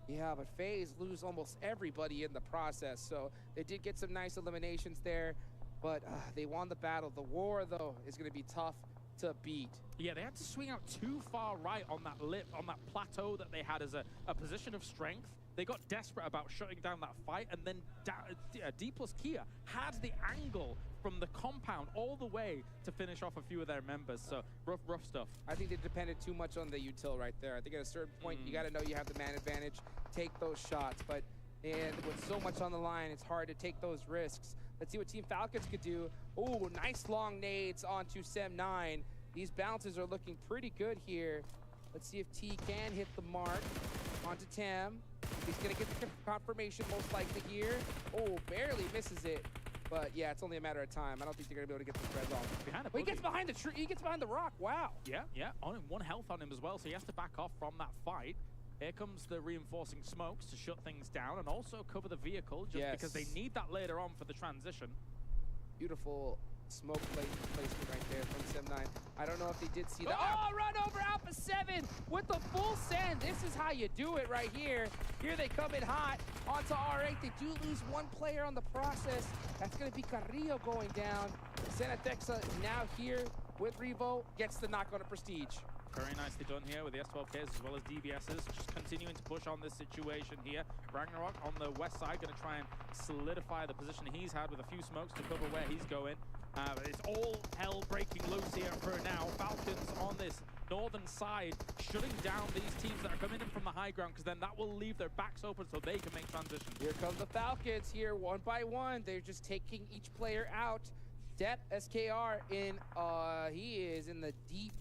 Speaker 14: Yeah, but FaZe lose almost everybody in the process, so they did get some nice eliminations there, but they won the battle. The war, though, is going to be tough to beat.
Speaker 15: Yeah, they had to swing out too far right on that lip, on that plateau that they had as a position of strength. They got desperate about shutting down that fight, and then D plus Kia had the angle from the compound all the way to finish off a few of their members. So rough stuff.
Speaker 14: I think they depended too much on the util right there. I think at a certain point, you got to know you have the man advantage, take those shots. But and with so much on the line, it's hard to take those risks. Let's see what Team Falcons could do. Oh, nice long nades onto Sem9. These bounces are looking pretty good here. Let's see if T can hit the mark onto Tam. He's going to get the confirmation most likely here. Oh, barely misses it. But yeah, it's only a matter of time. I don't think they're going to be able to get the spreads off. He gets behind the tree. He gets behind the rock. Wow.
Speaker 15: Yeah. Only 1 health on him as well, so he has to back off from that fight. Here comes the reinforcing smokes to shut things down and also cover the vehicle, just because they need that later on for the transition.
Speaker 14: Beautiful smoke placement right there from Sem9. I don't know if they did see that. Oh, run over Alpha7 with the full send. This is how you do it right here. Here they come in hot onto R8. They do lose 1 player on the process. That's going to be Carrillo going down. Senatexa now here with Revo, gets the knock on a Prestige.
Speaker 15: Very nicely done here with the S12Ks as well as DBSs, just continuing to push on this situation here. Ragnarok on the west side going to try and solidify the position he's had with a few smokes to cover where he's going. It's all hell breaking loose here for now. Falcons on this northern side, shutting down these teams that are coming in from the high ground, because then that will leave their backs open so they can make transitions.
Speaker 14: Here come the Falcons here, 1 by 1. They're just taking each player out. Depp, SKR, he is in the deep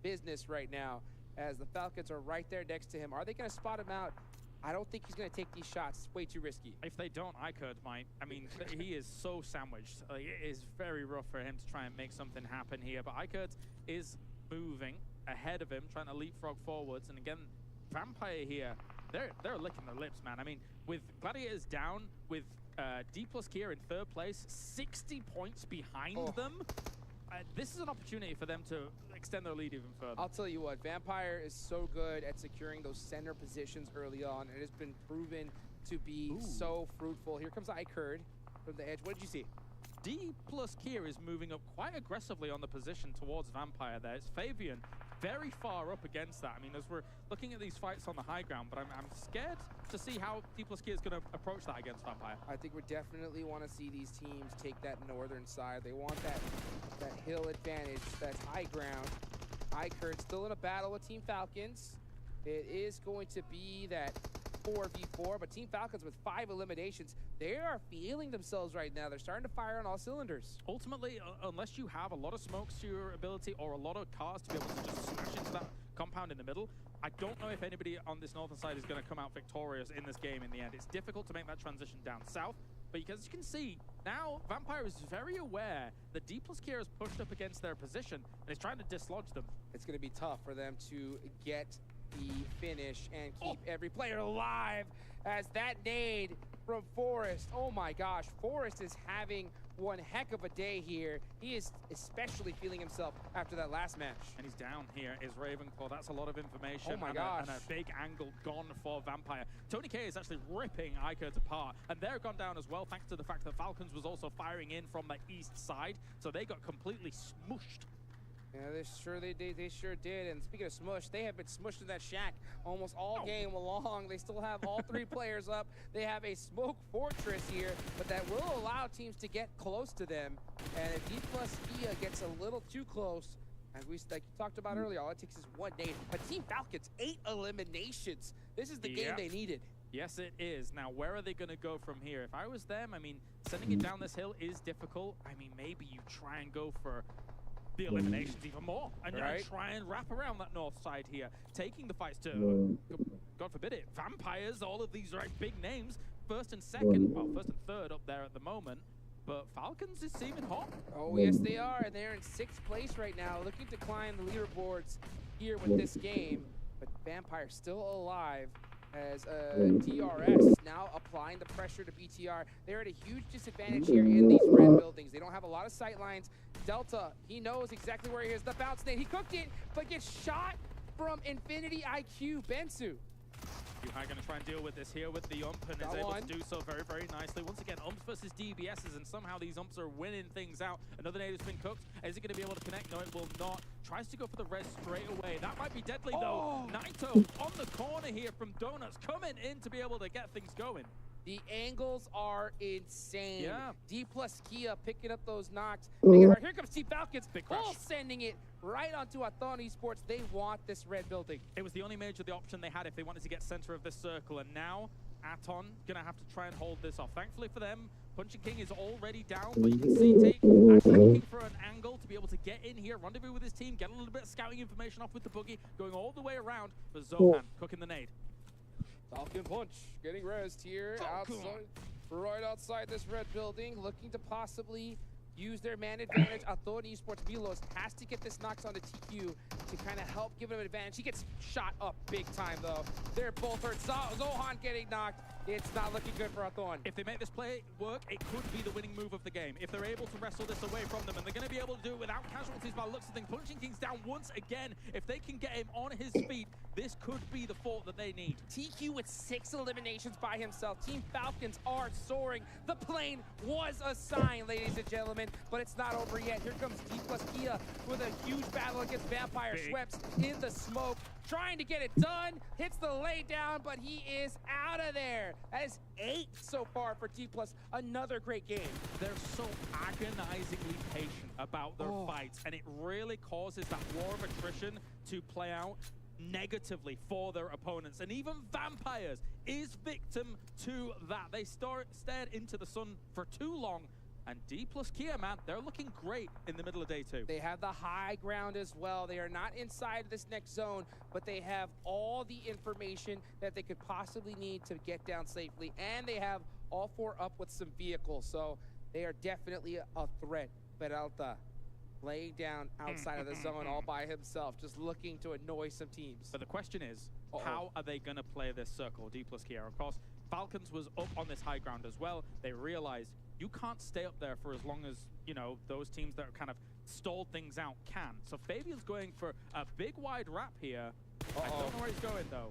Speaker 14: business right now. as the Falcons are right there next to him. Are they going to spot him out? I don't think he's going to take these shots. It's way too risky.
Speaker 15: If they don't, iKURD might. I mean, he is so sandwiched. Like, it is very rough for him to try and make something happen here. But iKURD is moving ahead of him, trying to leapfrog forwards. And again, Vampire here, they're licking their lips, man. I mean, with Gladiators down, with D plus Kia in third place, 60 points behind them. This is an opportunity for them to extend their lead even further.
Speaker 14: I'll tell you what, Vampire is so good at securing those center positions early on. It has been proven to be so fruitful. Here comes iKURD from the edge. What did you see?
Speaker 15: D plus Kia is moving up quite aggressively on the position towards Vampire there. It's Fabian very far up against that. I mean, as we're looking at these fights on the high ground, but I'm scared to see how D plus Kia is going to approach that against Vampire.
Speaker 14: I think we definitely want to see these teams take that northern side. They want that hill advantage, that high ground. iKURD still in a battle with Team Falcons. It is going to be that 4v4, but Team Falcons with 5 eliminations, they are feeling themselves right now. They're starting to fire on all cylinders.
Speaker 15: Ultimately, unless you have a lot of smokes to your ability or a lot of cars to be able to just smash into that compound in the middle, I don't know if anybody on this northern side is going to come out victorious in this game in the end. It's difficult to make that transition down south, but as you can see, now Vampire is very aware that D plus Kia is pushed up against their position and is trying to dislodge them.
Speaker 14: It's going to be tough for them to get the finish and keep every player alive as that nade from Forrest. Oh my gosh, Forrest is having one heck of a day here. He is especially feeling himself after that last match.
Speaker 15: And he's down here is Ravenclaw. That's a lot of information.
Speaker 14: Oh my gosh.
Speaker 15: And a big angle gone for Vampire. Tony K is actually ripping iKURD apart, and they're gone down as well thanks to the fact that Falcons was also firing in from the east side, so they got completely smushed.
Speaker 14: Yeah, they sure did. And speaking of smush, they have been smushed in that shack almost all game long. They still have all 3 players up. They have a smoke fortress here, but that will allow teams to get close to them. And if D plus Kia gets a little too close, as we like you talked about earlier, all it takes is 1 nade. But Team Falcons, 8 eliminations. This is the game they needed.
Speaker 15: Yes, it is. Now, where are they going to go from here? If I was them, I mean, sending it down this hill is difficult. I mean, maybe you try and go for the eliminations even more and try and wrap around that north side here, taking the fights to, God forbid it, Vampires, all of these big names, first and second, well, first and third up there at the moment, but Falcons is seeming hot.
Speaker 14: Oh, yes, they are, and they're in 6th place right now, looking to climb the leaderboards here with this game, but Vampire still alive as DRS now applying the pressure to BTR. They're at a huge disadvantage here in these red buildings. They don't have a lot of sight lines. Delta, he knows exactly where he is. The bounce nade, he cooked it, but gets shot from Infinity IQ. Bensu.
Speaker 15: Yuhai going to try and deal with this here with the ump and is able to do so very, very nicely. Once again, umps versus DBSs, and somehow these umps are winning things out. Another nade has been cooked. Is it going to be able to connect? No, it will not. Tries to go for the res straight away. That might be deadly, though. Naito on the corner here from Donuts, coming in to be able to get things going.
Speaker 14: The angles are insane.
Speaker 15: Yeah.
Speaker 14: D plus Kia picking up those knocks. Here comes Team Falcons.
Speaker 15: Big crash.
Speaker 14: Full sending it right onto Aton Esports. They want this red building.
Speaker 15: It was the only major option they had if they wanted to get center of this circle. And now Aton going to have to try and hold this off. Thankfully for them, Punching King is already down, but you can see Tate actually looking for an angle to be able to get in here, rendezvous with his team, get a little bit of scouting information off with the boogie, going all the way around for Zohan, cooking the nade.
Speaker 14: Falcon Punch getting rezzed here outside, right outside this red building, looking to possibly use their man advantage. Aton Esports Milos has to get this knocks onto TQ to kind of help give him an advantage. He gets shot up big time though. They're both hurt. Zohan getting knocked. It's not looking good for Aton.
Speaker 15: If they make this play work, it could be the winning move of the game. If they're able to wrestle this away from them, and they're going to be able to do it without casualties by the looks of things. Punching King's down once again. If they can get him on his feet, this could be the fort that they need.
Speaker 14: TQ with 6 eliminations by himself. Team Falcons are soaring. The plane was a sign, ladies and gentlemen, but it's not over yet. Here comes D plus Kia with a huge battle against Vampire. Schweppes in the smoke, trying to get it done. Hits the lay down, but he is out of there. That is 8 so far for D plus. Another great game.
Speaker 15: They're so agonizingly patient about their fights, and it really causes that war of attrition to play out negatively for their opponents. And even Vampires is victim to that. They stared into the sun for too long, And D plus Kia, man, they're looking great in the middle of day 2.
Speaker 14: They have the high ground as well. They are not inside this next zone, but they have all the information that they could possibly need to get down safely. And they have all 4 up with some vehicles. So they are definitely a threat. Peralta laying down outside of the zone all by himself, just looking to annoy some teams.
Speaker 15: But the question is, how are they going to play this circle, D plus Kia? Of course, Falcons was up on this high ground as well. They realized you can't stay up there for as long as, you know, those teams that are kind of stalled things out can. So Fabian's going for a big wide wrap here. I don't know where he's going though.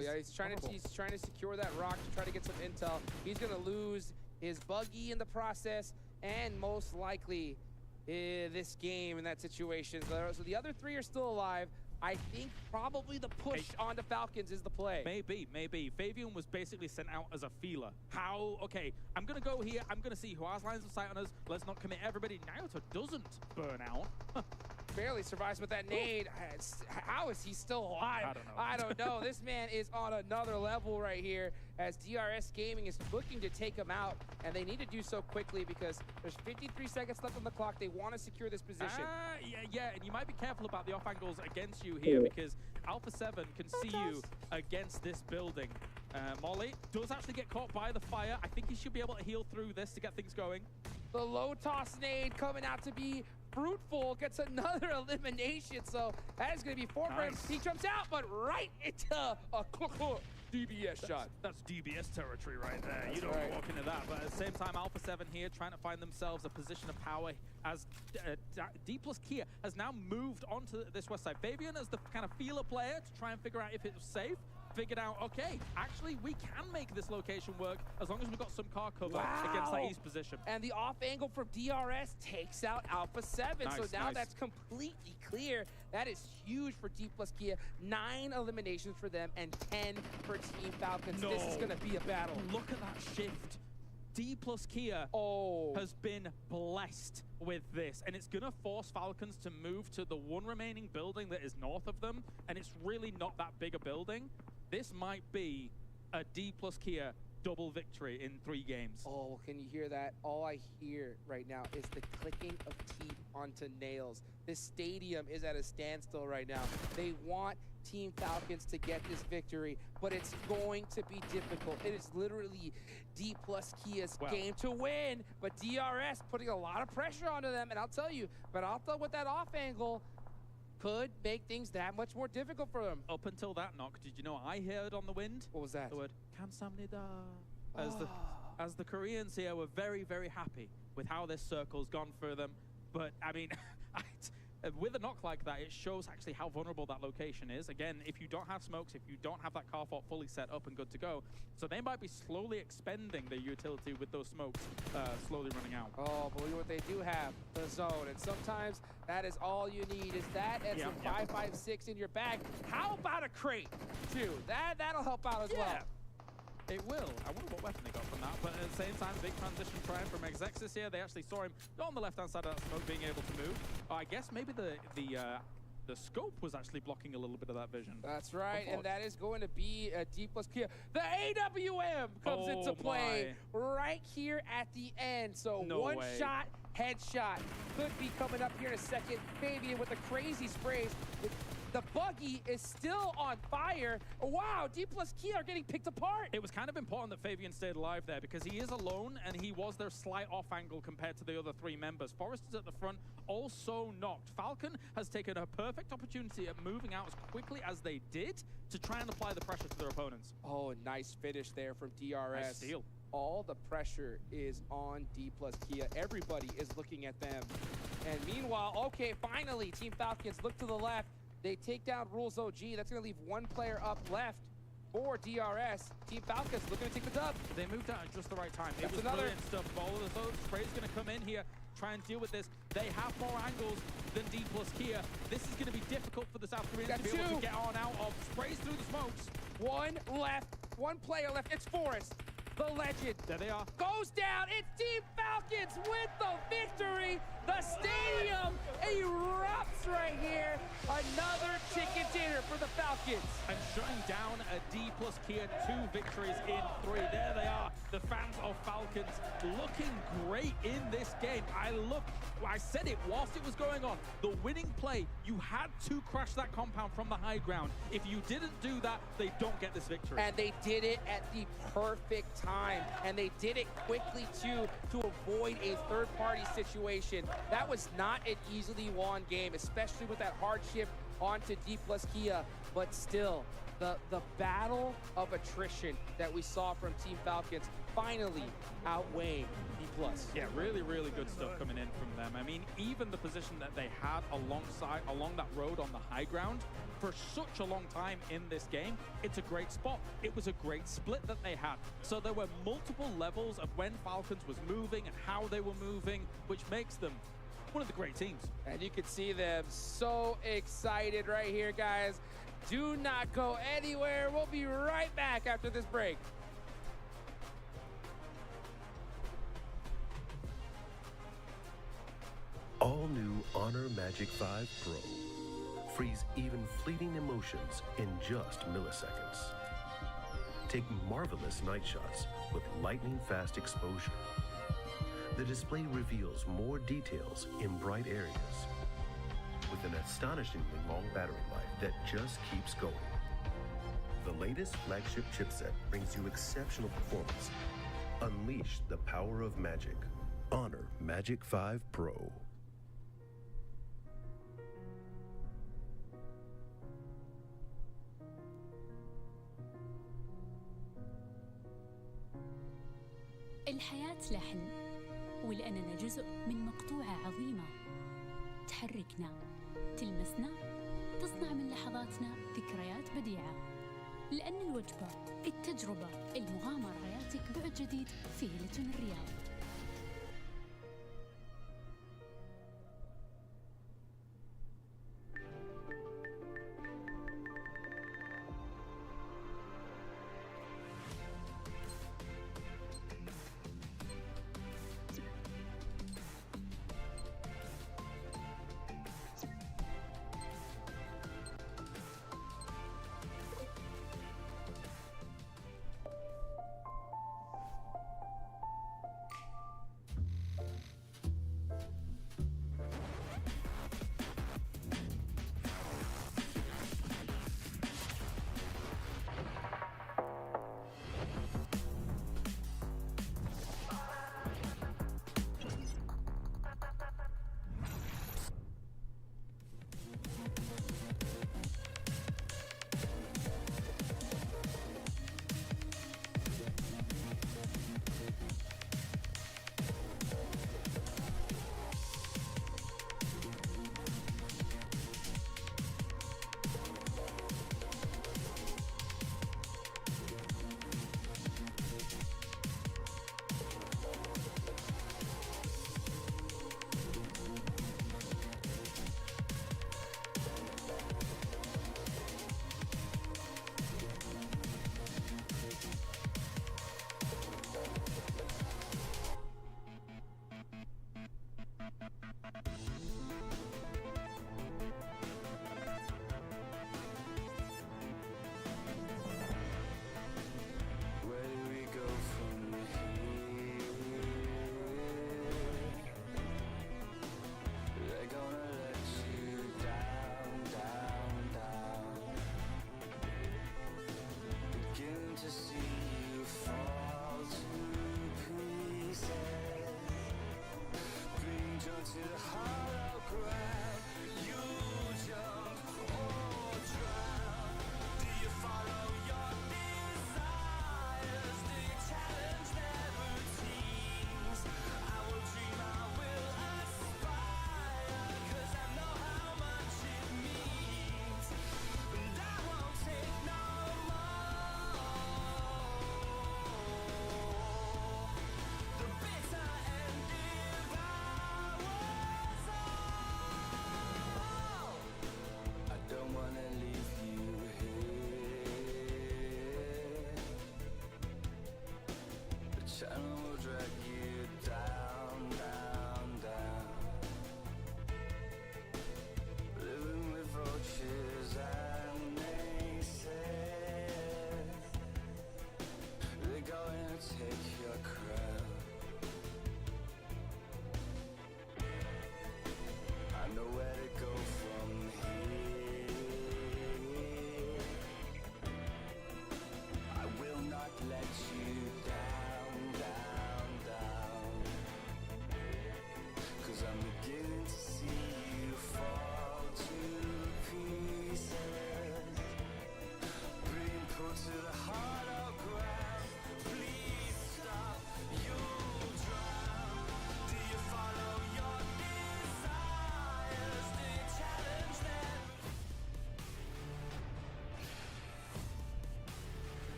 Speaker 14: Yeah, he's trying to secure that rock to try to get some intel. He's gonna lose his buggy in the process, and most likely this game in that situation. So the other 3 are still alive. I think probably the push onto Falcons is the play.
Speaker 15: Maybe. Fabian was basically sent out as a feeler. Okay, I'm going to go here. I'm going to see who has lines of sight on us. Let's not commit everybody. Naruto doesn't burn out.
Speaker 14: Barely survives with that nade. How is he still alive? I don't know. This man is on another level right here as DRS Gaming is looking to take him out, and they need to do so quickly because there's 53 seconds left on the clock. They want to secure this position.
Speaker 15: Yeah, and you might be careful about the off angles against you here because Alpha7 can see you against this building. Molly does actually get caught by the fire. I think he should be able to heal through this to get things going.
Speaker 14: The low toss nade coming out to be fruitful, gets another elimination, so that is going to be 4 frames. He jumps out, but right into a DBS shot.
Speaker 15: That's DBS territory right there. You don't walk into that, but at the same time, Alpha7 here trying to find themselves a position of power as D plus Kia has now moved onto this west side. Fabian as the kind of feeler player to try and figure out if it was safe. Figured out, okay, actually we can make this location work as long as we've got some car cover against that east position.
Speaker 14: And the off angle from DRS takes out Alpha7. So now that's completely clear. That is huge for D plus Kia. 9 eliminations for them and 10 for Team Falcons. This is going to be a battle.
Speaker 15: Look at that shift. D plus Kia has been blessed with this, and it's going to force Falcons to move to the one remaining building that is north of them, and it's really not that big a building. This might be a D plus Kia double victory in 3 games.
Speaker 14: Oh, can you hear that? All I hear right now is the clicking of teeth onto nails. This stadium is at a standstill right now. They want Team Falcons to get this victory, but it's going to be difficult. It is literally D plus Kia's game to win, but DRS putting a lot of pressure onto them, and I'll tell you, Peralta with that off angle could make things that much more difficult for them.
Speaker 15: Up until that knock, did you know I heard on the wind?
Speaker 14: What was that?
Speaker 15: The word "kamsamnida." As the Koreans here were very, very happy with how this circle's gone for them. But I mean, with a knock like that, it shows actually how vulnerable that location is. Again, if you don't have smokes, if you don't have that car fort fully set up and good to go, so they might be slowly expending their utility with those smokes slowly running out.
Speaker 14: Oh, but look at what they do have, the zone. And sometimes that is all you need is that and some 5.56 in your bag. How about a crate, too? That'll help out as well.
Speaker 15: It will. I wonder what weapon they got from that. But at the same time, big transition trying from Exexis here. They actually saw him on the left-hand side of that smoke being able to move. I guess maybe the scope was actually blocking a little bit of that vision.
Speaker 14: That's right, and that is going to be a D plus Kia. The AWM comes into play right here at the end. So one shot, headshot could be coming up here in a second. Fabian with the crazy sprays. The buggy is still on fire. Wow, D plus Kia are getting picked apart.
Speaker 15: It was kind of important that Fabian stayed alive there because he is alone and he was their slight off angle compared to the other 3 members. Forrest is at the front, also knocked. Falcon has taken a perfect opportunity at moving out as quickly as they did to try and apply the pressure to their opponents.
Speaker 14: Oh, a nice finish there from DRS.
Speaker 15: Nice steal.
Speaker 14: All the pressure is on D plus Kia. Everybody is looking at them. And meanwhile, okay, finally, Team Falcons look to the left. They take down Rules OG. That's going to leave 1 player up left for DRS. Team Falcons looking to take the dub.
Speaker 15: They moved out at just the right time. It was brilliant stuff. All of those sprays going to come in here, try and deal with this. They have more angles than D plus Kia. This is going to be difficult for the South Koreans to be able to get on out of. Sprays through the smokes.
Speaker 14: 1 left. 1 player left. It's Forrest. The legend.
Speaker 15: There they are.
Speaker 14: Goes down. It's Team Falcons with the victory. The stadium erupts right here. Another chicken dinner for the Falcons.
Speaker 15: And shutting down a D plus Kia 2 victories in 3. There they are, the fans of Falcons looking great in this game. I said it whilst it was going on. The winning play, you had to crush that compound from the high ground. If you didn't do that, they don't get this victory.
Speaker 14: And they did it at the perfect time. And they did it quickly too, to avoid a third-party situation. That was not an easily won game, especially with that hardship onto D plus Kia. But still, the battle of attrition that we saw from Team Falcons finally outweighed D plus.
Speaker 15: Yeah, really, really good stuff coming in from them. I mean, even the position that they had along that road on the high ground for such a long time in this game, it's a great spot. It was a great split that they had. So there were multiple levels of when Falcons was moving and how they were moving, which makes them one of the great teams.
Speaker 14: And you can see them so excited right here, guys. Do not go anywhere. We'll be right back after this break.
Speaker 10: All new Honor Magic 5 Pro. Freeze even fleeting emotions in just milliseconds. Take marvelous night shots with lightning fast exposure. The display reveals more details in bright areas with an astonishingly long battery life that just keeps going. The latest flagship chipset brings you exceptional performance. Unleash the power of magic. Honor Magic 5 Pro.
Speaker 21: الحياة لحن ولأننا جزء من مقطوعة عظيمة تحركنا تلمسنا تصنع من لحظاتنا ذكريات بديعة لأن الوجبة التجربة المغامرة يعطيك بعد جديد في هيلتون الرياض.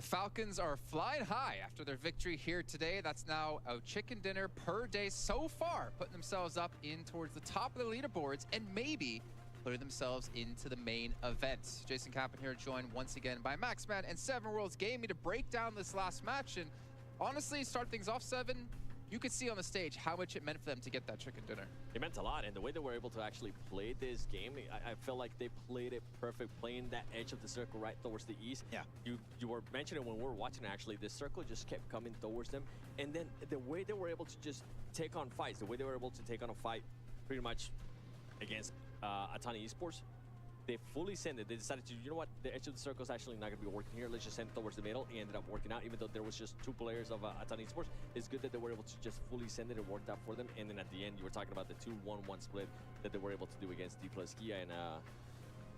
Speaker 6: Falcons are flying high after their victory here today. That's now a chicken dinner per day so far, putting themselves up in towards the top of the leaderboards and maybe putting themselves into the main event. Jason Kappen here, joined once again by Maxman and 7 Worlds Gaming to break down this last match. And honestly, start things off, 7. You could see on the stage how much it meant for them to get that chicken dinner.
Speaker 8: It meant a lot, and the way they were able to actually play this game, I felt like they played it perfect, playing that edge of the circle right towards the east.
Speaker 7: Yeah.
Speaker 8: You were mentioning when we were watching, actually, the circle just kept coming towards them, and then the way they were able to just take on fights, the way they were able to take on a fight pretty much against Aton Esports, they fully sent it. They decided to, you know what, the edge of the circle is actually not going to be working here. Let's just send it towards the middle. It ended up working out, even though there was just 2 players of Aton Esports. It's good that they were able to just fully send it. It worked out for them. And then at the end, you were talking about the 2-1-1 split that they were able to do against D+Kia and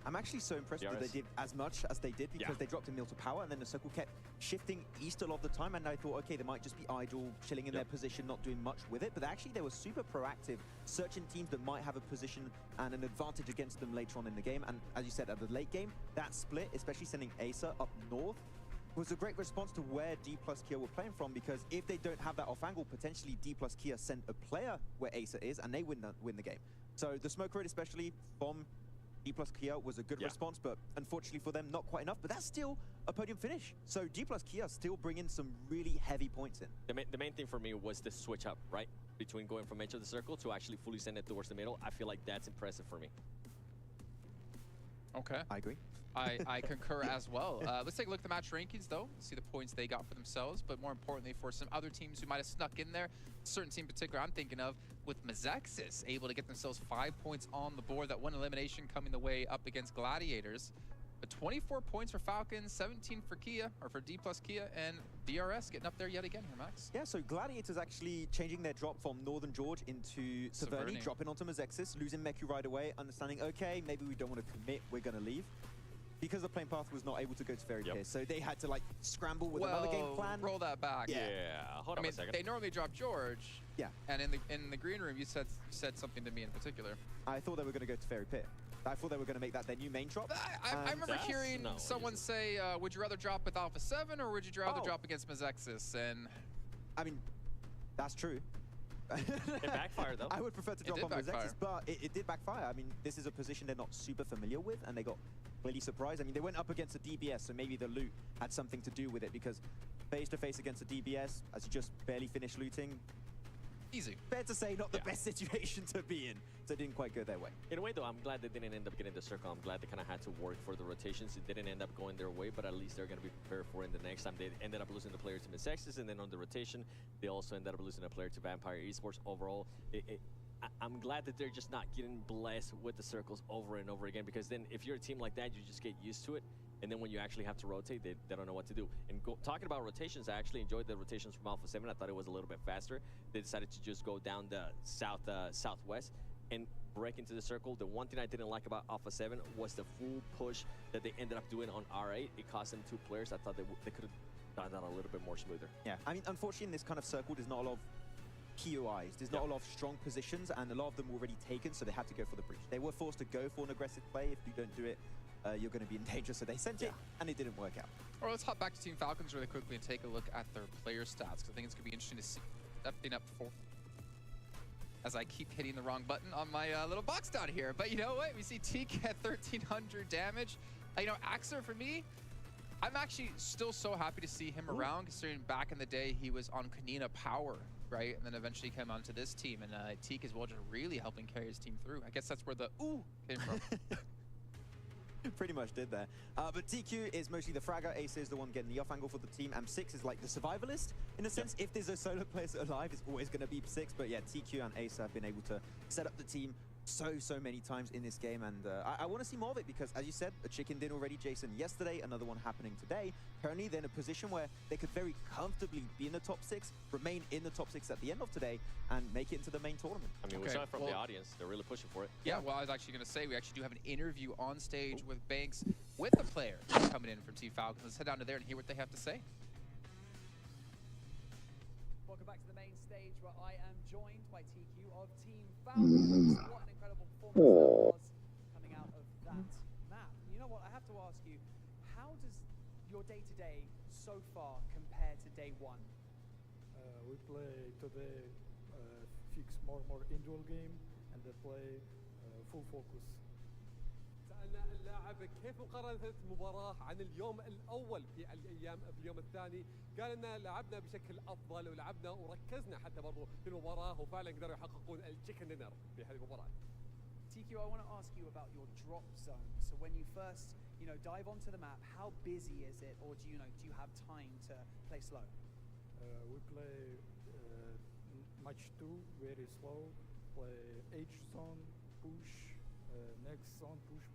Speaker 7: I'm actually so impressed that they did as much as they did, because they dropped a mill to power, and then the circle kept shifting east a lot of the time, and I thought, okay, they might just be idle, chilling in their position, not doing much with it, but actually they were super proactive, searching teams that might have a position and an advantage against them later on in the game. And as you said, at the late game, that split, especially sending Acer up north, was a great response to where D+Kia were playing from, because if they don't have that off angle, potentially D+Kia sent a player where Acer is, and they win the game. So the smoke rate, especially from D+Kia, was a good response, but unfortunately for them, not quite enough. But that's still a podium finish. So D+Kia still bringing some really heavy points in.
Speaker 8: The main thing for me was the switch up, right? Between going from edge of the circle to actually fully send it towards the middle. I feel like that's impressive for me.
Speaker 6: Okay.
Speaker 7: I agree.
Speaker 6: I concur as well. Let's take a look at the match rankings, though. See the points they got for themselves, but more importantly, for some other teams who might have snuck in there. A certain team in particular I'm thinking of, with Mazexis able to get themselves 5 points on the board. That one elimination coming the way up against Gladiators. But 24 points for Falcons, 17 for Kia, or for D+Kia, and DRS getting up there yet again here, Max.
Speaker 7: Yeah, so Gladiators actually changing their drop from Northern George into Severny, dropping onto Mazexis, losing Meku right away, understanding, okay, maybe we don't want to commit, we're going to leave. Because the plane path was not able to go to Fairy Pierce, so they had to like scramble with another game plan.
Speaker 6: Roll that back.
Speaker 8: Yeah, hold on a second.
Speaker 6: They normally drop George.
Speaker 7: Yeah.
Speaker 6: And in the green room, you said something to me in particular.
Speaker 7: I thought they were going to go to Fairy Pit. I thought they were going to make that their new main drop.
Speaker 6: I remember hearing someone say, would you rather drop with Alpha7 or would you rather drop against Mazexis? And
Speaker 7: I mean, that's true.
Speaker 8: It backfired, though.
Speaker 7: I would prefer to drop on Mazexis, but it did backfire. I mean, this is a position they're not super familiar with, and they got clearly surprised. I mean, they went up against a DBS, so maybe the loot had something to do with it, because face-to-face against a DBS, as you just barely finished looting,
Speaker 6: easy.
Speaker 7: Fair to say, not the best situation to be in, so it didn't quite go their way.
Speaker 8: In a way, though, I'm glad they didn't end up getting the circle. I'm glad they kind of had to work for the rotations. It didn't end up going their way, but at least they're going to be prepared for it the next time. They ended up losing the player to Mazexis, and then on the rotation, they also ended up losing a player to Vampire Esports. Overall, I'm glad that they're just not getting blessed with the circles over and over again, because then if you're a team like that, you just get used to it. And then when you actually have to rotate, they don't know what to do. And talking about rotations, I actually enjoyed the rotations from Alpha7. I thought it was a little bit faster. They decided to just go down the southwest and break into the circle. The one thing I didn't like about Alpha7 was the full push that they ended up doing on R8. It cost them 2 players. I thought they could have done that a little bit more smoother.
Speaker 7: Yeah, I mean, unfortunately, in this kind of circle, there's not a lot of POIs. There's not a lot of strong positions, and a lot of them were already taken, so they had to go for the breach. They were forced to go for an aggressive play. If you don't do it, you're going to be in danger, so they sent it, and it didn't work out.
Speaker 6: All right, let's hop back to Team Falcons really quickly and take a look at their player stats, because I think it's going to be interesting to see stepping up for. As I keep hitting the wrong button on my little box down here. But you know what? We see Teak at 1,300 damage. You know, Axer, for me, I'm actually still so happy to see him around, considering back in the day he was on Kanina Power, right? And then eventually came onto this team, and Teak as well, just really helping carry his team through. I guess that's where the ooh came from.
Speaker 7: Pretty much did there. But TQ is mostly the fragger. Ace is the one getting the off angle for the team. M6 is like the survivalist in a sense. If there's a solo player alive, it's always going to be 6. But yeah, TQ and Ace have been able to set up the team so many times in this game, and I want to see more of it, because as you said, a chicken dinner already, Jason, yesterday, another one happening today. Currently they're in a position where they could very comfortably be in the top 6, remain in the top 6 at the end of today, and make it into the main tournament.
Speaker 8: I mean, we saw it from the audience. They're really pushing for it.
Speaker 6: Yeah, well, I was actually going to say, we actually do have an interview on stage with Banks with the player coming in from Team Falcons. Let's head down to there and hear what they have to say.
Speaker 9: Welcome back to the main stage, where I am joined by TQ of Team Falcons. What an incredible performance that was coming out of that map. You know what, I have to ask you, how does your day-to-day so far compared to day one?
Speaker 13: We play today fix more individual game and they play full focus.
Speaker 22: سألنا اللاعب كيف مقارنة المباراة عن اليوم الأول في اليوم الثاني. قال أن لعبنا بشكل أفضل ولعبنا وركزنا حتى برضو في المباراة وفعلا قدروا يحققون التشيكن دينر في هذه المباراة.
Speaker 9: TQ, I want to ask you about your drop zone. So when you first, dive onto the map, how busy is it, or do you have time to play slow?
Speaker 13: We play match 2 very slow. Play H zone, push, next zone, push,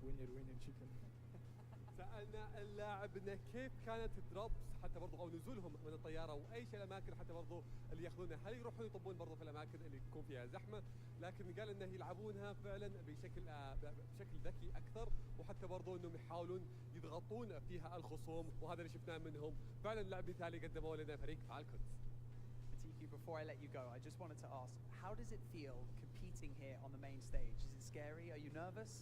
Speaker 13: winner chicken.
Speaker 22: سألنا اللاعب انه كيف كانت الدروبس حتى برضو او نزولهم من الطياره وايش الاماكن حتى برضو اللي ياخذونها، هل يروحون يطبون برضو في الاماكن اللي يكون فيها زحمه، لكن قال انه يلعبونها فعلا بشكل ذكي اكثر، وحتى برضو انهم يحاولون يضغطون فيها الخصوم، وهذا اللي شفناه منهم فعلا لعب مثالي قدموه لنا فريق فالكونز.
Speaker 9: TQ, before I let you go, I just wanted to ask, how does it feel competing here on the main stage? Is it scary? Are you nervous?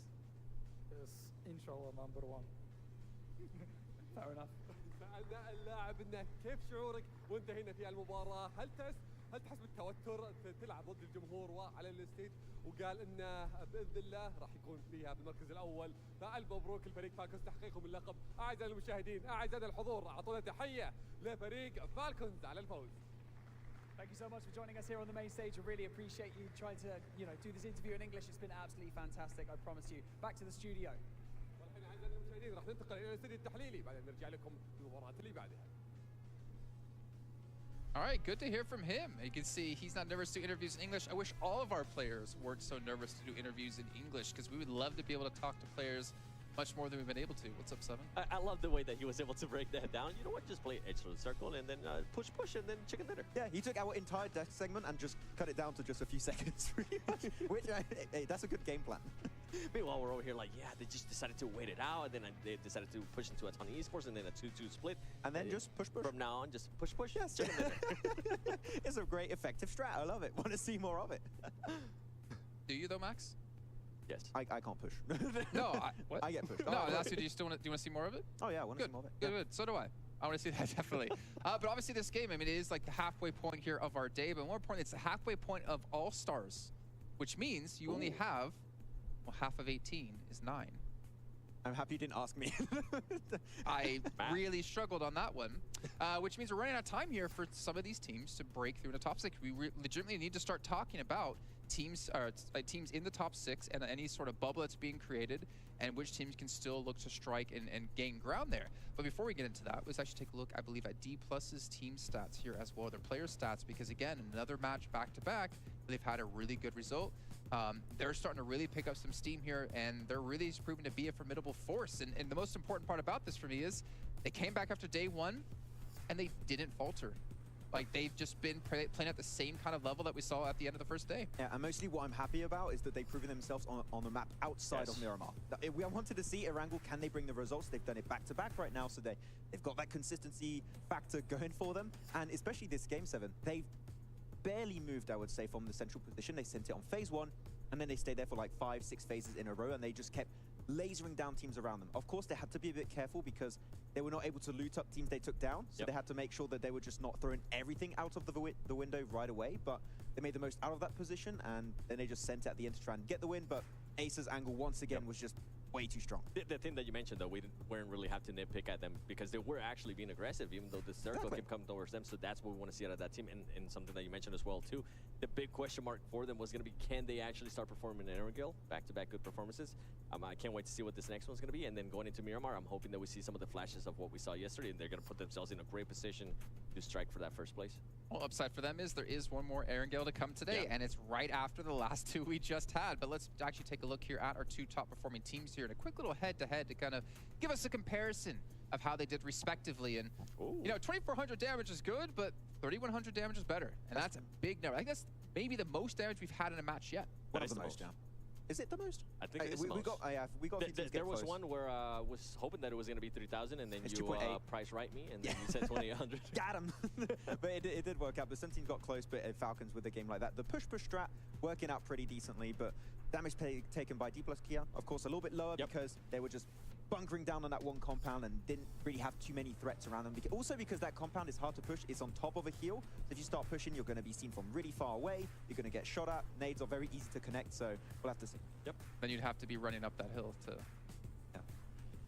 Speaker 13: Yes, inshallah number 1.
Speaker 9: Fair enough.
Speaker 22: سألنا اللاعب انه كيف شعورك وانت هنا في المباراة؟ هل تحس بالتوتر تلعب ضد الجمهور وعلى الستيج؟ وقال انه باذن الله راح يكون فيها بالمركز الاول، فالف مبروك الفريق فالكونز تحقيقهم اللقب. اعزائي المشاهدين، اعزائي الحضور، اعطونا تحية لفريق فالكونز على الفوز.
Speaker 9: Thank you so much for joining us here on the main stage. I really appreciate you trying to, do this interview in English. It's been absolutely fantastic, I promise you. Back to the studio.
Speaker 22: والحين اعزائي المشاهدين راح ننتقل الى الاستوديو التحليلي بعدين نرجع لكم المباراة اللي بعدها.
Speaker 6: All right, good to hear from him. You can see he's not nervous to do interviews in English. I wish all of our players weren't so nervous to do interviews in English, because we would love to be able to talk to players much more than we've been able to. What's up, Seven?
Speaker 8: I love the way that he was able to break that down. You know what? Just play edge of the circle and then push and then chicken dinner.
Speaker 7: Yeah, he took our entire death segment and just cut it down to just a few seconds, pretty much. Which, hey, that's a good game plan.
Speaker 8: Meanwhile, we're over here like, yeah, they just decided to wait it out, and then they decided to push into Aton Esports, and then a 2-2 split.
Speaker 7: And then just push.
Speaker 8: From now on, just push.
Speaker 7: Yes.
Speaker 8: Chicken dinner.
Speaker 7: It's a great, effective strat. I love it. Want to see more of it.
Speaker 6: Do you, though, Max?
Speaker 8: Yes.
Speaker 7: I can't push.
Speaker 6: No, what?
Speaker 7: I get pushed.
Speaker 6: No, I asked you, do you want to see more of it?
Speaker 7: Oh, yeah, I want to see more of it.
Speaker 6: Good. So do I. I want to see that, definitely. But obviously this game, I mean, it is like the halfway point here of our day, but more importantly, it's the halfway point of All-Stars, which means you only have, well, half of 18 is 9.
Speaker 7: I'm happy you didn't ask me.
Speaker 6: I really struggled on that one, which means we're running out of time here for some of these teams to break through the top 6. We legitimately need to start talking about teams in the top 6 and any sort of bubble that's being created, and which teams can still look to strike and gain ground there. But before we get into that, let's actually take a look, I believe, at D+'s team stats here as well, their player stats, because again, another match back-to-back, they've had a really good result. They're starting to really pick up some steam here, and they're really proving to be a formidable force. And the most important part about this for me is they came back after day 1, and they didn't falter. Like, they've just been playing at the same kind of level that we saw at the end of the first day.
Speaker 7: Yeah, and mostly what I'm happy about is that they've proven themselves on the map outside of Miramar. We wanted to see Erangel, can they bring the results? They've done it back-to-back right now, so they've got that consistency factor going for them. And especially this Game 7, they've barely moved, I would say, from the central position. They sent it on phase 1, and then they stayed there for like 5-6 phases in a row, and they just kept lasering down teams around them. Of course, they had to be a bit careful because they were not able to loot up teams they took down, so they had to make sure that they were just not throwing everything out of the window right away, but they made the most out of that position, and then they just sent it at the end to try and get the win, but Ace's angle once again was just way too strong.
Speaker 8: The thing that you mentioned, though, we weren't really have to nitpick at them because they were actually being aggressive, even though the circle kept coming towards them. So that's what we want to see out of that team. And something that you mentioned as well, too. The big question mark for them was going to be, can they actually start performing in Erangel? Back-to-back good performances. I can't wait to see what this next one's going to be. And then going into Miramar, I'm hoping that we see some of the flashes of what we saw yesterday, and they're going to put themselves in a great position to strike for that first place.
Speaker 6: Well, upside for them is there is one more Erangel to come today, and it's right after the last 2 we just had. But let's actually take a look here at our 2 top-performing teams here, and a quick little head-to-head to kind of give us a comparison of how they did respectively. And, you know, 2,400 damage is good, but 3,100 damage is better. And that's a big number. I think that's maybe the most damage we've had in a match yet.
Speaker 7: One of the most, yeah. Is it the most?
Speaker 8: I think it is the most.
Speaker 7: We got a few teams
Speaker 8: there was
Speaker 7: close.
Speaker 8: one where I was hoping that it was going to be 3,000, and then you price right me, and then you said 2,800.
Speaker 7: Got him! But it did work out. But some teams got close, but Falcons with a game like that. The push-push strat working out pretty decently, but damage taken by D+ Kia, of course, a little bit lower because they were just bunkering down on that one compound and didn't really have too many threats around them. Also because that compound is hard to push, it's on top of a hill. So if you start pushing, you're going to be seen from really far away. You're going to get shot at. Nades are very easy to connect, so we'll have to see.
Speaker 6: Yep. Then you'd have to be running up that hill to...
Speaker 7: Yeah.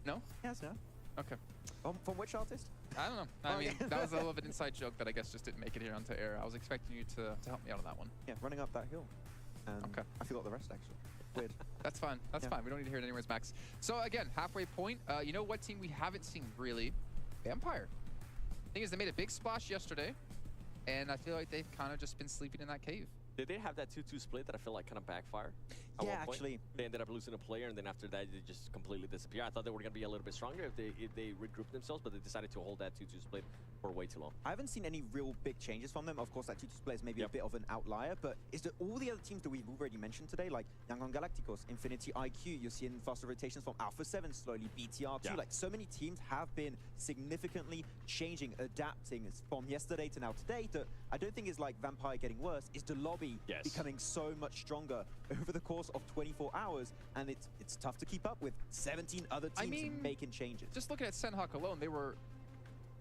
Speaker 6: No?
Speaker 7: Yes, yeah.
Speaker 6: Okay.
Speaker 7: From which artist?
Speaker 6: I don't know. I mean, that was a little bit inside joke that I guess just didn't make it here onto air. I was expecting you to help me out on that one.
Speaker 7: Yeah, running up that hill. Okay. I forgot the rest, actually. Weird.
Speaker 6: That's fine. That's fine. We don't need to hear it anyways, Max. So again, halfway point. You know what team we haven't seen really? Vampire. Thing is, they made a big splash yesterday, and I feel like they've kind of just been sleeping in that cave.
Speaker 8: Did they have that 2-2 split that I feel like kind of backfired? At one point? Actually. They ended up losing a player, and then after that, they just completely disappeared. I thought they were going to be a little bit stronger if they regrouped themselves, but they decided to hold that 2-2 split for way too long.
Speaker 7: I haven't seen any real big changes from them. Of course, that 2-2 split is maybe a bit of an outlier, but is that all the other teams that we've already mentioned today, like Yangon Galacticos, Infinity IQ, you're seeing faster rotations from Alpha7 slowly, BTR2, like so many teams have been significantly changing, adapting from yesterday to now today, that I don't think is like Vampire getting worse, is the lobby becoming so much stronger over the course of 24 hours, and it's tough to keep up with 17 other teams making changes.
Speaker 6: Just looking at Senhawk alone, they were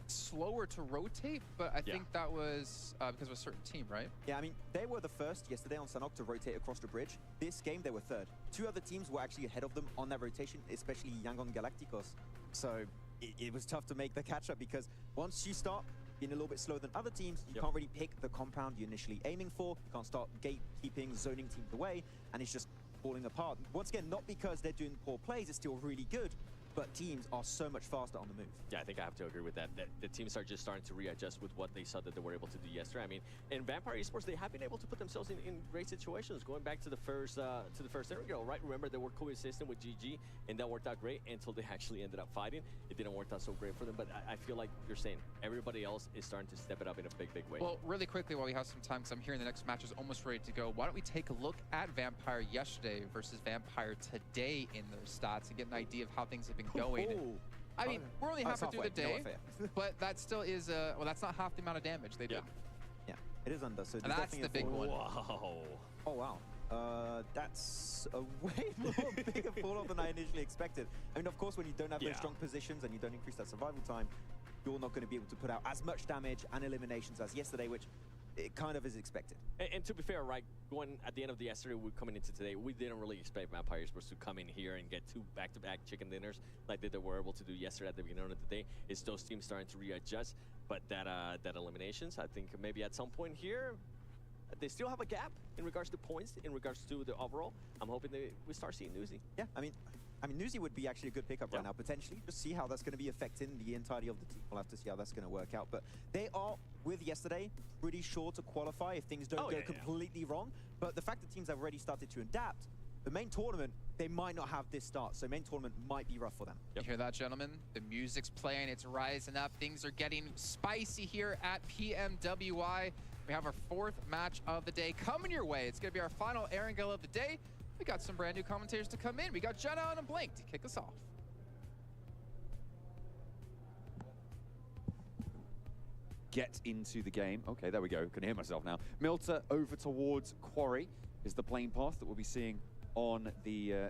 Speaker 6: slower to rotate, but I think that was because of a certain team, right?
Speaker 7: Yeah, I mean, they were the first yesterday on Senhawk to rotate across the bridge. This game, they were third. Two other teams were actually ahead of them on that rotation, especially Yangon Galacticos. So it was tough to make the catch-up because once you start being a little bit slower than other teams, you can't really pick the compound you're initially aiming for. You can't start gatekeeping, zoning teams away, and it's just falling apart. Once again, not because they're doing poor plays, it's still really good, but teams are so much faster on the move.
Speaker 8: Yeah, I think I have to agree with that. The teams are just starting to readjust with what they saw that they were able to do yesterday. I mean, in Vampire Esports, they have been able to put themselves in great situations. Going back to the first interval, right? Remember, they were coexisting with GG, and that worked out great until they actually ended up fighting. It didn't work out so great for them, but I feel like you're saying everybody else is starting to step it up in a big way.
Speaker 6: Well, really quickly while we have some time, because I'm hearing the next match is almost ready to go, why don't we take a look at Vampire yesterday versus Vampire today in their stats and get an idea of how things have been going. I mean, we're only halfway through the day, but that still is, well, that's not half the amount of damage they did.
Speaker 7: Yeah, it is under, so
Speaker 6: and that's the big one.
Speaker 8: Wow.
Speaker 7: Oh, wow. That's a way more bigger fall-off than I initially expected. I mean, of course, when you don't have those strong positions and you don't increase that survival time, you're not going to be able to put out as much damage and eliminations as yesterday, which it kind of is expected.
Speaker 8: And to be fair, right, going at the end of the yesterday, we're coming into today, we didn't really expect Vampire Esports to come in here and get 2 back-to-back chicken dinners like they were able to do yesterday at the beginning of the day. It's those teams starting to readjust, but that eliminations, I think maybe at some point here, they still have a gap in regards to points, in regards to the overall. I'm hoping we start seeing Newsy.
Speaker 7: Yeah, I mean, Newsy would be actually a good pickup right now, potentially. Just see how that's going to be affecting the entirety of the team. We'll have to see how that's going to work out. But they are, with yesterday, pretty sure to qualify if things don't go completely wrong. But the fact that teams have already started to adapt, the main tournament, they might not have this start. So main tournament might be rough for them.
Speaker 6: You hear that, gentlemen? The music's playing, it's rising up. Things are getting spicy here at PMWI. We have our 4th match of the day coming your way. It's going to be our final Erangel of the day. We got some brand new commentators to come in. We got Jenna and Blink to kick us off.
Speaker 5: Get into the game. Okay, there we go. Can hear myself now. Milta over towards Quarry is the plane path that we'll be seeing on the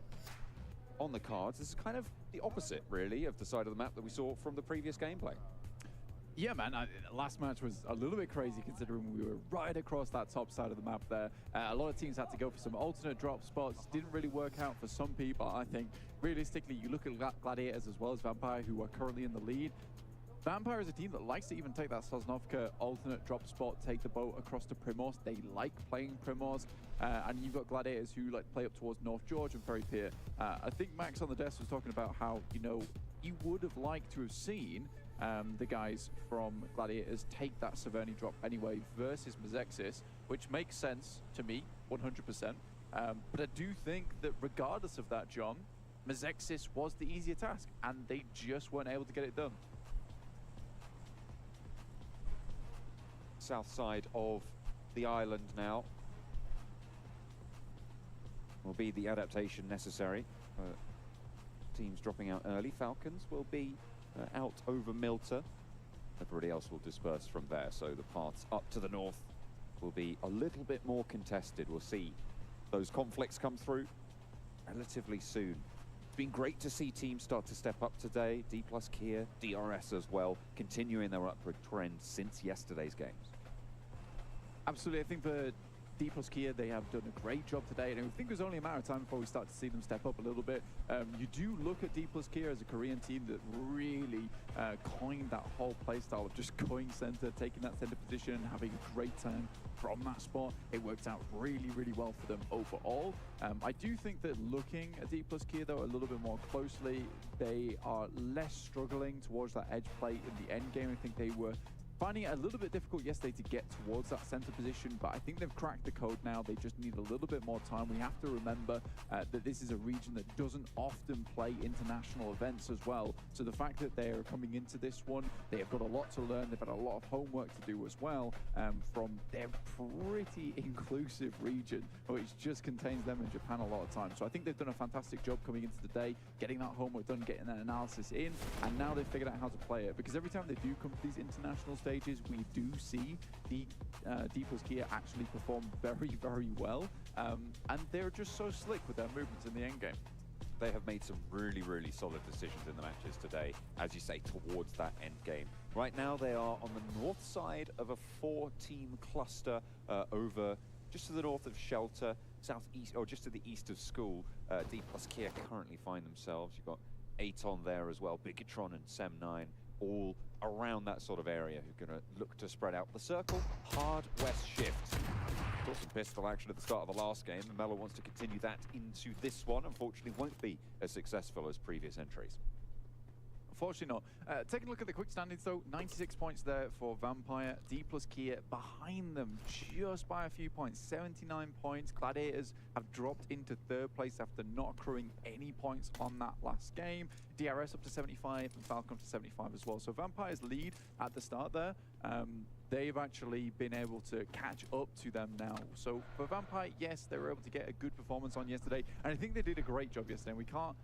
Speaker 5: cards. This is kind of the opposite, really, of the side of the map that we saw from the previous gameplay.
Speaker 17: Yeah, man, last match was a little bit crazy considering we were right across that top side of the map there. A lot of teams had to go for some alternate drop spots. Didn't really work out for some people, I think. Realistically, you look at Gladiators as well as Vampire, who are currently in the lead. Vampire is a team that likes to even take that Sosnovka alternate drop spot, take the boat across to Primorsk. They like playing Primorsk. And you've got Gladiators who like play up towards North George and Ferry Pier. I think Max on the desk was talking about how, you know, you would have liked to have seen the guys from Gladiators take that Severny drop anyway versus Mazexis, which makes sense to me, 100%. But I do think that regardless of that, John, Mazexis was the easier task, and they just weren't able to get it done.
Speaker 5: South side of the island now will be the adaptation necessary. Teams dropping out early. Falcons will be out over Milta. Everybody else will disperse from there, so the paths up to the north will be a little bit more contested. We'll see those conflicts come through relatively soon.
Speaker 17: To
Speaker 5: been great to see teams start to step up today. D plus Kia, DRS as well, continuing their upward trend since yesterday's games.
Speaker 17: Absolutely, I think for D plus Kia, they have done a great job today, and I think it was only a matter of time before we start to see them step up a little bit. You do look at D plus Kia as a Korean team that really coined that whole playstyle of just going center, taking that center position, having a great time from that spot. It worked out really, really well for them overall. I do think that looking at D plus Kia, though, a little bit more closely, they are less struggling towards that edge play in the end game. I think they were finding it a little bit difficult yesterday to get towards that center position, but I think they've cracked the code now. They just need a little bit more time. We have to remember that this is a region that doesn't often play international events as well. So the fact that they are coming into this one, they have got a lot to learn. They've got a lot of homework to do as well from their pretty inclusive region, which just contains them in Japan a lot of times. So I think they've done a fantastic job coming into the day, getting that homework done, getting that analysis in, and now they've figured out how to play it. Because every time they do come to these international stages, we do see D plus Kia actually perform very, very well, and they're just so slick with their movements in the end game.
Speaker 5: They have made some really, really solid decisions in the matches today, as you say, towards that end game. Right now, they are on the north side of a 4-team cluster over just to the north of Shelter, southeast, or just to the east of School. D plus Kia currently find themselves. You've got Aton there as well, Bigetron and Sem9, all around that sort of area who are going to look to spread out the circle. Hard west shift. Saw some pistol action at the start of the last game, and Melo wants to continue that into this one. Unfortunately, won't be as successful as previous entries.
Speaker 17: Unfortunately not. Taking a look at the quick standings though, 96 points there for Vampire. D plus Kia behind them just by a few points, 79 points. Gladiators have dropped into third place after not accruing any points on that last game. DRS up to 75 and Falcon up to 75 as well. So Vampire's lead at the start there, they've actually been able to catch up to them now. So for Vampire, yes, they were able to get a good performance on yesterday, and I think they did a great job yesterday. We can't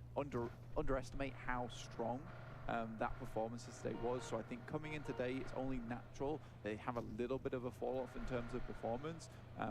Speaker 17: underestimate how strong that performance yesterday was. So I think coming in today, it's only natural they have a little bit of a fall off in terms of performance.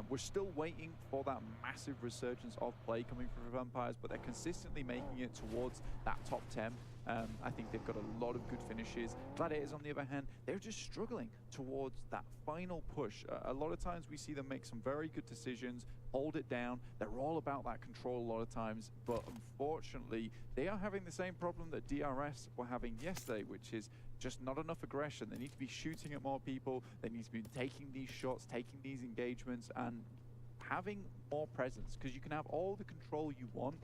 Speaker 17: We're still waiting for that massive resurgence of play coming from Vampires, but they're consistently making it towards that top 10. I think they've got a lot of good finishes. Gladiators, on the other hand, they're just struggling towards that final push. A lot of times we see them make some very good decisions, hold it down. They're all about that control a lot of times, but unfortunately, they are having the same problem that DRS were having yesterday, which is just not enough aggression. They need to be shooting at more people. They need to be taking these shots, taking these engagements, and having more presence, because you can have all the control you want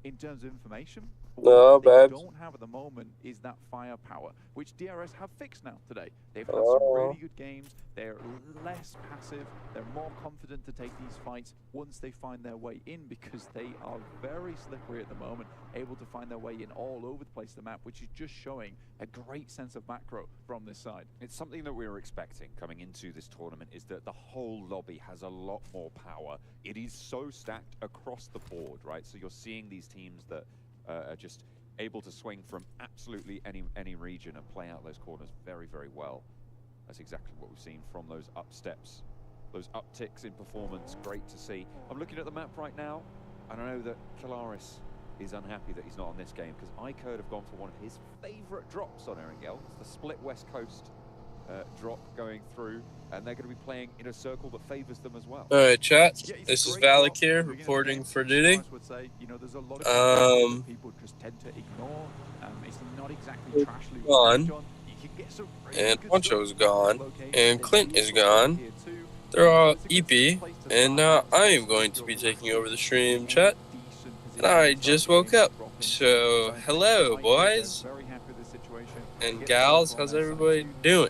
Speaker 17: in terms of information. What they don't have at the moment is that firepower, which DRS have fixed now today. They've had some really good games. They're less passive. They're more confident to take these fights once they find their way in, because they are very slippery at the moment, able to find their way in all over the place of the map, which is just showing a great sense of macro from this side.
Speaker 5: It's something that we were expecting coming into this tournament, is that the whole lobby has a lot more power. It is so stacked across the board, right? So you're seeing these teams that are just able to swing from absolutely any region and play out those corners very, very well. That's exactly what we've seen from those up steps, those upticks in performance. Great to see. I'm looking at the map right now, and I know that Kilaris is unhappy that he's not on this game, because iKURD have gone for one of his favorite drops on Erangel. It's the split West Coast drop going through, and they're going to be playing in a circle that favors them as well.
Speaker 3: Alright, chat, this is Valak here, reporting for duty. Gone, and Poncho's gone, and Clint is gone. They're all EP, and now I am going to be taking over the stream, chat. And I just woke up, so hello, boys and gals. How's everybody doing?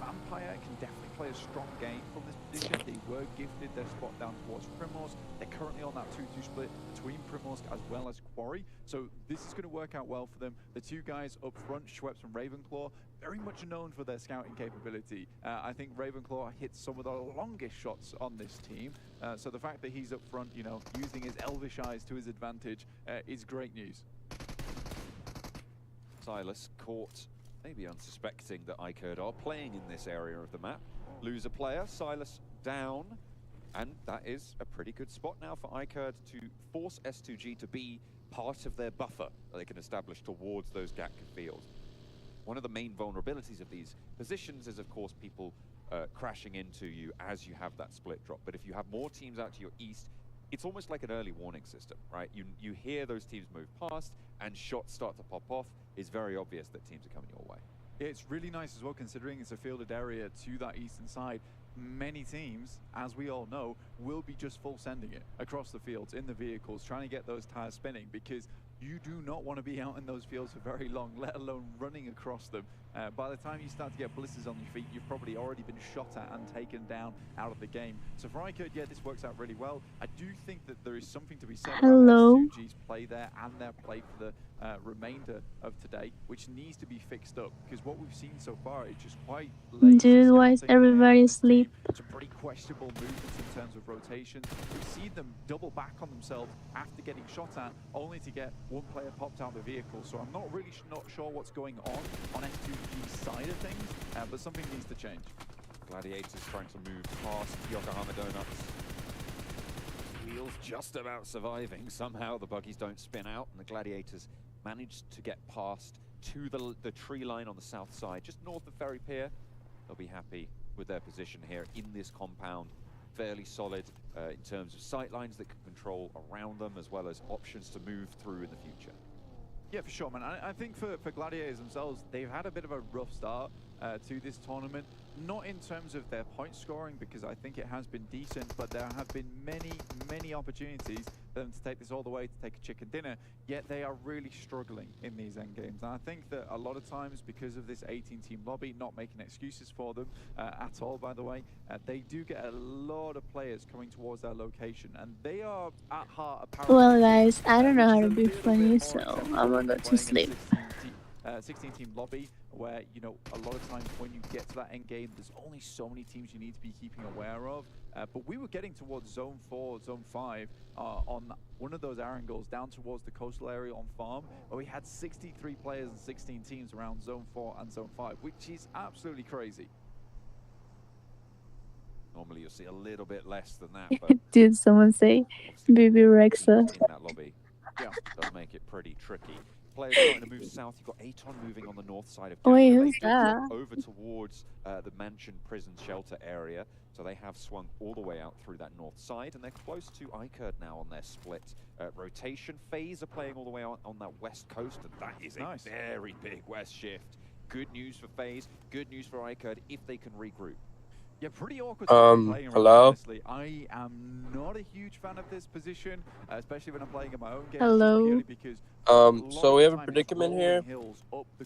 Speaker 17: They were gifted their spot down towards Primorsk. They're currently on that 2-2 split between Primorsk as well as Quarry. So this is going to work out well for them. The two guys up front, Schweppes and Ravenclaw, very much known for their scouting capability. I think Ravenclaw hits some of the longest shots on this team. So the fact that he's up front, you know, using his elvish eyes to his advantage is great news.
Speaker 5: Silas caught, maybe unsuspecting that iKURD are playing in this area of the map. Lose a player, Silas down, and that is a pretty good spot now for iKURD to force S2G to be part of their buffer that they can establish towards those Gatka fields. One of the main vulnerabilities of these positions is, of course, people crashing into you as you have that split drop. But if you have more teams out to your east, it's almost like an early warning system, right? You hear those teams move past and shots start to pop off. It's very obvious that teams are coming your way.
Speaker 17: It's really nice as well, considering it's a fielded area to that eastern side. Many teams, as we all know, will be just full sending it across the fields in the vehicles, trying to get those tires spinning, because you do not want to be out in those fields for very long, let alone running across them. By the time you start to get blisters on your feet, you've probably already been shot at and taken down out of the game. So for iKURD, yeah, this works out really well. I do think that there is something to be said about S2G's play there and their play for the remainder of today, which needs to be fixed up, because what we've seen so far is just quite late.
Speaker 2: Dude, why is everybody asleep?
Speaker 17: Some pretty questionable movements in terms of rotation. We've seen them double back on themselves after getting shot at, only to get one player popped out of the vehicle. So I'm not really not sure what's going on S2G's side of things, but something needs to change.
Speaker 5: Gladiators trying to move past Yokohama Donuts. Wheels just about surviving. Somehow the buggies don't spin out, and the Gladiators managed to get past to the tree line on the south side, just north of Ferry Pier. They'll be happy with their position here in this compound. Fairly solid in terms of sight lines that can control around them, as well as options to move through in the future.
Speaker 17: Yeah, for sure, man. I think for Gladiators themselves, they've had a bit of a rough start to this tournament. Not in terms of their point scoring, because I think it has been decent, but there have been many opportunities for them to take this all the way, to take a chicken dinner, yet they are really struggling in these end games. And I think that a lot of times, because of this 18-team lobby, not making excuses for them at all, by the way, they do get a lot of players coming towards their location, and they are at heart a
Speaker 2: Well, guys, I don't know how to be funny, so I'm gonna go to sleep.
Speaker 17: 16-team lobby, where, you know, a lot of times when you get to that end game, there's only so many teams you need to be keeping aware of. But we were getting towards Zone 4, Zone 5 on one of those angles down towards the coastal area on Farm, where we had 63 players and 16 teams around Zone 4 and Zone 5, which is absolutely crazy.
Speaker 5: Normally you'll see a little bit less than that, but
Speaker 2: Did someone say Baby Rexa?
Speaker 5: in that lobby, yeah, does make it pretty tricky. Players starting to move south. You've got Aton moving on the north side of
Speaker 2: Wait,
Speaker 5: Gamma.
Speaker 2: who's that?
Speaker 5: Over towards the mansion prison shelter area. So they have swung all the way out through that north side, and they're close to iKURD now on their split rotation. FaZe are playing all the way out on that west coast, and that is a very big west shift. Good news for FaZe, good news for iKURD if they can regroup.
Speaker 17: Yeah, pretty awkward playing around,
Speaker 3: hello?
Speaker 17: honestly. I am not a huge fan of this position, especially when I'm playing in my own game.
Speaker 2: Hello?
Speaker 17: Because
Speaker 3: so we have a predicament here.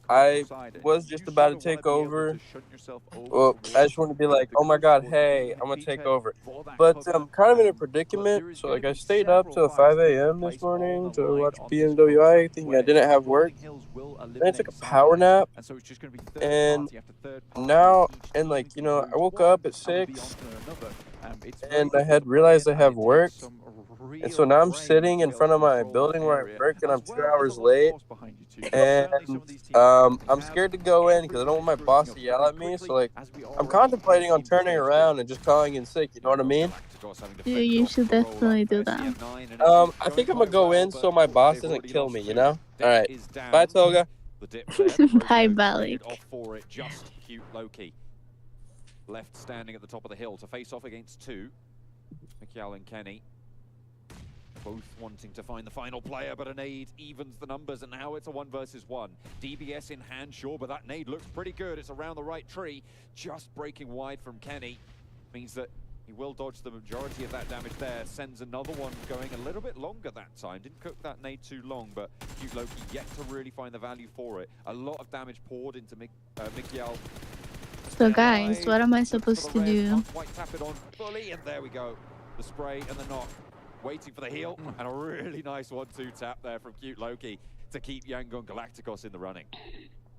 Speaker 3: I was just about to take over. Well, I just want to be like, oh my god, hey, I'm going to take over. But I'm kind of in a predicament. So, like, I stayed up till 5 a.m. this morning to watch PMWI, thinking I didn't have work. Then I took a power nap. And now, and like, you know, I woke up at 6. And I had realized I have work. And so now I'm sitting in front of my building where I work, and I'm 2 hours late. And I'm scared to go in because I don't want my boss to yell at me. So, like, I'm contemplating on turning around and just calling in sick, you know what I mean?
Speaker 2: Yeah, you should definitely do that.
Speaker 3: I think I'm going to go in so my boss doesn't kill me, you know? Alright. Bye, Toga.
Speaker 2: Bye, Balik.
Speaker 5: Left standing at the top of the hill to face off against two. Mikial and Kenny. Both wanting to find the final player, but a nade evens the numbers, and now it's a 1 versus 1. DBS in hand, sure, but that nade looks pretty good. It's around the right tree, just breaking wide from Kenny. Means that he will dodge the majority of that damage there. Sends another one going a little bit longer that time. Didn't cook that nade too long, but Cute Loki yet to really find the value for it. A lot of damage poured into Mikial.
Speaker 2: So guys, what am I supposed to do?
Speaker 5: Quite tap it on fully, and there we go. The spray and the knock. Waiting for the heal, and a really nice 1-2 tap there from Cute Loki to keep Yangon Galacticos in the running.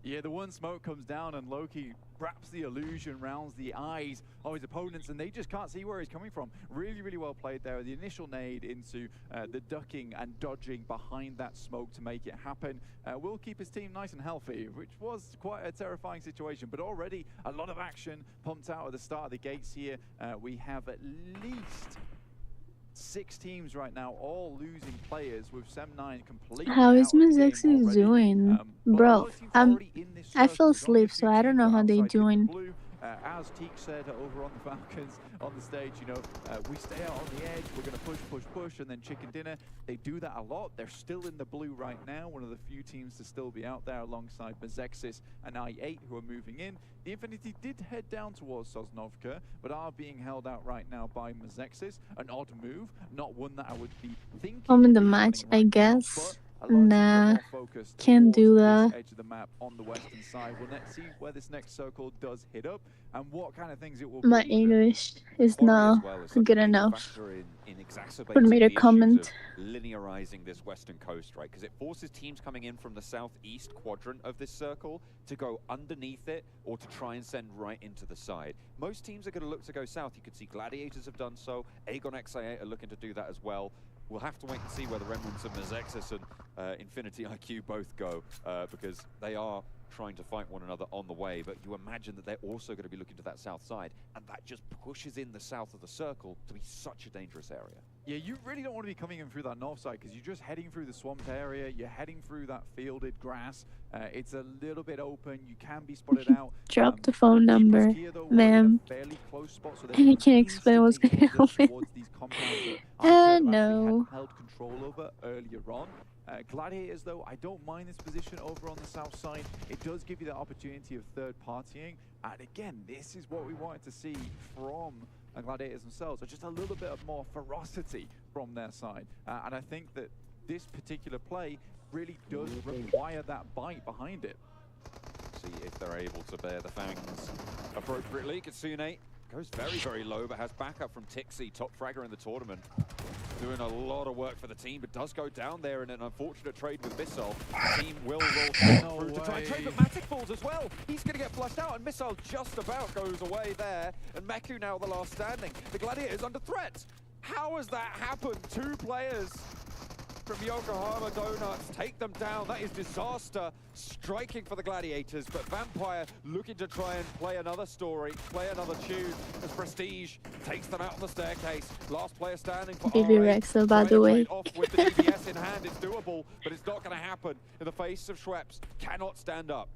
Speaker 17: Yeah, the one smoke comes down, and Loki wraps the illusion, rounds the eyes of his opponents, and they just can't see where he's coming from. Really well played there. The initial nade into the ducking and dodging behind that smoke to make it happen. Will keep his team nice and healthy, which was quite a terrifying situation, but already a lot of action pumped out at the start of the gates here. We have at least 6 teams right now, all losing players, with Sem9 completely
Speaker 2: How is
Speaker 17: out of the game
Speaker 2: Mizexis
Speaker 17: already.
Speaker 2: doing? Bro, I fell asleep, so I don't know how they doing.
Speaker 17: As Teak said over on the Falcons on the stage, you know, we stay out on the edge, we're going to push, push, push, and then chicken dinner. They do that a lot. They're still in the blue right now, one of the few teams to still be out there alongside Mizexis and i8 who are moving in. The Infinity did head down towards Sosnovka, but are being held out right now by Mizexis. An odd move, not one that I would be thinking.
Speaker 2: I'm in the match, I guess. Nah, can't do that.
Speaker 17: Edge of the map on the western side. We'll see where this next circle does hit up and what kind of things it will.
Speaker 2: My English is not good enough for me to comment.
Speaker 5: Linearizing this western coast, right? Because it forces teams coming in from the southeast quadrant of this circle to go underneath it or to try and send right into the side. Most teams are going to look to go south. You can see Gladiators have done so. AGONxI8 are looking to do that as well. We'll have to wait and see where the remnants of Mizexis and Infinity IQ both go, because they are trying to fight one another on the way, but you imagine that they're also going to be looking to that south side, and that just pushes in the south of the circle to be such a dangerous area.
Speaker 17: Yeah, you really don't want to be coming in through that north side, because you're just heading through the swamped area, you're heading through that fielded grass, it's a little bit open, you can be spotted out.
Speaker 2: Drop the phone number, ma'am. I can't explain what's going to happen. No.
Speaker 17: Held control over earlier on. Gladiators, though, I don't mind this position over on the south side. It does give you the opportunity of third partying. And again, this is what we wanted to see from Gladiators themselves, or just a little bit of more ferocity from their side. And I think that this particular play really does require that bite behind it.
Speaker 5: See if they're able to bear the fangs appropriately. Kitsune goes very, very low, but has backup from Tixi, top fragger in the tournament. Doing a lot of work for the team, but does go down there in an unfortunate trade with Missile. The team will roll through to try and trade, but Matic falls as well. He's going to get flushed out, and Missile just about goes away there. And Meku now the last standing. The Gladiators under threat. How has that happened? 2 players from Yokohama Donuts take them down. That is disaster striking for the Gladiators, but Vampire looking to try and play another story, play another tune as Prestige takes them out on the staircase. Last player standing for
Speaker 2: Baby Rexel, by the way.
Speaker 5: Off with the DBS in hand, it's doable, but it's not going to happen in the face of Schweppes. Cannot stand up.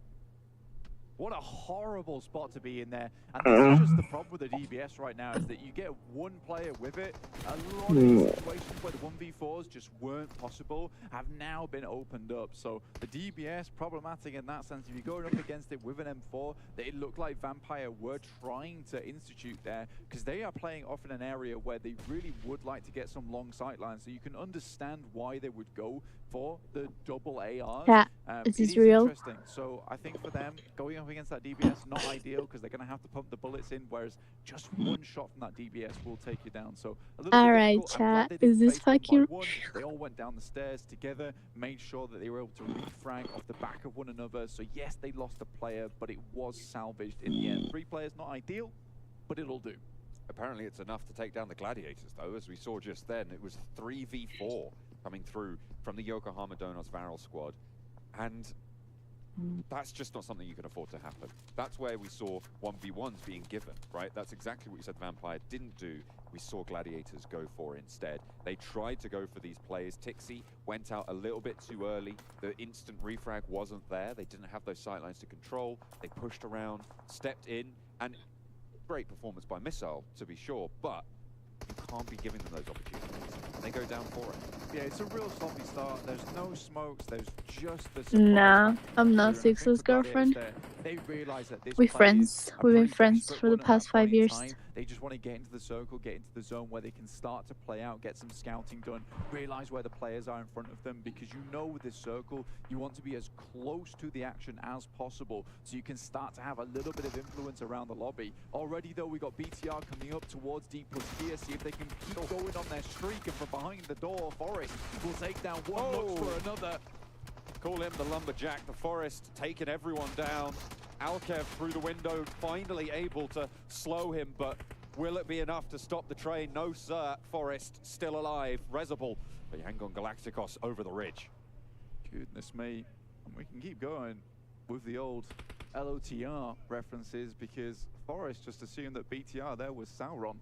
Speaker 17: What a horrible spot to be in there. And this is just the problem with the DBS right now, is that you get one player with it. A lot of these situations where the 1v4s just weren't possible have now been opened up. So the DBS, problematic in that sense. If you're going up against it with an M4, it looked like Vampire were trying to institute there, because they are playing off in an area where they really would like to get some long sight lines. So you can understand why they would go for the double ARs.
Speaker 2: Yeah, this is real.
Speaker 17: Interesting. So I think for them, going up against that DBS, not ideal, because they're going to have to pump the bullets in, whereas just one shot from that DBS will take you down. So a little
Speaker 2: Alright,
Speaker 17: bit
Speaker 2: chat, is this fucking...
Speaker 17: They all went down the stairs together, made sure that they were able to refrag off the back of one another. So yes, they lost a player, but it was salvaged in the end. 3 players, not ideal, but it'll do.
Speaker 5: Apparently it's enough to take down the Gladiators, though, as we saw just then. It was 3v4 coming through from the Yokohama Donuts Varel squad. And that's just not something you can afford to happen. That's where we saw 1v1s being given, right? That's exactly what you said Vampire didn't do. We saw Gladiators go for instead. They tried to go for these players. Tixi went out a little bit too early. The instant refrag wasn't there. They didn't have those sightlines to control. They pushed around, stepped in, and great performance by Missile, to be sure, but you can't be giving them those opportunities. They go down for it.
Speaker 17: Yeah, it's a real sloppy start. There's no smokes. There's just the...
Speaker 2: Nah, I'm not Six's girlfriend.
Speaker 17: They realize that this
Speaker 2: we're friends. We've been friends for the past 5 years.
Speaker 17: They just want to get into the circle, get into the zone where they can start to play out, get some scouting done, realize where the players are in front of them, because you know with this circle, you want to be as close to the action as possible, so you can start to have a little bit of influence around the lobby. Already though, we got BTR coming up towards D+ here, see if they can keep going on their streak, and from behind the door, Forest will take down one, looks for another.
Speaker 5: Call him the lumberjack. The Forest taking everyone down. Alkev through the window, finally able to slow him, but will it be enough to stop the train? No, sir. Forest still alive. Rezable, but AGONxI8 over the ridge.
Speaker 17: Goodness me. And we can keep going with the old LOTR references, because Forest just assumed that BTR there was Sauron.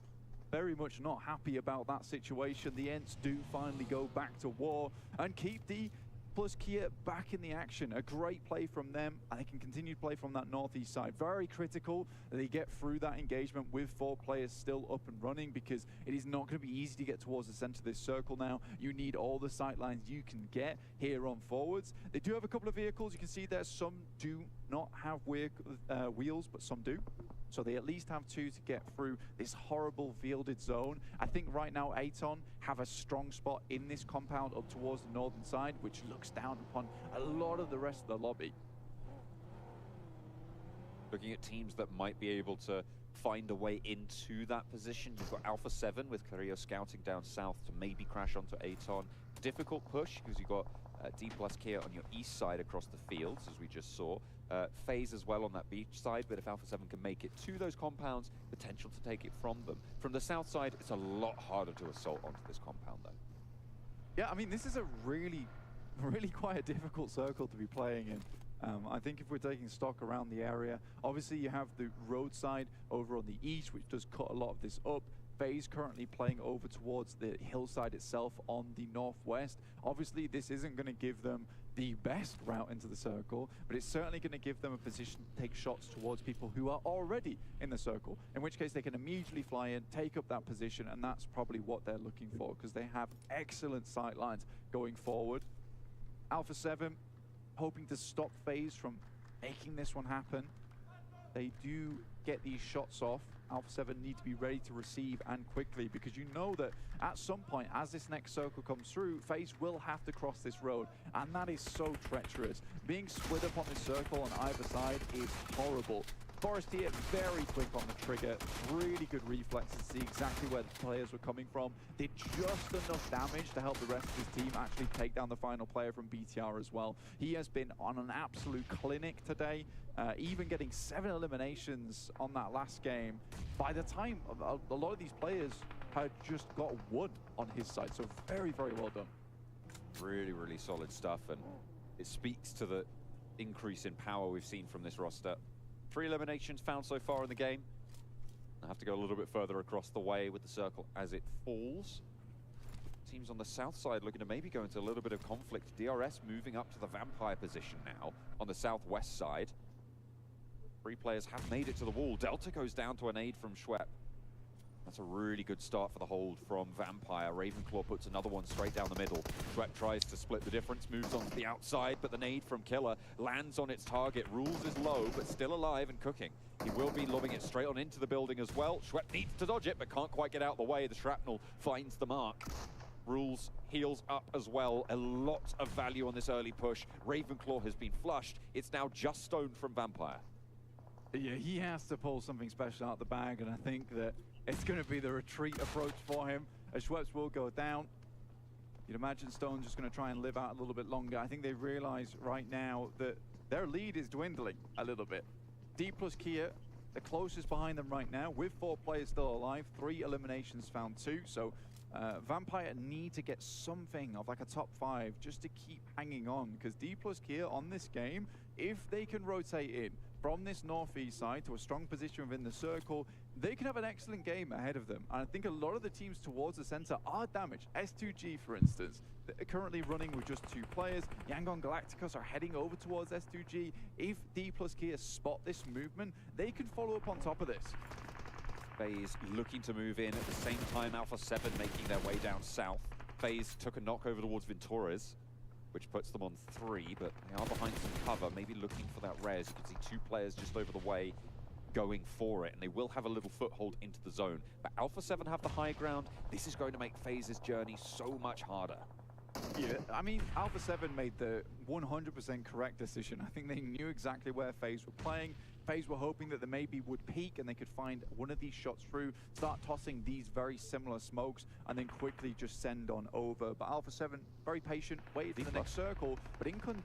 Speaker 17: very much not happy about that situation. The Ents do finally go back to war and keep D plus Kia back in the action. A great play from them, and they can continue to play from that northeast side. Very critical that they get through that engagement with 4 players still up and running, because it is not going to be easy to get towards the center of this circle now. You need all the sight lines you can get here on forwards. They do have a couple of vehicles. You can see there some do not have wheels, but some do. So they at least have 2 to get through this horrible fielded zone. I think right now Aton have a strong spot in this compound up towards the northern side, which looks down upon a lot of the rest of the lobby.
Speaker 5: Looking at teams that might be able to find a way into that position, you've got Alpha7 with Carrillo scouting down south to maybe crash onto Aton. Difficult push because you've got D plus Kia on your east side across the fields, as we just saw. FaZe as well on that beach side, but if Alpha7 can make it to those compounds, potential to take it from them. From the south side, it's a lot harder to assault onto this compound, though.
Speaker 17: Yeah, I mean, this is a really quite a difficult circle to be playing in. I think if we're taking stock around the area, obviously you have the roadside over on the east, which does cut a lot of this up. FaZe currently playing over towards the hillside itself on the northwest. Obviously, this isn't going to give them the best route into the circle, but it's certainly going to give them a position to take shots towards people who are already in the circle, in which case they can immediately fly in, take up that position, and that's probably what they're looking for, because they have excellent sight lines going forward. Alpha7 hoping to stop FaZe from making this one happen. They do get these shots off. Alpha7 need to be ready to receive, and quickly, because you know that at some point, as this next circle comes through, FaZe will have to cross this road, and that is so treacherous. Being split up on this circle on either side is horrible. Forest here, very quick on the trigger, really good reflexes to see exactly where the players were coming from. Did just enough damage to help the rest of his team actually take down the final player from BTR as well. He has been on an absolute clinic today, even getting 7 eliminations on that last game. By the time, a lot of these players had just got 1 on his side, so very, very well done.
Speaker 5: Really, really solid stuff, and it speaks to the increase in power we've seen from this roster. 3 eliminations found so far in the game. I have to go a little bit further across the way with the circle as it falls. Teams on the south side looking to maybe go into a little bit of conflict. DRS moving up to the vampire position now on the southwest side. 3 players have made it to the wall. Delta goes down to a nade from Schwepp. That's a really good start for the hold from Vampire. Ravenclaw puts another one straight down the middle. Schwepp tries to split the difference, moves on to the outside, but the nade from Killer lands on its target. Rules is low, but still alive and cooking. He will be lobbing it straight on into the building as well. Schwepp needs to dodge it, but can't quite get out the way. The shrapnel finds the mark. Rules heals up as well. A lot of value on this early push. Ravenclaw has been flushed. It's now just stoned from Vampire.
Speaker 17: Yeah, he has to pull something special out the bag, and I think that it's going to be the retreat approach for him, as Schweppes will go down. You'd imagine Stone's just going to try and live out a little bit longer. I think they realize right now that their lead is dwindling a little bit. D plus Kia, the closest behind them right now, with 4 players still alive, 3 eliminations found 2. So Vampire need to get something of like a top 5 just to keep hanging on, because D plus Kia on this game, if they can rotate in from this northeast side to a strong position within the circle, they can have an excellent game ahead of them. And I think a lot of the teams towards the center are damaged. S2G, for instance, they're currently running with just 2 players. Yangon Galacticos are heading over towards S2G. If D plus Kia spot this movement, they can follow up on top of this.
Speaker 5: FaZe looking to move in at the same time. Alpha7 making their way down south. FaZe took a knock over towards Ventures, which puts them on 3, but they are behind some cover, maybe looking for that res. You can see 2 players just over the way going for it, and they will have a little foothold into the zone. But Alpha7 have the high ground. This is going to make FaZe's journey so much harder.
Speaker 17: Yeah, I mean, Alpha7 made the 100% correct decision. I think they knew exactly where FaZe were playing. FaZe were hoping that they maybe would peak and they could find one of these shots through, start tossing these very similar smokes, and then quickly just send on over. But Alpha7, very patient, waited for the next circle, but in come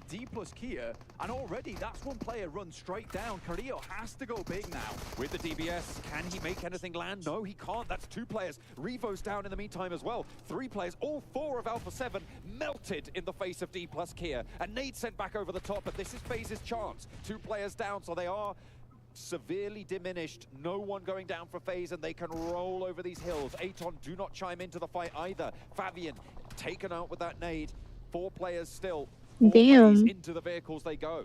Speaker 17: D plus Kia, and already that's 1 player run straight down. Carrillo has to go big now.
Speaker 5: With the DBS, can he make anything land? No, he can't. That's 2 players. Revo's down in the meantime as well. 3 players, all 4 of Alpha7 melted in the face of D plus Kia. And nade sent back over the top, but this is FaZe's chance. 2 players down, so they are severely diminished. No one going down for FaZe, and they can roll over these hills. Aton do not chime into the fight either. Fabian taken out with that nade. 4 players still. 4 FaZe into the vehicles they go.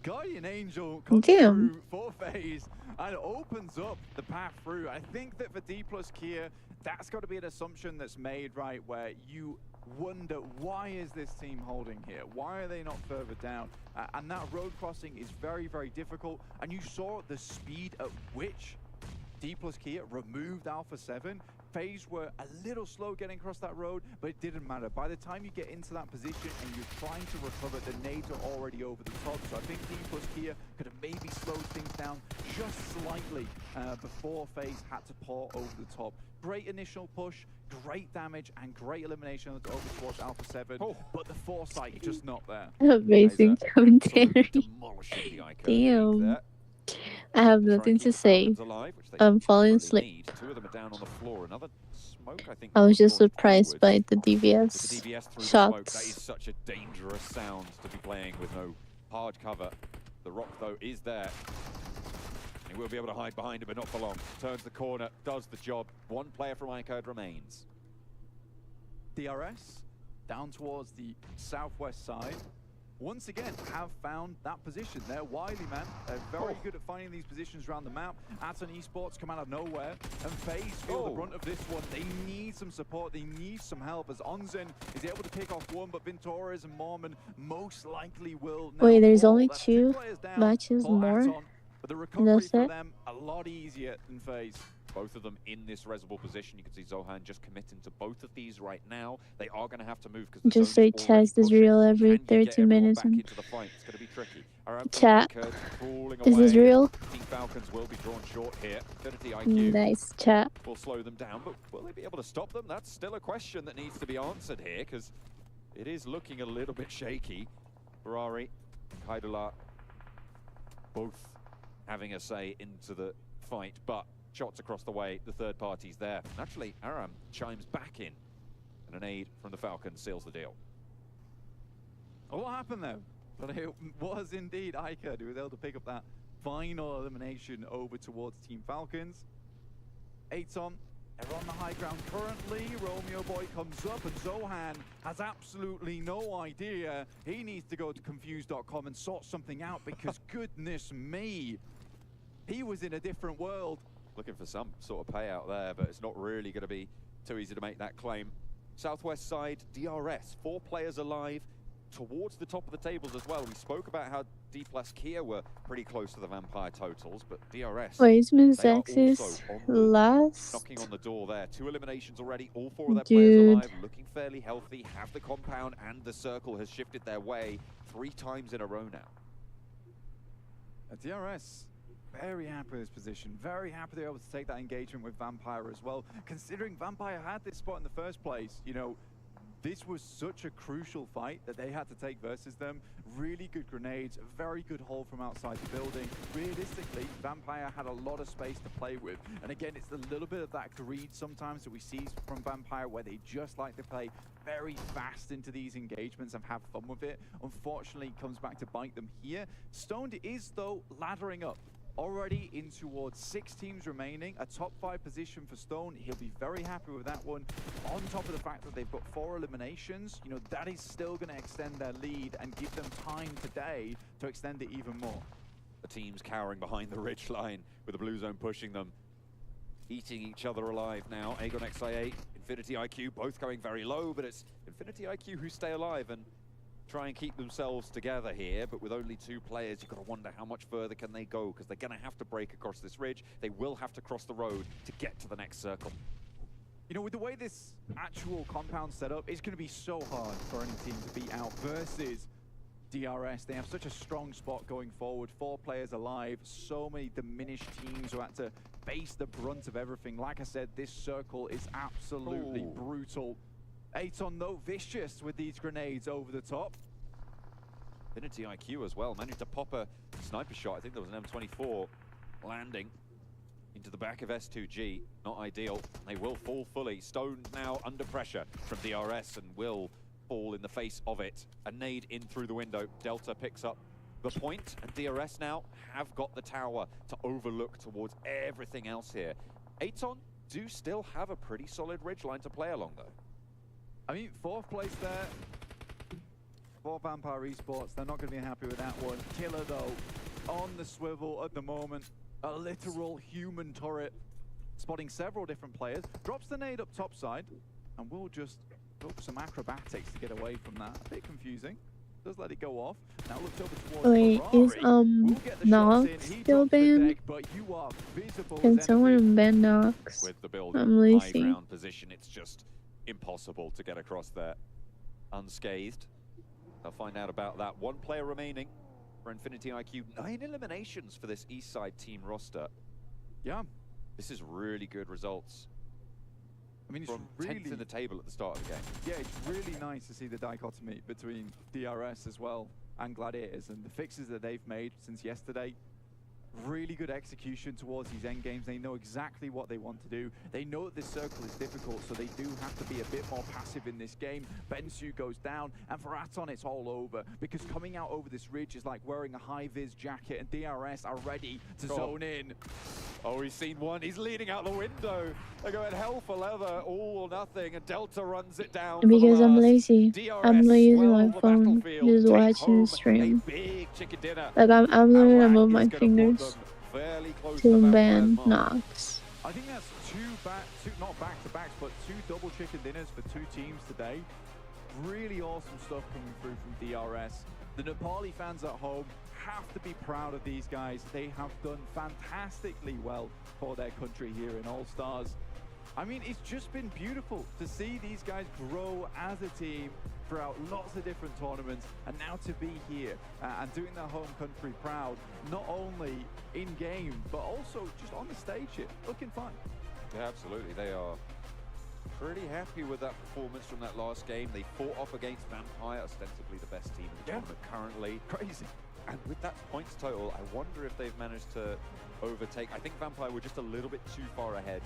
Speaker 17: Guardian Angel comes through for FaZe and opens up the path through. I think that for D plus Kia, that's got to be an assumption that's made, right, where you wonder, why is this team holding here? Why are they not further down? And that road crossing is very, very difficult. And you saw the speed at which D plus Kia removed Alpha7. FaZe were a little slow getting across that road, but it didn't matter. By the time you get into that position and you're trying to recover, the nades are already over the top. So I think D plus Kia could have maybe slowed things down just slightly before FaZe had to pour over the top. Great initial push, great damage, and great elimination over towards Alpha7, but the foresight just not there.
Speaker 2: Amazing commentary. Damn. I have nothing to say. I'm falling asleep.
Speaker 5: 2 of them are down on the floor. Another smoke, I think.
Speaker 2: I was just surprised by the DVS shots.
Speaker 5: That is such a dangerous sound to be playing with no hard cover. The rock, though, is there. He will be able to hide behind it, but not for long. Turns the corner, does the job. 1 player from iKURD remains.
Speaker 17: DRS down towards the southwest side. Once again, have found that position. They're wily, man. They're very good at finding these positions around the map. Aton Esports come out of nowhere, and FaZe feel the brunt of this one. They need some support. They need some help, as Onzen is able to pick off 1, but Ventores and Mormon most likely will.
Speaker 2: Wait, there's only 2 matches more?
Speaker 17: Aton, but the recovery for them a lot easier than FaZe.
Speaker 5: Both of them in this resible position. You can see Zohan just committing to both of these right now. They are going to have to move because
Speaker 2: just say chest is real every 30 minutes.
Speaker 5: Back into the fight. It's going to be tricky.
Speaker 2: Chat. Is this real?
Speaker 5: Team Falcons will be drawn short here. Infinity IQ
Speaker 2: nice chat.
Speaker 5: will slow them down, but will they be able to stop them? That's still a question that needs to be answered here, because it is looking a little bit shaky. Ferrari, Kaidula, both having a say into the fight, but shots across the way, the third party's there. Naturally, Aram chimes back in, and an aid from the Falcons seals the deal.
Speaker 17: What happened though? But it was indeed iKURD who was able to pick up that final elimination over towards Team Falcons. Aton, they're on the high ground currently. Romeo Boy comes up, and Zohan has absolutely no idea. He needs to go to confused.com and sort something out, because goodness me, he was in a different world.
Speaker 5: Looking for some sort of payout there, but it's not really going to be too easy to make that claim. Southwest side, DRS, 4 players alive towards the top of the tables as well. We spoke about how D plus Kia were pretty close to the Vampire totals, but DRS.
Speaker 2: Wait, is Mizexis last?
Speaker 5: Knocking on the door there. 2 eliminations already. All 4 of their players alive, looking fairly healthy. Have the compound, and the circle has shifted their way 3 times in a row now.
Speaker 17: DRS. Very happy with his position, very happy they were able to take that engagement with Vampire as well. Considering Vampire had this spot in the first place, you know, this was such a crucial fight that they had to take versus them. Really good grenades, a very good hold from outside the building. Realistically, Vampire had a lot of space to play with. And again, it's a little bit of that greed sometimes that we see from Vampire, where they just like to play very fast into these engagements and have fun with it. Unfortunately, it comes back to bite them here. Stoned is, though, laddering up. Already in towards 6 teams remaining, a top 5 position for Stone. He'll be very happy with that one. On top of the fact that they've got 4 eliminations, you know, that is still going to extend their lead and give them time today to extend it even more.
Speaker 5: The teams cowering behind the ridge line with the blue zone pushing them, eating each other alive now. AGONxI8, Infinity IQ, both going very low, but it's Infinity IQ who stay alive and try and keep themselves together here, but with only 2 players, you've got to wonder how much further can they go, because they're going to have to break across this ridge. They will have to cross the road to get to the next circle.
Speaker 17: You know, with the way this actual compound set up, it's going to be so hard for any team to beat out versus DRS. They have such a strong spot going forward. 4 players alive, so many diminished teams who had to face the brunt of everything. Like I said, this circle is absolutely brutal. Aton, though, vicious with these grenades over the top.
Speaker 5: Infinity IQ as well, managed to pop a sniper shot. I think there was an M24 landing into the back of S2G. Not ideal. They will fall fully. Stone now under pressure from DRS and will fall in the face of it. A nade in through the window. Delta picks up the point, and DRS now have got the tower to overlook towards everything else here. Aton do still have a pretty solid ridgeline to play along, though.
Speaker 17: I mean, 4th place there for Vampire Esports. They're not going to be happy with that one. Killer, though, on the swivel at the moment. A literal human turret, spotting several different players. Drops the nade up top side, and we'll just go for some acrobatics to get away from that. A bit confusing. Does let it go off. Now looks over towards
Speaker 2: Wait, is Nox still banned? Can someone ban Nox?
Speaker 5: With the building
Speaker 2: I'm
Speaker 5: high
Speaker 2: losing.
Speaker 5: ground position, it's just impossible to get across there unscathed. They'll find out about that. 1 player remaining for Infinity IQ. 9 eliminations for this East Side team roster.
Speaker 17: Yeah.
Speaker 5: This is really good results.
Speaker 17: I mean, it's
Speaker 5: from
Speaker 17: really
Speaker 5: 10th in the table at the start of the game.
Speaker 17: Yeah, it's really nice to see the dichotomy between DRS as well and Gladiators, and the fixes that they've made since yesterday. Really good execution towards these end games. They know exactly what they want to do. They know that this circle is difficult, so they do have to be a bit more passive in this game. Bensu goes down, and for Aton, it's all over, because coming out over this ridge is like wearing a high-vis jacket, and DRS are ready to zone in.
Speaker 5: Oh, he's seen one. He's leaning out the window. They're going hell for leather, all or nothing, and Delta runs it down.
Speaker 2: Because I'm lazy. I'm not using my
Speaker 5: the
Speaker 2: phone. Just watching the stream. Like I'm literally gonna move my fingers to ban Nox.
Speaker 17: I think that's not back-to-backs, but 2 double chicken dinners for 2 teams today. Really awesome stuff coming through from DRS. The Nepali fans at home have to be proud of these guys. They have done fantastically well for their country here in All-Stars. I mean, it's just been beautiful to see these guys grow as a team throughout lots of different tournaments, and now to be here and doing their home country proud, not only in-game, but also just on the stage here, looking fun.
Speaker 5: Yeah, absolutely. They are pretty happy with that performance from that last game. They fought off against Vampire, ostensibly the best team in the tournament currently.
Speaker 17: Crazy.
Speaker 5: And with that points total, I wonder if they've managed to overtake. I think Vampire were just a little bit too far ahead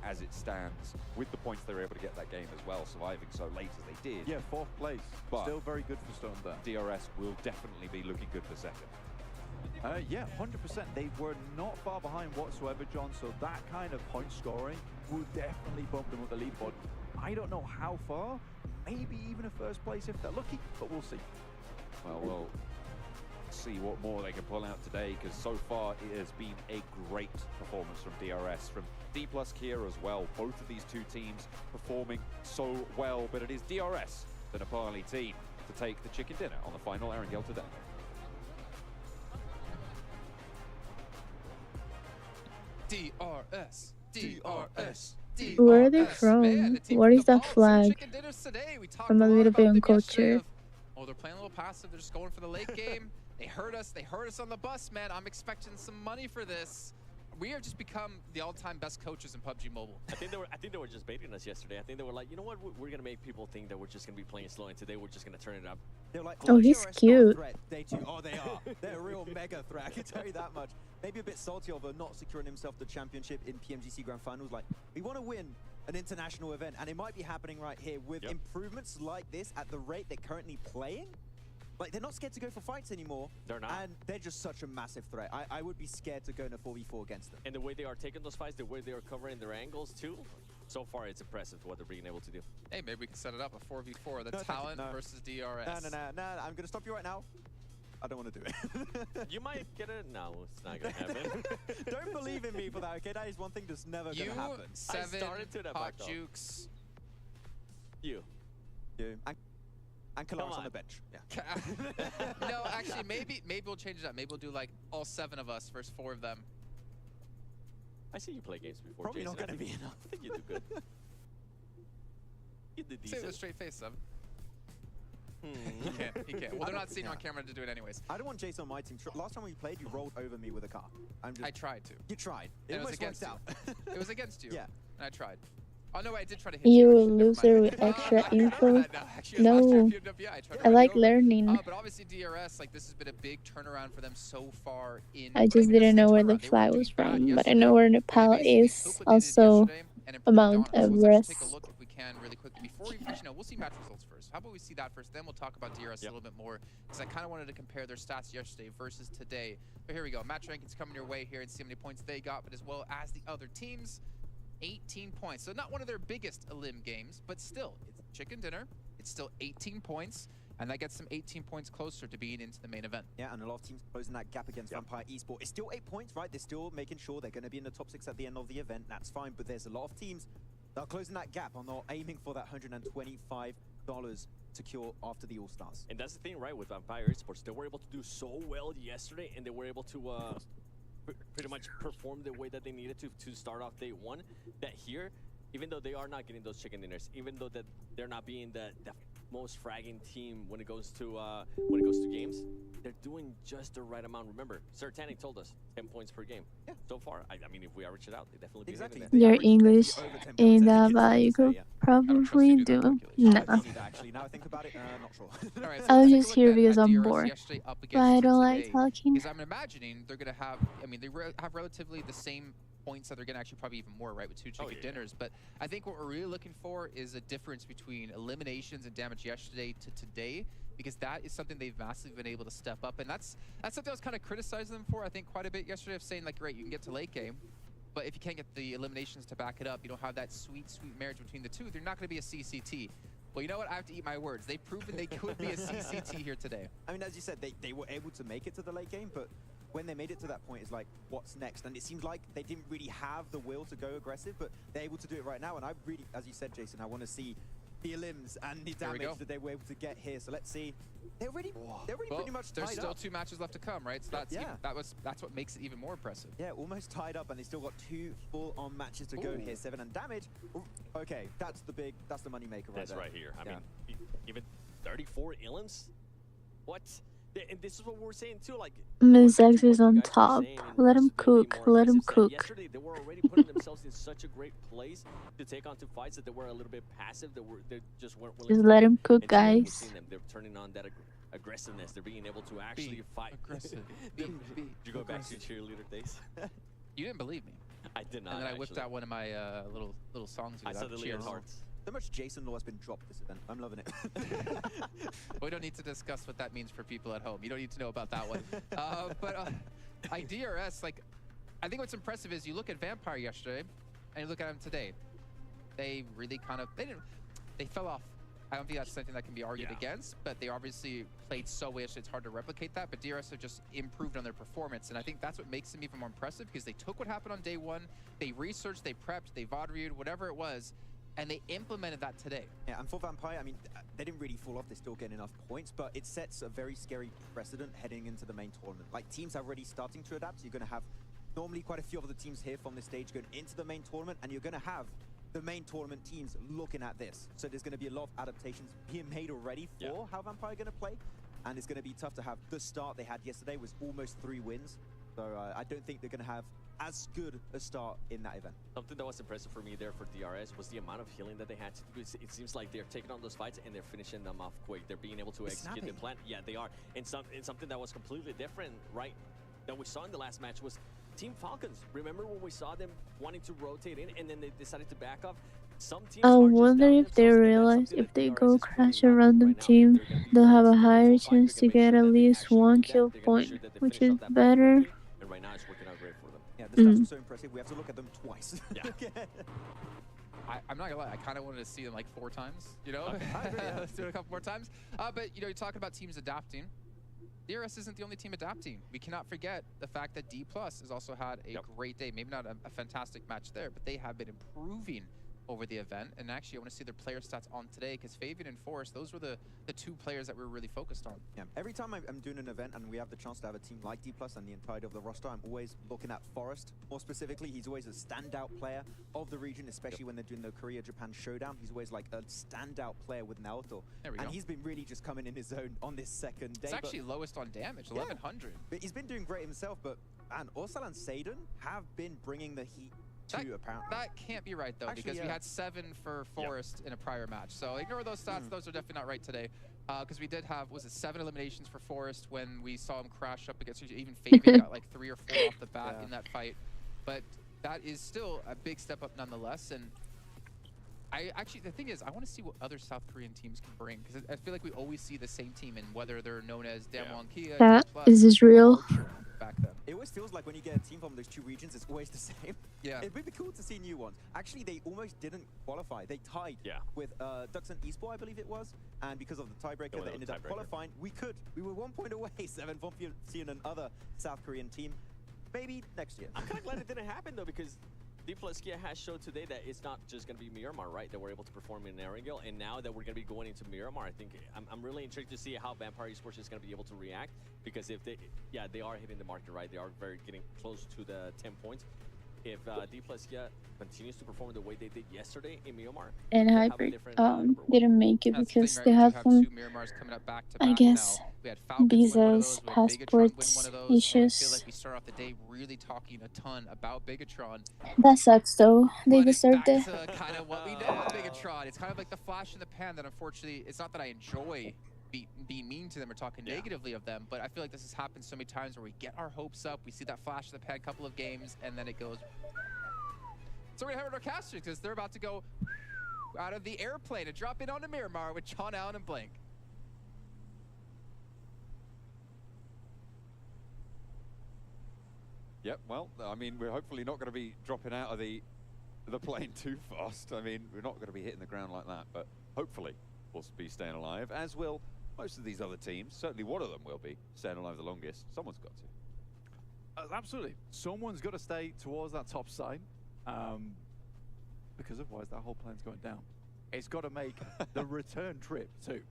Speaker 5: as it stands. With the points, they were able to get that game as well, surviving so late as they did.
Speaker 17: Yeah, 4th place.
Speaker 5: But
Speaker 17: still very good for Stone there.
Speaker 5: DRS will definitely be looking good for 2nd.
Speaker 17: Yeah, 100%. They were not far behind whatsoever, John, so that kind of point scoring will definitely bump them up the leaderboard. I don't know how far, maybe even a 1st place if they're lucky, but we'll see.
Speaker 5: Well, we'll see what more they can pull out today, because so far it has been a great performance from DRS, from D plus Kia as well. Both of these 2 teams performing so well, but it is DRS, the Nepali team, to take the chicken dinner on the final Erangel today.
Speaker 6: DRS, DRS.
Speaker 2: Where are they from? What is that flag? I'm a little bit uncultured.
Speaker 6: Oh, they're playing a little passive. They're just going for the late game. They heard us. They heard us on the bus, man. I'm expecting some money for this. We have just become the all-time best coaches in PUBG Mobile.
Speaker 8: I think they were just baiting us yesterday. I think they were like, you know what? We're gonna make people think that we're just gonna be playing slow, and today we're just gonna turn it up.
Speaker 7: They're like,
Speaker 2: oh, he's cute.
Speaker 7: Day 2. Oh, they are. They're a real mega threat. I can tell you that much. Maybe a bit salty over not securing himself the championship in PMGC Grand Finals. Like, we want to win an international event, and it might be happening right here with improvements like this at the rate they're currently playing. Like, they're not scared to go for fights anymore.
Speaker 8: They're not.
Speaker 7: And they're just such a massive threat. I would be scared to go in a 4v4 against them.
Speaker 8: And the way they are taking those fights, the way they are covering their angles too, so far it's impressive what they're being able to do.
Speaker 6: Hey, maybe we can set it up, a 4v4, the talent versus DRS.
Speaker 7: No, I'm going to stop you right now. I don't want to do it.
Speaker 8: You might get it. No, it's not going to happen.
Speaker 7: Don't believe in me for that, okay? That is one thing that's never going to happen.
Speaker 6: You, Hot Jukes.
Speaker 7: You. And Kalash on the bench. Yeah.
Speaker 6: No, actually, maybe we'll change it up. Maybe we'll do like all 7 of us versus 4 of them.
Speaker 8: I see you play games before,
Speaker 7: Probably
Speaker 8: Jason.
Speaker 7: not going to be enough.
Speaker 8: I think you do good. You did
Speaker 6: Say
Speaker 8: decent.
Speaker 6: it with a straight face, 7. He can't. Well, they're not seeing you on camera to do it anyways.
Speaker 7: I don't want Jason on my team. Last time we played, you rolled over me with a car.
Speaker 6: I tried to.
Speaker 7: You tried.
Speaker 6: It was against you. It was against you.
Speaker 7: Yeah.
Speaker 6: And I tried. Oh, no, I did try to hit you.
Speaker 2: You loser with extra info. No. I like learning.
Speaker 6: But obviously DRS, like, this has been a big turnaround for them so far in...
Speaker 2: I just didn't know where the flag was from, but I know where Nepal is. Also, Mount Everest.
Speaker 6: Take a look if we can really quickly before we... Actually, no, we'll see match results first. So how about we see that first, then we'll talk about DRS a little bit more, because I kind of wanted to compare their stats yesterday versus today. But here we go. Match rankings coming your way here and see how many points they got, but as well as the other teams. 18 points. So not one of their biggest elim games, but still, it's chicken dinner. It's still 18 points. And that gets them 18 points closer to being into the main event.
Speaker 7: Yeah, and a lot of teams closing that gap against Vampire Esports. It's still 8 points, right? They're still making sure they're going to be in the top 6 at the end of the event. That's fine, but there's a lot of teams that are closing that gap and they're aiming for that $125 secure after the All-Stars.
Speaker 8: And that's the thing, right, with Vampire Esports. They were able to do so well yesterday, and they were able to pretty much perform the way that they needed to start off day one. That here, even though they are not getting those chicken dinners, even though that they're not being the most fragging team when it goes to games, they're doing just the right amount. Remember, Sir Tanning told us 10 points per game. Yeah. So far, I mean, if we average it out, they definitely
Speaker 7: exactly.
Speaker 2: Your English ain't that bad. You could probably do. No.
Speaker 7: Actually, now I think about it, not sure.
Speaker 6: Right, so
Speaker 2: I was just here because I'm bored. But I don't like talking.
Speaker 6: Because I'm imagining they're going to have, I mean, they have relatively the same points that they're going to actually probably even more, right, with 2 chicken dinners. But I think what we're really looking for is a difference between eliminations and damage yesterday to today, because that is something they've massively been able to step up. And that's something I was kind of criticizing them for, I think, quite a bit yesterday, of saying, like, great, you can get to late game, but if you can't get the eliminations to back it up, you don't have that sweet, sweet marriage between the two, they're not going to be a CCT. Well, you know what? I have to eat my words. They've proven they could be a CCT here today.
Speaker 7: I mean, as you said, they were able to make it to the late game, but when they made it to that point, it's like, what's next? And it seems like they didn't really have the will to go aggressive, but they're able to do it right now. And I really, as you said, Jason, I want to see the elims and the damage that they were able to get here. So let's see. They're already pretty much tied up.
Speaker 6: There's still 2 matches left to come, right? So that's what makes it even more impressive.
Speaker 7: Yeah, almost tied up, and they still got 2 full-on matches to go here. 7 and damage. Okay, that's the money maker right there.
Speaker 8: That's right here. I mean, even 34 elims? What? And this is what we were saying too, like
Speaker 2: Ms. X is on top. Let him cook. Let him cook.
Speaker 8: Yesterday, they were already putting themselves in such a great place to take on 2 fights that they were a little bit passive. They just weren't willing.
Speaker 2: Just let him cook, guys.
Speaker 8: They're turning on that aggressiveness. They're being able to actually fight. Aggressive. Did you go back to your cheerleader days?
Speaker 6: You didn't believe me.
Speaker 8: I did not.
Speaker 6: And then I whipped out one of my little songs.
Speaker 8: I saw the Leon hearts.
Speaker 7: So much Jason law has been dropped this event. I'm loving it.
Speaker 6: We don't need to discuss what that means for people at home. You don't need to know about that one. DRS, like, I think what's impressive is you look at Vampire yesterday, and you look at them today. They really they fell off. I don't think that's something that can be argued against, but they obviously played so well, it's hard to replicate that. But DRS have just improved on their performance, and I think that's what makes them even more impressive, because they took what happened on day one, they researched, they prepped, they VOD reviewed, whatever it was, and they implemented that today.
Speaker 7: Yeah, and for Vampire, I mean, they didn't really fall off. They're still getting enough points, but it sets a very scary precedent heading into the main tournament. Like, teams are already starting to adapt. So you're going to have normally quite a few of the teams here from this stage going into the main tournament, and you're going to have the main tournament teams looking at this. So there's going to be a lot of adaptations being made already for how Vampire are going to play, and it's going to be tough to have the start they had yesterday was almost 3 wins. So I don't think they're going to have as good a start in that event.
Speaker 8: Something that was impressive for me there for DRS was the amount of healing that they had to do. It seems like they're taking on those fights and they're finishing them off quick. They're being able to execute the plan. Yeah, they are. And something that was completely different, right, that we saw in the last match was Team Falcons. Remember when we saw them wanting to rotate in and then they decided to back off? Some teams
Speaker 2: I wonder if they realize if they go crash a random team, they'll have a higher chance to get at least 1 kill point, which is better.
Speaker 8: And right now it's working out great for them.
Speaker 7: Yeah, the stats are so impressive, we have to look at them twice.
Speaker 8: Yeah.
Speaker 6: I'm not gonna lie, I kind of wanted to see them like 4 times, you know? Let's do it a couple more times. But, you know, you're talking about teams adapting. DRS isn't the only team adapting. We cannot forget the fact that D+ has also had a great day. Maybe not a fantastic match there, but they have been improving over the event. And actually, I want to see their player stats on today, because Fabian and Forrest, those were the 2 players that we were really focused on.
Speaker 7: Yeah, every time I'm doing an event and we have the chance to have a team like D+ and the entirety of the roster, I'm always looking at Forrest. More specifically, he's always a standout player of the region, especially when they're doing the Korea-Japan showdown. He's always like a standout player with Naoto. And he's been really just coming in his own on this second day.
Speaker 6: It's actually lowest on damage, 1100.
Speaker 7: But he's been doing great himself, but man, Orsal and Seidon have been bringing the heat.
Speaker 6: That can't be right, though, actually, because we had 7 for Forrest in a prior match. So ignore those stats. Those are definitely not right today. Because we did have, was it 7 eliminations for Forrest when we saw him crash up against even Fabian got like 3 or 4 off the bat in that fight. But that is still a big step up nonetheless. And The thing is, I want to see what other South Korean teams can bring, because I feel like we always see the same team, and whether they're known as AGONxI8,
Speaker 2: That is this real?
Speaker 6: back then.
Speaker 7: It always feels like when you get a team from those two regions, it's always the same.
Speaker 6: Yeah.
Speaker 7: It would be cool to see new ones. Actually, they almost didn't qualify. They tied with AGONxI8 Esports, I believe it was, and because of the tiebreaker, they ended up qualifying. We were 1 point away, 7 from seeing another South Korean team. Maybe next year.
Speaker 8: I'm kind of glad it didn't happen though, because D+Kia has showed today that it's not just going to be Miramar, right? That we're able to perform in Erangel, and now that we're going to be going into Miramar, I think I'm really intrigued to see how Vampire Esports is going to be able to react, because if they are hitting the market, right? They are getting close to the 10 points. If D+Kia continues to perform the way they did yesterday in Miramar,
Speaker 2: and Hyper didn't make it because they have some, I guess, visas, passports issues.
Speaker 6: I feel like we start off the day really talking a ton about Bigetron.
Speaker 2: That sucks though. They deserved it.
Speaker 6: Kind of what we know of Bigetron. It's kind of like the flash in the pan that unfortunately, it's not that I enjoy being mean to them or talking negatively of them, but I feel like this has happened so many times where we get our hopes up, we see that flash in the pan couple of games, and then it goes. So we're gonna have our casters because they're about to go out of the airplane and drop in onto Miramar with John Allen and Blank.
Speaker 5: Yep, well, I mean, we're hopefully not going to be dropping out of the plane too fast. I mean, we're not going to be hitting the ground like that, but hopefully we'll be staying alive, as will most of these other teams. Certainly one of them will be staying alive the longest. Someone's got to.
Speaker 17: Absolutely. Someone's got to stay towards that top side, because otherwise that whole plane's going down. It's got to make the return trip too.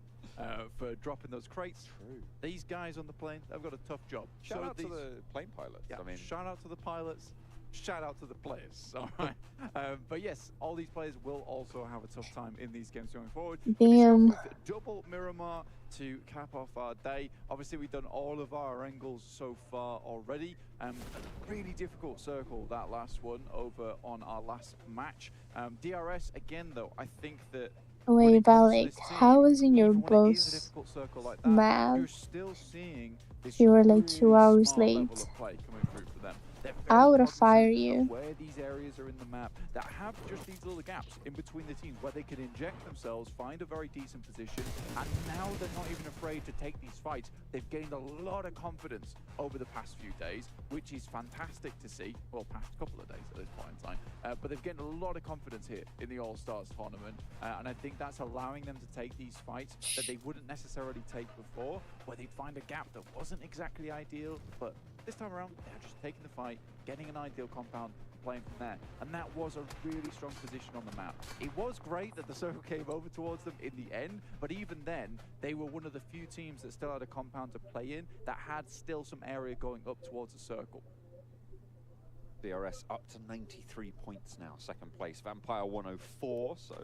Speaker 17: For dropping those crates.
Speaker 5: True.
Speaker 17: These guys on the plane, they've got a tough job.
Speaker 5: Shout out to the plane pilots.
Speaker 17: Yeah,
Speaker 5: I mean,
Speaker 17: shout out to the pilots. Shout out to the players. All right. But yes, all these players will also have a tough time in these games going forward.
Speaker 2: Damn.
Speaker 17: Double Miramar to cap off our day. Obviously, we've done all of our angles so far already. Really difficult circle, that last one, over on our last match. DRS, again, though, I think that
Speaker 2: wait, Balak, how was in your boss
Speaker 17: like
Speaker 2: map?
Speaker 17: You're still seeing
Speaker 2: You were like 2 hours late. I would have fired you.
Speaker 17: Where these areas are in the map that have just these little gaps in between the teams where they can inject themselves, find a very decent position, and now they're not even afraid to take these fights. They've gained a lot of confidence over the past few days, which is fantastic to see. Well, past couple of days at this point in time. But they've gained a lot of confidence here in the All-Stars tournament, and I think that's allowing them to take these fights that they wouldn't necessarily take before, where they'd find a gap that wasn't exactly ideal, but this time around, they're just taking the fight, getting an ideal compound, playing from there. And that was a really strong position on the map. It was great that the circle came over towards them in the end, but even then, they were one of the few teams that still had a compound to play in that had still some area going up towards the circle.
Speaker 5: DRS up to 93 points now, second place. Vampire 104, so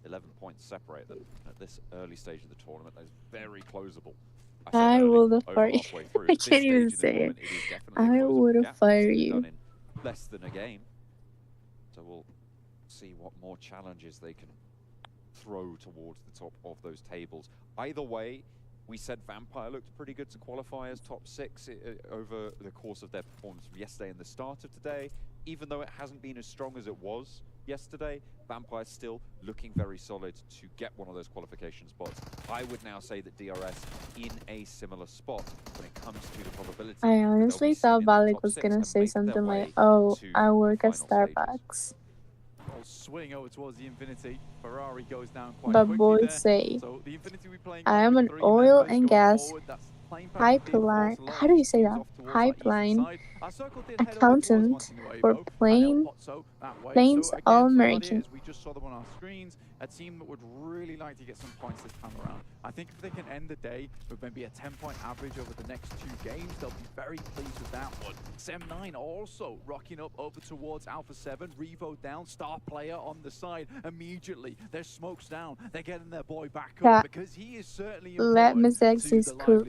Speaker 5: 11 points separate them at this early stage of the tournament. That is very closable.
Speaker 2: I will have fired you. I can't even say it. I would have fired you.
Speaker 5: Less than a game. So we'll see what more challenges they can throw towards the top of those tables. Either way, we said Vampire looked pretty good to qualify as top 6 over the course of their performance from yesterday and the start of today. Even though it hasn't been as strong as it was yesterday, Vampire still looking very solid to get one of those qualification spots. I would now say that DRS in a similar spot when it comes to the probability.
Speaker 2: I honestly thought Balak was gonna say something like, "Oh, I work at Starbucks."
Speaker 17: I'll swing over towards the Infinity. Ferrari goes down quite
Speaker 2: But
Speaker 17: quickly
Speaker 2: boys
Speaker 17: there.
Speaker 2: say,
Speaker 17: So the Infinity we playing
Speaker 2: I am an oil and gas pipeline. How do you say that? Pipeline accountant for planes All-American.
Speaker 17: We just saw them on our screens. A team that would really like to get some points this time around. I think if they can end the day with maybe a 10-point average over the next 2 games, they'll be very pleased with that one. Sem9 also rocking up over towards Alpha7. Revo down, star player on the side. Immediately, their smoke's down. They're getting their boy back up because he is certainly
Speaker 2: let Mizexis cook.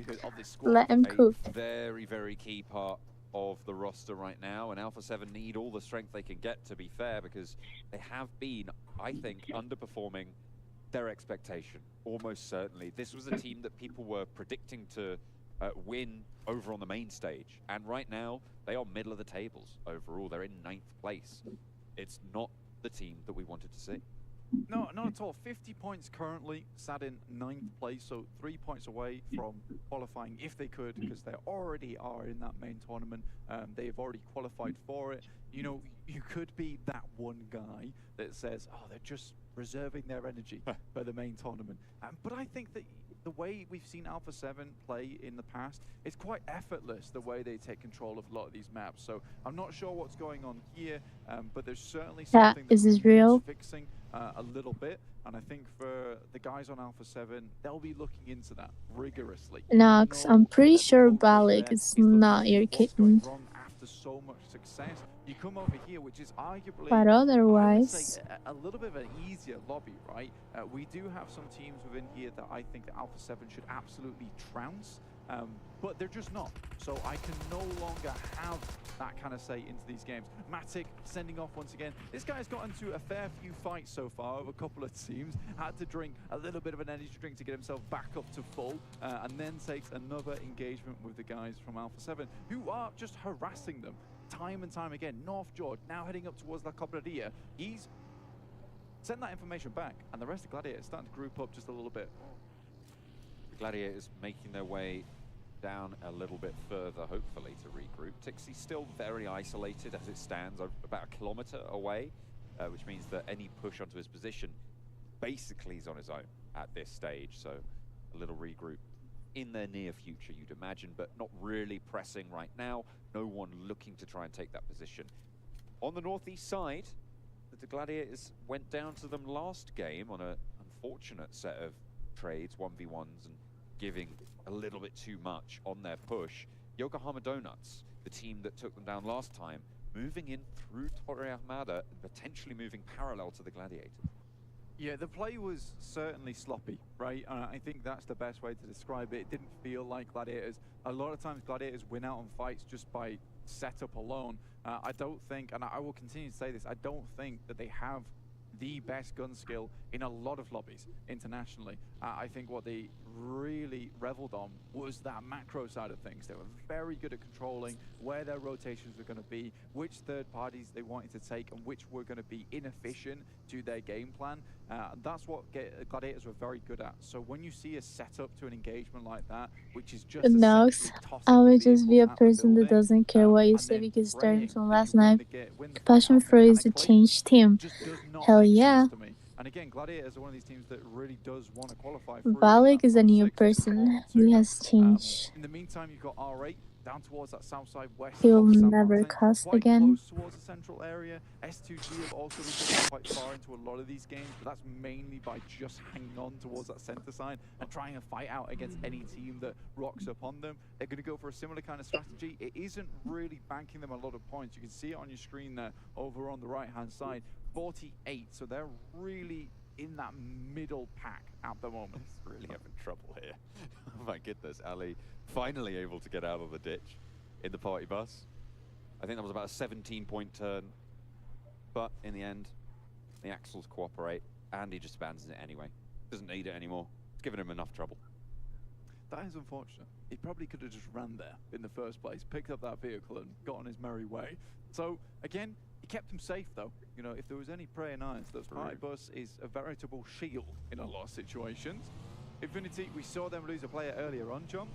Speaker 2: Let him cook.
Speaker 5: Very, very key part of the roster right now, and Alpha7 need all the strength they can get, to be fair, because they have been, I think, underperforming their expectation, almost certainly. This was a team that people were predicting to win over on the main stage, and right now, they are middle of the tables overall. They're in 9th place. It's not the team that we wanted to see.
Speaker 17: No, not at all. 50 points currently, sat in 9th place, so 3 points away from qualifying if they could, because they already are in that main tournament. They've already qualified for it. You know, you could be that one guy that says, oh, they're just reserving their energy for the main tournament. But I think that the way we've seen Alpha7 play in the past, it's quite effortless the way they take control of a lot of these maps. So I'm not sure what's going on here, but there's certainly something that
Speaker 2: is real.
Speaker 17: fixing a little bit. And I think for the guys on Alpha7, they'll be looking into that rigorously.
Speaker 2: Nox, I'm pretty sure Balik is not your kitten.
Speaker 17: After so much success, you come over here, which is arguably,
Speaker 2: But otherwise,
Speaker 17: a little bit of an easier lobby, right? We do have some teams within here that I think that Alpha7 should absolutely trounce, but they're just not. So I can no longer have that kind of say into these games. Matic sending off once again. This guy's got into a fair few fights so far with a couple of teams. Had to drink a little bit of an energy drink to get himself back up to full, and then takes another engagement with the guys from Alpha7, who are just harassing them time and time again. North George now heading up towards La Cobradilla. He's sent that information back, and the rest of Gladiators starting to group up just a little bit.
Speaker 5: The Gladiators making their way down a little bit further, hopefully, to regroup. Tixie's still very isolated as it stands, about a kilometer away, which means that any push onto his position basically is on his own at this stage. So a little regroup in the near future, you'd imagine, but not really pressing right now. No one looking to try and take that position. On the northeast side, the Gladiators went down to them last game on an unfortunate set of trades, 1v1s, and giving a little bit too much on their push. Yokohama Donuts, the team that took them down last time, moving in through Torre Armada, potentially moving parallel to the Gladiators.
Speaker 17: Yeah, the play was certainly sloppy, right? I think that's the best way to describe it. It didn't feel like Gladiators. A lot of times Gladiators win out on fights just by setup alone. I don't think, and I will continue to say this, I don't think that they have the best gun skill in a lot of lobbies internationally. I think what they really reveled on was that macro side of things. They were very good at controlling where their rotations were going to be, which third parties they wanted to take, and which were going to be inefficient to their game plan. That's what Gladiators were very good at. So when you see a setup to an engagement like that, which is just
Speaker 2: Nox, I would just be a person that doesn't care what you say, because starting from last night, passion for is to change team. Hell yeah.
Speaker 17: And again, Gladiators are one of these teams that really does want to qualify.
Speaker 2: Balik is a new person. He has changed.
Speaker 17: In the meantime, you've got R8 down towards that south side west.
Speaker 2: He will never cuss again.
Speaker 17: Close towards the central area. S2G have also been quite far into a lot of these games, but that's mainly by just hanging on towards that center side and trying to fight out against any team that rocks up on them. They're going to go for a similar kind of strategy. It isn't really banking them a lot of points. You can see it on your screen there over on the right hand side. 48, so they're really in that middle pack at the moment.
Speaker 5: It's really having trouble here. Oh my goodness, Ali finally able to get out of the ditch in the party bus. I think that was about a 17-point turn, but in the end, the axles cooperate, and he just abandons it anyway. Doesn't need it anymore. It's given him enough trouble.
Speaker 17: That is unfortunate. He probably could have just ran there in the first place, picked up that vehicle and got on his merry way. So again, he kept him safe though. You know, if there was any praying eyes, that party bus is a veritable shield in a lot of situations. Infinity, we saw them lose a player earlier on, John.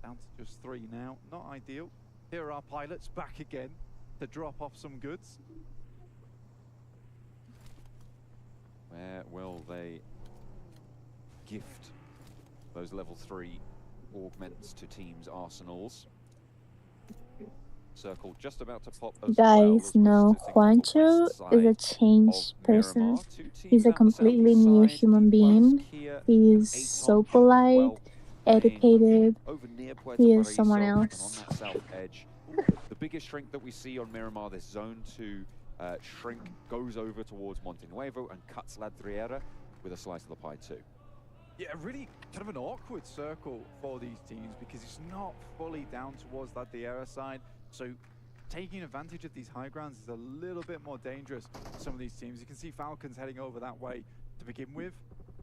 Speaker 17: Down to just 3 now. Not ideal. Here are our pilots back again to drop off some goods.
Speaker 5: Where will they gift those level 3 augments to teams' arsenals? Circle just about to pop as
Speaker 2: Guys, no, Juancho is a changed person. He's a completely new human being. He is so polite, educated. He is someone else.
Speaker 5: On that south edge, the biggest shrink that we see on Miramar, this zone 2 shrink, goes over towards Monte Nuevo and cuts La Driera with a slice of the pie too.
Speaker 17: Yeah, really kind of an awkward circle for these teams because it's not fully down towards that Driera side. So taking advantage of these high grounds is a little bit more dangerous for some of these teams. You can see Falcons heading over that way to begin with.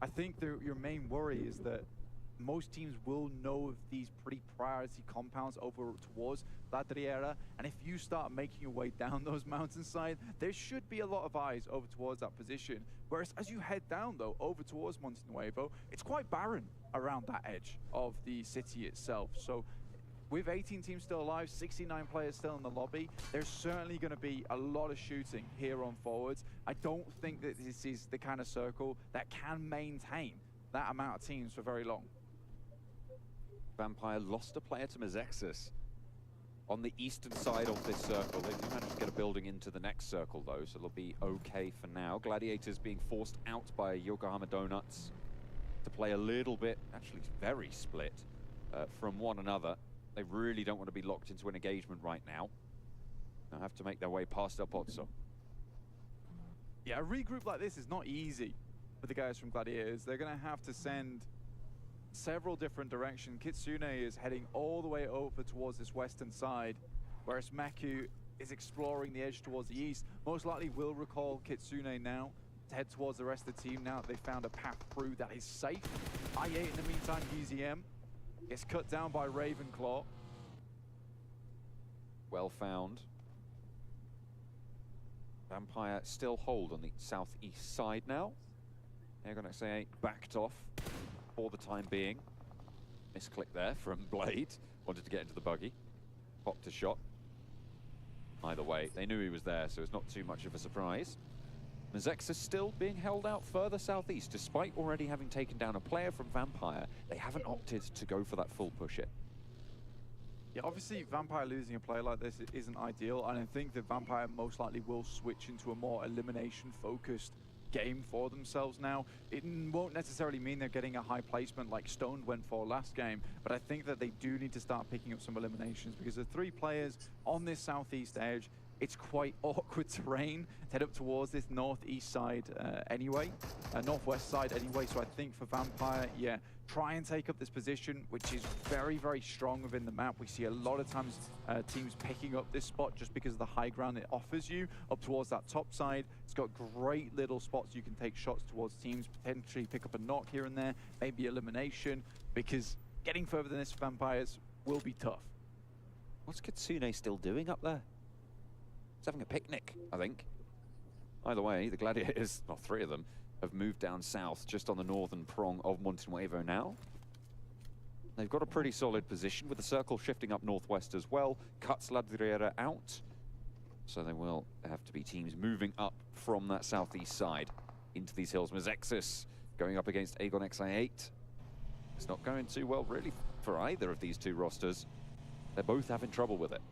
Speaker 17: I think your main worry is that most teams will know of these pretty priority compounds over towards La Driera, and if you start making your way down those mountainside, there should be a lot of eyes over towards that position. Whereas as you head down though, over towards Monte Nuevo, it's quite barren around that edge of the city itself. So with 18 teams still alive, 69 players still in the lobby, there's certainly going to be a lot of shooting here on forwards. I don't think that this is the kind of circle that can maintain that amount of teams for very long.
Speaker 5: Vampire lost a player to Mezexis on the eastern side of this circle. They do manage to get a building into the next circle though, so they'll be okay for now. Gladiators being forced out by Yokohama Donuts to play a little bit, actually very split from one another. They really don't want to be locked into an engagement right now. They'll have to make their way past El Pozzo.
Speaker 17: Yeah, a regroup like this is not easy for the guys from Gladiators. They're going to have to send several different directions. Kitsune is heading all the way over towards this western side, whereas Maku is exploring the edge towards the east. Most likely will recall Kitsune now to head towards the rest of the team now that they found a path through that is safe. i8 in the meantime, UZM gets cut down by Ravenclaw.
Speaker 5: Well found. Vampire still hold on the southeast side now. AGONxI8 backed off for the time being. Misclick there from Blade. Wanted to get into the buggy. Popped a shot. Either way, they knew he was there, so it's not too much of a surprise. Mezexis still being held out further southeast, despite already having taken down a player from Vampire. They haven't opted to go for that full push it.
Speaker 17: Yeah, obviously Vampire losing a player like this isn't ideal, and I think that Vampire most likely will switch into a more elimination-focused game for themselves now. It won't necessarily mean they're getting a high placement like Stoned went for last game, but I think that they do need to start picking up some eliminations because the 3 players on this southeast edge, it's quite awkward terrain to head up towards this northeast side anyway, northwest side anyway. So I think for Vampire, yeah, try and take up this position, which is very, very strong within the map. We see a lot of times teams picking up this spot just because of the high ground it offers you up towards that top side. It's got great little spots you can take shots towards teams, potentially pick up a knock here and there, maybe elimination, because getting further than this for Vampires will be tough.
Speaker 5: What's Kitsune still doing up there? He's having a picnic, I think. Either way, the Gladiators, well, 3 of them, have moved down south, just on the northern prong of Monte Nuevo now. They've got a pretty solid position, with the circle shifting up northwest as well. Cuts La Driera out. So they will have to be teams moving up from that southeast side into these hills. Mezexis going up against AGONxI8. It's not going too well, really, for either of these 2 rosters. They're both having trouble with it.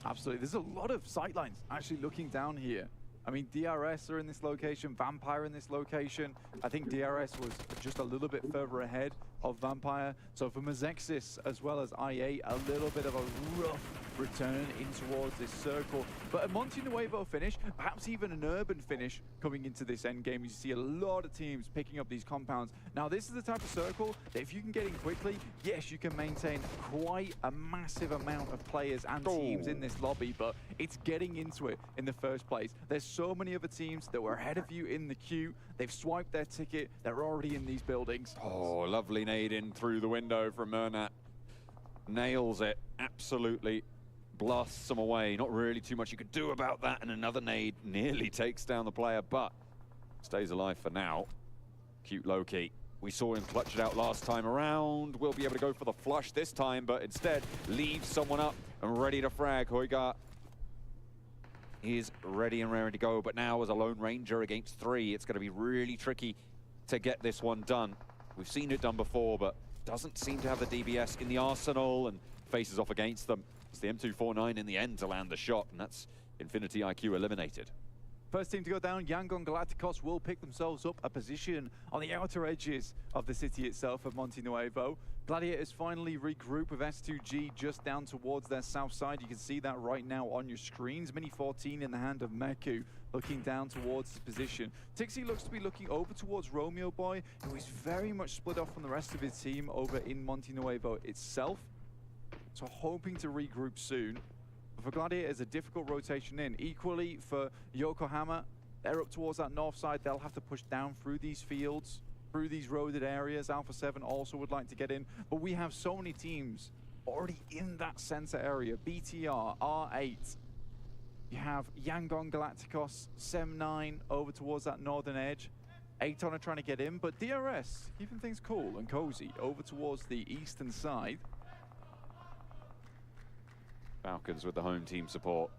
Speaker 17: Absolutely. There's a lot of sightlines actually looking down here. I mean, DRS are in this location, Vampire in this location. I think DRS was just a little bit further ahead of Vampire. So for Mezexis as well as i8, a little bit of a rough return in towards this circle. But a Monte Nuevo finish, perhaps even an urban finish coming into this end game. You see a lot of teams picking up these compounds. Now, this is the type of circle that if you can get in quickly, yes, you can maintain quite a massive amount of players and teams in this lobby, but it's getting into it in the first place. There's so many other teams that were ahead of you in the queue. They've swiped their ticket. They're already in these buildings.
Speaker 5: Oh, lovely nade in through the window from Murnat. Nails it, absolutely. Blasts them away. Not really too much you could do about that, and another nade nearly takes down the player, but stays alive for now. Cute Loki. We saw him clutch it out last time around. We'll be able to go for the flush this time, but instead leaves someone up and ready to frag. Hoigar is ready and ready to go, but now as a Lone Ranger against 3, it's going to be really tricky to get this one done. We've seen it done before, but doesn't seem to have the DBS in the arsenal and faces off against them. It's the M249 in the end to land the shot, and that's Infinity IQ eliminated.
Speaker 17: First team to go down, Yangon Galacticos will pick themselves up a position on the outer edges of the city itself of Monte Nuevo. Gladiators finally regroup with S2G just down towards their south side. You can see that right now on your screens. Mini 14 in the hand of Meku, looking down towards his position. Tixie looks to be looking over towards Romeo Boy, who is very much split off from the rest of his team over in Monte Nuevo itself. So hoping to regroup soon. But for Gladiators, a difficult rotation in. Equally for Yokohama, they're up towards that north side. They'll have to push down through these fields. through these roaded areas. Alpha7 also would like to get in, but we have so many teams already in that center area. BTR, R8. You have Yangon Galacticos, Sem9 over towards that northern edge. Aton are trying to get in, but DRS keeping things cool and cozy over towards the eastern side.
Speaker 5: Falcons with the home team support.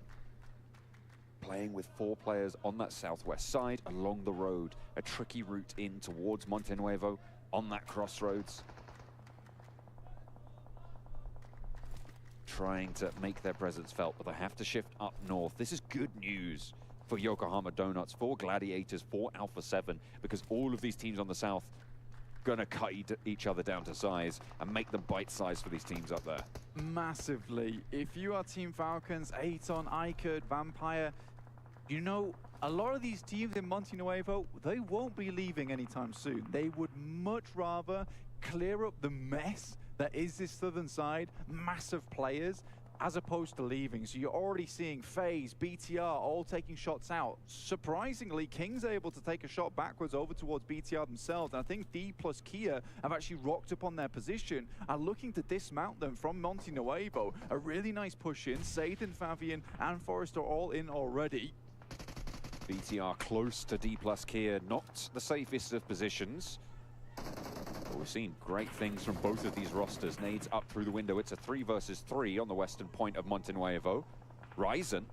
Speaker 5: Playing with 4 players on that southwest side along the road. A tricky route in towards Montenuevo on that crossroads. Trying to make their presence felt, but they have to shift up north. This is good news for Yokohama Donuts, for Gladiators, for Alpha7, because all of these teams on the south gonna cut each other down to size and make them bite-sized for these teams up there.
Speaker 17: Massively. If you are Team Falcons, Aton, iKURD, Vampire, you know, a lot of these teams in Montenuevo, they won't be leaving anytime soon. They would much rather clear up the mess that is this southern side, massive players, as opposed to leaving. So you're already seeing FaZe, BTR all taking shots out. Surprisingly, King's able to take a shot backwards over towards BTR themselves. And I think D plus Kia have actually rocked up on their position and looking to dismount them from Montenuevo. A really nice push in. Satan, Fabian, and Forrester all in already.
Speaker 5: BTR close to D plus Kia, not the safest of positions. But we've seen great things from both of these rosters. Nades up through the window. It's a 3 versus 3 on the western point of Montenuevo. Ryzen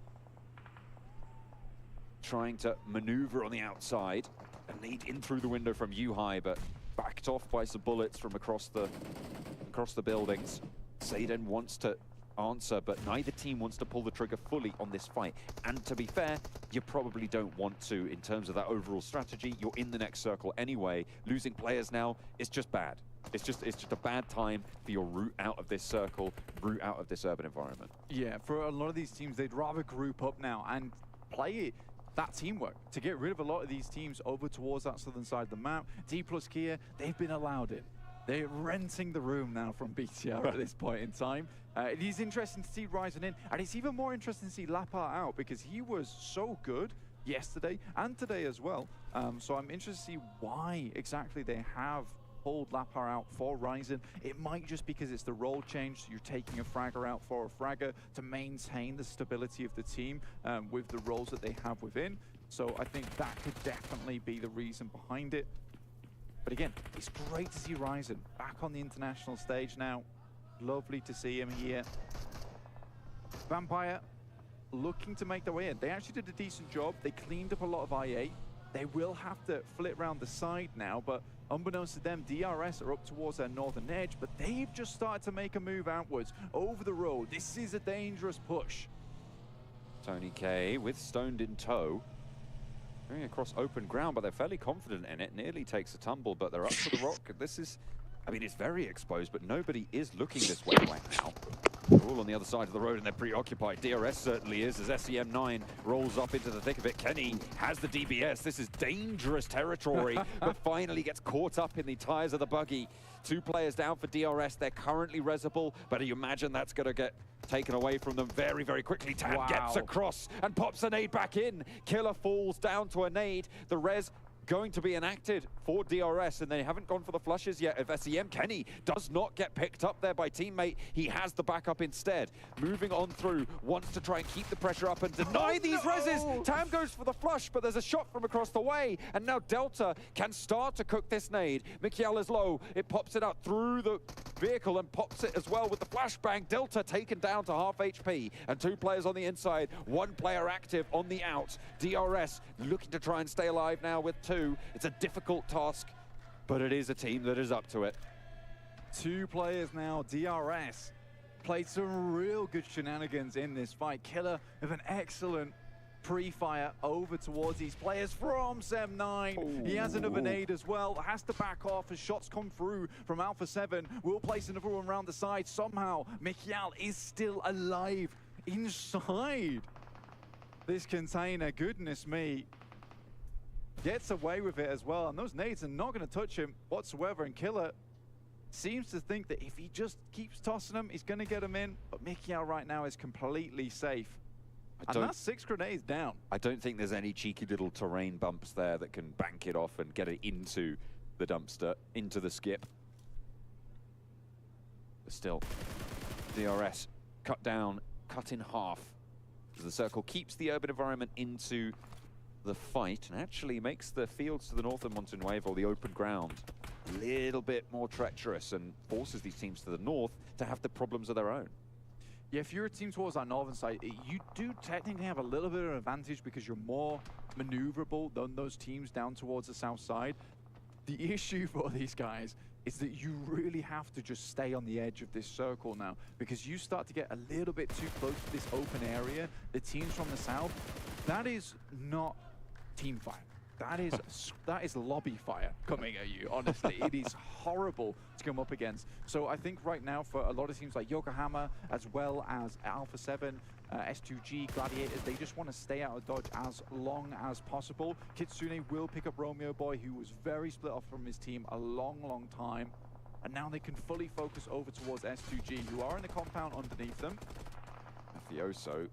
Speaker 5: trying to maneuver on the outside. A nade in through the window from Yuhai, but backed off by some bullets from across the buildings. Satan wants to answer, but neither team wants to pull the trigger fully on this fight. And to be fair, you probably don't want to in terms of that overall strategy. You're in the next circle anyway. Losing players now is just bad. It's just a bad time for your route out of this circle, route out of this urban environment.
Speaker 17: Yeah, for a lot of these teams, they'd rather group up now and play that teamwork to get rid of a lot of these teams over towards that southern side of the map. D plus Kia, they've been allowed in. They're renting the room now from BTR at this point in time. It is interesting to see Ryzen in, and it's even more interesting to see Lapar out because he was so good yesterday and today as well. So I'm interested to see why exactly they have pulled Lapar out for Ryzen. It might just because it's the role change. So you're taking a fragger out for a fragger to maintain the stability of the team with the roles that they have within. So I think that could definitely be the reason behind it. But again, it's great to see Ryzen back on the international stage now. Lovely to see him here. Vampire looking to make their way in. They actually did a decent job. They cleaned up a lot of IA. They will have to flip around the side now, but unbeknownst to them, DRS are up towards their northern edge, but they've just started to make a move outwards over the road. This is a dangerous push.
Speaker 5: Tony K with Stoned in tow. Going across open ground, but they're fairly confident in it. Nearly takes a tumble, but they're up to the rock. This is, I mean, it's very exposed, but nobody is looking this way right now. They're all on the other side of the road and they're preoccupied. DRS certainly is, as SEM9 rolls up into the thick of it. Kenny has the DBS. This is dangerous territory, but finally gets caught up in the tires of the buggy. 2 players down for DRS. They're currently resable, but you imagine that's going to get taken away from them very, very quickly. Tan gets across and pops a nade back in. Killer falls down to a nade. The res going to be enacted for DRS, and they haven't gone for the flushes yet of SEM. Kenny does not get picked up there by teammate. He has the backup instead. Moving on through, wants to try and keep the pressure up and deny these reses. Tam goes for the flush, but there's a shot from across the way, and now Delta can start to cook this nade. Mikiel is low. It pops it out through the vehicle and pops it as well with the flashbang. Delta taken down to half HP, and 2 players on the inside, 1 player active on the out. DRS looking to try and stay alive now with 2. It's a difficult task, but it is a team that is up to it.
Speaker 17: 2 players now. DRS played some real good shenanigans in this fight. Killer with an excellent pre-fire over towards these players from Sem9. Ooh. He has another nade as well. Has to back off as shots come through from Alpha7. Will place another one around the side. Somehow, Mikiel is still alive inside this container. Goodness me. Gets away with it as well, and those nades are not going to touch him whatsoever, and Killer seems to think that if he just keeps tossing them, he's going to get them in, but Mikiel right now is completely safe. And that's 6 grenades down.
Speaker 5: I don't think there's any cheeky little terrain bumps there that can bank it off and get it into the dumpster into the skip. But still, DRS cut down, cut in half. As the circle keeps the urban environment into the fight and actually makes the fields to the north of Montenuevo, the open ground, a little bit more treacherous and forces these teams to the north to have the problems of their own.
Speaker 17: Yeah, if you're a team towards that northern side, you do technically have a little bit of an advantage because you're more maneuverable than those teams down towards the south side. The issue for these guys is that you really have to just stay on the edge of this circle now, because you start to get a little bit too close to this open area. The teams from the south, that is not team fight. That is lobby fire coming at you, honestly. It is horrible to come up against. So I think right now for a lot of teams like Yokohama, as well as Alpha7, S2G, Gladiators, they just want to stay out of dodge as long as possible. Kitsune will pick up Romeo Boy, who was very split off from his team a long time. And now they can fully focus over towards S2G, who are in the compound underneath them.
Speaker 5: Mafioso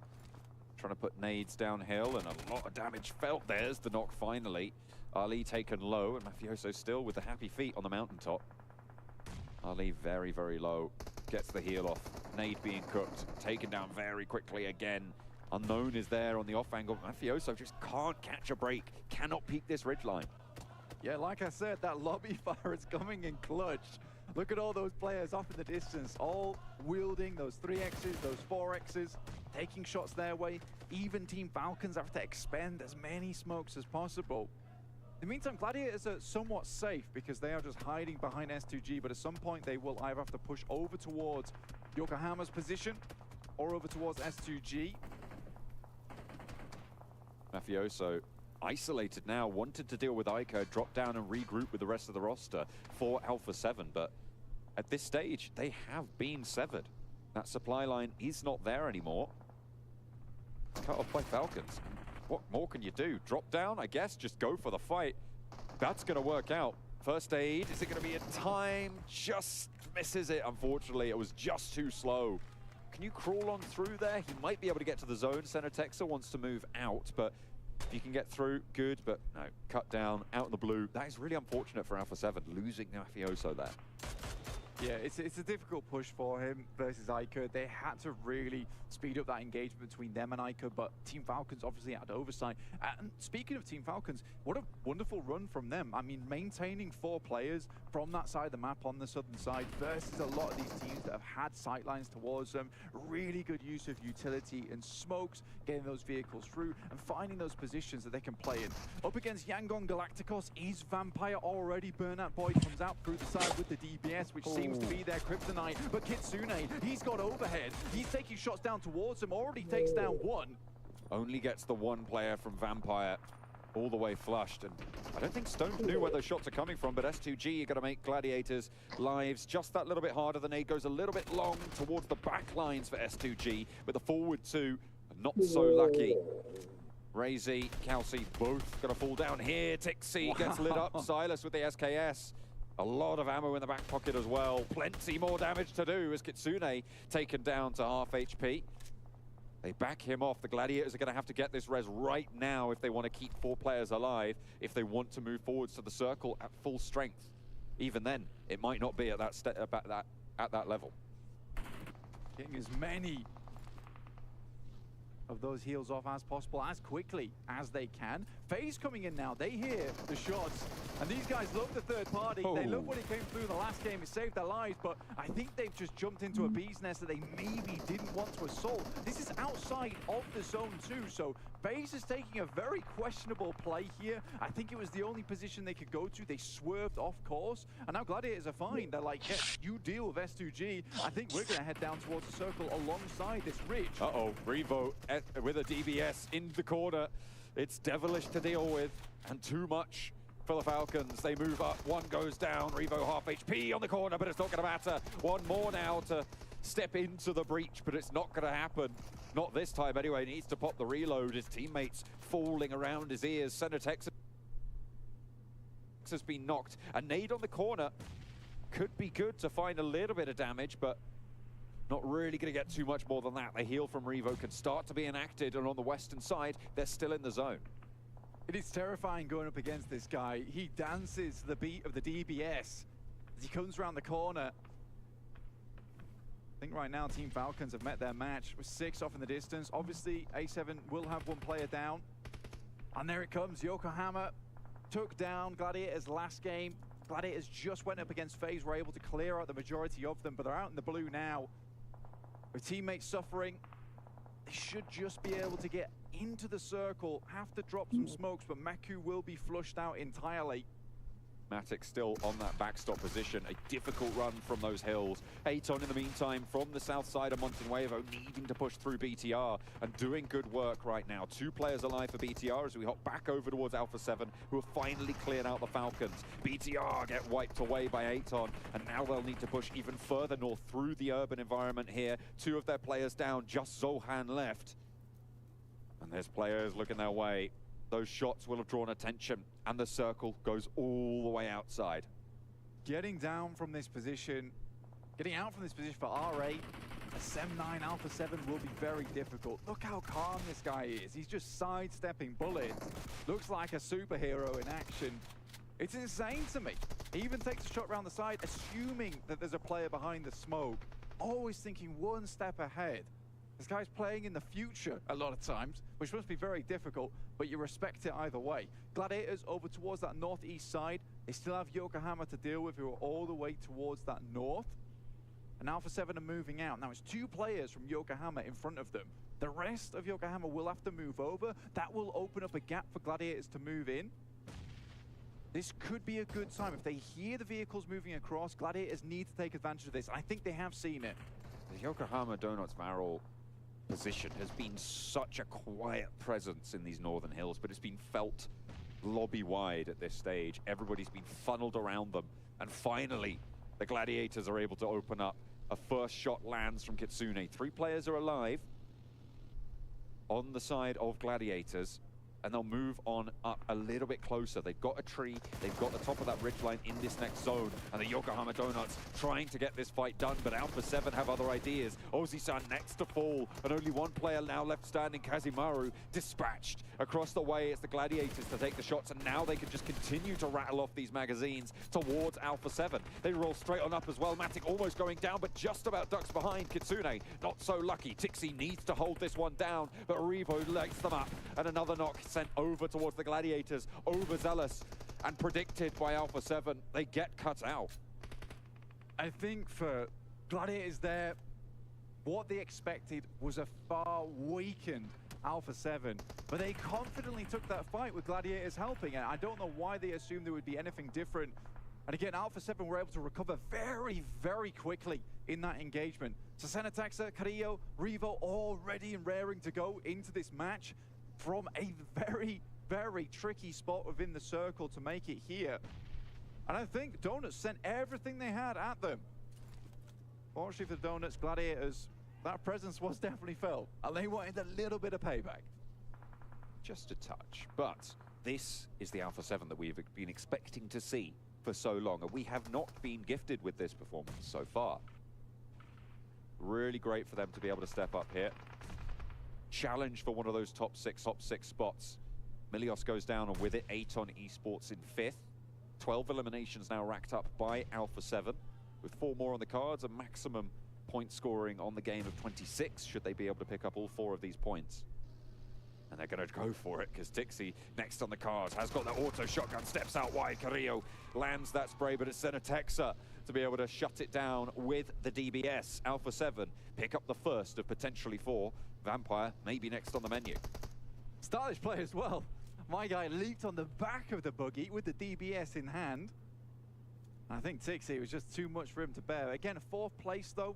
Speaker 5: trying to put nades downhill, and a lot of damage felt. There's the knock finally. Ali taken low, and Mafioso still with the happy feet on the mountaintop. Ali very low, gets the heal off. Nade being cooked, taken down very quickly again. Unknown is there on the off angle. Mafioso just can't catch a break, cannot peek this ridgeline.
Speaker 17: Yeah, like I said, that lobby fire is coming in clutch. Look at all those players off in the distance, all wielding those 3Xs, those 4Xs, taking shots their way. Even Team Falcons have to expend as many smokes as possible. In the meantime, Gladiators are somewhat safe because they are just hiding behind S2G, but at some point they will either have to push over towards Yokohama's position or over towards S2G.
Speaker 5: Mafioso isolated now, wanted to deal with iKURD, drop down and regroup with the rest of the roster for Alpha7, but at this stage, they have been severed. That supply line is not there anymore. Cut off by Falcons. What more can you do? Drop down, I guess, just go for the fight. That's gonna work out. First aid, is it gonna be in time? Just misses it, unfortunately. It was just too slow. Can you crawl on through there? He might be able to get to the zone. Center Texas wants to move out, but if you can get through, good, but no, cut down, out in the blue. That is really unfortunate for Alpha7, losing Mafioso there.
Speaker 17: Yeah, it's a difficult push for him versus iKURD. They had to really speed up that engagement between them and iKURD, but Team Falcons obviously had oversight. And speaking of Team Falcons, what a wonderful run from them. I mean, maintaining 4 players from that side of the map on the southern side versus a lot of these teams that have had sightlines towards them. Really good use of utility and smokes, getting those vehicles through and finding those positions that they can play in. Up against Yangon Galacticos is Vampire already. Burnout Boy comes out through the side with the DBS, which seems to be their kryptonite, but Kitsune, he's got overhead. He's taking shots down towards him, already takes down 1.
Speaker 5: Only gets the 1 player from Vampire all the way flushed, and I don't think Stone knew where those shots are coming from, but S2G are going to make Gladiators' lives just that little bit harder. The nade goes a little bit long towards the back lines for S2G, but the forward 2 are not so lucky. Razy, Kelsey, both going to fall down here. Tixie gets lit up. Silas with the SKS. A lot of ammo in the back pocket as well. Plenty more damage to do as Kitsune taken down to half HP. They back him off. The Gladiators are going to have to get this res right now if they want to keep 4 players alive, if they want to move forwards to the circle at full strength. Even then, it might not be at that level.
Speaker 17: Getting as many of those heals off as possible, as quickly as they can. FaZe coming in now, they hear the shots, and these guys love the third party. They love what he came through the last game, it saved their lives, but I think they've just jumped into a bee's nest that they maybe didn't want to assault. This is outside of the zone too, so FaZe is taking a very questionable play here. I think it was the only position they could go to. They swerved off course, and now Gladiators are fine. They're like, yes, you deal with S2G. I think we're gonna head down towards the circle alongside this ridge.
Speaker 5: Uh-oh, Revo with a DBS in the corner. It's devilish to deal with, and too much for the Falcons. They move up, 1 goes down, Revo half HP on the corner, but it's not gonna matter. 1 more now to step into the breach, but it's not gonna happen. Not this time anyway. He needs to pop the reload. His teammates falling around his ears. Center Texas has been knocked. A nade on the corner could be good to find a little bit of damage, but not really going to get too much more than that. The heal from Revo can start to be enacted, and on the western side, they're still in the zone.
Speaker 17: It is terrifying going up against this guy. He dances the beat of the DBS as he comes around the corner. I think right now Team Falcons have met their match with 6 off in the distance. Obviously, A7 will have 1 player down. And there it comes. Yokohama took down Gladiators last game. Gladiators just went up against FaZe, were able to clear out the majority of them, but they're out in the blue now. With teammates suffering, they should just be able to get into the circle, have to drop some smokes, but Maku will be flushed out entirely.
Speaker 5: Matic still on that backstop position. A difficult run from those hills. Aton in the meantime from the south side of Montenuevo needing to push through BTR and doing good work right now. 2 players alive for BTR as we hop back over towards Alpha7 who have finally cleared out the Falcons. BTR get wiped away by Aton and now they'll need to push even further north through the urban environment here. 2 of their players down, just Zohan left. And there's players looking their way. Those shots will have drawn attention, and the circle goes all the way outside.
Speaker 17: Getting down from this position, getting out from this position for R8, a Sem9 Alpha7 will be very difficult. Look how calm this guy is. He's just sidestepping bullets. Looks like a superhero in action. It's insane to me. He even takes a shot around the side, assuming that there's a player behind the smoke. Always thinking 1 step ahead. This guy's playing in the future a lot of times, which must be very difficult, but you respect it either way. Gladiators over towards that northeast side. They still have Yokohama to deal with, who are all the way towards that north. And Alpha7 are moving out. Now it's 2 players from Yokohama in front of them. The rest of Yokohama will have to move over. That will open up a gap for Gladiators to move in. This could be a good time. If they hear the vehicles moving across, Gladiators need to take advantage of this. I think they have seen it.
Speaker 5: The Yokohama Donuts Barrel position has been such a quiet presence in these northern hills, but it's been felt lobby-wide at this stage. Everybody's been funneled around them, and finally, the Gladiators are able to open up. A first shot lands from Kitsune. 3 players are alive on the side of Gladiators, and they'll move on up a little bit closer. They've got a tree, they've got the top of that ridgeline in this next zone, and the Yokohama Donuts trying to get this fight done, but Alpha7 have other ideas. Ozi-san next to fall, and only 1 player now left standing, Kazimaru, dispatched. Across the way, it's the Gladiators to take the shots, and now they can just continue to rattle off these magazines towards Alpha7. They roll straight on up as well. Matic almost going down, but just about ducks behind Kitsune. Not so lucky. Tixi needs to hold this one down, but Revo lights them up, and another knock sent over towards the Gladiators, overzealous and predicted by Alpha7. They get cut out.
Speaker 17: I think for Gladiators there, what they expected was a far weakened Alpha7, but they confidently took that fight with Gladiators helping, and I don't know why they assumed there would be anything different. And again, Alpha7 were able to recover very, very quickly in that engagement. So Senataxa, Carrillo, Revo all ready and raring to go into this match from a very, very tricky spot within the circle to make it here. And I think Donuts sent everything they had at them. Fortunately for the Donuts, Gladiators, that presence was definitely felt, and they wanted a little bit of payback.
Speaker 5: Just a touch. But this is the Alpha7 that we've been expecting to see for so long, and we have not been gifted with this performance so far. Really great for them to be able to step up here. Challenge for one of those top six spots. Milios goes down, and with it, Aton Esports in 5th. 12 eliminations now racked up by Alpha7, with 4 more on the cards, a maximum point scoring on the game of 26, should they be able to pick up all 4 of these points. And they're going to go for it, because Tixi, next on the cards, has got that auto shotgun, steps out wide. Carrillo lands that spray, but it's Senatexa to be able to shut it down with the DBS. Alpha7 pick up the first of potentially 4. Vampire maybe next on the menu.
Speaker 17: Stylish play as well. My guy leaped on the back of the buggy with the DBS in hand. I think Tixi was just too much for him to bear. Again, 4th place though,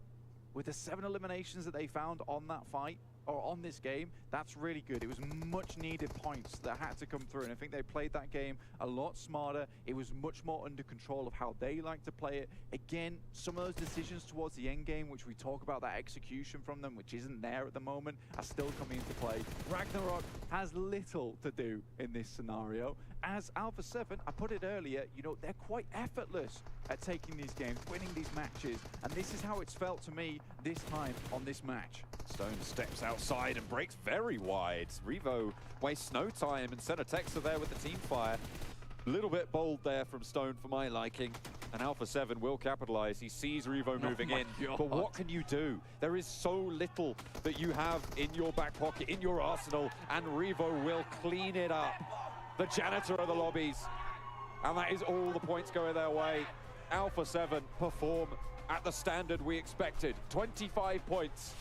Speaker 17: with the 7 eliminations that they found on that fight, or on this game. That's really good. It was much needed points that had to come through, and I think they played that game a lot smarter. It was much more under control of how they like to play it. Again, some of those decisions towards the end game, which we talk about, that execution from them, which isn't there at the moment, are still coming into play. Ragnarok has little to do in this scenario, as Alpha7, I put it earlier, you know, they're quite effortless at taking these games, winning these matches, and this is how it's felt to me this time on this match.
Speaker 5: Stone steps outside and breaks very wide. Revo wastes no time, and CEST are there with the team fire. A little bit bold there from Stone for my liking, and Alpha7 will capitalize. He sees Revo moving in, but what can you do? There is so little that you have in your back pocket, in your arsenal, and Revo will clean it up. The janitor of the lobbies, and that is all the points going their way. Alpha7 perform at the standard we expected. 25 points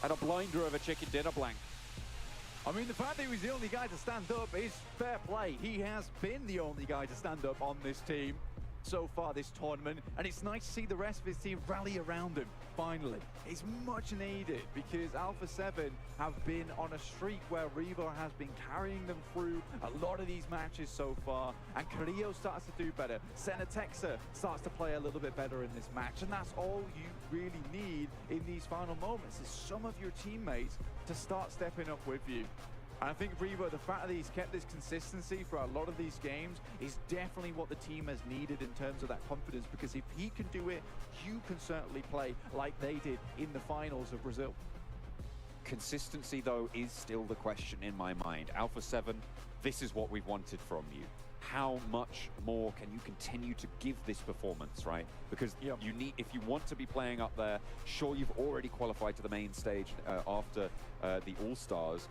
Speaker 5: and a blinder of a chicken dinner blank.
Speaker 17: I mean, the fact that he was the only guy to stand up is fair play. He has been the only guy to stand up on this team so far this tournament, and it's nice to see the rest of his team rally around him, finally. It's much needed because Alpha7 have been on a streak where Revo has been carrying them through a lot of these matches so far, and Carrillo starts to do better. CEST starts to play a little bit better in this match, and that's all you really need in these final moments, is some of your teammates to start stepping up with you. And I think Revo, the fact that he's kept this consistency for a lot of these games is definitely what the team has needed in terms of that confidence, because if he can do it, you can certainly play like they did in the finals of Brazil.
Speaker 5: Consistency, though, is still the question in my mind. Alpha7, this is what we've wanted from you. How much more can you continue to give this performance, right? Because you need, if you want to be playing up there, sure, you've already qualified to the main stage after the All-Stars,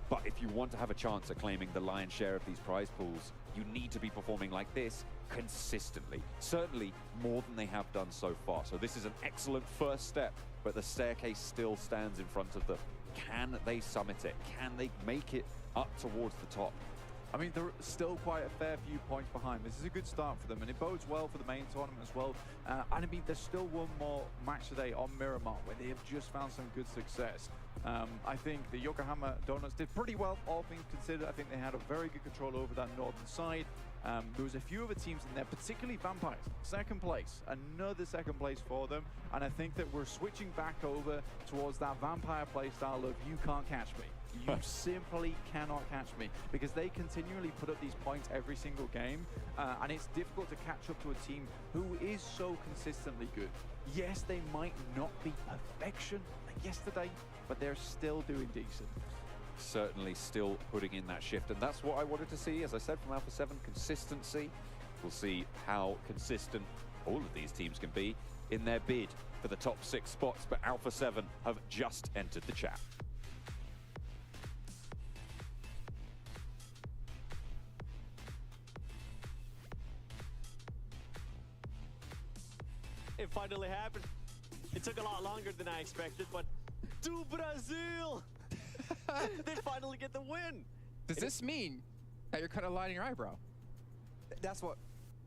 Speaker 5: but if you want to have a chance at claiming the lion's share of these prize pools, you need to be performing like this consistently. Certainly more than they have done so far. So this is an excellent first step, but the staircase still stands in front of them. Can they summit it? Can they make it up towards the top?
Speaker 17: I mean, they're still quite a fair few points behind. This is a good start for them, and it bodes well for the main tournament as well. And I mean, there's still one more match today on Miramar where they have just found some good success. I think the Yokohama Donuts did pretty well, all things considered. I think they had a very good control over that northern side. There was a few other teams in there, particularly Vampires. Second place, another second place for them. And I think that we're switching back over towards that Vampire play style of you can't catch me. You simply cannot catch me, because they continually put up these points every single game, and it's difficult to catch up to a team who is so consistently good. Yes, they might not be perfection like yesterday, but they're still doing decent.
Speaker 5: Certainly still putting in that shift, and that's what I wanted to see, as I said, from Alpha7, consistency. We'll see how consistent all of these teams can be in their bid for the top 6 spots, but Alpha7 have just entered the chat.
Speaker 8: It finally happened. It took a lot longer than I expected, but do Brazil! They finally get the win.
Speaker 6: Does this mean that you're kind of lining your eyebrow?
Speaker 7: That's what.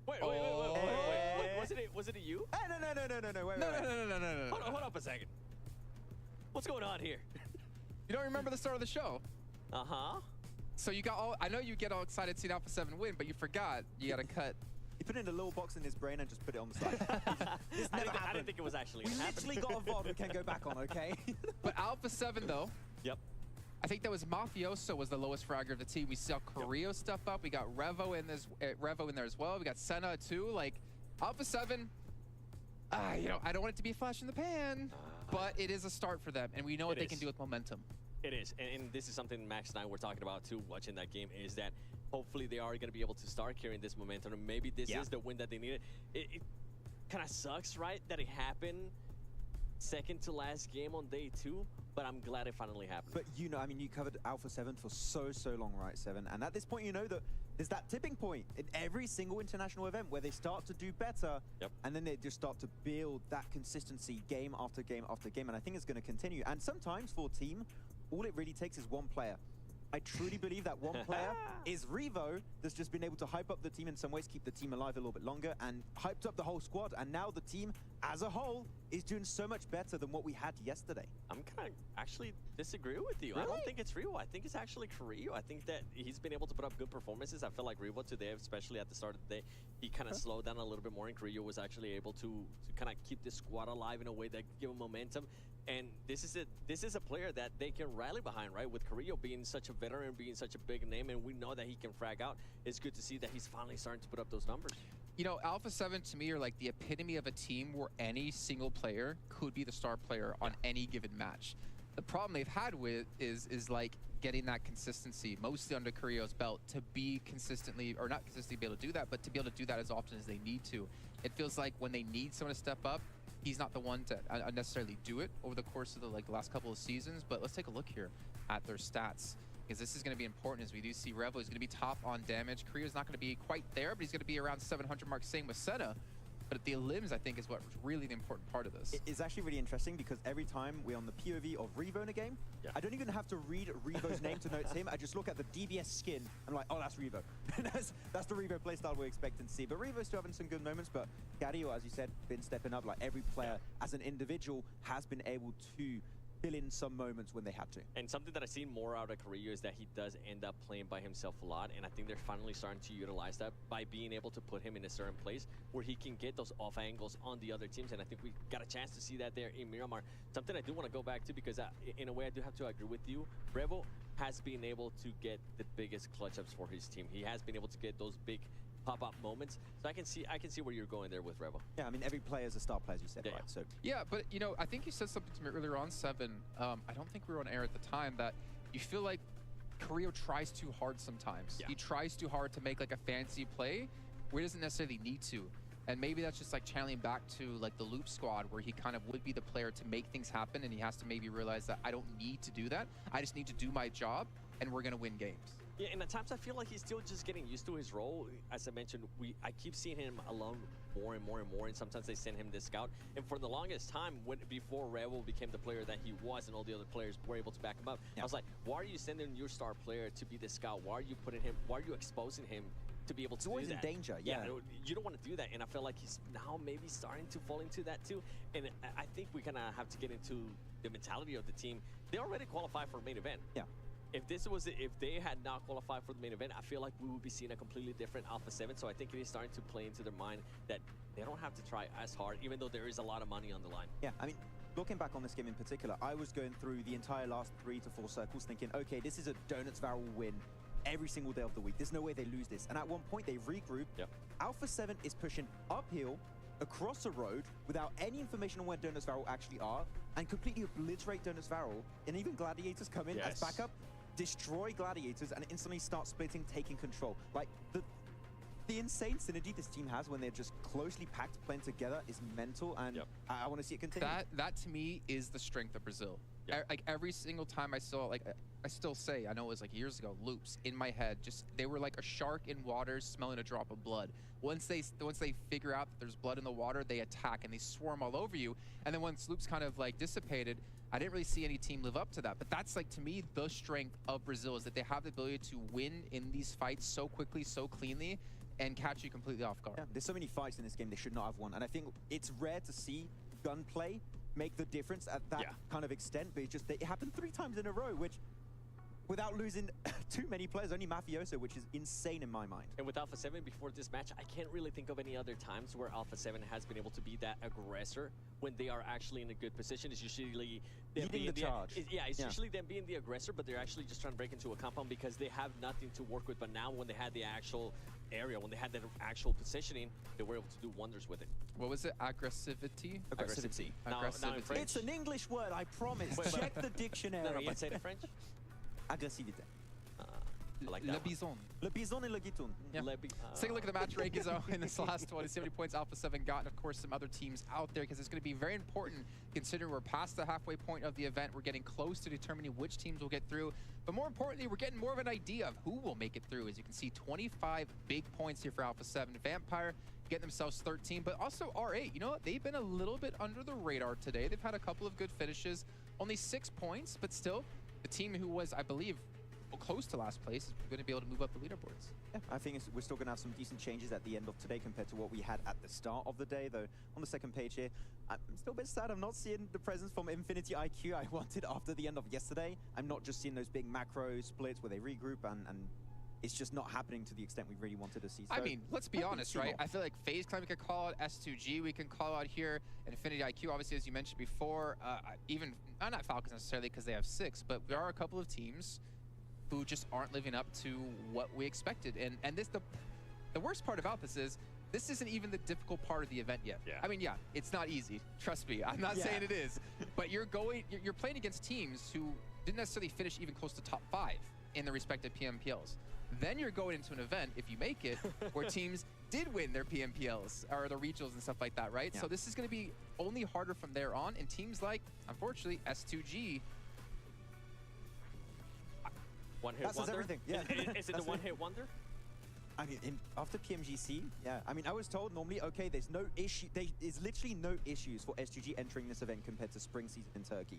Speaker 8: Wait. Was it a you?
Speaker 7: Hey, no. Wait.
Speaker 8: No. Hold up a second. What's going on here?
Speaker 6: You don't remember the start of the show?
Speaker 8: Uh-huh.
Speaker 6: So you got all, I know you get all excited seeing Alpha7 win, but you forgot you got to cut.
Speaker 7: He put it in a little box in his brain and just put it on the side.
Speaker 8: I didn't think it was actually
Speaker 7: We literally got a VOD we can go back on, okay?
Speaker 6: But Alpha7 though.
Speaker 8: Yep.
Speaker 6: I think that was Mafioso was the lowest fragger of the team. We saw Carrillo stuff up. We got Revo in there as well. We got Senna too. Like Alpha7, you know, I don't want it to be a flash in the pan, but it is a start for them, and we know what they can do with momentum.
Speaker 8: It is, and this is something Max and I were talking about too, watching that game, is that hopefully they are going to be able to start carrying this momentum, and maybe this is the win that they needed. It kind of sucks, right, that it happened second to last game on day 2, but I'm glad it finally happened.
Speaker 7: But you know, I mean, you covered Alpha7 for so long, right, Seven? And at this point, you know that there's that tipping point in every single international event where they start to do better, and then they just start to build that consistency game after game after game, and I think it's going to continue. And sometimes for a team, all it really takes is one player. I truly believe that one player is Revo that's just been able to hype up the team in some ways, keep the team alive a little bit longer, and hyped up the whole squad. And now the team as a whole is doing so much better than what we had yesterday.
Speaker 8: I'm kind of actually disagree with you.
Speaker 7: Really?
Speaker 8: I don't think it's Revo. I think it's actually Carrillo. I think that he's been able to put up good performances. I feel like Revo today, especially at the start of the day, he kind of slowed down a little bit more, and Carrillo was actually able to kind of keep the squad alive in a way that give him momentum. And this is a player that they can rally behind, right? With Carrillo being such a veteran, being such a big name, and we know that he can frag out. It's good to see that he's finally starting to put up those numbers.
Speaker 6: You know, Alpha7 to me are like the epitome of a team where any single player could be the star player on any given match. The problem they've had with is like getting that consistency, mostly under Carrillo's belt, to be consistently, or not consistently be able to do that, but to be able to do that as often as they need to. It feels like when they need someone to step up, he's not the one to necessarily do it over the course of the last couple of seasons. But let's take a look here at their stats, because this is going to be important as we do see Revo is going to be top on damage. Carrillo's not going to be quite there, but he's going to be around 700 mark, same with Senna. But the limbs, I think, is what's really the important part of this.
Speaker 7: It's actually really interesting because every time we're on the POV of Revo in a game, I don't even have to read Revo's name to know it's him. I just look at the DBS skin. I'm like, oh, that's Revo. that's the Revo playstyle we're expecting to see. But Revo's still having some good moments. But Gadio, as you said, been stepping up. Like every player as an individual has been able to fill in some moments when they had to.
Speaker 8: And something that I've seen more out of Carrillo is that he does end up playing by himself a lot, and I think they're finally starting to utilize that by being able to put him in a certain place where he can get those off angles on the other teams, and I think we got a chance to see that there in Miramar. Something I do want to go back to, because in a way I do have to agree with you. Revo has been able to get the biggest clutch ups for his team. He has been able to get those big pop-up moments. So I can see where you're going there with Revo.
Speaker 7: Yeah, I mean, every player is a star player, as you said, right? So
Speaker 6: yeah, but you know, I think you said something to me earlier on, Seven. I don't think we were on air at the time, that you feel like Carrillo tries too hard sometimes. He tries too hard to make like a fancy play where he doesn't necessarily need to. And maybe that's just like channeling back to like the Loop squad, where he kind of would be the player to make things happen, and he has to maybe realize that I don't need to do that. I just need to do my job, and we're gonna win games.
Speaker 8: Yeah, and at times I feel like he's still just getting used to his role. As I mentioned, I keep seeing him alone more and more and more, and sometimes they send him the scout. And for the longest time, before Revo became the player that he was and all the other players were able to back him up, I was like, why are you sending your star player to be the scout? Why are you exposing him to be able to do that?
Speaker 7: He's always in danger,
Speaker 8: you don't want to do that, and I feel like he's now maybe starting to fall into that too. And I think we kind of have to get into the mentality of the team. They already qualified for main event.
Speaker 7: Yeah.
Speaker 8: If they had not qualified for the main event, I feel like we would be seeing a completely different Alpha7. So I think it is starting to play into their mind that they don't have to try as hard, even though there is a lot of money on the line.
Speaker 7: Yeah, I mean, looking back on this game in particular, I was going through the entire last 3 to 4 circles thinking, okay, this is a Donuts Barrel win every single day of the week. There's no way they lose this. And at one point, they regroup. Alpha7 is pushing uphill across a road without any information on where Donuts Barrel actually are, and completely obliterate Donuts Barrel, and even Gladiators come in as backup, destroy Gladiators, and instantly start splitting, taking control. Like, the insane synergy this team has when they're just closely packed playing together is mental, and I want to see it continue.
Speaker 6: That to me is the strength of Brazil. Like every single time I saw, like I still say, I know it was like years ago, loops in my head, just they were like a shark in water smelling a drop of blood. Once they figure out that there's blood in the water, they attack and they swarm all over you. And then once loops kind of like dissipated, I didn't really see any team live up to that. But that's like, to me, the strength of Brazil is that they have the ability to win in these fights so quickly, so cleanly, and catch you completely off guard.
Speaker 7: Yeah, there's so many fights in this game they should not have won. And I think it's rare to see gunplay make the difference at that kind of extent, but it's just it happened 3 times in a row, which without losing too many players, only Mafioso, which is insane in my mind.
Speaker 8: And with Alpha7 before this match, I can't really think of any other times where Alpha7 has been able to be that aggressor when they are actually in a good position. It's usually them being the charge. It's usually them being the aggressor, but they're actually just trying to break into a compound because they have nothing to work with. But now when they had the actual area, when they had that actual positioning, they were able to do wonders with it.
Speaker 6: What was it? Aggressivity?
Speaker 7: Aggressivity.
Speaker 8: Now in French.
Speaker 7: It's an English word, I promise. Check the dictionary.
Speaker 8: No, but say it in French.
Speaker 7: Agressivité.
Speaker 8: I like
Speaker 6: Le
Speaker 8: that
Speaker 6: Bison.
Speaker 7: Le Bison et le Guitoun.
Speaker 6: Yeah. Let's take a look at the match rankings in this last one. 70 points Alpha7 got, and of course some other teams out there, because it's going to be very important considering we're past the halfway point of the event. We're getting close to determining which teams will get through. But more importantly, we're getting more of an idea of who will make it through. As you can see, 25 big points here for Alpha7. Vampire getting themselves 13, but also R8. You know what? They've been a little bit under the radar today. They've had a couple of good finishes. Only 6 points, but still, the team who was, I believe, close to last place is going to be able to move up the leaderboards.
Speaker 7: Yeah, I think we're still going to have some decent changes at the end of today compared to what we had at the start of the day, though. On the second page here, I'm still a bit sad I'm not seeing the presence from Infinity IQ I wanted after the end of yesterday. I'm not just seeing those big macro splits where they regroup and it's just not happening to the extent we really wanted to see. So,
Speaker 6: I mean, let's be honest, right? I feel like FaZe Clan we could call out, S2G we can call out here, Infinity IQ, obviously, as you mentioned before, even, not Falcons necessarily because they have 6, but there are a couple of teams who just aren't living up to what we expected. And this, the worst part about this is, this isn't even the difficult part of the event yet. I mean, yeah, it's not easy. Trust me, I'm not saying it is. But you're playing against teams who didn't necessarily finish even close to top 5 in the respective PMPLs. Then you're going into an event, if you make it, where teams did win their PMPLs or the regionals and stuff like that, right? So this is going to be only harder from there on. And teams like, unfortunately, S2G.
Speaker 8: One hit wonder?
Speaker 7: Everything. Yeah.
Speaker 8: Is it the one hit wonder?
Speaker 7: I mean, after PMGC, yeah. I mean, I was told normally, okay, there's no issue. There's literally no issues for S2G entering this event compared to spring season in Turkey.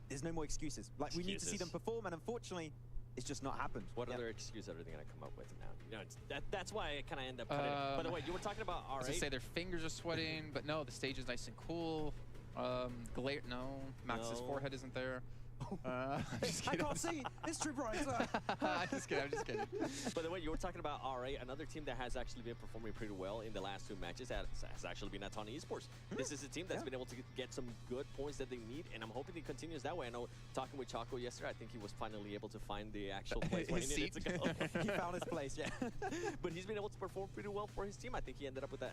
Speaker 7: There's no more excuses. Like, we need to see them perform, and unfortunately, it's just not happened.
Speaker 8: What other excuse are they going to come up with now? You know, that's why I kind of end up cutting it. By the way, you were talking about R8.
Speaker 6: I was gonna say their fingers are sweating, but no, the stage is nice and cool. No, Max's forehead isn't there.
Speaker 7: I can't see. It's too bright.
Speaker 6: I'm just kidding.
Speaker 8: By the way, you were talking about R8. Another team that has actually been performing pretty well in the last 2 matches has actually been Aton Esports. This is a team that's been able to get some good points that they need, and I'm hoping it continues that way. I know, talking with Chaco yesterday, I think he was finally able to find the actual place where he needed to go.
Speaker 7: He found his place, yeah.
Speaker 8: But he's been able to perform pretty well for his team. I think he ended up with that,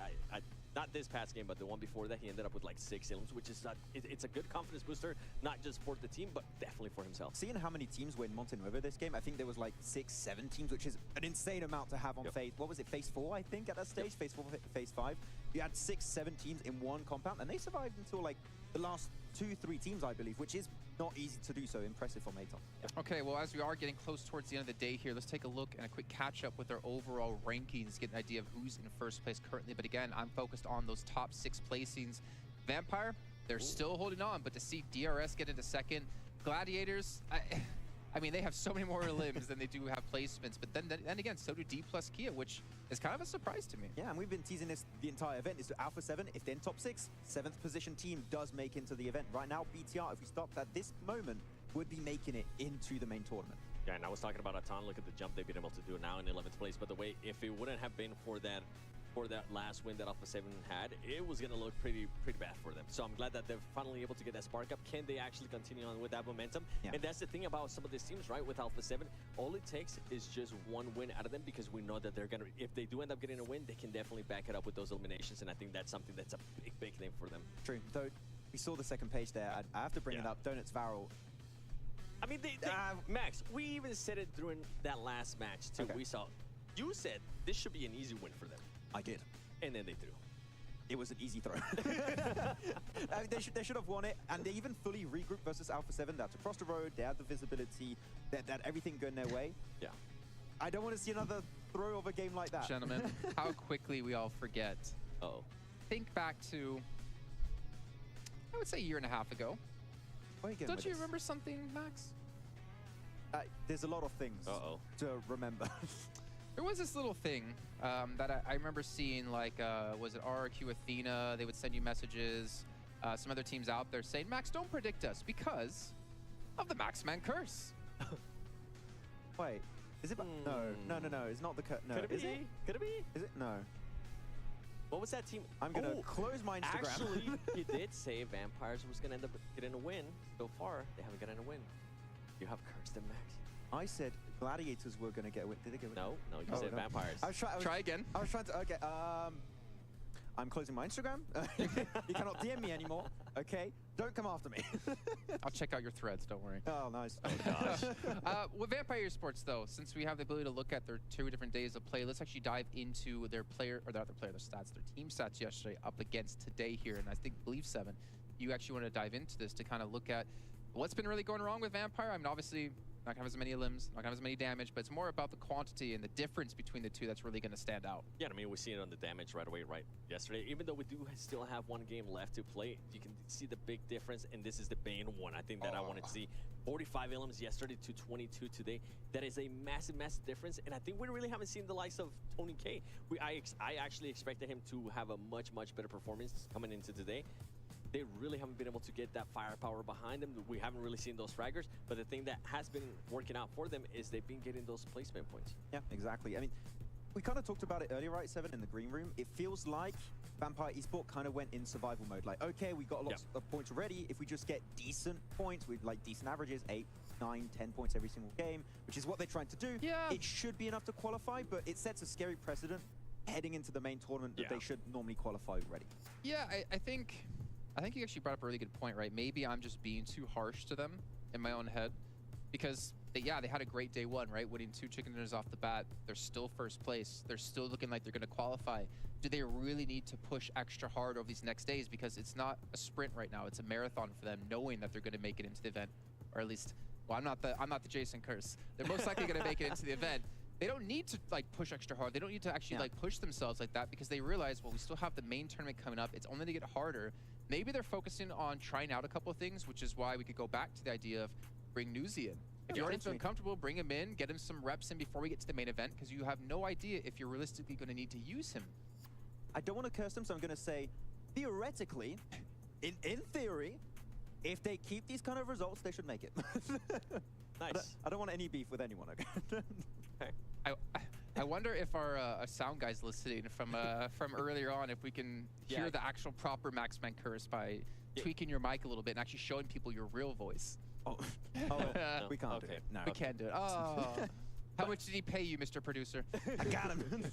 Speaker 8: not this past game, but the one before that, he ended up with like 6 elims, which is it's a good confidence booster, not just for the team, but definitely for himself.
Speaker 7: Seeing how many teams were in Montenuevo this game, I think there was like 6, 7 teams, which is an insane amount to have on phase. What was it, phase 4? I think at that stage, phase 4, phase 5. You had 6, 7 teams in one compound, and they survived until like the last 2, 3 teams, I believe, which is not easy to do. So impressive from Aton.
Speaker 6: Okay, well, as we are getting close towards the end of the day here, let's take a look and a quick catch up with our overall rankings, get an idea of who's in first place currently. But again, I'm focused on those top 6 placings. Vampire, they're still holding on, but to see DRS get into second, Gladiators, I mean, they have so many more limbs than they do have placements, but then again, so do D plus Kia, which is kind of a surprise to me.
Speaker 7: Yeah, and we've been teasing this the entire event. Is Alpha7, if they're in top 6, 7th position team does make into the event. Right now, BTR, if we stopped at this moment, would be making it into the main tournament.
Speaker 8: Yeah, and I was talking about Aton. Look at the jump they've been able to do now in 11th place. But the way, if it wouldn't have been for that last win that Alpha7 had, it was going to look pretty bad for them. So I'm glad that they're finally able to get that spark up. Can they actually continue on with that momentum? Yeah. And that's the thing about some of these teams, right? With Alpha7, all it takes is just one win out of them, because we know that they're going to, if they do end up getting a win, they can definitely back it up with those eliminations. And I think that's something that's a big thing for them.
Speaker 7: True. Though we saw the second page there. I have to bring it up. Donuts Varel.
Speaker 8: I mean, Max, we even said it during that last match too. We saw, you said this should be an easy win for them.
Speaker 7: I did.
Speaker 8: And then they threw.
Speaker 7: It was an easy throw. They should have won it, and they even fully regrouped versus Alpha7. That's across the road. They had the visibility. That everything going their way.
Speaker 8: Yeah.
Speaker 7: I don't want to see another throw of a game like that.
Speaker 6: Gentlemen, how quickly we all forget.
Speaker 8: Uh-oh.
Speaker 6: Think back to, I would say, a year and a half ago. Don't you remember something, Max?
Speaker 7: There's a lot of things to remember.
Speaker 6: There was this little thing that I remember seeing, like, was it RRQ Athena? They would send you messages, some other teams out there saying, Max, don't predict us because of the Maxman curse.
Speaker 7: Wait, is it? No. It's not the curse. No,
Speaker 8: Could it be? Could it be?
Speaker 7: Is it? No.
Speaker 8: What was that team?
Speaker 7: I'm going to close my Instagram.
Speaker 8: Actually, he did say Vampires was going to end up getting a win. So far, they haven't gotten a win. You have cursed them, Max.
Speaker 7: I said Gladiators were going to get a win. Did they get a win?
Speaker 8: No, you said Vampires.
Speaker 6: Try again.
Speaker 7: I was trying to, okay, I'm closing my Instagram. You cannot DM me anymore, okay? Don't come after me.
Speaker 6: I'll check out your threads, don't worry.
Speaker 7: Oh, nice.
Speaker 8: Oh, gosh.
Speaker 6: With Vampire Esports, though, since we have the ability to look at their 2 different days of play, let's actually dive into their their stats, their team stats yesterday up against today here. And I believe 7, you actually want to dive into this to kind of look at what's been really going wrong with Vampire. I mean, obviously, not gonna have as many limbs, not gonna have as many damage, but it's more about the quantity and the difference between the 2 that's really gonna stand out.
Speaker 8: Yeah, I mean, we see it on the damage right away, yesterday. Even though we do still have 1 game left to play, you can see the big difference, and this is the main one, I think, that I wanted to see. 45 elims yesterday to 22 today. That is a massive, massive difference, and I think we really haven't seen the likes of Tony K. I actually expected him to have a much, much better performance coming into today. they really haven't been able to get that firepower behind them. We haven't really seen those fraggers, but the thing that has been working out for them is they've been getting those placement points.
Speaker 7: Yeah, exactly. I mean, we kind of talked about it earlier, right, Seven, in the green room. It feels like Vampire Esports kind of went in survival mode. Like, okay, we got lots of points already. If we just get decent points with like decent averages, 8, 9, 10 points every single game, which is what they're trying to do, it should be enough to qualify, but it sets a scary precedent heading into the main tournament that they should normally qualify already.
Speaker 6: Yeah, I think you actually brought up a really good point, right? Maybe I'm just being too harsh to them in my own head, because they had a great day one, right? Winning 2 chicken dinners off the bat. They're still first place. They're still looking like they're going to qualify. Do they really need to push extra hard over these next days? Because it's not a sprint right now. It's a marathon for them, knowing that they're going to make it into the event, or at least, well, I'm not the Jason Curse. They're most likely going to make it into the event. They don't need to like push extra hard. They don't need to actually like push themselves like that, because they realize, well, we still have the main tournament coming up. It's only going to get harder. Maybe they're focusing on trying out a couple of things, which is why we could go back to the idea of bring Newsy in. If you're already feeling comfortable, bring him in, get him some reps in before we get to the main event, because you have no idea if you're realistically going to need to use him.
Speaker 7: I don't want to curse them, so I'm going to say, theoretically, in theory, if they keep these kind of results, they should make it.
Speaker 8: Nice.
Speaker 7: I don't want any beef with anyone. Okay.
Speaker 6: I wonder if our sound guy's listening from earlier on, if we can hear the actual proper Maxman curse by tweaking your mic a little bit and actually showing people your real voice.
Speaker 7: Oh, we can't do it. No.
Speaker 6: We can't do it. Oh. How much did he pay you, Mr. Producer?
Speaker 7: I got him.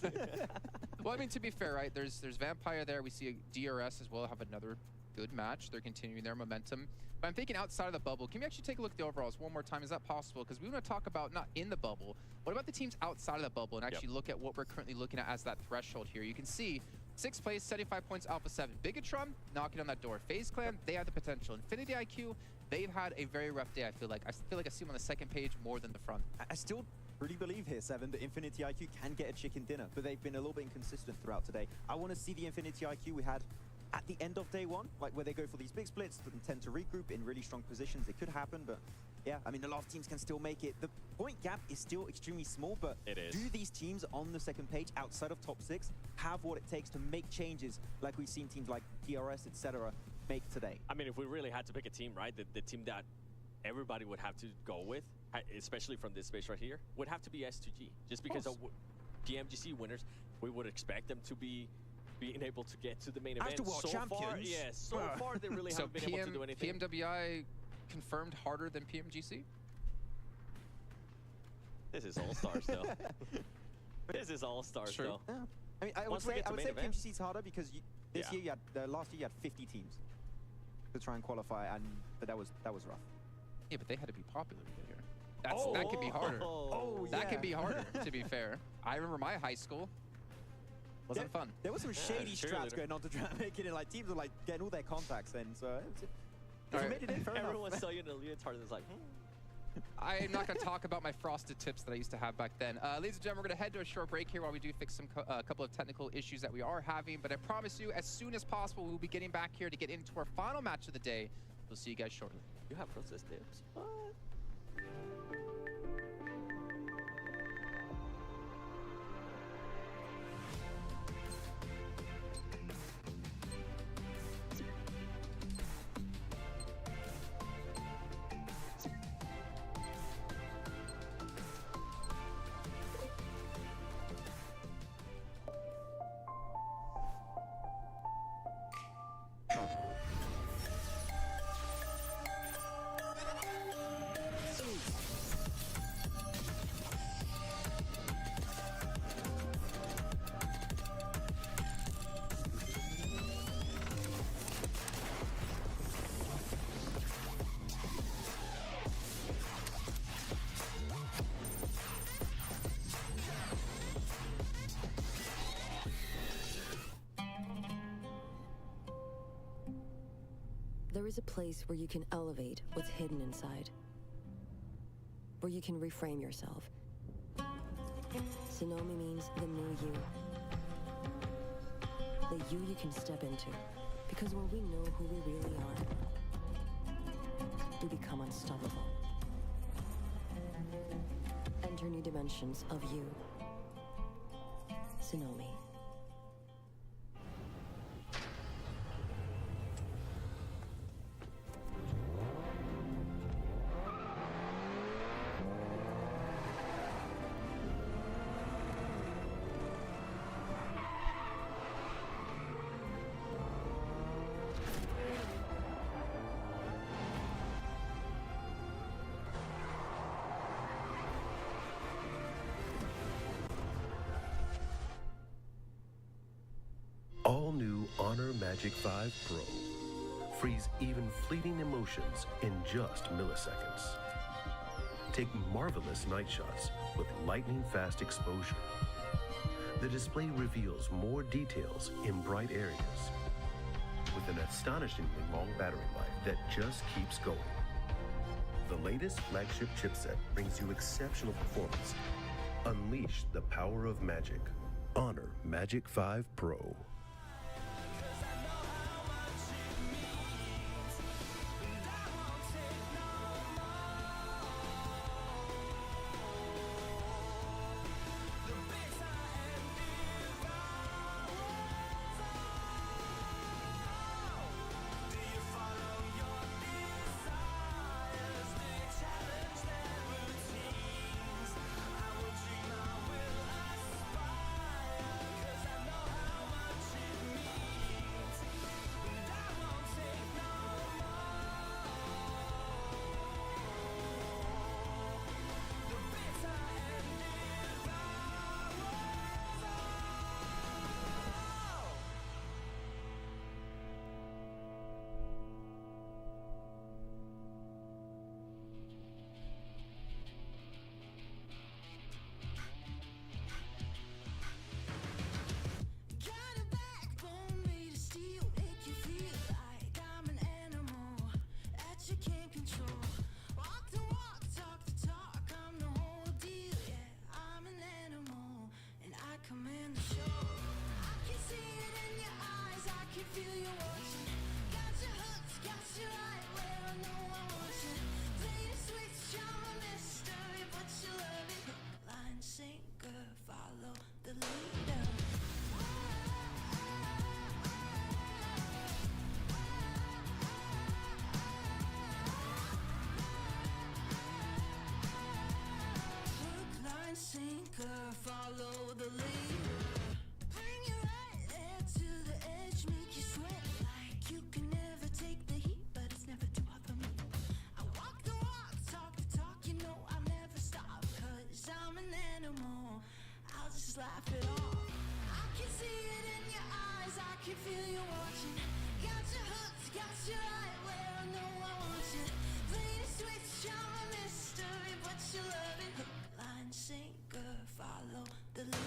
Speaker 6: Well, I mean, to be fair, right? There's Vampire there. We see a DRS as well have another good match. They're continuing their momentum. But I'm thinking outside of the bubble. Can we actually take a look at the overalls one more time? Is that possible? Because we want to talk about not in the bubble. What about the teams outside of the bubble and actually look at what we're currently looking at as that threshold here? You can see 6th place, 75 points, Alpha7. Bigetron knocking on that door. FaZe Clan, they have the potential. Infinity IQ, they've had a very rough day, I feel like. I see them on the second page more than the front.
Speaker 7: I still really believe here, Seven, that Infinity IQ can get a chicken dinner, but they've been a little bit inconsistent throughout today. I want to see the Infinity IQ we had at the end of day one, like where they go for these big splits and tend to regroup in really strong positions. It could happen, but yeah, I mean, a lot of teams can still make it. The point gap is still extremely small, but do these teams on the second page outside of top 6 have what it takes to make changes like we've seen teams like DRS, etc. make today?
Speaker 8: I mean, if we really had to pick a team, right, the team that everybody would have to go with, especially from this space right here, would have to be S2G. Just because of PMGC winners, we would expect them to be being able to get to the main event.
Speaker 7: After World Champions.
Speaker 8: So far they really haven't been able to do anything.
Speaker 6: PMWI confirmed harder than PMGC?
Speaker 8: This is All-Stars, though. This is All-Stars, though.
Speaker 7: Yeah. I mean, I would say PMGC is harder because this year you had, last year you had 50 teams to try and qualify, but that was rough.
Speaker 6: Yeah, but they had to be popular here. That could be harder. That could be harder, to be fair. I remember my high school. Wasn't fun.
Speaker 7: There was some shady strats going on to try and make it in. Like, teams were like getting all their contacts in, so if you made it in, fair enough.
Speaker 8: Everyone saw you in a leotard and was like,
Speaker 6: I'm not going to talk about my frosted tips that I used to have back then. Ladies and gentlemen, we're going to head to a short break here while we do fix some couple of technical issues that we are having. But I promise you, as soon as possible, we'll be getting back here to get into our final match of the day. We'll see you guys shortly.
Speaker 8: You have frosted tips? What?
Speaker 12: There is a place where you can elevate what's hidden inside. Where you can reframe yourself. Sonomi means the new you. The you can step into. Because when we know who we really are, we become unstoppable. Enter new dimensions of you. Sonomi.
Speaker 10: Honor Magic 5 Pro. Freeze even fleeting emotions in just milliseconds. Take marvelous night shots with lightning-fast exposure. The display reveals more details in bright areas with an astonishingly long battery life that just keeps going. The latest flagship chipset brings you exceptional performance. Unleash the power of magic. Honor Magic 5 Pro.
Speaker 4: Follow the leader. Bring you right there to the edge, make you sweat like you can never take the heat, but it's never too hot for me. I walk the walk, talk the talk, you know I'll never stop, cause I'm an animal. I'll just laugh it off. I can see it in your eyes, I can feel you watching. Got you hooked, got you right where I know I want you. Play the switch, I'm a mystery, but you love it. Hook, line, sinker, follow the leader.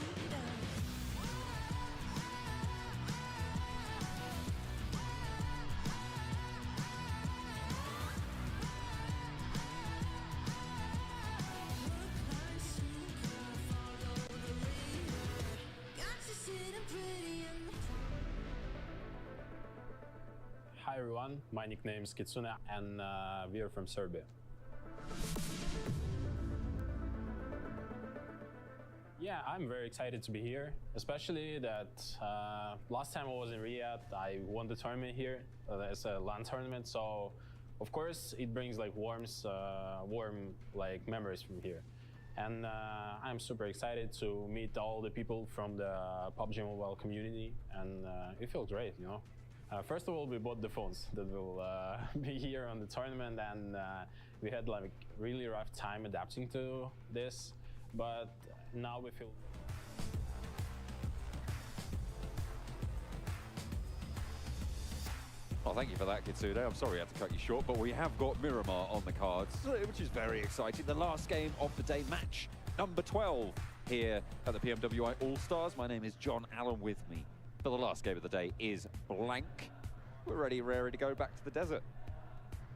Speaker 16: Hi everyone, my nickname is Kitsune and we are from Serbia. Yeah, I'm very excited to be here, especially that last time I was in Riyadh, I won the tournament here. It's a LAN tournament, so of course it brings like warm like memories from here. And I'm super excited to meet all the people from the PUBG Mobile community, and it feels great, you know. First of all, we bought the phones that will be here on the tournament, and we had like really rough time adapting to this, but now we feel.
Speaker 5: Well, thank you for that, Kitsune. I'm sorry I had to cut you short, but we have got Miramar on the cards, which is very exciting. The last game of the day, match number 12 here at the PMWI Allstars. My name is John Allen. With me for the last game of the day is Blank. We're ready, raring to go back to the desert.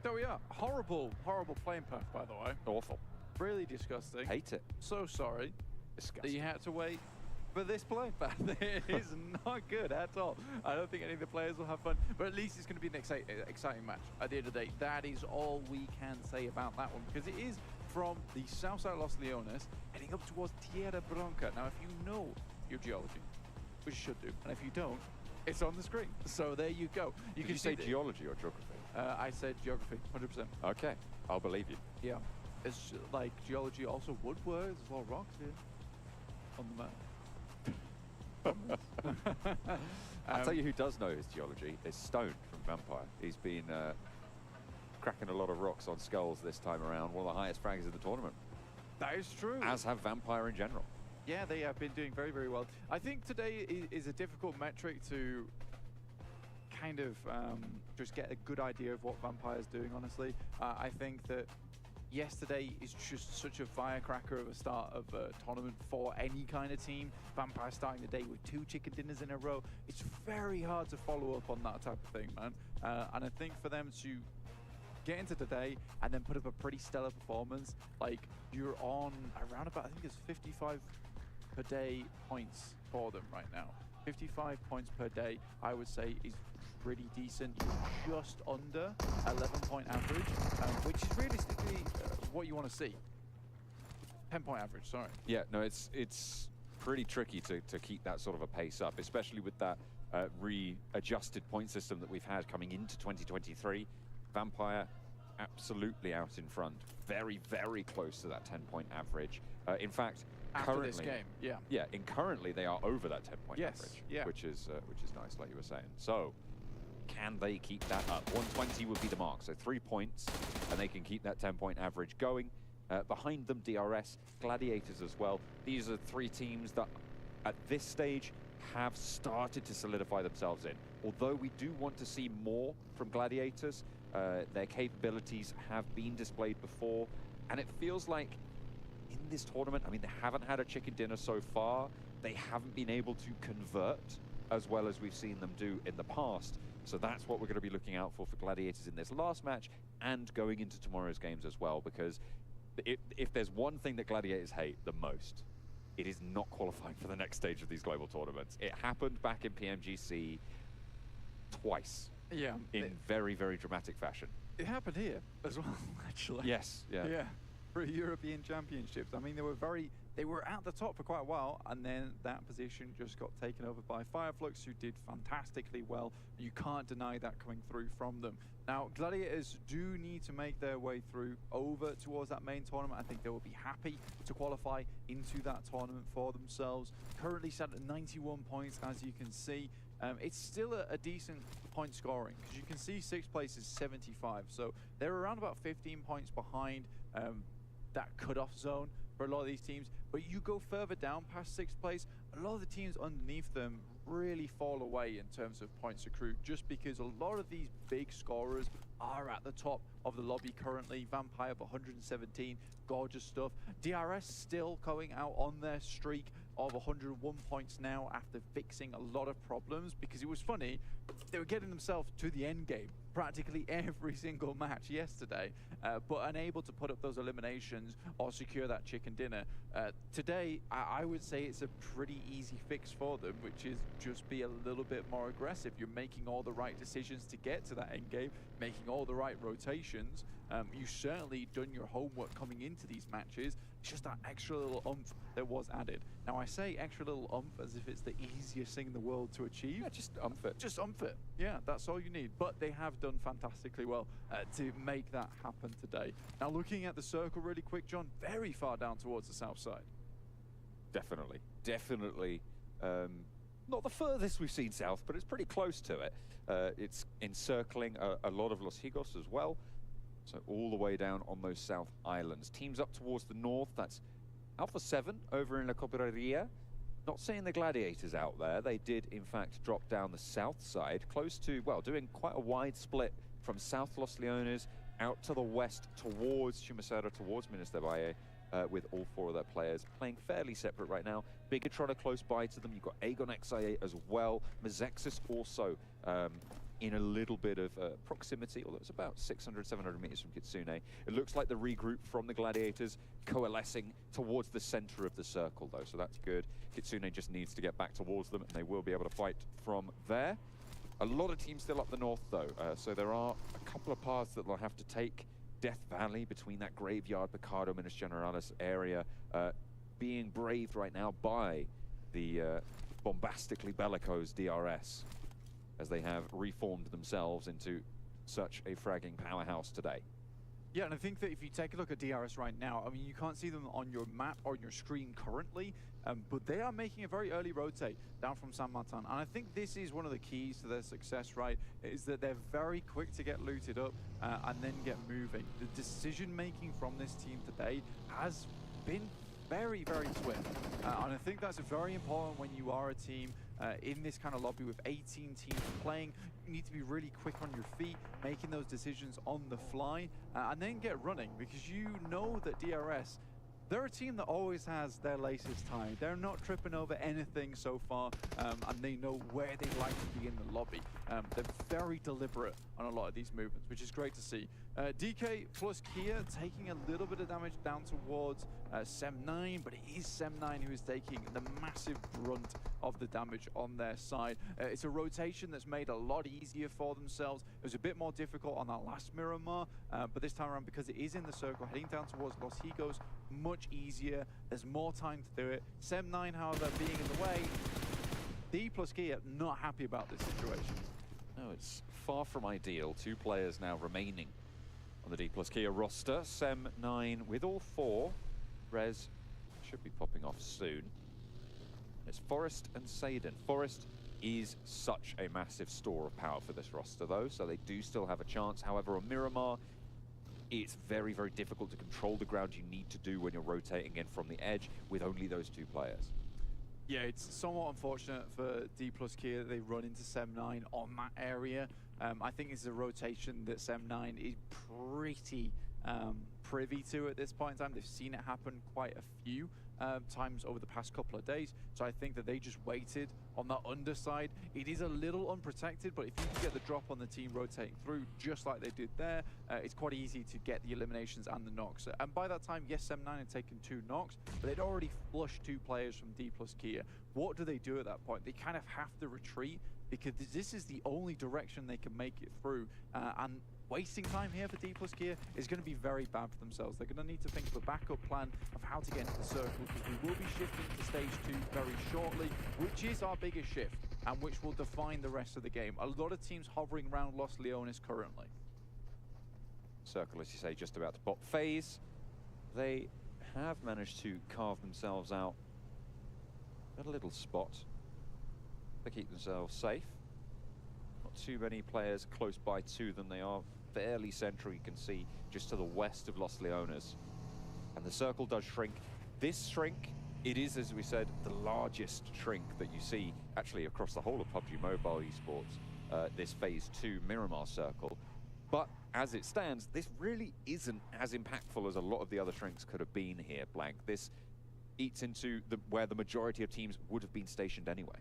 Speaker 17: There we are. Horrible, horrible playing path, by the way.
Speaker 5: Awful.
Speaker 17: Really disgusting.
Speaker 5: Hate it.
Speaker 17: So sorry
Speaker 5: disgusting
Speaker 17: that you had to wait for this playing path. It is not good at all. I don't think any of the players will have fun, but at least it's going to be an exciting match at the end of the day. That is all we can say about that one, because it is from the south side of Los Leones, heading up towards Tierra Bronca. Now, if you know your geology, which you should do, and if you don't, it's on the screen. So there you go.
Speaker 5: Did you say geology or geography?
Speaker 17: I said geography, 100%.
Speaker 5: Okay, I'll believe you.
Speaker 17: Yeah, it's like geology also woodwork. There's a lot of rocks here on the map.
Speaker 5: I'll tell you who does know his geology. It's Stone from Vampire. He's been cracking a lot of rocks on skulls this time around. One of the highest frags in the tournament.
Speaker 17: That is true.
Speaker 5: As have Vampire in general.
Speaker 17: Yeah, they have been doing very, very well. I think today is a difficult metric to kind of just get a good idea of what Vampire's doing, honestly. I think that yesterday is just such a firecracker of a start of a tournament for any kind of team. Vampire starting the day with 2 chicken dinners in a row. It's very hard to follow up on that type of thing, man. And I think for them to get into today and then put up a pretty stellar performance, like you're on around about, I think it's 55 per day points for them right now. 55 points per day, I would say, is pretty decent. You're just under 11-point average, which is realistically what you want to see. 10-point average, sorry.
Speaker 5: Yeah, no, it's pretty tricky to keep that sort of a pace up, especially with that readjusted point system that we've had coming into 2023. Vampire absolutely out in front, very, very close to that 10-point average. In fact,
Speaker 17: after
Speaker 5: currently,
Speaker 17: this game,
Speaker 5: currently they are over that 10-point
Speaker 17: Yes,
Speaker 5: average,
Speaker 17: yeah.
Speaker 5: which is nice, like you were saying. So, can they keep that up? 120 would be the mark, so 3 points, and they can keep that 10-point average going. Behind them, DRS, Gladiators as well. These are 3 teams that, at this stage, have started to solidify themselves in. Although we do want to see more from Gladiators, their capabilities have been displayed before, and it feels like in this tournament, I mean, they haven't had a chicken dinner so far. They haven't been able to convert as well as we've seen them do in the past. So that's what we're going to be looking out for Gladiators in this last match and going into tomorrow's games as well, because if there's one thing that Gladiators hate the most, it is not qualifying for the next stage of these global tournaments. It happened back in PMGC twice.
Speaker 17: Yeah.
Speaker 5: In very, very dramatic fashion.
Speaker 17: It happened here as well, actually.
Speaker 5: Yes, yeah.
Speaker 17: Yeah, for European Championships. I mean, they were at the top for quite a while, and then that position just got taken over by Fireflux, who did fantastically well. You can't deny that coming through from them. Now, Gladiators do need to make their way through over towards that main tournament. I think they will be happy to qualify into that tournament for themselves. Currently set at 91 points, as you can see. It's still a decent point scoring, because you can see 6th place is 75, so they're around about 15 points behind that cutoff zone for a lot of these teams. But you go further down past 6th place, a lot of the teams underneath them really fall away in terms of points accrued, just because a lot of these big scorers are at the top of the lobby currently. Vampire of 117, gorgeous stuff. DRS still going out on their streak of 101 points now after fixing a lot of problems, because it was funny, they were getting themselves to the end game practically every single match yesterday, but unable to put up those eliminations or secure that chicken dinner. Today, I would say it's a pretty easy fix for them, which is just be a little bit more aggressive. You're making all the right decisions to get to that end game, making all the right rotations. You've certainly done your homework coming into these matches. It's just that extra little oomph that was added. Now, I say extra little oomph as if it's the easiest thing in the world to achieve.
Speaker 5: Yeah, just oomph it.
Speaker 17: Just oomph it. Yeah, that's all you need. But they have done fantastically well to make that happen today. Now, looking at the circle really quick, John, very far down towards the south side.
Speaker 5: Definitely. Definitely. Not the furthest we've seen south, but it's pretty close to it. It's encircling a lot of Los Higos as well. So all the way down on those south islands. Teams up towards the north, that's Alpha7 over in La Copperia. Not seeing the Gladiators out there. They did, in fact, drop down the south side, close to, well, doing quite a wide split from South Los Leones out to the west towards Chumacera, towards Minas de Valle, with all 4 of their players playing fairly separate right now. Bigetron are close by to them. You've got AGONxI8 as well. Mazexis also in a little bit of proximity, although it's about 600, 700 meters from Kitsune. It looks like the regroup from the Gladiators coalescing towards the center of the circle, though, so that's good. Kitsune just needs to get back towards them, and they will be able to fight from there. A lot of teams still up the north, though, so there are a couple of paths that they'll have to take. Death Valley, between that graveyard, Picado, Minas Generalis area, being braved right now by the bombastically bellicose DRS, as they have reformed themselves into such a fragging powerhouse today.
Speaker 17: Yeah, and I think that if you take a look at DRS right now, I mean, you can't see them on your map or on your screen currently, but they are making a very early rotate down from San Martin. And I think this is one of the keys to their success, right, is that they're very quick to get looted up and then get moving. The decision-making from this team today has been very, very swift. And I think that's very important when you are a team in this kind of lobby with 18 teams playing. You need to be really quick on your feet, making those decisions on the fly, and then get running, because you know that DRS, they're a team that always has their laces tied. They're not tripping over anything so far, and they know where they'd like to be in the lobby. They're very deliberate on a lot of these movements, which is great to see. DK plus Kia taking a little bit of damage down towards Sem9, but it is Sem9 who is taking the massive brunt of the damage on their side. It's a rotation that's made a lot easier for themselves. It was a bit more difficult on that last Miramar, but this time around, because it is in the circle, heading down towards Los Higos, much easier. There's more time to do it. Sem9, however, being in the way. D plus Kia not happy about this situation.
Speaker 5: No, it's far from ideal. 2 players now remaining on the D plus Kia roster. Sem9 with all 4. Rez should be popping off soon. It's Forest and Saden. Forest is such a massive store of power for this roster, though, so they do still have a chance. However, on Miramar, it's very, very difficult to control the ground you need to do when you're rotating in from the edge with only those 2 players.
Speaker 17: Yeah, it's somewhat unfortunate for D plus Kia that they run into Sem9 on that area. I think it's a rotation that Sem9 is pretty privy to at this point in time. They've seen it happen quite a few times over the past couple of days, so I think that they just waited on that underside. It is a little unprotected, but if you can get the drop on the team rotating through just like they did there, it's quite easy to get the eliminations and the knocks. And by that time, yes, Sem9 had taken 2 knocks, but they'd already flushed 2 players from D plus Kia. What do they do at that point? They kind of have to retreat, because this is the only direction they can make it through, and wasting time here for D plus Kia is going to be very bad for themselves. They're going to need to think of a backup plan of how to get into the circle, because we will be shifting to stage 2 very shortly, which is our biggest shift and which will define the rest of the game. A lot of teams hovering around Los Leones currently.
Speaker 5: Circle, as you say, just about to pop. FaZe, they have managed to carve themselves out at a little spot to keep themselves safe. Not too many players close by to them. They are fairly central, you can see, just to the west of Los Leones. And the circle does shrink. This shrink, it is, as we said, the largest shrink that you see actually across the whole of PUBG MOBILE Esports, this Phase 2 Miramar circle. But as it stands, this really isn't as impactful as a lot of the other shrinks could have been here, Blank. This eats into where the majority of teams would have been stationed anyway.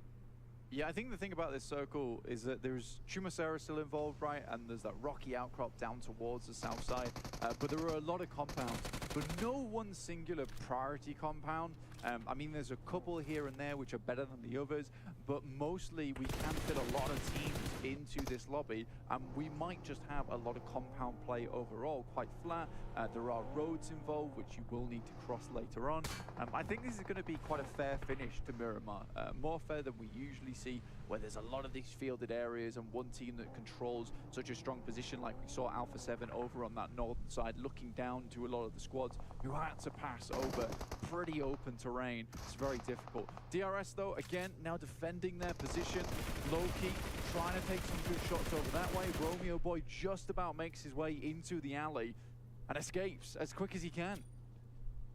Speaker 17: Yeah, I think the thing about this circle is that there's Chumacera still involved, right? And there's that rocky outcrop down towards the south side. But there are a lot of compounds, but no one singular priority compound. I mean, there's a couple here and there which are better than the others, but mostly we can fit a lot of teams into this lobby, and we might just have a lot of compound play overall, quite flat. There are roads involved, which you will need to cross later on. I think this is going to be quite a fair finish to Miramar, more fair than we usually see, where there's a lot of these fielded areas and one team that controls such a strong position, like we saw Alpha7 over on that northern side, looking down to a lot of the squads who had to pass over pretty open terrain. It's very difficult. DRS, though, again, now defending their position. Low-key, trying to take some good shots over that way. Romeo Boy just about makes his way into the alley and escapes as quick as he can.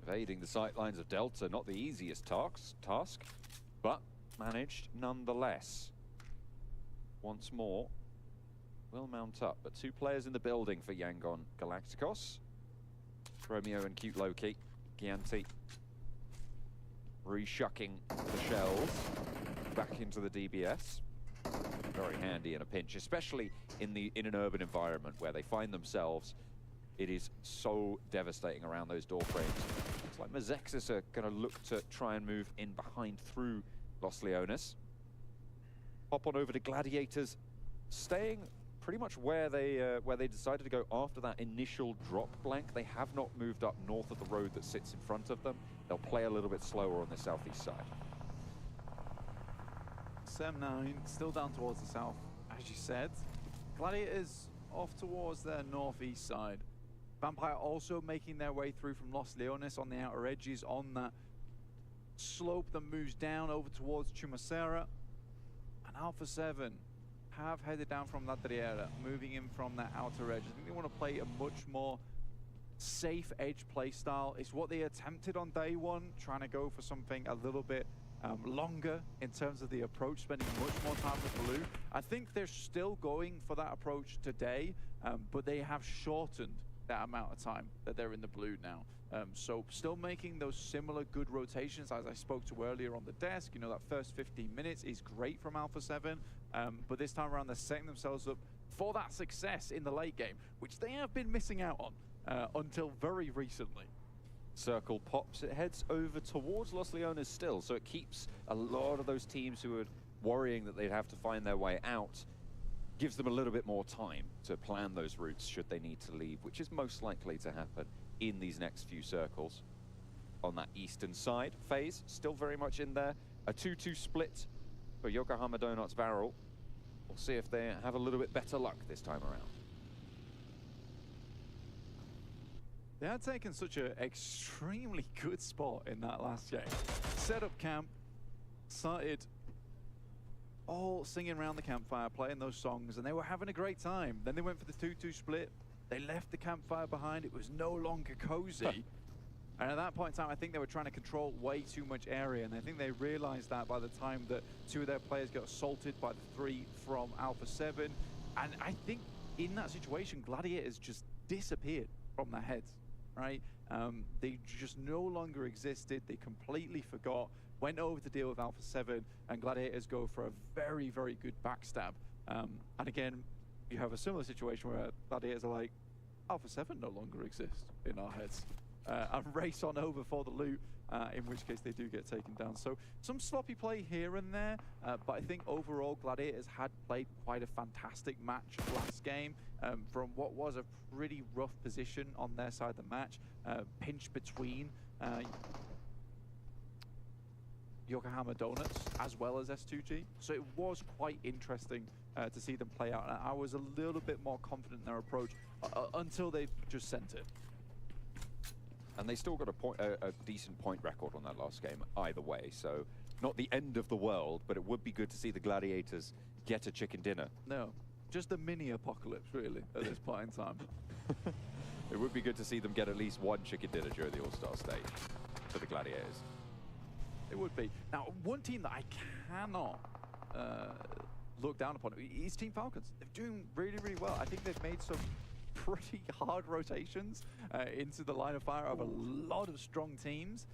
Speaker 5: Evading the sightlines of Delta, not the easiest task, but managed nonetheless. Once more, will mount up, but 2 players in the building for Yangon Galacticos. Romeo and Cute Loki. Gianti reshucking the shells back into the DBS. Very handy in a pinch, especially in an urban environment where they find themselves. It is so devastating around those door frames. Looks like Mazexis are going to look to try and move in behind through Los Leones. Hop on over to Gladiators, staying pretty much where they decided to go after that initial drop, Blank. They have not moved up north of the road that sits in front of them. They'll play a little bit slower on the southeast side.
Speaker 17: Sem9 still down towards the south, as you said. Gladiators off towards their northeast side. Vampire also making their way through from Los Leones on the outer edges on that slope that moves down over towards Chumacera. And Alpha7 have headed down from La Triera, moving in from that outer edge. I think they want to play a much more safe edge play style. It's what they attempted on day one, trying to go for something a little bit longer in terms of the approach, spending much more time with blue. I think they're still going for that approach today, but they have shortened that amount of time that they're in the blue now. So still making those similar good rotations as I spoke to earlier on the desk. You know, that first 15 minutes is great from Alpha7, but this time around they're setting themselves up for that success in the late game, which they have been missing out on until very recently.
Speaker 5: Circle pops, it heads over towards Los Leones still, so it keeps a lot of those teams who are worrying that they'd have to find their way out, gives them a little bit more time to plan those routes should they need to leave, which is most likely to happen in these next few circles. On that eastern side, FaZe still very much in there. A 2-2 split for Yokohama Donuts Barrel. We'll see if they have a little bit better luck this time around.
Speaker 17: They had taken such an extremely good spot in that last game. Set up camp, started all singing around the campfire, playing those songs, and they were having a great time. Then they went for the 2-2 split. They left the campfire behind. It was no longer cozy. And at that point in time, I think they were trying to control way too much area, and I think they realized that by the time that 2 of their players got assaulted by the 3 from Alpha7. And I think in that situation, Gladiators just disappeared from their heads, right? They just no longer existed. They completely forgot, went over to deal with Alpha7, and Gladiators go for a very, very good backstab. And again, you have a similar situation where Gladiators are like, Alpha7 no longer exists in our heads. And race on over for the loot, in which case they do get taken down. So some sloppy play here and there, but I think overall Gladiators had played quite a fantastic match last game from what was a pretty rough position on their side of the match, pinched between Yokohama Donuts as well as S2G. So it was quite interesting to see them play out. And I was a little bit more confident in their approach until they just sent it.
Speaker 5: And they still got a decent point record on that last game either way, so not the end of the world, but it would be good to see the Gladiators get a chicken dinner.
Speaker 17: No, just a mini apocalypse really at this point in time.
Speaker 5: It would be good to see them get at least one chicken dinner during the All-Star Stage for the Gladiators.
Speaker 17: It would be. Now, one team that I cannot look down upon is Team Falcons. They're doing really, really well. I think they've made some pretty hard rotations into the line of fire of a lot of strong teams,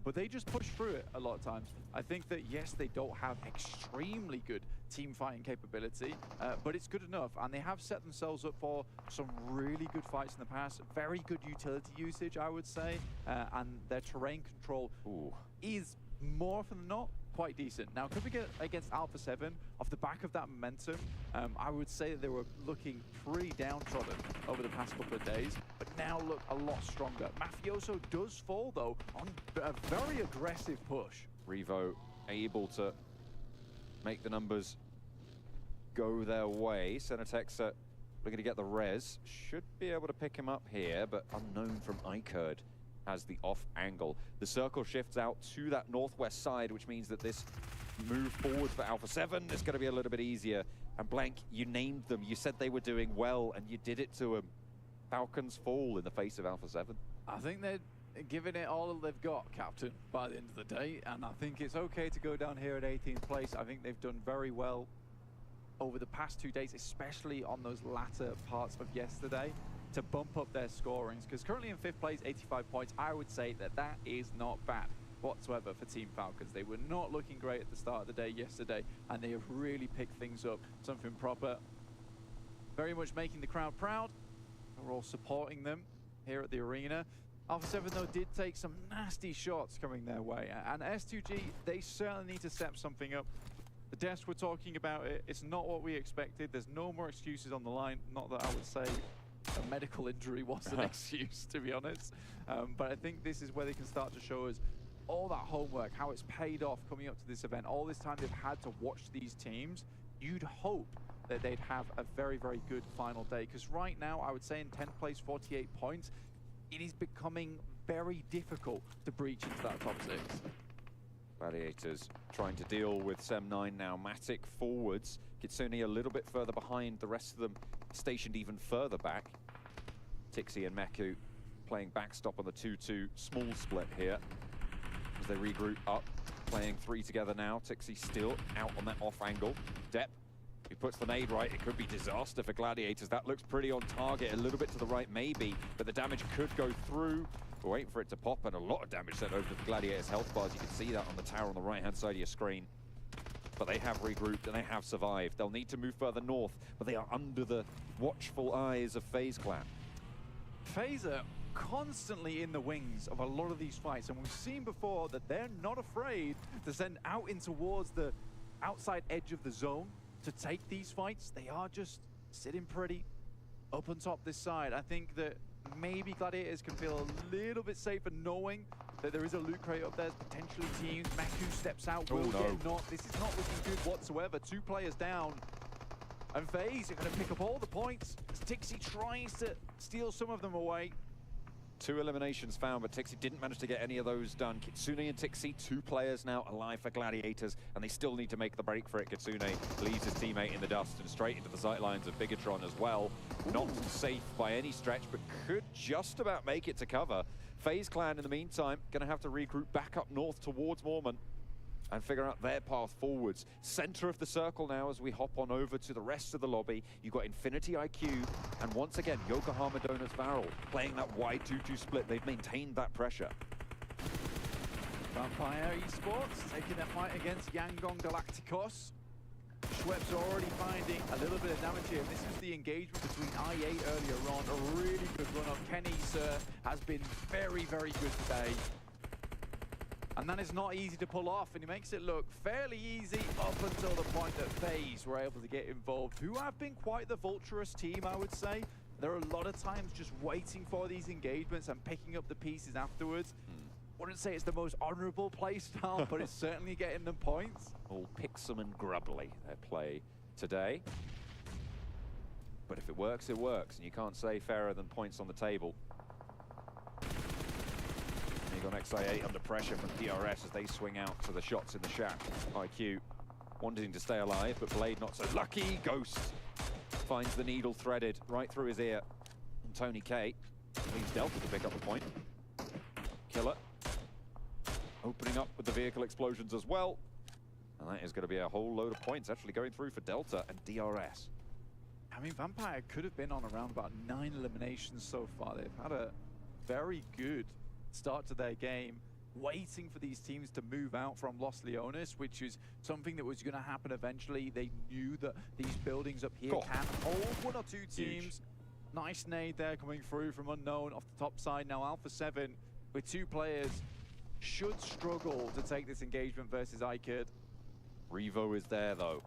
Speaker 17: but they just push through it a lot of times. I think that, yes, they don't have extremely good team fighting capability, but it's good enough, and they have set themselves up for some really good fights in the past. Very good utility usage, I would say, and their terrain control is more often than not quite decent. Now, could we get against Alpha7 off the back of that momentum? I would say that they were looking pretty downtrodden over the past couple of days, but now look a lot stronger. Mafioso does fall, though, on a very aggressive push.
Speaker 5: Revo able to make the numbers go their way. Senatexa looking to get the res. Should be able to pick him up here, but unknown from iKURD has the off angle. The circle shifts out to that northwest side, which means that this move forward for Alpha7 is going to be a little bit easier. And Blank, you named them. You said they were doing well, and you did it to them. Falcons fall in the face of Alpha7.
Speaker 17: I think they're giving it all they've got, Captain, by the end of the day. And I think it's okay to go down here at 18th place. I think they've done very well over the past 2 days, especially on those latter parts of yesterday, to bump up their scorings, because currently in 5th place, 85 points, I would say that that is not bad whatsoever for Team Falcons. They were not looking great at the start of the day yesterday, and they have really picked things up, something proper. Very much making the crowd proud. We're all supporting them here at the arena. Alpha7, though, did take some nasty shots coming their way, and S2G, they certainly need to step something up. The desk were talking about it. It's not what we expected. There's no more excuses on the line. Not that I would say a medical injury was an excuse, to be honest. But I think this is where they can start to show us all that homework, how it's paid off coming up to this event. All this time they've had to watch these teams. You'd hope that they'd have a very, very good final day. Because right now, I would say in 10th place, 48 points, it is becoming very difficult to breach into that top 6.
Speaker 5: Gladiators trying to deal with Sem9 now. Matic forwards. Kitsune a little bit further behind. The rest of them stationed even further back. Tixi and Meku playing backstop on the 2-2 small split here as they regroup up. playing three together now. Tixi still out on that off angle. Depp, he puts the nade right. It could be disaster for Gladiators. That looks pretty on target. A little bit to the right maybe, but the damage could go through. We're waiting for it to pop, and a lot of damage sent over to the Gladiators' health bars. You can see that on the tower on the right-hand side of your screen. But they have regrouped and they have survived. They'll need to move further north, but they are under the watchful eyes of FaZe Clan.
Speaker 17: FaZe are constantly in the wings of a lot of these fights, and we've seen before that they're not afraid to send out in towards the outside edge of the zone to take these fights. They are just sitting pretty up on top this side. I think that maybe Gladiators can feel a little bit safer knowing that there is a loot crate up there, potentially teams. Maku steps out, will get knocked. This is not looking good whatsoever. 2 players down. And FaZe are going to pick up all the points as Tixi tries to steal some of them away.
Speaker 5: 2 eliminations found, but Tixi didn't manage to get any of those done. Kitsune and Tixi, 2 players now alive for Gladiators, and they still need to make the break for it. Kitsune leaves his teammate in the dust and straight into the sightlines of Bigetron as well. Not safe by any stretch, but could just about make it to cover. FaZe Clan, in the meantime, going to have to regroup back up north towards Mormon and figure out their path forwards. Center of the circle now as we hop on over to the rest of the lobby. You've got Infinity IQ, and once again, Yokohama Donuts Varel playing that wide 2-2 split. They've maintained that pressure.
Speaker 17: Vampire Esports taking their fight against Yangon Galacticos. Schwepp's already finding a little bit of damage here. This is the engagement between i8 earlier on. A really good run up. Kenny, sir, has been very, very good today. And that is not easy to pull off, and he makes it look fairly easy up until the point that FaZe were able to get involved, who have been quite the vulturous team, I would say. There are a lot of times just waiting for these engagements and picking up the pieces afterwards. Wouldn't say it's the most honourable play style, but it's certainly getting them points.
Speaker 5: All pixum and grubbly, their play today. But if it works, and you can't say fairer than points on the table. AGONxI8 under pressure from DRS as they swing out to the shots in the shack. IQ wanting to stay alive, but Blade not so lucky. Ghost finds the needle threaded right through his ear. And Tony K leaves Delta to pick up the point. Killer opening up with the vehicle explosions as well. And that is going to be a whole load of points actually going through for Delta and DRS.
Speaker 17: I mean, Vampire could have been on around about 9 eliminations so far. They've had a very good start to their game, waiting for these teams to move out from Los Leones, which is something that was going to happen eventually. They knew that these buildings up here can hold 1 or 2 teams. Huge. Nice nade there coming through from Unknown off the top side. Now Alpha7 with 2 players should struggle to take this engagement versus iKURD.
Speaker 5: Revo is there though,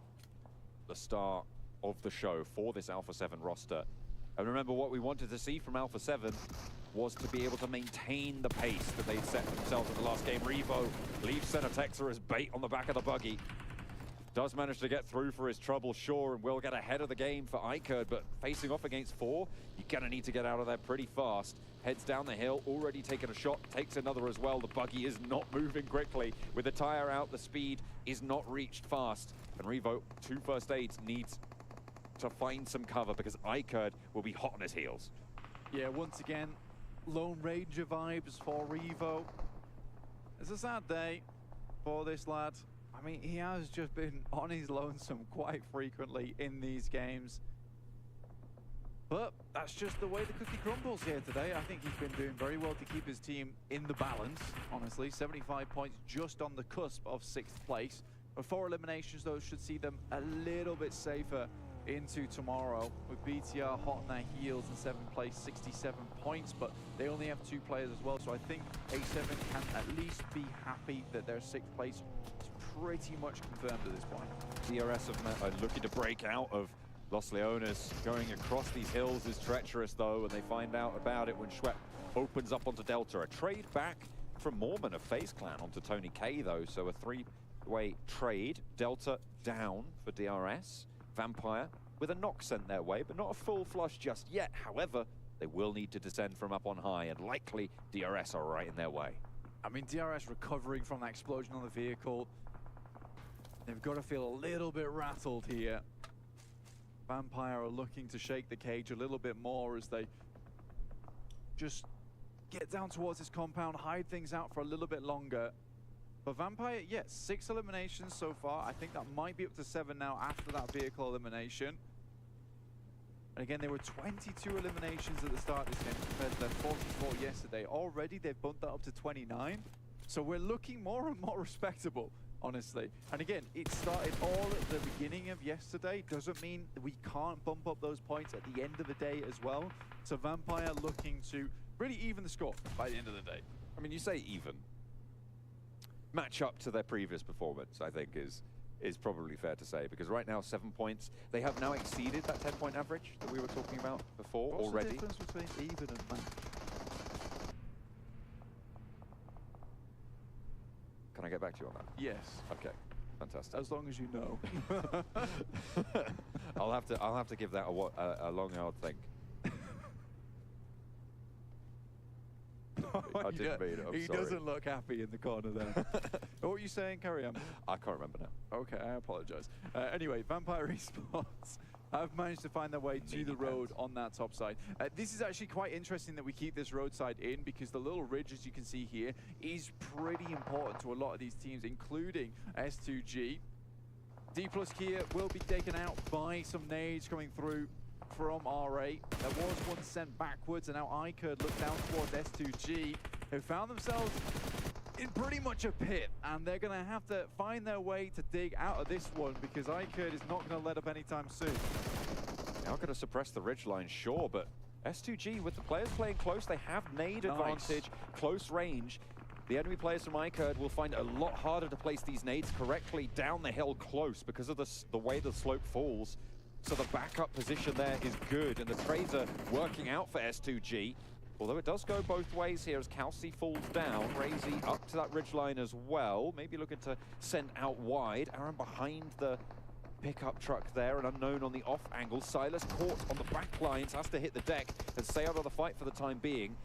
Speaker 5: the star of the show for this Alpha7 roster. And remember, what we wanted to see from Alpha7 was to be able to maintain the pace that they'd set for themselves in the last game. Revo leaves Center Texer as bait on the back of the buggy. Does manage to get through for his trouble, sure, and will get ahead of the game for iKURD, but facing off against 4, you're gonna need to get out of there pretty fast. Heads down the hill, already taken a shot, takes another as well. The buggy is not moving quickly. With the tire out, the speed is not reached fast. And Revo, 2 first aids, needs to find some cover because iKURD will be hot on his heels.
Speaker 17: Yeah, once again, Lone Ranger vibes for Revo. It's a sad day for this lad. I mean, he has just been on his lonesome quite frequently in these games. But that's just the way the cookie crumbles here today. I think he's been doing very well to keep his team in the balance, honestly. 75 points just on the cusp of 6th place. But 4 eliminations, though, should see them a little bit safer into tomorrow, with BTR hot on their heels in 7th place, 67 points, but they only have 2 players as well, so I think A7 can at least be happy that their 6th place is pretty much confirmed at this point.
Speaker 5: DRS are looking to break out of Los Leones. Going across these hills is treacherous though, and they find out about it when Schwepp opens up onto Delta. A trade back from Mormon of FaZe Clan onto Tony K though, so a 3-way trade. Delta down for DRS. Vampire with a knock sent their way, but not a full flush just yet. However, they will need to descend from up on high, and likely DRS are right in their way.
Speaker 17: I mean, DRS recovering from that explosion on the vehicle. They've got to feel a little bit rattled here. Vampire are looking to shake the cage a little bit more as they just get down towards this compound, hide things out for a little bit longer. For Vampire, yes, 6 eliminations so far. I think that might be up to 7 now after that vehicle elimination. And again, there were 22 eliminations at the start of this game compared to their 44 yesterday. Already, they've bumped that up to 29. So we're looking more and more respectable, honestly. And again, it started all at the beginning of yesterday. Doesn't mean we can't bump up those points at the end of the day as well. So Vampire looking to really even the score by the end of the day.
Speaker 5: I mean, you say even. Match up to their previous performance, I think, is probably fair to say, because right now 7 points. They have now exceeded that 10-point average that we were talking about before.
Speaker 17: What's
Speaker 5: already.
Speaker 17: the difference between even and match?
Speaker 5: Can I get back to you on that?
Speaker 17: Yes.
Speaker 5: Okay. Fantastic.
Speaker 17: As long as you know.
Speaker 5: I'll have to give that a long hard think. I didn't mean it. I'm
Speaker 17: he
Speaker 5: sorry.
Speaker 17: doesn't look happy in the corner there. What were you saying? Carry on.
Speaker 5: I can't remember now.
Speaker 17: Okay, I apologize. Anyway, Vampire Esports have managed to find their way to the road on that top side. This is actually quite interesting that we keep this roadside in, because the little ridge, as you can see here, is pretty important to a lot of these teams, including S2G. D+ here will be taken out by some nades coming through from R8. There was one sent backwards, and now iKURD look down towards S2G, who found themselves in pretty much a pit, and they're going to have to find their way to dig out of this one, because iKURD is not going to let up anytime soon.
Speaker 5: Now going to suppress the ridgeline, sure, but S2G, with the players playing close, they have nade advantage, close range. The enemy players from iKURD will find it a lot harder to place these nades correctly down the hill close because of the way the slope falls. So the backup position there is good, and the trades are working out for S2G. Although it does go both ways here as Calci falls down. Crazy up to that ridgeline as well. Maybe looking to send out wide. Aaron behind the pickup truck there, an unknown on the off angle. Silas caught on the back lines, has to hit the deck and stay out of the fight for the time being.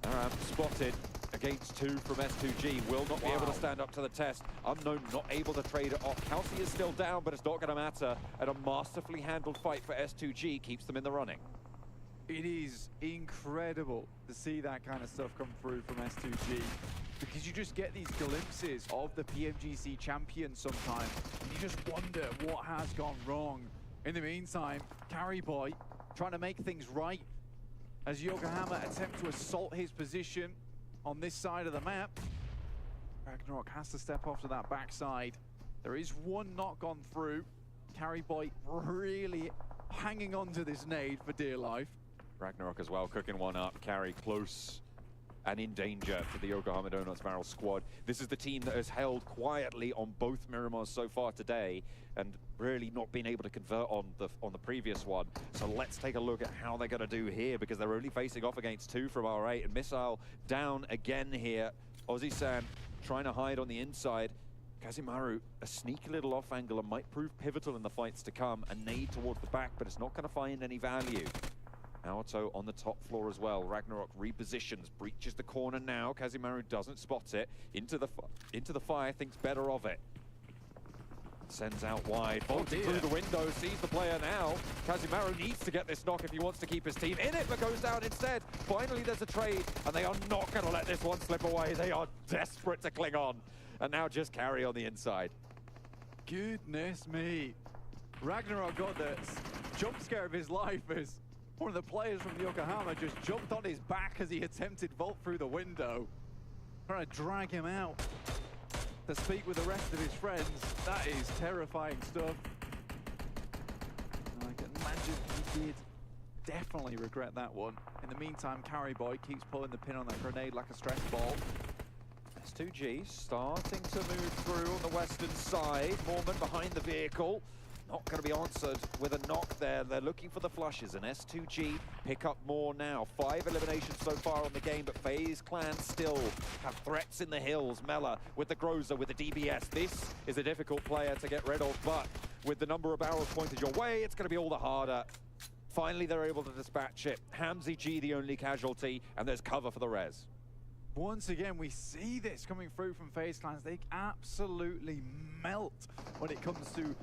Speaker 5: Aram spotted against 2 from S2G, will not be able to stand up to the test. Unknown not able to trade it off. Calci is still down, but it's not going to matter. And a masterfully handled fight for S2G keeps them in the running.
Speaker 17: It is incredible to see that kind of stuff come through from S2G, because you just get these glimpses of the PMGC champion sometimes, and you just wonder what has gone wrong. In the meantime, Carry Boy trying to make things right as Yokohama attempt to assault his position on this side of the map. Ragnarok has to step off to that backside. There is one knock gone through. Carry Boy really hanging on to this nade for dear life.
Speaker 5: Ragnarok as well, cooking one up. Carry close and in danger for the Yokohama Donuts Barrel squad. This is the team that has held quietly on both Miramars so far today and really not been able to convert on the previous one. So let's take a look at how they're going to do here, because they're only facing off against 2 from R8, and Missile down again here. Ozzy-san trying to hide on the inside. Kazimaru, a sneaky little off angle, and might prove pivotal in the fights to come. A nade towards the back, but it's not going to find any value. Aoto on the top floor as well. Ragnarok repositions, breaches the corner now. Kazimaru doesn't spot it. Into the fire, thinks better of it. Sends out wide, bolting through the window, sees the player now. Kazimaru needs to get this knock if he wants to keep his team in it, but goes down instead. Finally, there's a trade, and they are not going to let this one slip away. They are desperate to cling on. And now just Carry on the inside.
Speaker 17: Goodness me. Ragnarok got the jump scare of his life as one of the players from Yokohama just jumped on his back as he attempted vault through the window. Trying to drag him out to speak with the rest of his friends. That is terrifying stuff. I can imagine he did definitely regret that one. In the meantime, Carry Boy keeps pulling the pin on that grenade like a stress ball.
Speaker 5: S2G starting to move through on the western side. Mormon behind the vehicle. Not going to be answered with a knock there. They're looking for the flushes, and S2G pick up more now. 5 eliminations so far on the game, but FaZe Clan still have threats in the hills. Mela with the Groza, with the DBS. This is a difficult player to get rid of, but with the number of barrels pointed your way, it's going to be all the harder. Finally, they're able to dispatch it. Hamzy G, the only casualty, and there's cover for the res.
Speaker 17: Once again, we see this coming through from FaZe Clans. They absolutely melt when it comes to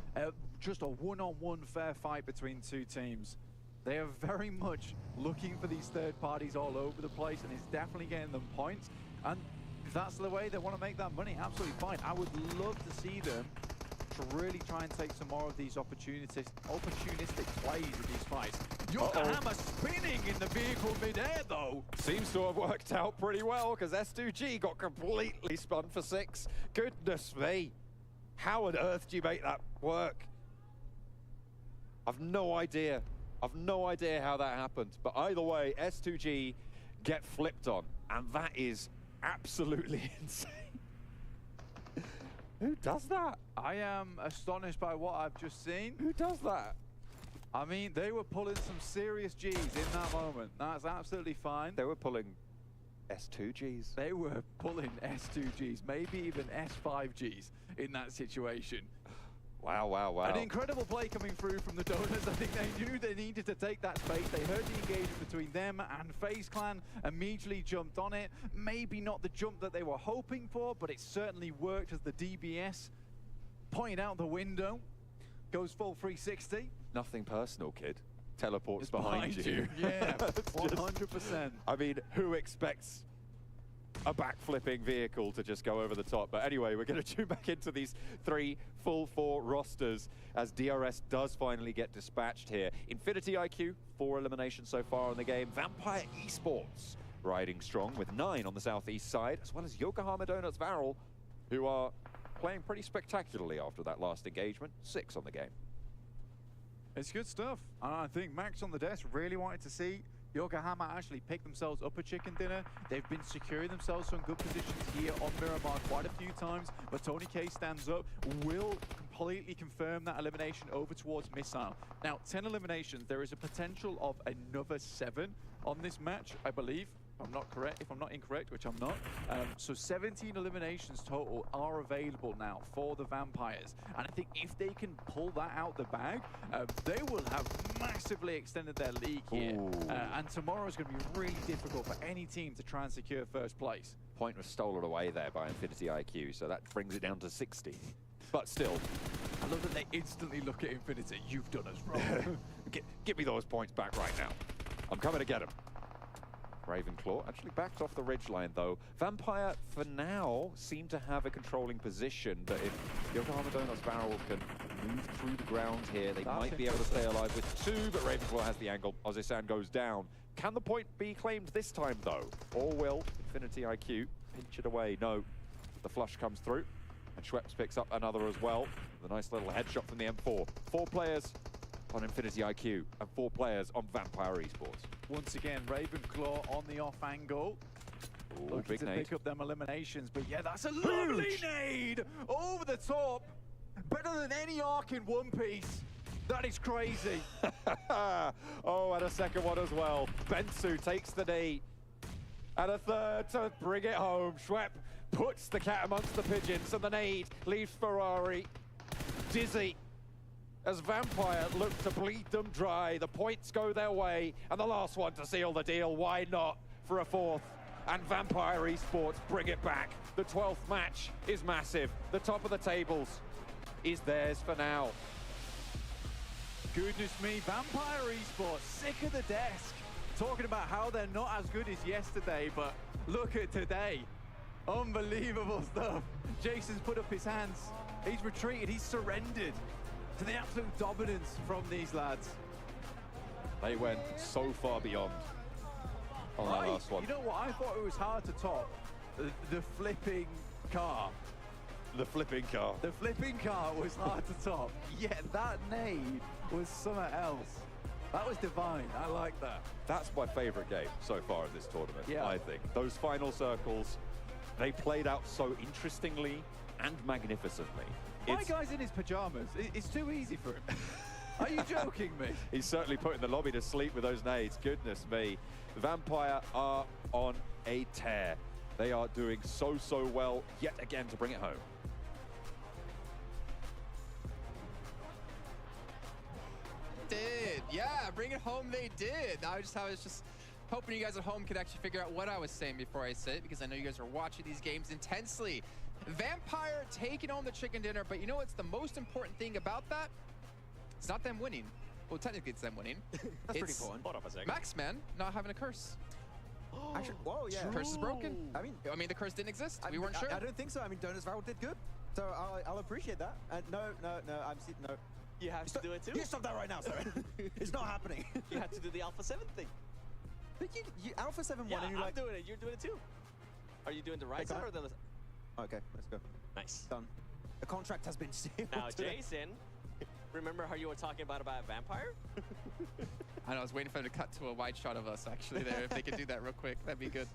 Speaker 17: just a one-on-one fair fight between 2 teams. They are very much looking for these third parties all over the place, and it's definitely getting them points. And that's the way they want to make that money, absolutely fine. I would love to see them to really try and take some more of these opportunistic plays in these fights. Yokohama spinning in the vehicle mid-air, though.
Speaker 5: Seems to have worked out pretty well, because S2G got completely spun for 6. Goodness me. How on earth do you make that work? I've no idea. I've no idea how that happened. But either way, S2G get flipped on. And that is absolutely insane. Who does that?
Speaker 17: I am astonished by what I've just seen.
Speaker 5: Who does that?
Speaker 17: I mean, they were pulling some serious Gs in that moment. That's absolutely fine.
Speaker 5: They were pulling S2Gs.
Speaker 17: They were pulling S2Gs, maybe even S5Gs in that situation.
Speaker 5: Wow, wow, wow.
Speaker 17: An incredible play coming through from the Donuts. I think they knew they needed to take that space. They heard the engagement between them and FaZe Clan, immediately jumped on it. Maybe not the jump that they were hoping for, but it certainly worked as the DBS pointed out the window. Goes full 360.
Speaker 5: Nothing personal, kid. Teleports behind you.
Speaker 17: Yeah, 100%.
Speaker 5: I mean, who expects a backflipping vehicle to just go over the top? But anyway, we're going to tune back into these 3 full 4 rosters as DRS does finally get dispatched here. Infinity IQ, 4 eliminations so far in the game. Vampire Esports riding strong with 9 on the southeast side, as well as Yokohama Donuts Varel, who are playing pretty spectacularly after that last engagement. 6 on the game.
Speaker 17: It's good stuff. I think Max on the desk really wanted to see Yokohama actually pick themselves up a chicken dinner. They've been securing themselves some good positions here on Miramar quite a few times, but Tony K stands up, will completely confirm that elimination over towards Missile. Now, 10 eliminations, there is a potential of another 7 on this match, I believe. If I'm not incorrect, which I'm not. So 17 eliminations total are available now for the Vampires. And I think if they can pull that out the bag, they will have massively extended their league here. And tomorrow is going to be really difficult for any team to try and secure first place.
Speaker 5: Point was stolen away there by Infinity IQ, so that brings it down to 60. But still,
Speaker 17: I love that they instantly look at Infinity. You've done us wrong.
Speaker 5: Give me those points back right now. I'm coming to get them. Ravenclaw actually backed off the ridgeline, though. Vampire, for now, seem to have a controlling position, but if Yokohama Donuts Barrel can move through the ground here, they might be able to stay alive with 2, but Ravenclaw has the angle. Ozisan goes down. Can the point be claimed this time, though? Or will Infinity IQ pinch it away? No. The flush comes through, and Schweppes picks up another as well. The nice little headshot from the M4. 4 players on Infinity IQ, and 4 players on Vampire Esports.
Speaker 17: Once again, Ravenclaw on the off angle.
Speaker 5: Ooh,
Speaker 17: looking to pick up them eliminations, but yeah, that's a lovely nade over the top. Better than any arc in One Piece. That is crazy.
Speaker 5: Oh, and a second one as well. Bensu takes the knee. And a third to bring it home. Schwepp puts the cat amongst the pigeons, and the nade leaves Ferrari dizzy. As Vampire look to bleed them dry, the points go their way, and the last one to seal the deal, why not, for a 4th? And Vampire Esports bring it back. The 12th match is massive. The top of the tables is theirs for now.
Speaker 17: Goodness me, Vampire Esports, sick of the desk. Talking about how they're not as good as yesterday, but look at today. Unbelievable stuff. Jason's put up his hands. He's retreated, he's surrendered to the absolute dominance from these lads.
Speaker 5: They went so far beyond on that last one.
Speaker 17: You know what? I thought it was hard to top the flipping car.
Speaker 5: The flipping car.
Speaker 17: The flipping car was hard to top. Yet that nade was something else. That was divine. I like that.
Speaker 5: That's my favorite game so far of this tournament,
Speaker 17: yeah.
Speaker 5: I think. Those final circles, they played out so interestingly and magnificently.
Speaker 17: My guy's in his pajamas. It's too easy for him. Are you joking me?
Speaker 5: He's certainly putting the lobby to sleep with those nades. Goodness me. The Vampire are on a tear. They are doing so well yet again to bring it home.
Speaker 6: Yeah, bring it home they did. I was just hoping you guys at home could actually figure out what I was saying before I said it, because I know you guys are watching these games intensely. Vampire taking home the chicken dinner, but you know what's the most important thing about that? It's not them winning. Well, technically it's them winning.
Speaker 8: That's pretty important. Hold up a second.
Speaker 6: Max, man, not having a curse.
Speaker 7: Actually, whoa, yeah.
Speaker 6: Curse is broken.
Speaker 7: I mean,
Speaker 6: the curse didn't exist. We weren't sure.
Speaker 7: I don't think so. I mean, Donuts Viral did good, so I'll appreciate that. No, no.
Speaker 8: You have to do it too.
Speaker 7: You stop that right now, sir. It's not happening.
Speaker 8: You have to do the Alpha 7 thing.
Speaker 7: But you Alpha7 won,
Speaker 8: Yeah,
Speaker 7: and you're
Speaker 8: I'm
Speaker 7: like,
Speaker 8: doing it. You're doing it too. Are you doing the right side or the left?
Speaker 7: Okay, let's go.
Speaker 8: Nice.
Speaker 7: Done. The contract has been sealed.
Speaker 8: Now,
Speaker 7: today.
Speaker 8: Jason, remember how you were talking about Vampire?
Speaker 6: I know, I was waiting for them to cut to a wide shot of us actually there. If they could do that real quick, that'd be good.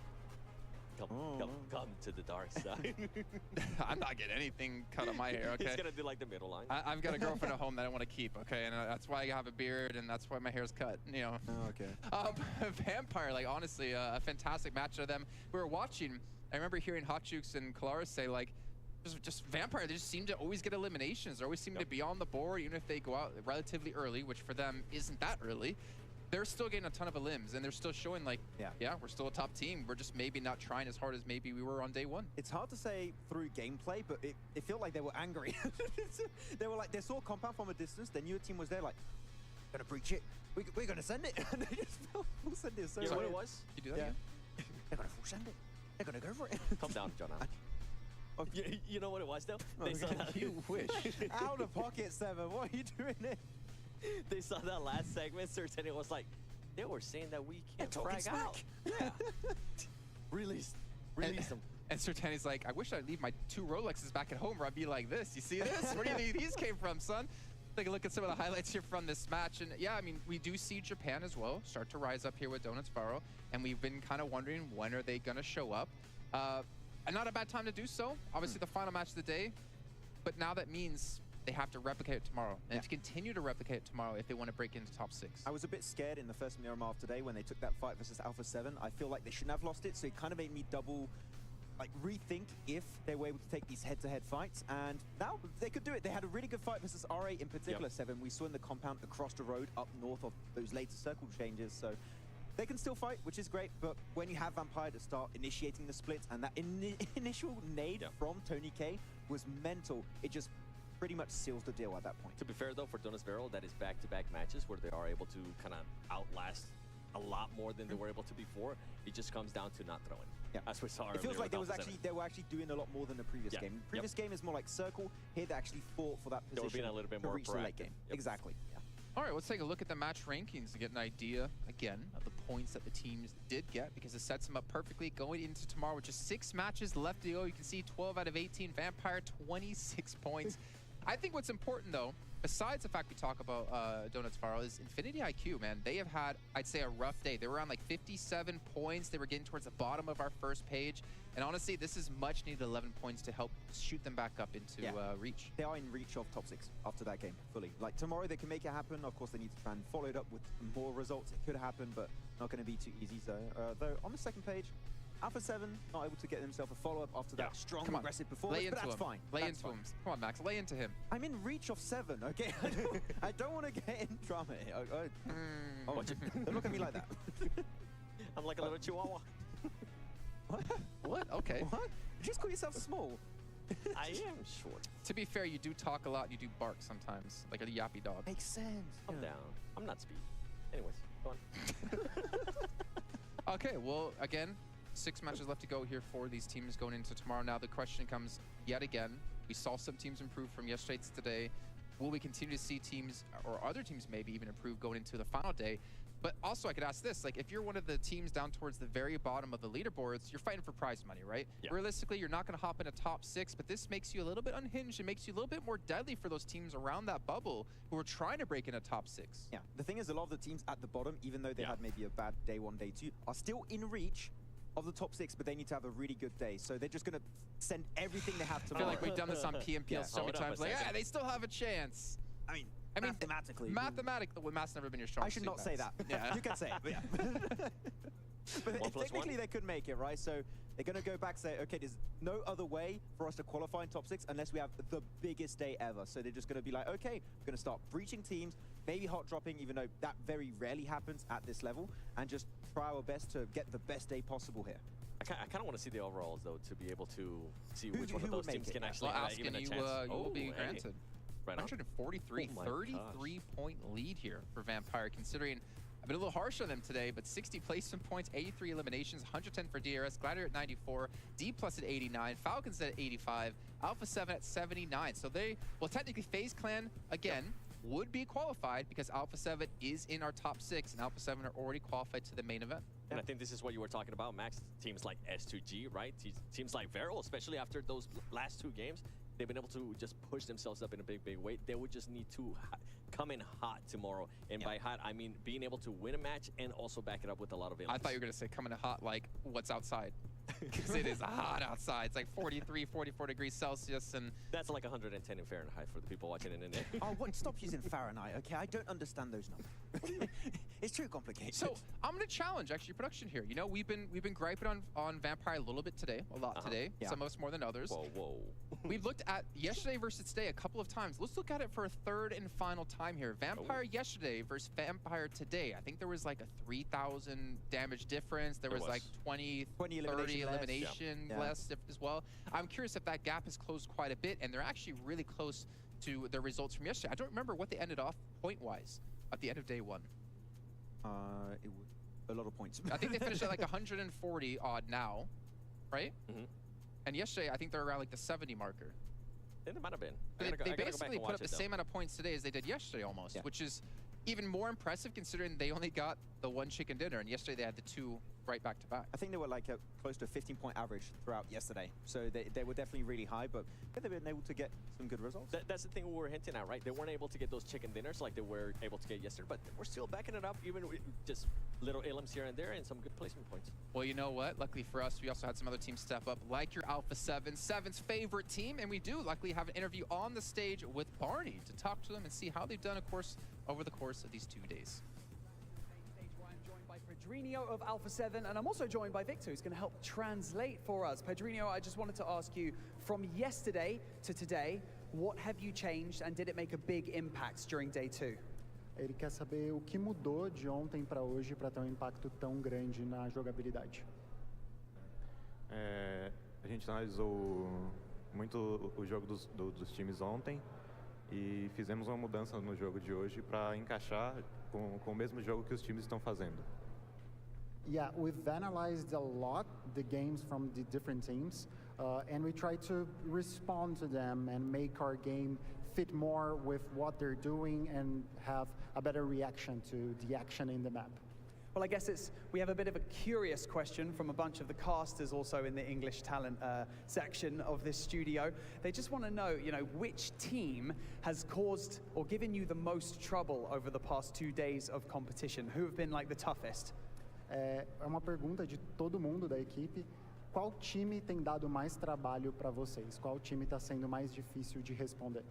Speaker 8: Come to the dark side.
Speaker 6: I'm not getting anything cut on my hair, okay?
Speaker 8: He's gonna do like the middle line.
Speaker 6: I've got a girlfriend at home that I want to keep, okay? And that's why I have a beard, and that's why my hair's cut, you know.
Speaker 7: Oh, okay.
Speaker 6: Vampire, like, honestly, a fantastic match of them. We were watching, I remember hearing Hot Jukes and Kalaris say, like, just Vampire, they just seem to always get eliminations. They always seem to be on the board, even if they go out relatively early, which for them isn't that early. They're still getting a ton of elims, and they're still showing, like, yeah, we're still a top team. We're just maybe not trying as hard as maybe we were on day one.
Speaker 7: It's hard to say through gameplay, but it felt like they were angry. They were like, they saw Compound from a distance, their new team was there, like, we're gonna breach it, we're gonna send it. And they just full send it. So
Speaker 8: you know what
Speaker 7: weird.
Speaker 8: it was?
Speaker 6: You do that again?
Speaker 7: They're gonna full send it. They're gonna go for it.
Speaker 8: Calm down, John. You know what it was, though?
Speaker 7: Oh,
Speaker 8: saw that.
Speaker 6: You wish.
Speaker 7: Out of pocket, 7. What are you doing there?
Speaker 8: They saw that last segment. Certainly was like, they were saying that we can't frag out. Yeah. Release them.
Speaker 6: And Sertani's like, I wish I'd leave my 2 Rolexes back at home where I'd be like this. You see this? Where do you think these came from, son? Take a look at some of the highlights here from this match. And yeah, I mean, we do see Japan as well start to rise up here with Donuts Faro. And we've been kind of wondering, when are they going to show up? And not a bad time to do so. Obviously, the final match of the day. But now that means they have to replicate it tomorrow. And to continue to replicate it tomorrow if they want to break into top 6.
Speaker 7: I was a bit scared in the first Miramar today when they took that fight versus Alpha7. I feel like they shouldn't have lost it, so it kind of made me rethink if they were able to take these head-to-head fights. And now they could do it. They had a really good fight versus R8 in particular, 7. We saw in the compound across the road up north of those later circle changes. So they can still fight, which is great, but when you have Vampire to start initiating the splits, and that initial nade from Tony K was mental, it just pretty much seals the deal at that point.
Speaker 8: To be fair, though, for Donuts Barrel, that is back-to-back matches where they are able to kind of outlast a lot more than they were able to before. It just comes down to not throwing.
Speaker 7: Yeah,
Speaker 8: as we saw.
Speaker 7: It feels like they were actually doing a lot more than the previous game. Previous game is more like circle. Here they actually fought for that position.
Speaker 8: They were being a little bit
Speaker 7: to
Speaker 8: more
Speaker 7: reach the late game. Exactly. Yeah.
Speaker 6: All right, let's take a look at the match rankings to get an idea, again, of the points that the teams did get, because it sets them up perfectly going into tomorrow with just 6 matches left to go. You can see 12 out of 18. Vampire, 26 points. I think what's important, though, besides the fact we talk about Donuts Faro, is Infinity IQ, man. They have had, I'd say, a rough day. They were around like 57 points. They were getting towards the bottom of our first page. And honestly, this is much needed 11 points to help shoot them back up into reach.
Speaker 7: They are in reach of top 6 after that game, fully. Like, tomorrow they can make it happen. Of course, they need to try and follow it up with more results. It could happen, but not going to be too easy. So, though, on the second page, Alpha7 not able to get himself a follow-up after that strong, aggressive performance, but that's fine.
Speaker 6: Lay into him. Come on, Max, lay into him.
Speaker 7: I'm in reach of 7, okay? I don't want to get in drama here. Don't look at me like that.
Speaker 8: I'm like a little chihuahua.
Speaker 6: What? Okay.
Speaker 7: What? You just call yourself small.
Speaker 8: I am short.
Speaker 6: To be fair, you do talk a lot. You do bark sometimes, like a yappy dog.
Speaker 7: Makes sense.
Speaker 8: I'm down. I'm not speed. Anyways, go on.
Speaker 6: Okay, well, again, 6 matches left to go here for these teams going into tomorrow. Now the question comes yet again. We saw some teams improve from yesterday to today. Will we continue to see teams, or other teams maybe even improve going into the final day? But also I could ask this, like, if you're one of the teams down towards the very bottom of the leaderboards, you're fighting for prize money, right? Yeah. Realistically, you're not going to hop in a top 6, but this makes you a little bit unhinged. It makes you a little bit more deadly for those teams around that bubble who are trying to break in a top 6.
Speaker 7: Yeah, the thing is, a lot of the teams at the bottom, even though they had maybe a bad day 1, day 2, are still in reach of the top 6, but they need to have a really good day. So they're just going to send everything they have to.
Speaker 6: I feel like we've done this on PMPL so many times. Like, yeah, they still have a chance.
Speaker 7: I mean, mathematically.
Speaker 6: Well, math's never been your strong
Speaker 7: I should not say that.
Speaker 6: Yeah.
Speaker 7: You can say it, but yeah. But technically they could make it, right? So they're going to go back and say, okay, there's no other way for us to qualify in top 6 unless we have the biggest day ever. So they're just going to be like, okay, we're going to start breaching teams, maybe hot dropping, even though that very rarely happens at this level, and just try our best to get the best day possible here.
Speaker 8: I kind of want to see the overalls, though, to be able to see which one of those teams can actually have even a chance.
Speaker 6: You will be granted.
Speaker 8: Right
Speaker 6: 143, 33-point lead here for Vampire, considering I've been a little harsh on them today, but 60 placement points, 83 eliminations, 110 for DRS, Gladiator at 94, D plus at 89, Falcons at 85, Alpha7 at 79. So they, well, technically FaZe Clan, again, would be qualified because Alpha7 is in our top 6, and Alpha7 are already qualified to the main event.
Speaker 8: And I think this is what you were talking about, Max. Teams like S2G, right? Teams like Viral, especially after those last 2 games, they've been able to just push themselves up in a big way. They would just need to come in hot tomorrow. And by hot, I mean being able to win a match and also back it up with a lot of elements.
Speaker 6: I thought you were going to say coming in hot like what's outside. Because it is hot outside. It's like 43, 44 degrees Celsius. And
Speaker 8: that's like 110 in Fahrenheit for the people watching in India.
Speaker 7: Oh, what? Stop using Fahrenheit, okay? I don't understand those numbers. It's too complicated.
Speaker 6: So I'm going to challenge actually production here. You know, we've been griping on Vampire a little bit today, a lot today.
Speaker 7: Yeah.
Speaker 6: Some of us more than others.
Speaker 8: Whoa.
Speaker 6: We've looked at yesterday versus today a couple of times. Let's look at it for a third and final time here. Vampire yesterday versus Vampire today. I think there was like a 3,000 damage difference. There was like 20 30 elimination less as well. I'm curious if that gap has closed quite a bit, and they're actually really close to their results from yesterday. I don't remember what they ended off point-wise at the end of day 1.
Speaker 7: It was a lot of points.
Speaker 6: I think they finished at like 140 odd now, right? And yesterday, I think they're around like the 70 marker.
Speaker 8: It might have been.
Speaker 6: They basically put up the same amount of points today as they did yesterday almost, which is even more impressive considering they only got the 1 chicken dinner, and yesterday they had the 2 right back to back.
Speaker 7: I think they were like close to a 15-point average throughout yesterday. So they were definitely really high, but they've been able to get some good results.
Speaker 8: That's the thing we were hinting at, right? They weren't able to get those chicken dinners like they were able to get yesterday, but we're still backing it up, even with just little elims here and there and some good placement points.
Speaker 6: Well, you know what? Luckily for us, we also had some other teams step up, like your Alpha7, 7's favorite team, and we do luckily have an interview on the stage with Barney to talk to them and see how they've done, of course, over the course of these 2 days.
Speaker 9: Pedrinho of Alpha7, and I'm also joined by Victor, who's going to help translate for us. Pedrinho, I just wanted to ask you, from yesterday to today, what have you changed, and did it make a big impact during day 2?
Speaker 19: Ele quer saber o que mudou de ontem para hoje para ter impacto tão grande na jogabilidade.
Speaker 20: A gente analisou muito o jogo dos times ontem e fizemos uma mudança no jogo de hoje para encaixar com o mesmo jogo que os times estão fazendo.
Speaker 19: Yeah, we've analyzed a lot the games from the different teams, and we try to respond to them and make our game fit more with what they're doing and have a better reaction to the action in the map.
Speaker 9: Well, I guess we have a bit of a curious question from a bunch of the casters also in the English talent section of this studio. They just want to know, which team has caused or given you the most trouble over the past 2 days of competition? Who have been like the toughest?
Speaker 19: É uma pergunta de todo mundo da equipe. Qual time tem dado mais trabalho para vocês? Qual time está sendo mais difícil de responder?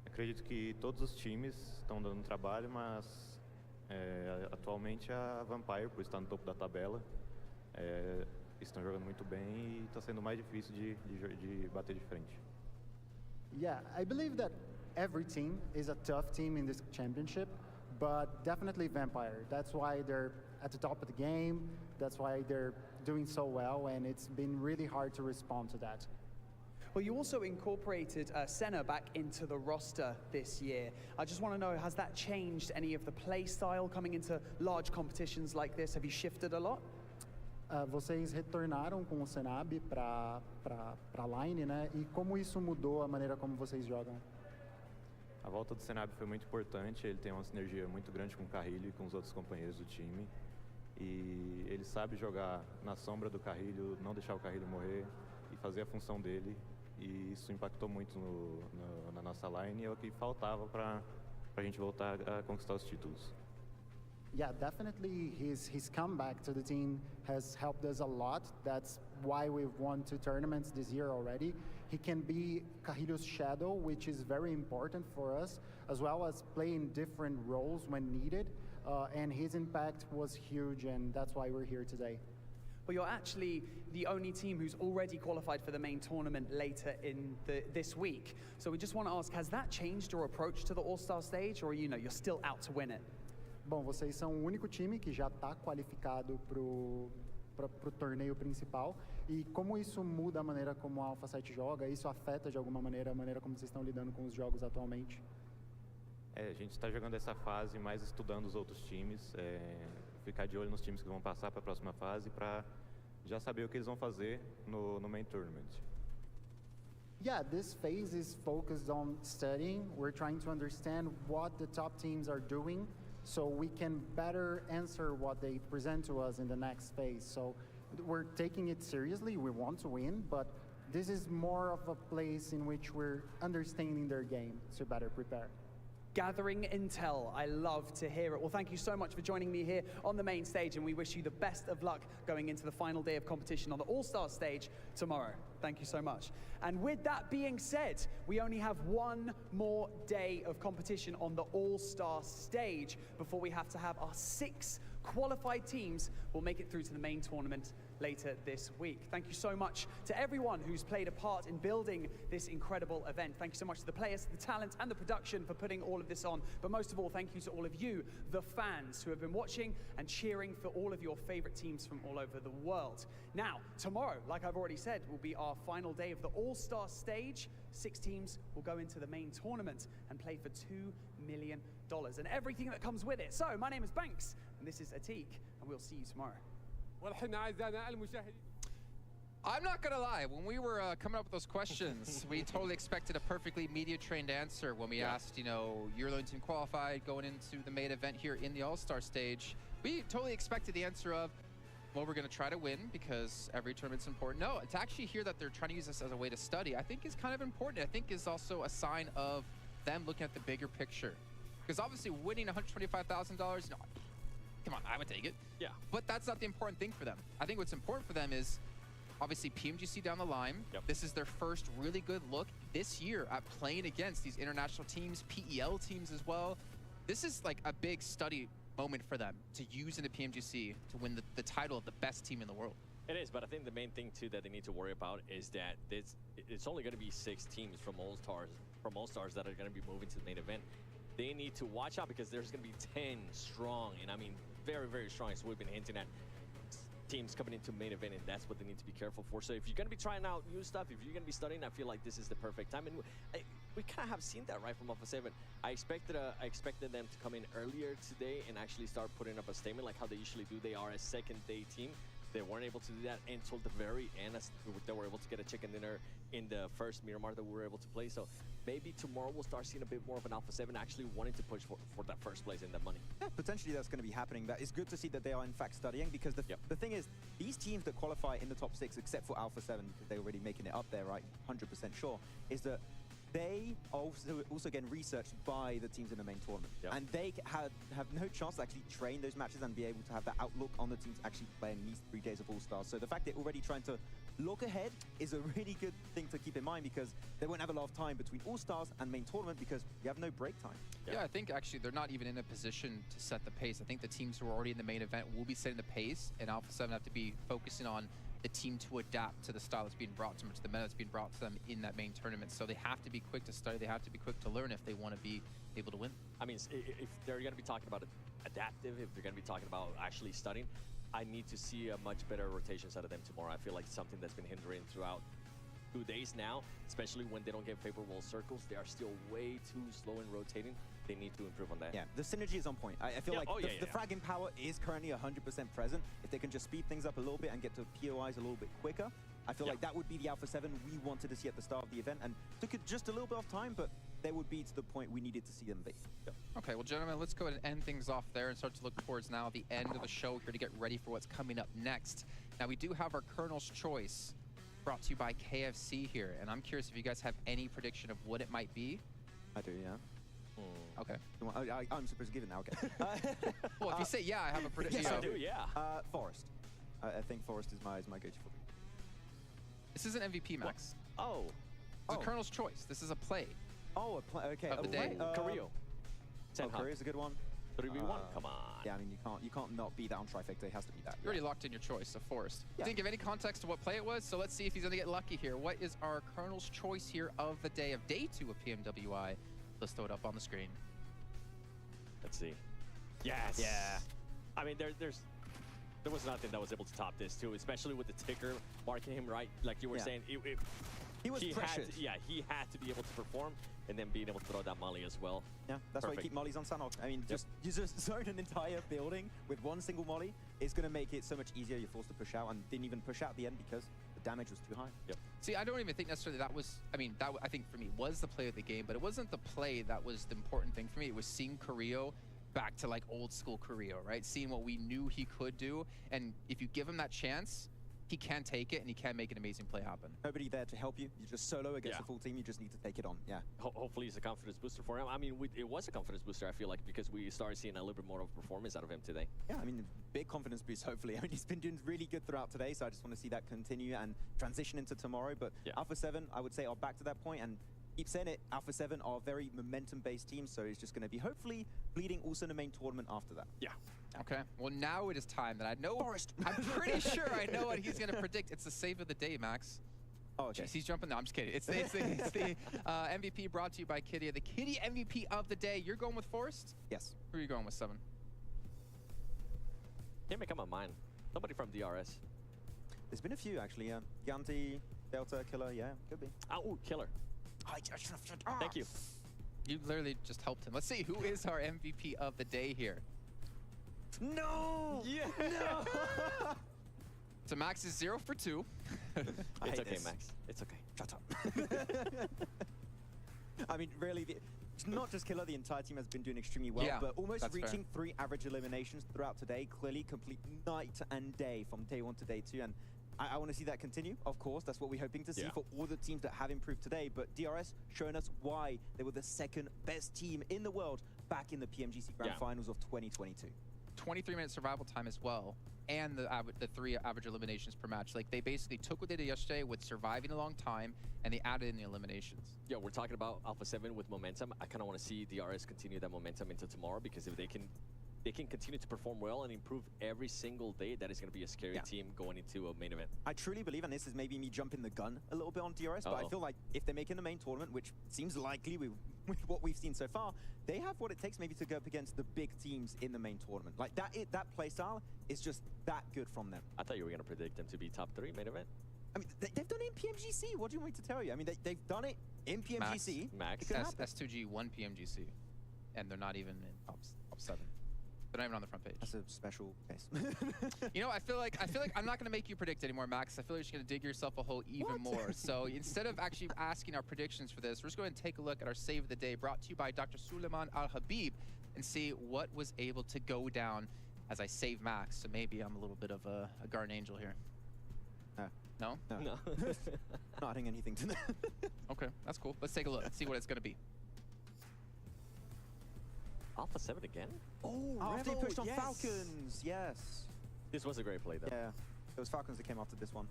Speaker 20: Acredito que todos os times estão dando trabalho, mas atualmente a Vampire, por estar no topo da tabela, estão jogando muito bem e está sendo mais difícil de bater de frente.
Speaker 19: Yeah, I believe that every team is a tough team in this championship, but definitely Vampire. That's why they're at the top of the game. That's why they're doing so well, and it's been really hard to respond to that.
Speaker 9: Well, you also incorporated Senna back into the roster this year. I just want to know, has that changed any of the play style coming into large competitions like this? Have you shifted a lot?
Speaker 19: Vocês retornaram com o Senab para line, né? E como isso mudou a maneira como vocês jogam?
Speaker 20: A volta do Senab foi muito importante, ele tem uma sinergia muito grande com o Carrilho e com os outros companheiros do time. E ele sabe jogar na sombra do Carrilho, não deixar o Carrilho morrer e fazer a função dele. E isso impactou muito na nossa line e é o que faltava para a gente voltar a conquistar os títulos.
Speaker 19: Yeah, definitely his comeback to the team has helped us a lot. That's why we've won 2 tournaments this year already. He can be Carrilho's shadow, which is very important for us, as well as playing different roles when needed. And his impact was huge, and that's why we're here today.
Speaker 9: Well, you're actually the only team who's already qualified for the main tournament later in this week. So we just want to ask, has that changed your approach to the All-Star Stage, or you're still out to win it?
Speaker 19: Bom, vocês são o único time que já está qualificado pro torneio principal. E como isso muda a maneira como a Alpha7 joga? Isso afeta de alguma maneira a maneira como vocês estão lidando com os jogos atualmente?
Speaker 20: A gente está jogando essa fase mais estudando os outros times, ficar de olho nos times que vão passar para a próxima fase para já saber o que eles vão fazer no main tournament.
Speaker 19: Yeah, this phase is focused on studying. We're trying to understand what the top teams are doing so we can better answer what they present to us in the next phase. So we're taking it seriously. We want to win, but this is more of a place in which we're understanding their game to better prepare.
Speaker 9: Gathering intel. I love to hear it. Well, thank you so much for joining me here on the main stage, and we wish you the best of luck going into the final day of competition on the All-Stars stage tomorrow. Thank you so much. And with that being said, we only have one more day of competition on the All-Stars stage before we have to have our 6 qualified teams will make it through to the main tournament later this week. Thank you so much to everyone who's played a part in building this incredible event. Thank you so much to the players, the talent, and the production for putting all of this on. But most of all, thank you to all of you, the fans, who have been watching and cheering for all of your favorite teams from all over the world. Now, tomorrow, like I've already said, will be our final day of the All-Star stage. 6 teams will go into the main tournament and play for $2 million and everything that comes with it. So, my name is Banks, and this is Atik, and we'll see you tomorrow.
Speaker 6: I'm not gonna lie, when we were coming up with those questions, we totally expected a perfectly media-trained answer when we asked, you know, you're the only team qualified going into the main event here in the All-Star stage. We totally expected the answer of, well, we're gonna try to win because every tournament's important. No, to actually hear that they're trying to use this as a way to study, I think is kind of important. I think is also a sign of them looking at the bigger picture. Because obviously winning $125,000, no, come on, I would take it.
Speaker 8: Yeah.
Speaker 6: But that's not the important thing for them. I think what's important for them is obviously PMGC down the line.
Speaker 8: Yep.
Speaker 6: This is their first really good look this year at playing against these international teams, PEL teams as well. This is like a big study moment for them to use in the PMGC to win the title of the best team in the world.
Speaker 8: It is, but I think the main thing too that they need to worry about is that it's only going to be 6 teams from All-Stars that are going to be moving to the main event. They need to watch out because there's going to be 10 strong, and I mean very, very strong. So we've been hinting at teams coming into main event, and that's what they need to be careful for. So if you're going to be trying out new stuff, if you're going to be studying, I feel like this is the perfect time. And we kind of have seen that right from Alpha7. I expected them to come in earlier today and actually start putting up a statement like how they usually do. They are a second day team. They weren't able to do that until the very end. As they were able to get a chicken dinner in the first Miramar that we were able to play. So maybe tomorrow we'll start seeing a bit more of an Alpha7 actually wanting to push for that first place and that money.
Speaker 7: Yeah, potentially that's going to be happening. That is good to see that they are in fact studying, because the thing is, these teams that qualify in the top 6, except for Alpha7, because they're already making it up there, right, 100% sure, is that they are also getting researched by the teams in the main tournament.
Speaker 8: Yep.
Speaker 7: And they have no chance to actually train those matches and be able to have that outlook on the teams actually playing these 3 days of All-Stars. So the fact they're already trying to look ahead is a really good thing to keep in mind, because they won't have a lot of time between All-Stars and main tournament because you have no break time.
Speaker 6: Yeah, I think actually they're not even in a position to set the pace. I think the teams who are already in the main event will be setting the pace, and Alpha7 have to be focusing on the team to adapt to the style that's being brought to them, to the meta that's being brought to them in that main tournament. So they have to be quick to study, they have to be quick to learn if they want to be able to win.
Speaker 8: I mean, if they're going to be talking about adaptive, if they're going to be talking about actually studying, I need to see a much better rotations out of them tomorrow. I feel like something that's been hindering throughout 2 days now, especially when they don't get favorable circles. They are still way too slow in rotating. They need to improve on that.
Speaker 7: Yeah, the synergy is on point. I feel like the fragging power is currently 100% present. If they can just speed things up a little bit and get to POIs a little bit quicker, I feel like that would be the Alpha7 we wanted to see at the start of the event, and took it just a little bit of time, but they would be to the point we needed to see them be.
Speaker 6: Okay, well, gentlemen, let's go ahead and end things off there and start to look towards now the end of the show here to get ready for what's coming up next. Now, we do have our Colonel's Choice brought to you by KFC here, and I'm curious if you guys have any prediction of what it might be.
Speaker 7: I do, yeah.
Speaker 6: Okay.
Speaker 7: I'm supposed to give it now, okay.
Speaker 6: Well, if you say yeah, I have a prediction.
Speaker 8: Yes, I do, yeah.
Speaker 7: Forest. I think Forest is my go-to for.
Speaker 6: This isn't MVP, Max.
Speaker 8: Oh.
Speaker 6: It's a Colonel's Choice. This is a play.
Speaker 7: Oh, a play, okay.
Speaker 6: Of the day.
Speaker 8: Carrillo.
Speaker 7: Carrillo's a good one.
Speaker 8: 3v1, come on.
Speaker 7: Yeah, I mean, you can't not beat that on Trifecta. It has to be that.
Speaker 6: You already locked in your choice, so Forest.
Speaker 7: Yeah.
Speaker 6: Didn't give any context to what play it was, so let's see if he's going to get lucky here. What is our Colonel's Choice here of the day, of day 2 of PMWI? Let's throw it up on the screen.
Speaker 8: Let's see. Yes. Yeah. I mean, there was nothing that was able to top this too, especially with the ticker marking him right, like you were saying.
Speaker 7: He was pressured.
Speaker 8: He had to be able to perform and then being able to throw that molly as well.
Speaker 7: Yeah, that's why you keep mollies on Sanhok. I mean, just you just zone an entire building with one single molly is going to make it so much easier. You're forced to push out and didn't even push out at the end because the damage was too high.
Speaker 8: Yep.
Speaker 6: See, I don't even think necessarily that was, I mean, that I think for me was the play of the game, but it wasn't the play that was the important thing for me. It was seeing Carrillo back to like old school Carrillo, right? Seeing what we knew he could do. And if you give him that chance, he can take it and he can make an amazing play happen.
Speaker 7: Nobody there to help you. You're just solo against a full team. You just need to take it on. Yeah.
Speaker 8: Hopefully it's a confidence booster for him. I mean, it was a confidence booster, I feel like, because we started seeing a little bit more of performance out of him today.
Speaker 7: Yeah, I mean, big confidence boost, hopefully. I mean, he's been doing really good throughout today, so I just want to see that continue and transition into tomorrow. But Alpha7, I would say, are back to that point, and keep saying it, Alpha7 are a very momentum-based team, so it's just going to be hopefully bleeding also in the main tournament after that.
Speaker 8: Yeah.
Speaker 6: Okay, well now it is time that I know, I'm pretty sure I know what he's going to predict. It's the save of the day, Max.
Speaker 7: Oh, okay.
Speaker 6: Jeez, he's jumping there. I'm just kidding. It's the MVP brought to you by Kitty. The Kitty MVP of the day. You're going with Forrest?
Speaker 7: Yes.
Speaker 6: Who are you going with, 7?
Speaker 8: Can't make up my mind. Somebody from DRS.
Speaker 7: There's been a few, actually, yeah. Ganti, Delta, Killer, yeah, could be.
Speaker 8: Oh, Killer. Thank you.
Speaker 6: You literally just helped him. Let's see, who is our MVP of the day here?
Speaker 7: No!
Speaker 8: Yeah!
Speaker 6: No! So Max is 0 for 2.
Speaker 8: It's okay, Max. It's okay.
Speaker 7: Shut up. I mean, really, it's not just Killer. The entire team has been doing extremely well, but almost reaching 3 average eliminations throughout today. Clearly, complete night and day from day 1 to day 2. And I want to see that continue, of course. That's what we're hoping to see for all the teams that have improved today. But DRS showing us why they were the 2nd best team in the world back in the PMGC Grand Finals of 2022.
Speaker 6: 23-minute survival time as well, and the 3 average eliminations per match. Like, they basically took what they did yesterday with surviving a long time, and they added in the eliminations.
Speaker 8: Yeah, we're talking about Alpha7 with momentum. I kind of want to see DRS continue that momentum into tomorrow, because if they can continue to perform well and improve every single day, that is going to be a scary team going into a main event.
Speaker 7: I truly believe, and this is maybe me jumping the gun a little bit on DRS, but I feel like if they make it in the main tournament, which seems likely with what we've seen so far, they have what it takes maybe to go up against the big teams in the main tournament. Like that playstyle is just that good from them.
Speaker 8: I thought you were going to predict them to be top 3 main event.
Speaker 7: I mean, they've done it in PMGC. What do you want me to tell you? I mean, they've done it in PMGC.
Speaker 8: Max.
Speaker 6: S2G won PMGC, and they're not even in top 7. They're not even on the front page.
Speaker 7: That's a special case.
Speaker 6: You know, I feel like I'm not going to make you predict anymore, Max. I feel like you're going to dig yourself a hole even more. So instead of actually asking our predictions for this, we're just going to take a look at our save of the day, brought to you by Dr. Suleiman Al-Habib, and see what was able to go down as I save Max. So maybe I'm a little bit of a guardian angel here. No?
Speaker 8: No.
Speaker 7: Not adding anything to that.
Speaker 6: Okay, that's cool. Let's take a look. See what it's going to be.
Speaker 8: Alpha7 again?
Speaker 7: Oh, after he pushed on Falcons, yes.
Speaker 8: This was a great play, though.
Speaker 7: Yeah, it was Falcons that came after this one.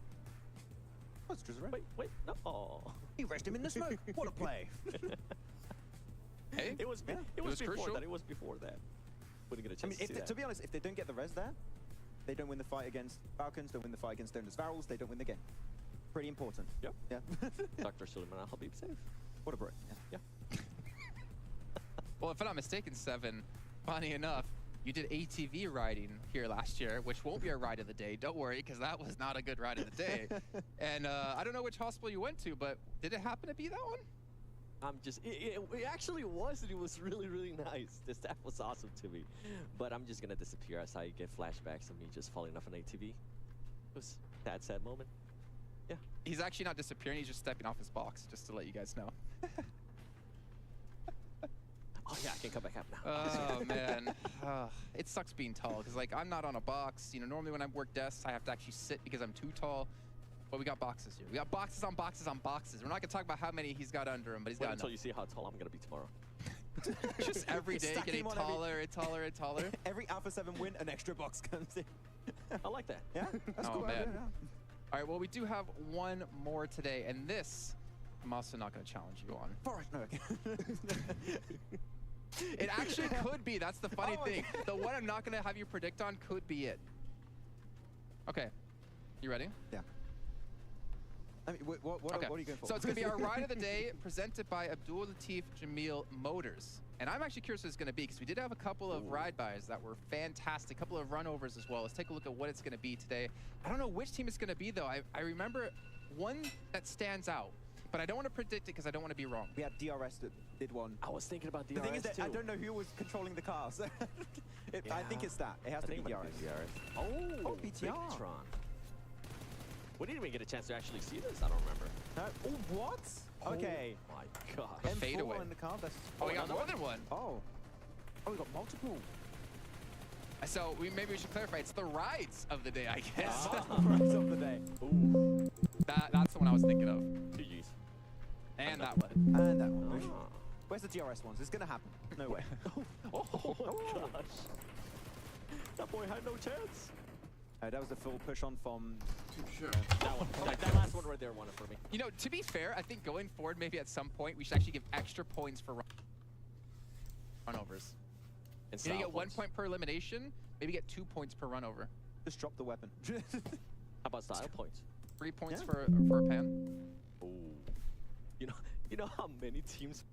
Speaker 7: Oh, it's just
Speaker 8: Wait, no. Oh.
Speaker 7: He rushed him in the smoke. What a play.
Speaker 6: Hey,
Speaker 8: it was before
Speaker 6: crucial.
Speaker 8: that. It was before that. Wouldn't get a chance to see that.
Speaker 7: To be honest, if they don't get the res there, they don't win the fight against Falcons, don't win the fight against Donors Varals, they don't win the game. Pretty important.
Speaker 8: Yep.
Speaker 7: Yeah.
Speaker 8: Dr. Suleiman Al-Habib safe.
Speaker 7: What a bro.
Speaker 8: Yeah.
Speaker 6: Well, if I'm not mistaken, 7, funny enough, you did ATV riding here last year, which won't be a ride of the day. Don't worry, because that was not a good ride of the day. And I don't know which hospital you went to, but did it happen to be that one?
Speaker 8: It actually was, and it was really, really nice. The staff was awesome to me. But I'm just going to disappear as I get flashbacks of me just falling off an ATV. It was a sad moment. Yeah.
Speaker 6: He's actually not disappearing, he's just stepping off his box, just to let you guys know.
Speaker 8: Oh yeah, I can come back up now.
Speaker 6: Oh man, it sucks being tall because like I'm not on a box. You know, normally when I work desks, I have to actually sit because I'm too tall. But we got boxes here. We got boxes on boxes on boxes. We're not gonna talk about how many he's got under him, but he's got enough.
Speaker 8: Until you see how tall I'm gonna be tomorrow.
Speaker 6: Just every day getting taller and taller and taller.
Speaker 7: Every Alpha7 win, an extra box comes in.
Speaker 8: I like that.
Speaker 7: Yeah, that's cool.
Speaker 6: Man.
Speaker 7: Yeah.
Speaker 6: All right, well we do have one more today, and this I'm also not gonna challenge you on.
Speaker 7: Forrest, no.
Speaker 6: It actually could be. That's the funny thing. The one I'm not going to have you predict on could be it. Okay. You ready?
Speaker 7: Yeah. I mean, what are you going for?
Speaker 6: So it's going to be our ride of the day presented by Abdul Latif Jamil Motors. And I'm actually curious what it's going to be because we did have a couple of ride-bys that were fantastic, a couple of runovers as well. Let's take a look at what it's going to be today. I don't know which team it's going to be, though. I remember one that stands out. but I don't want to predict it because I don't want to be wrong.
Speaker 7: We had DRS that did one.
Speaker 8: I was thinking about DRS
Speaker 7: The thing is that
Speaker 8: too.
Speaker 7: I don't know who was controlling the cars. I think it's that. It has to be DRS.
Speaker 8: Oh, Bigetron. We didn't even get a chance to actually see this. I don't remember.
Speaker 7: Oh, what? Okay.
Speaker 8: Oh my gosh.
Speaker 7: M4
Speaker 6: Fade away.
Speaker 7: in the car. That's
Speaker 6: Oh, we got more than one.
Speaker 7: Oh, we got multiple.
Speaker 6: So maybe we should clarify. It's the rides of the day, I guess.
Speaker 7: Rides of the day.
Speaker 8: Ooh.
Speaker 6: That's the one I was thinking of.
Speaker 8: GG's.
Speaker 6: And that one.
Speaker 7: And that one. Where's the DRS ones? It's gonna happen. No way.
Speaker 8: Oh gosh. That boy had no chance.
Speaker 7: That was a full push on from.
Speaker 8: That one. That last one right there won it for me.
Speaker 6: You know, to be fair, I think going forward, maybe at some point, we should actually give extra points for runovers. You know, you get 1 point per elimination, maybe get 2 points per runover.
Speaker 7: Just drop the weapon.
Speaker 8: How about style points?
Speaker 6: 3 points for a pan.
Speaker 8: Oh. You know how many teams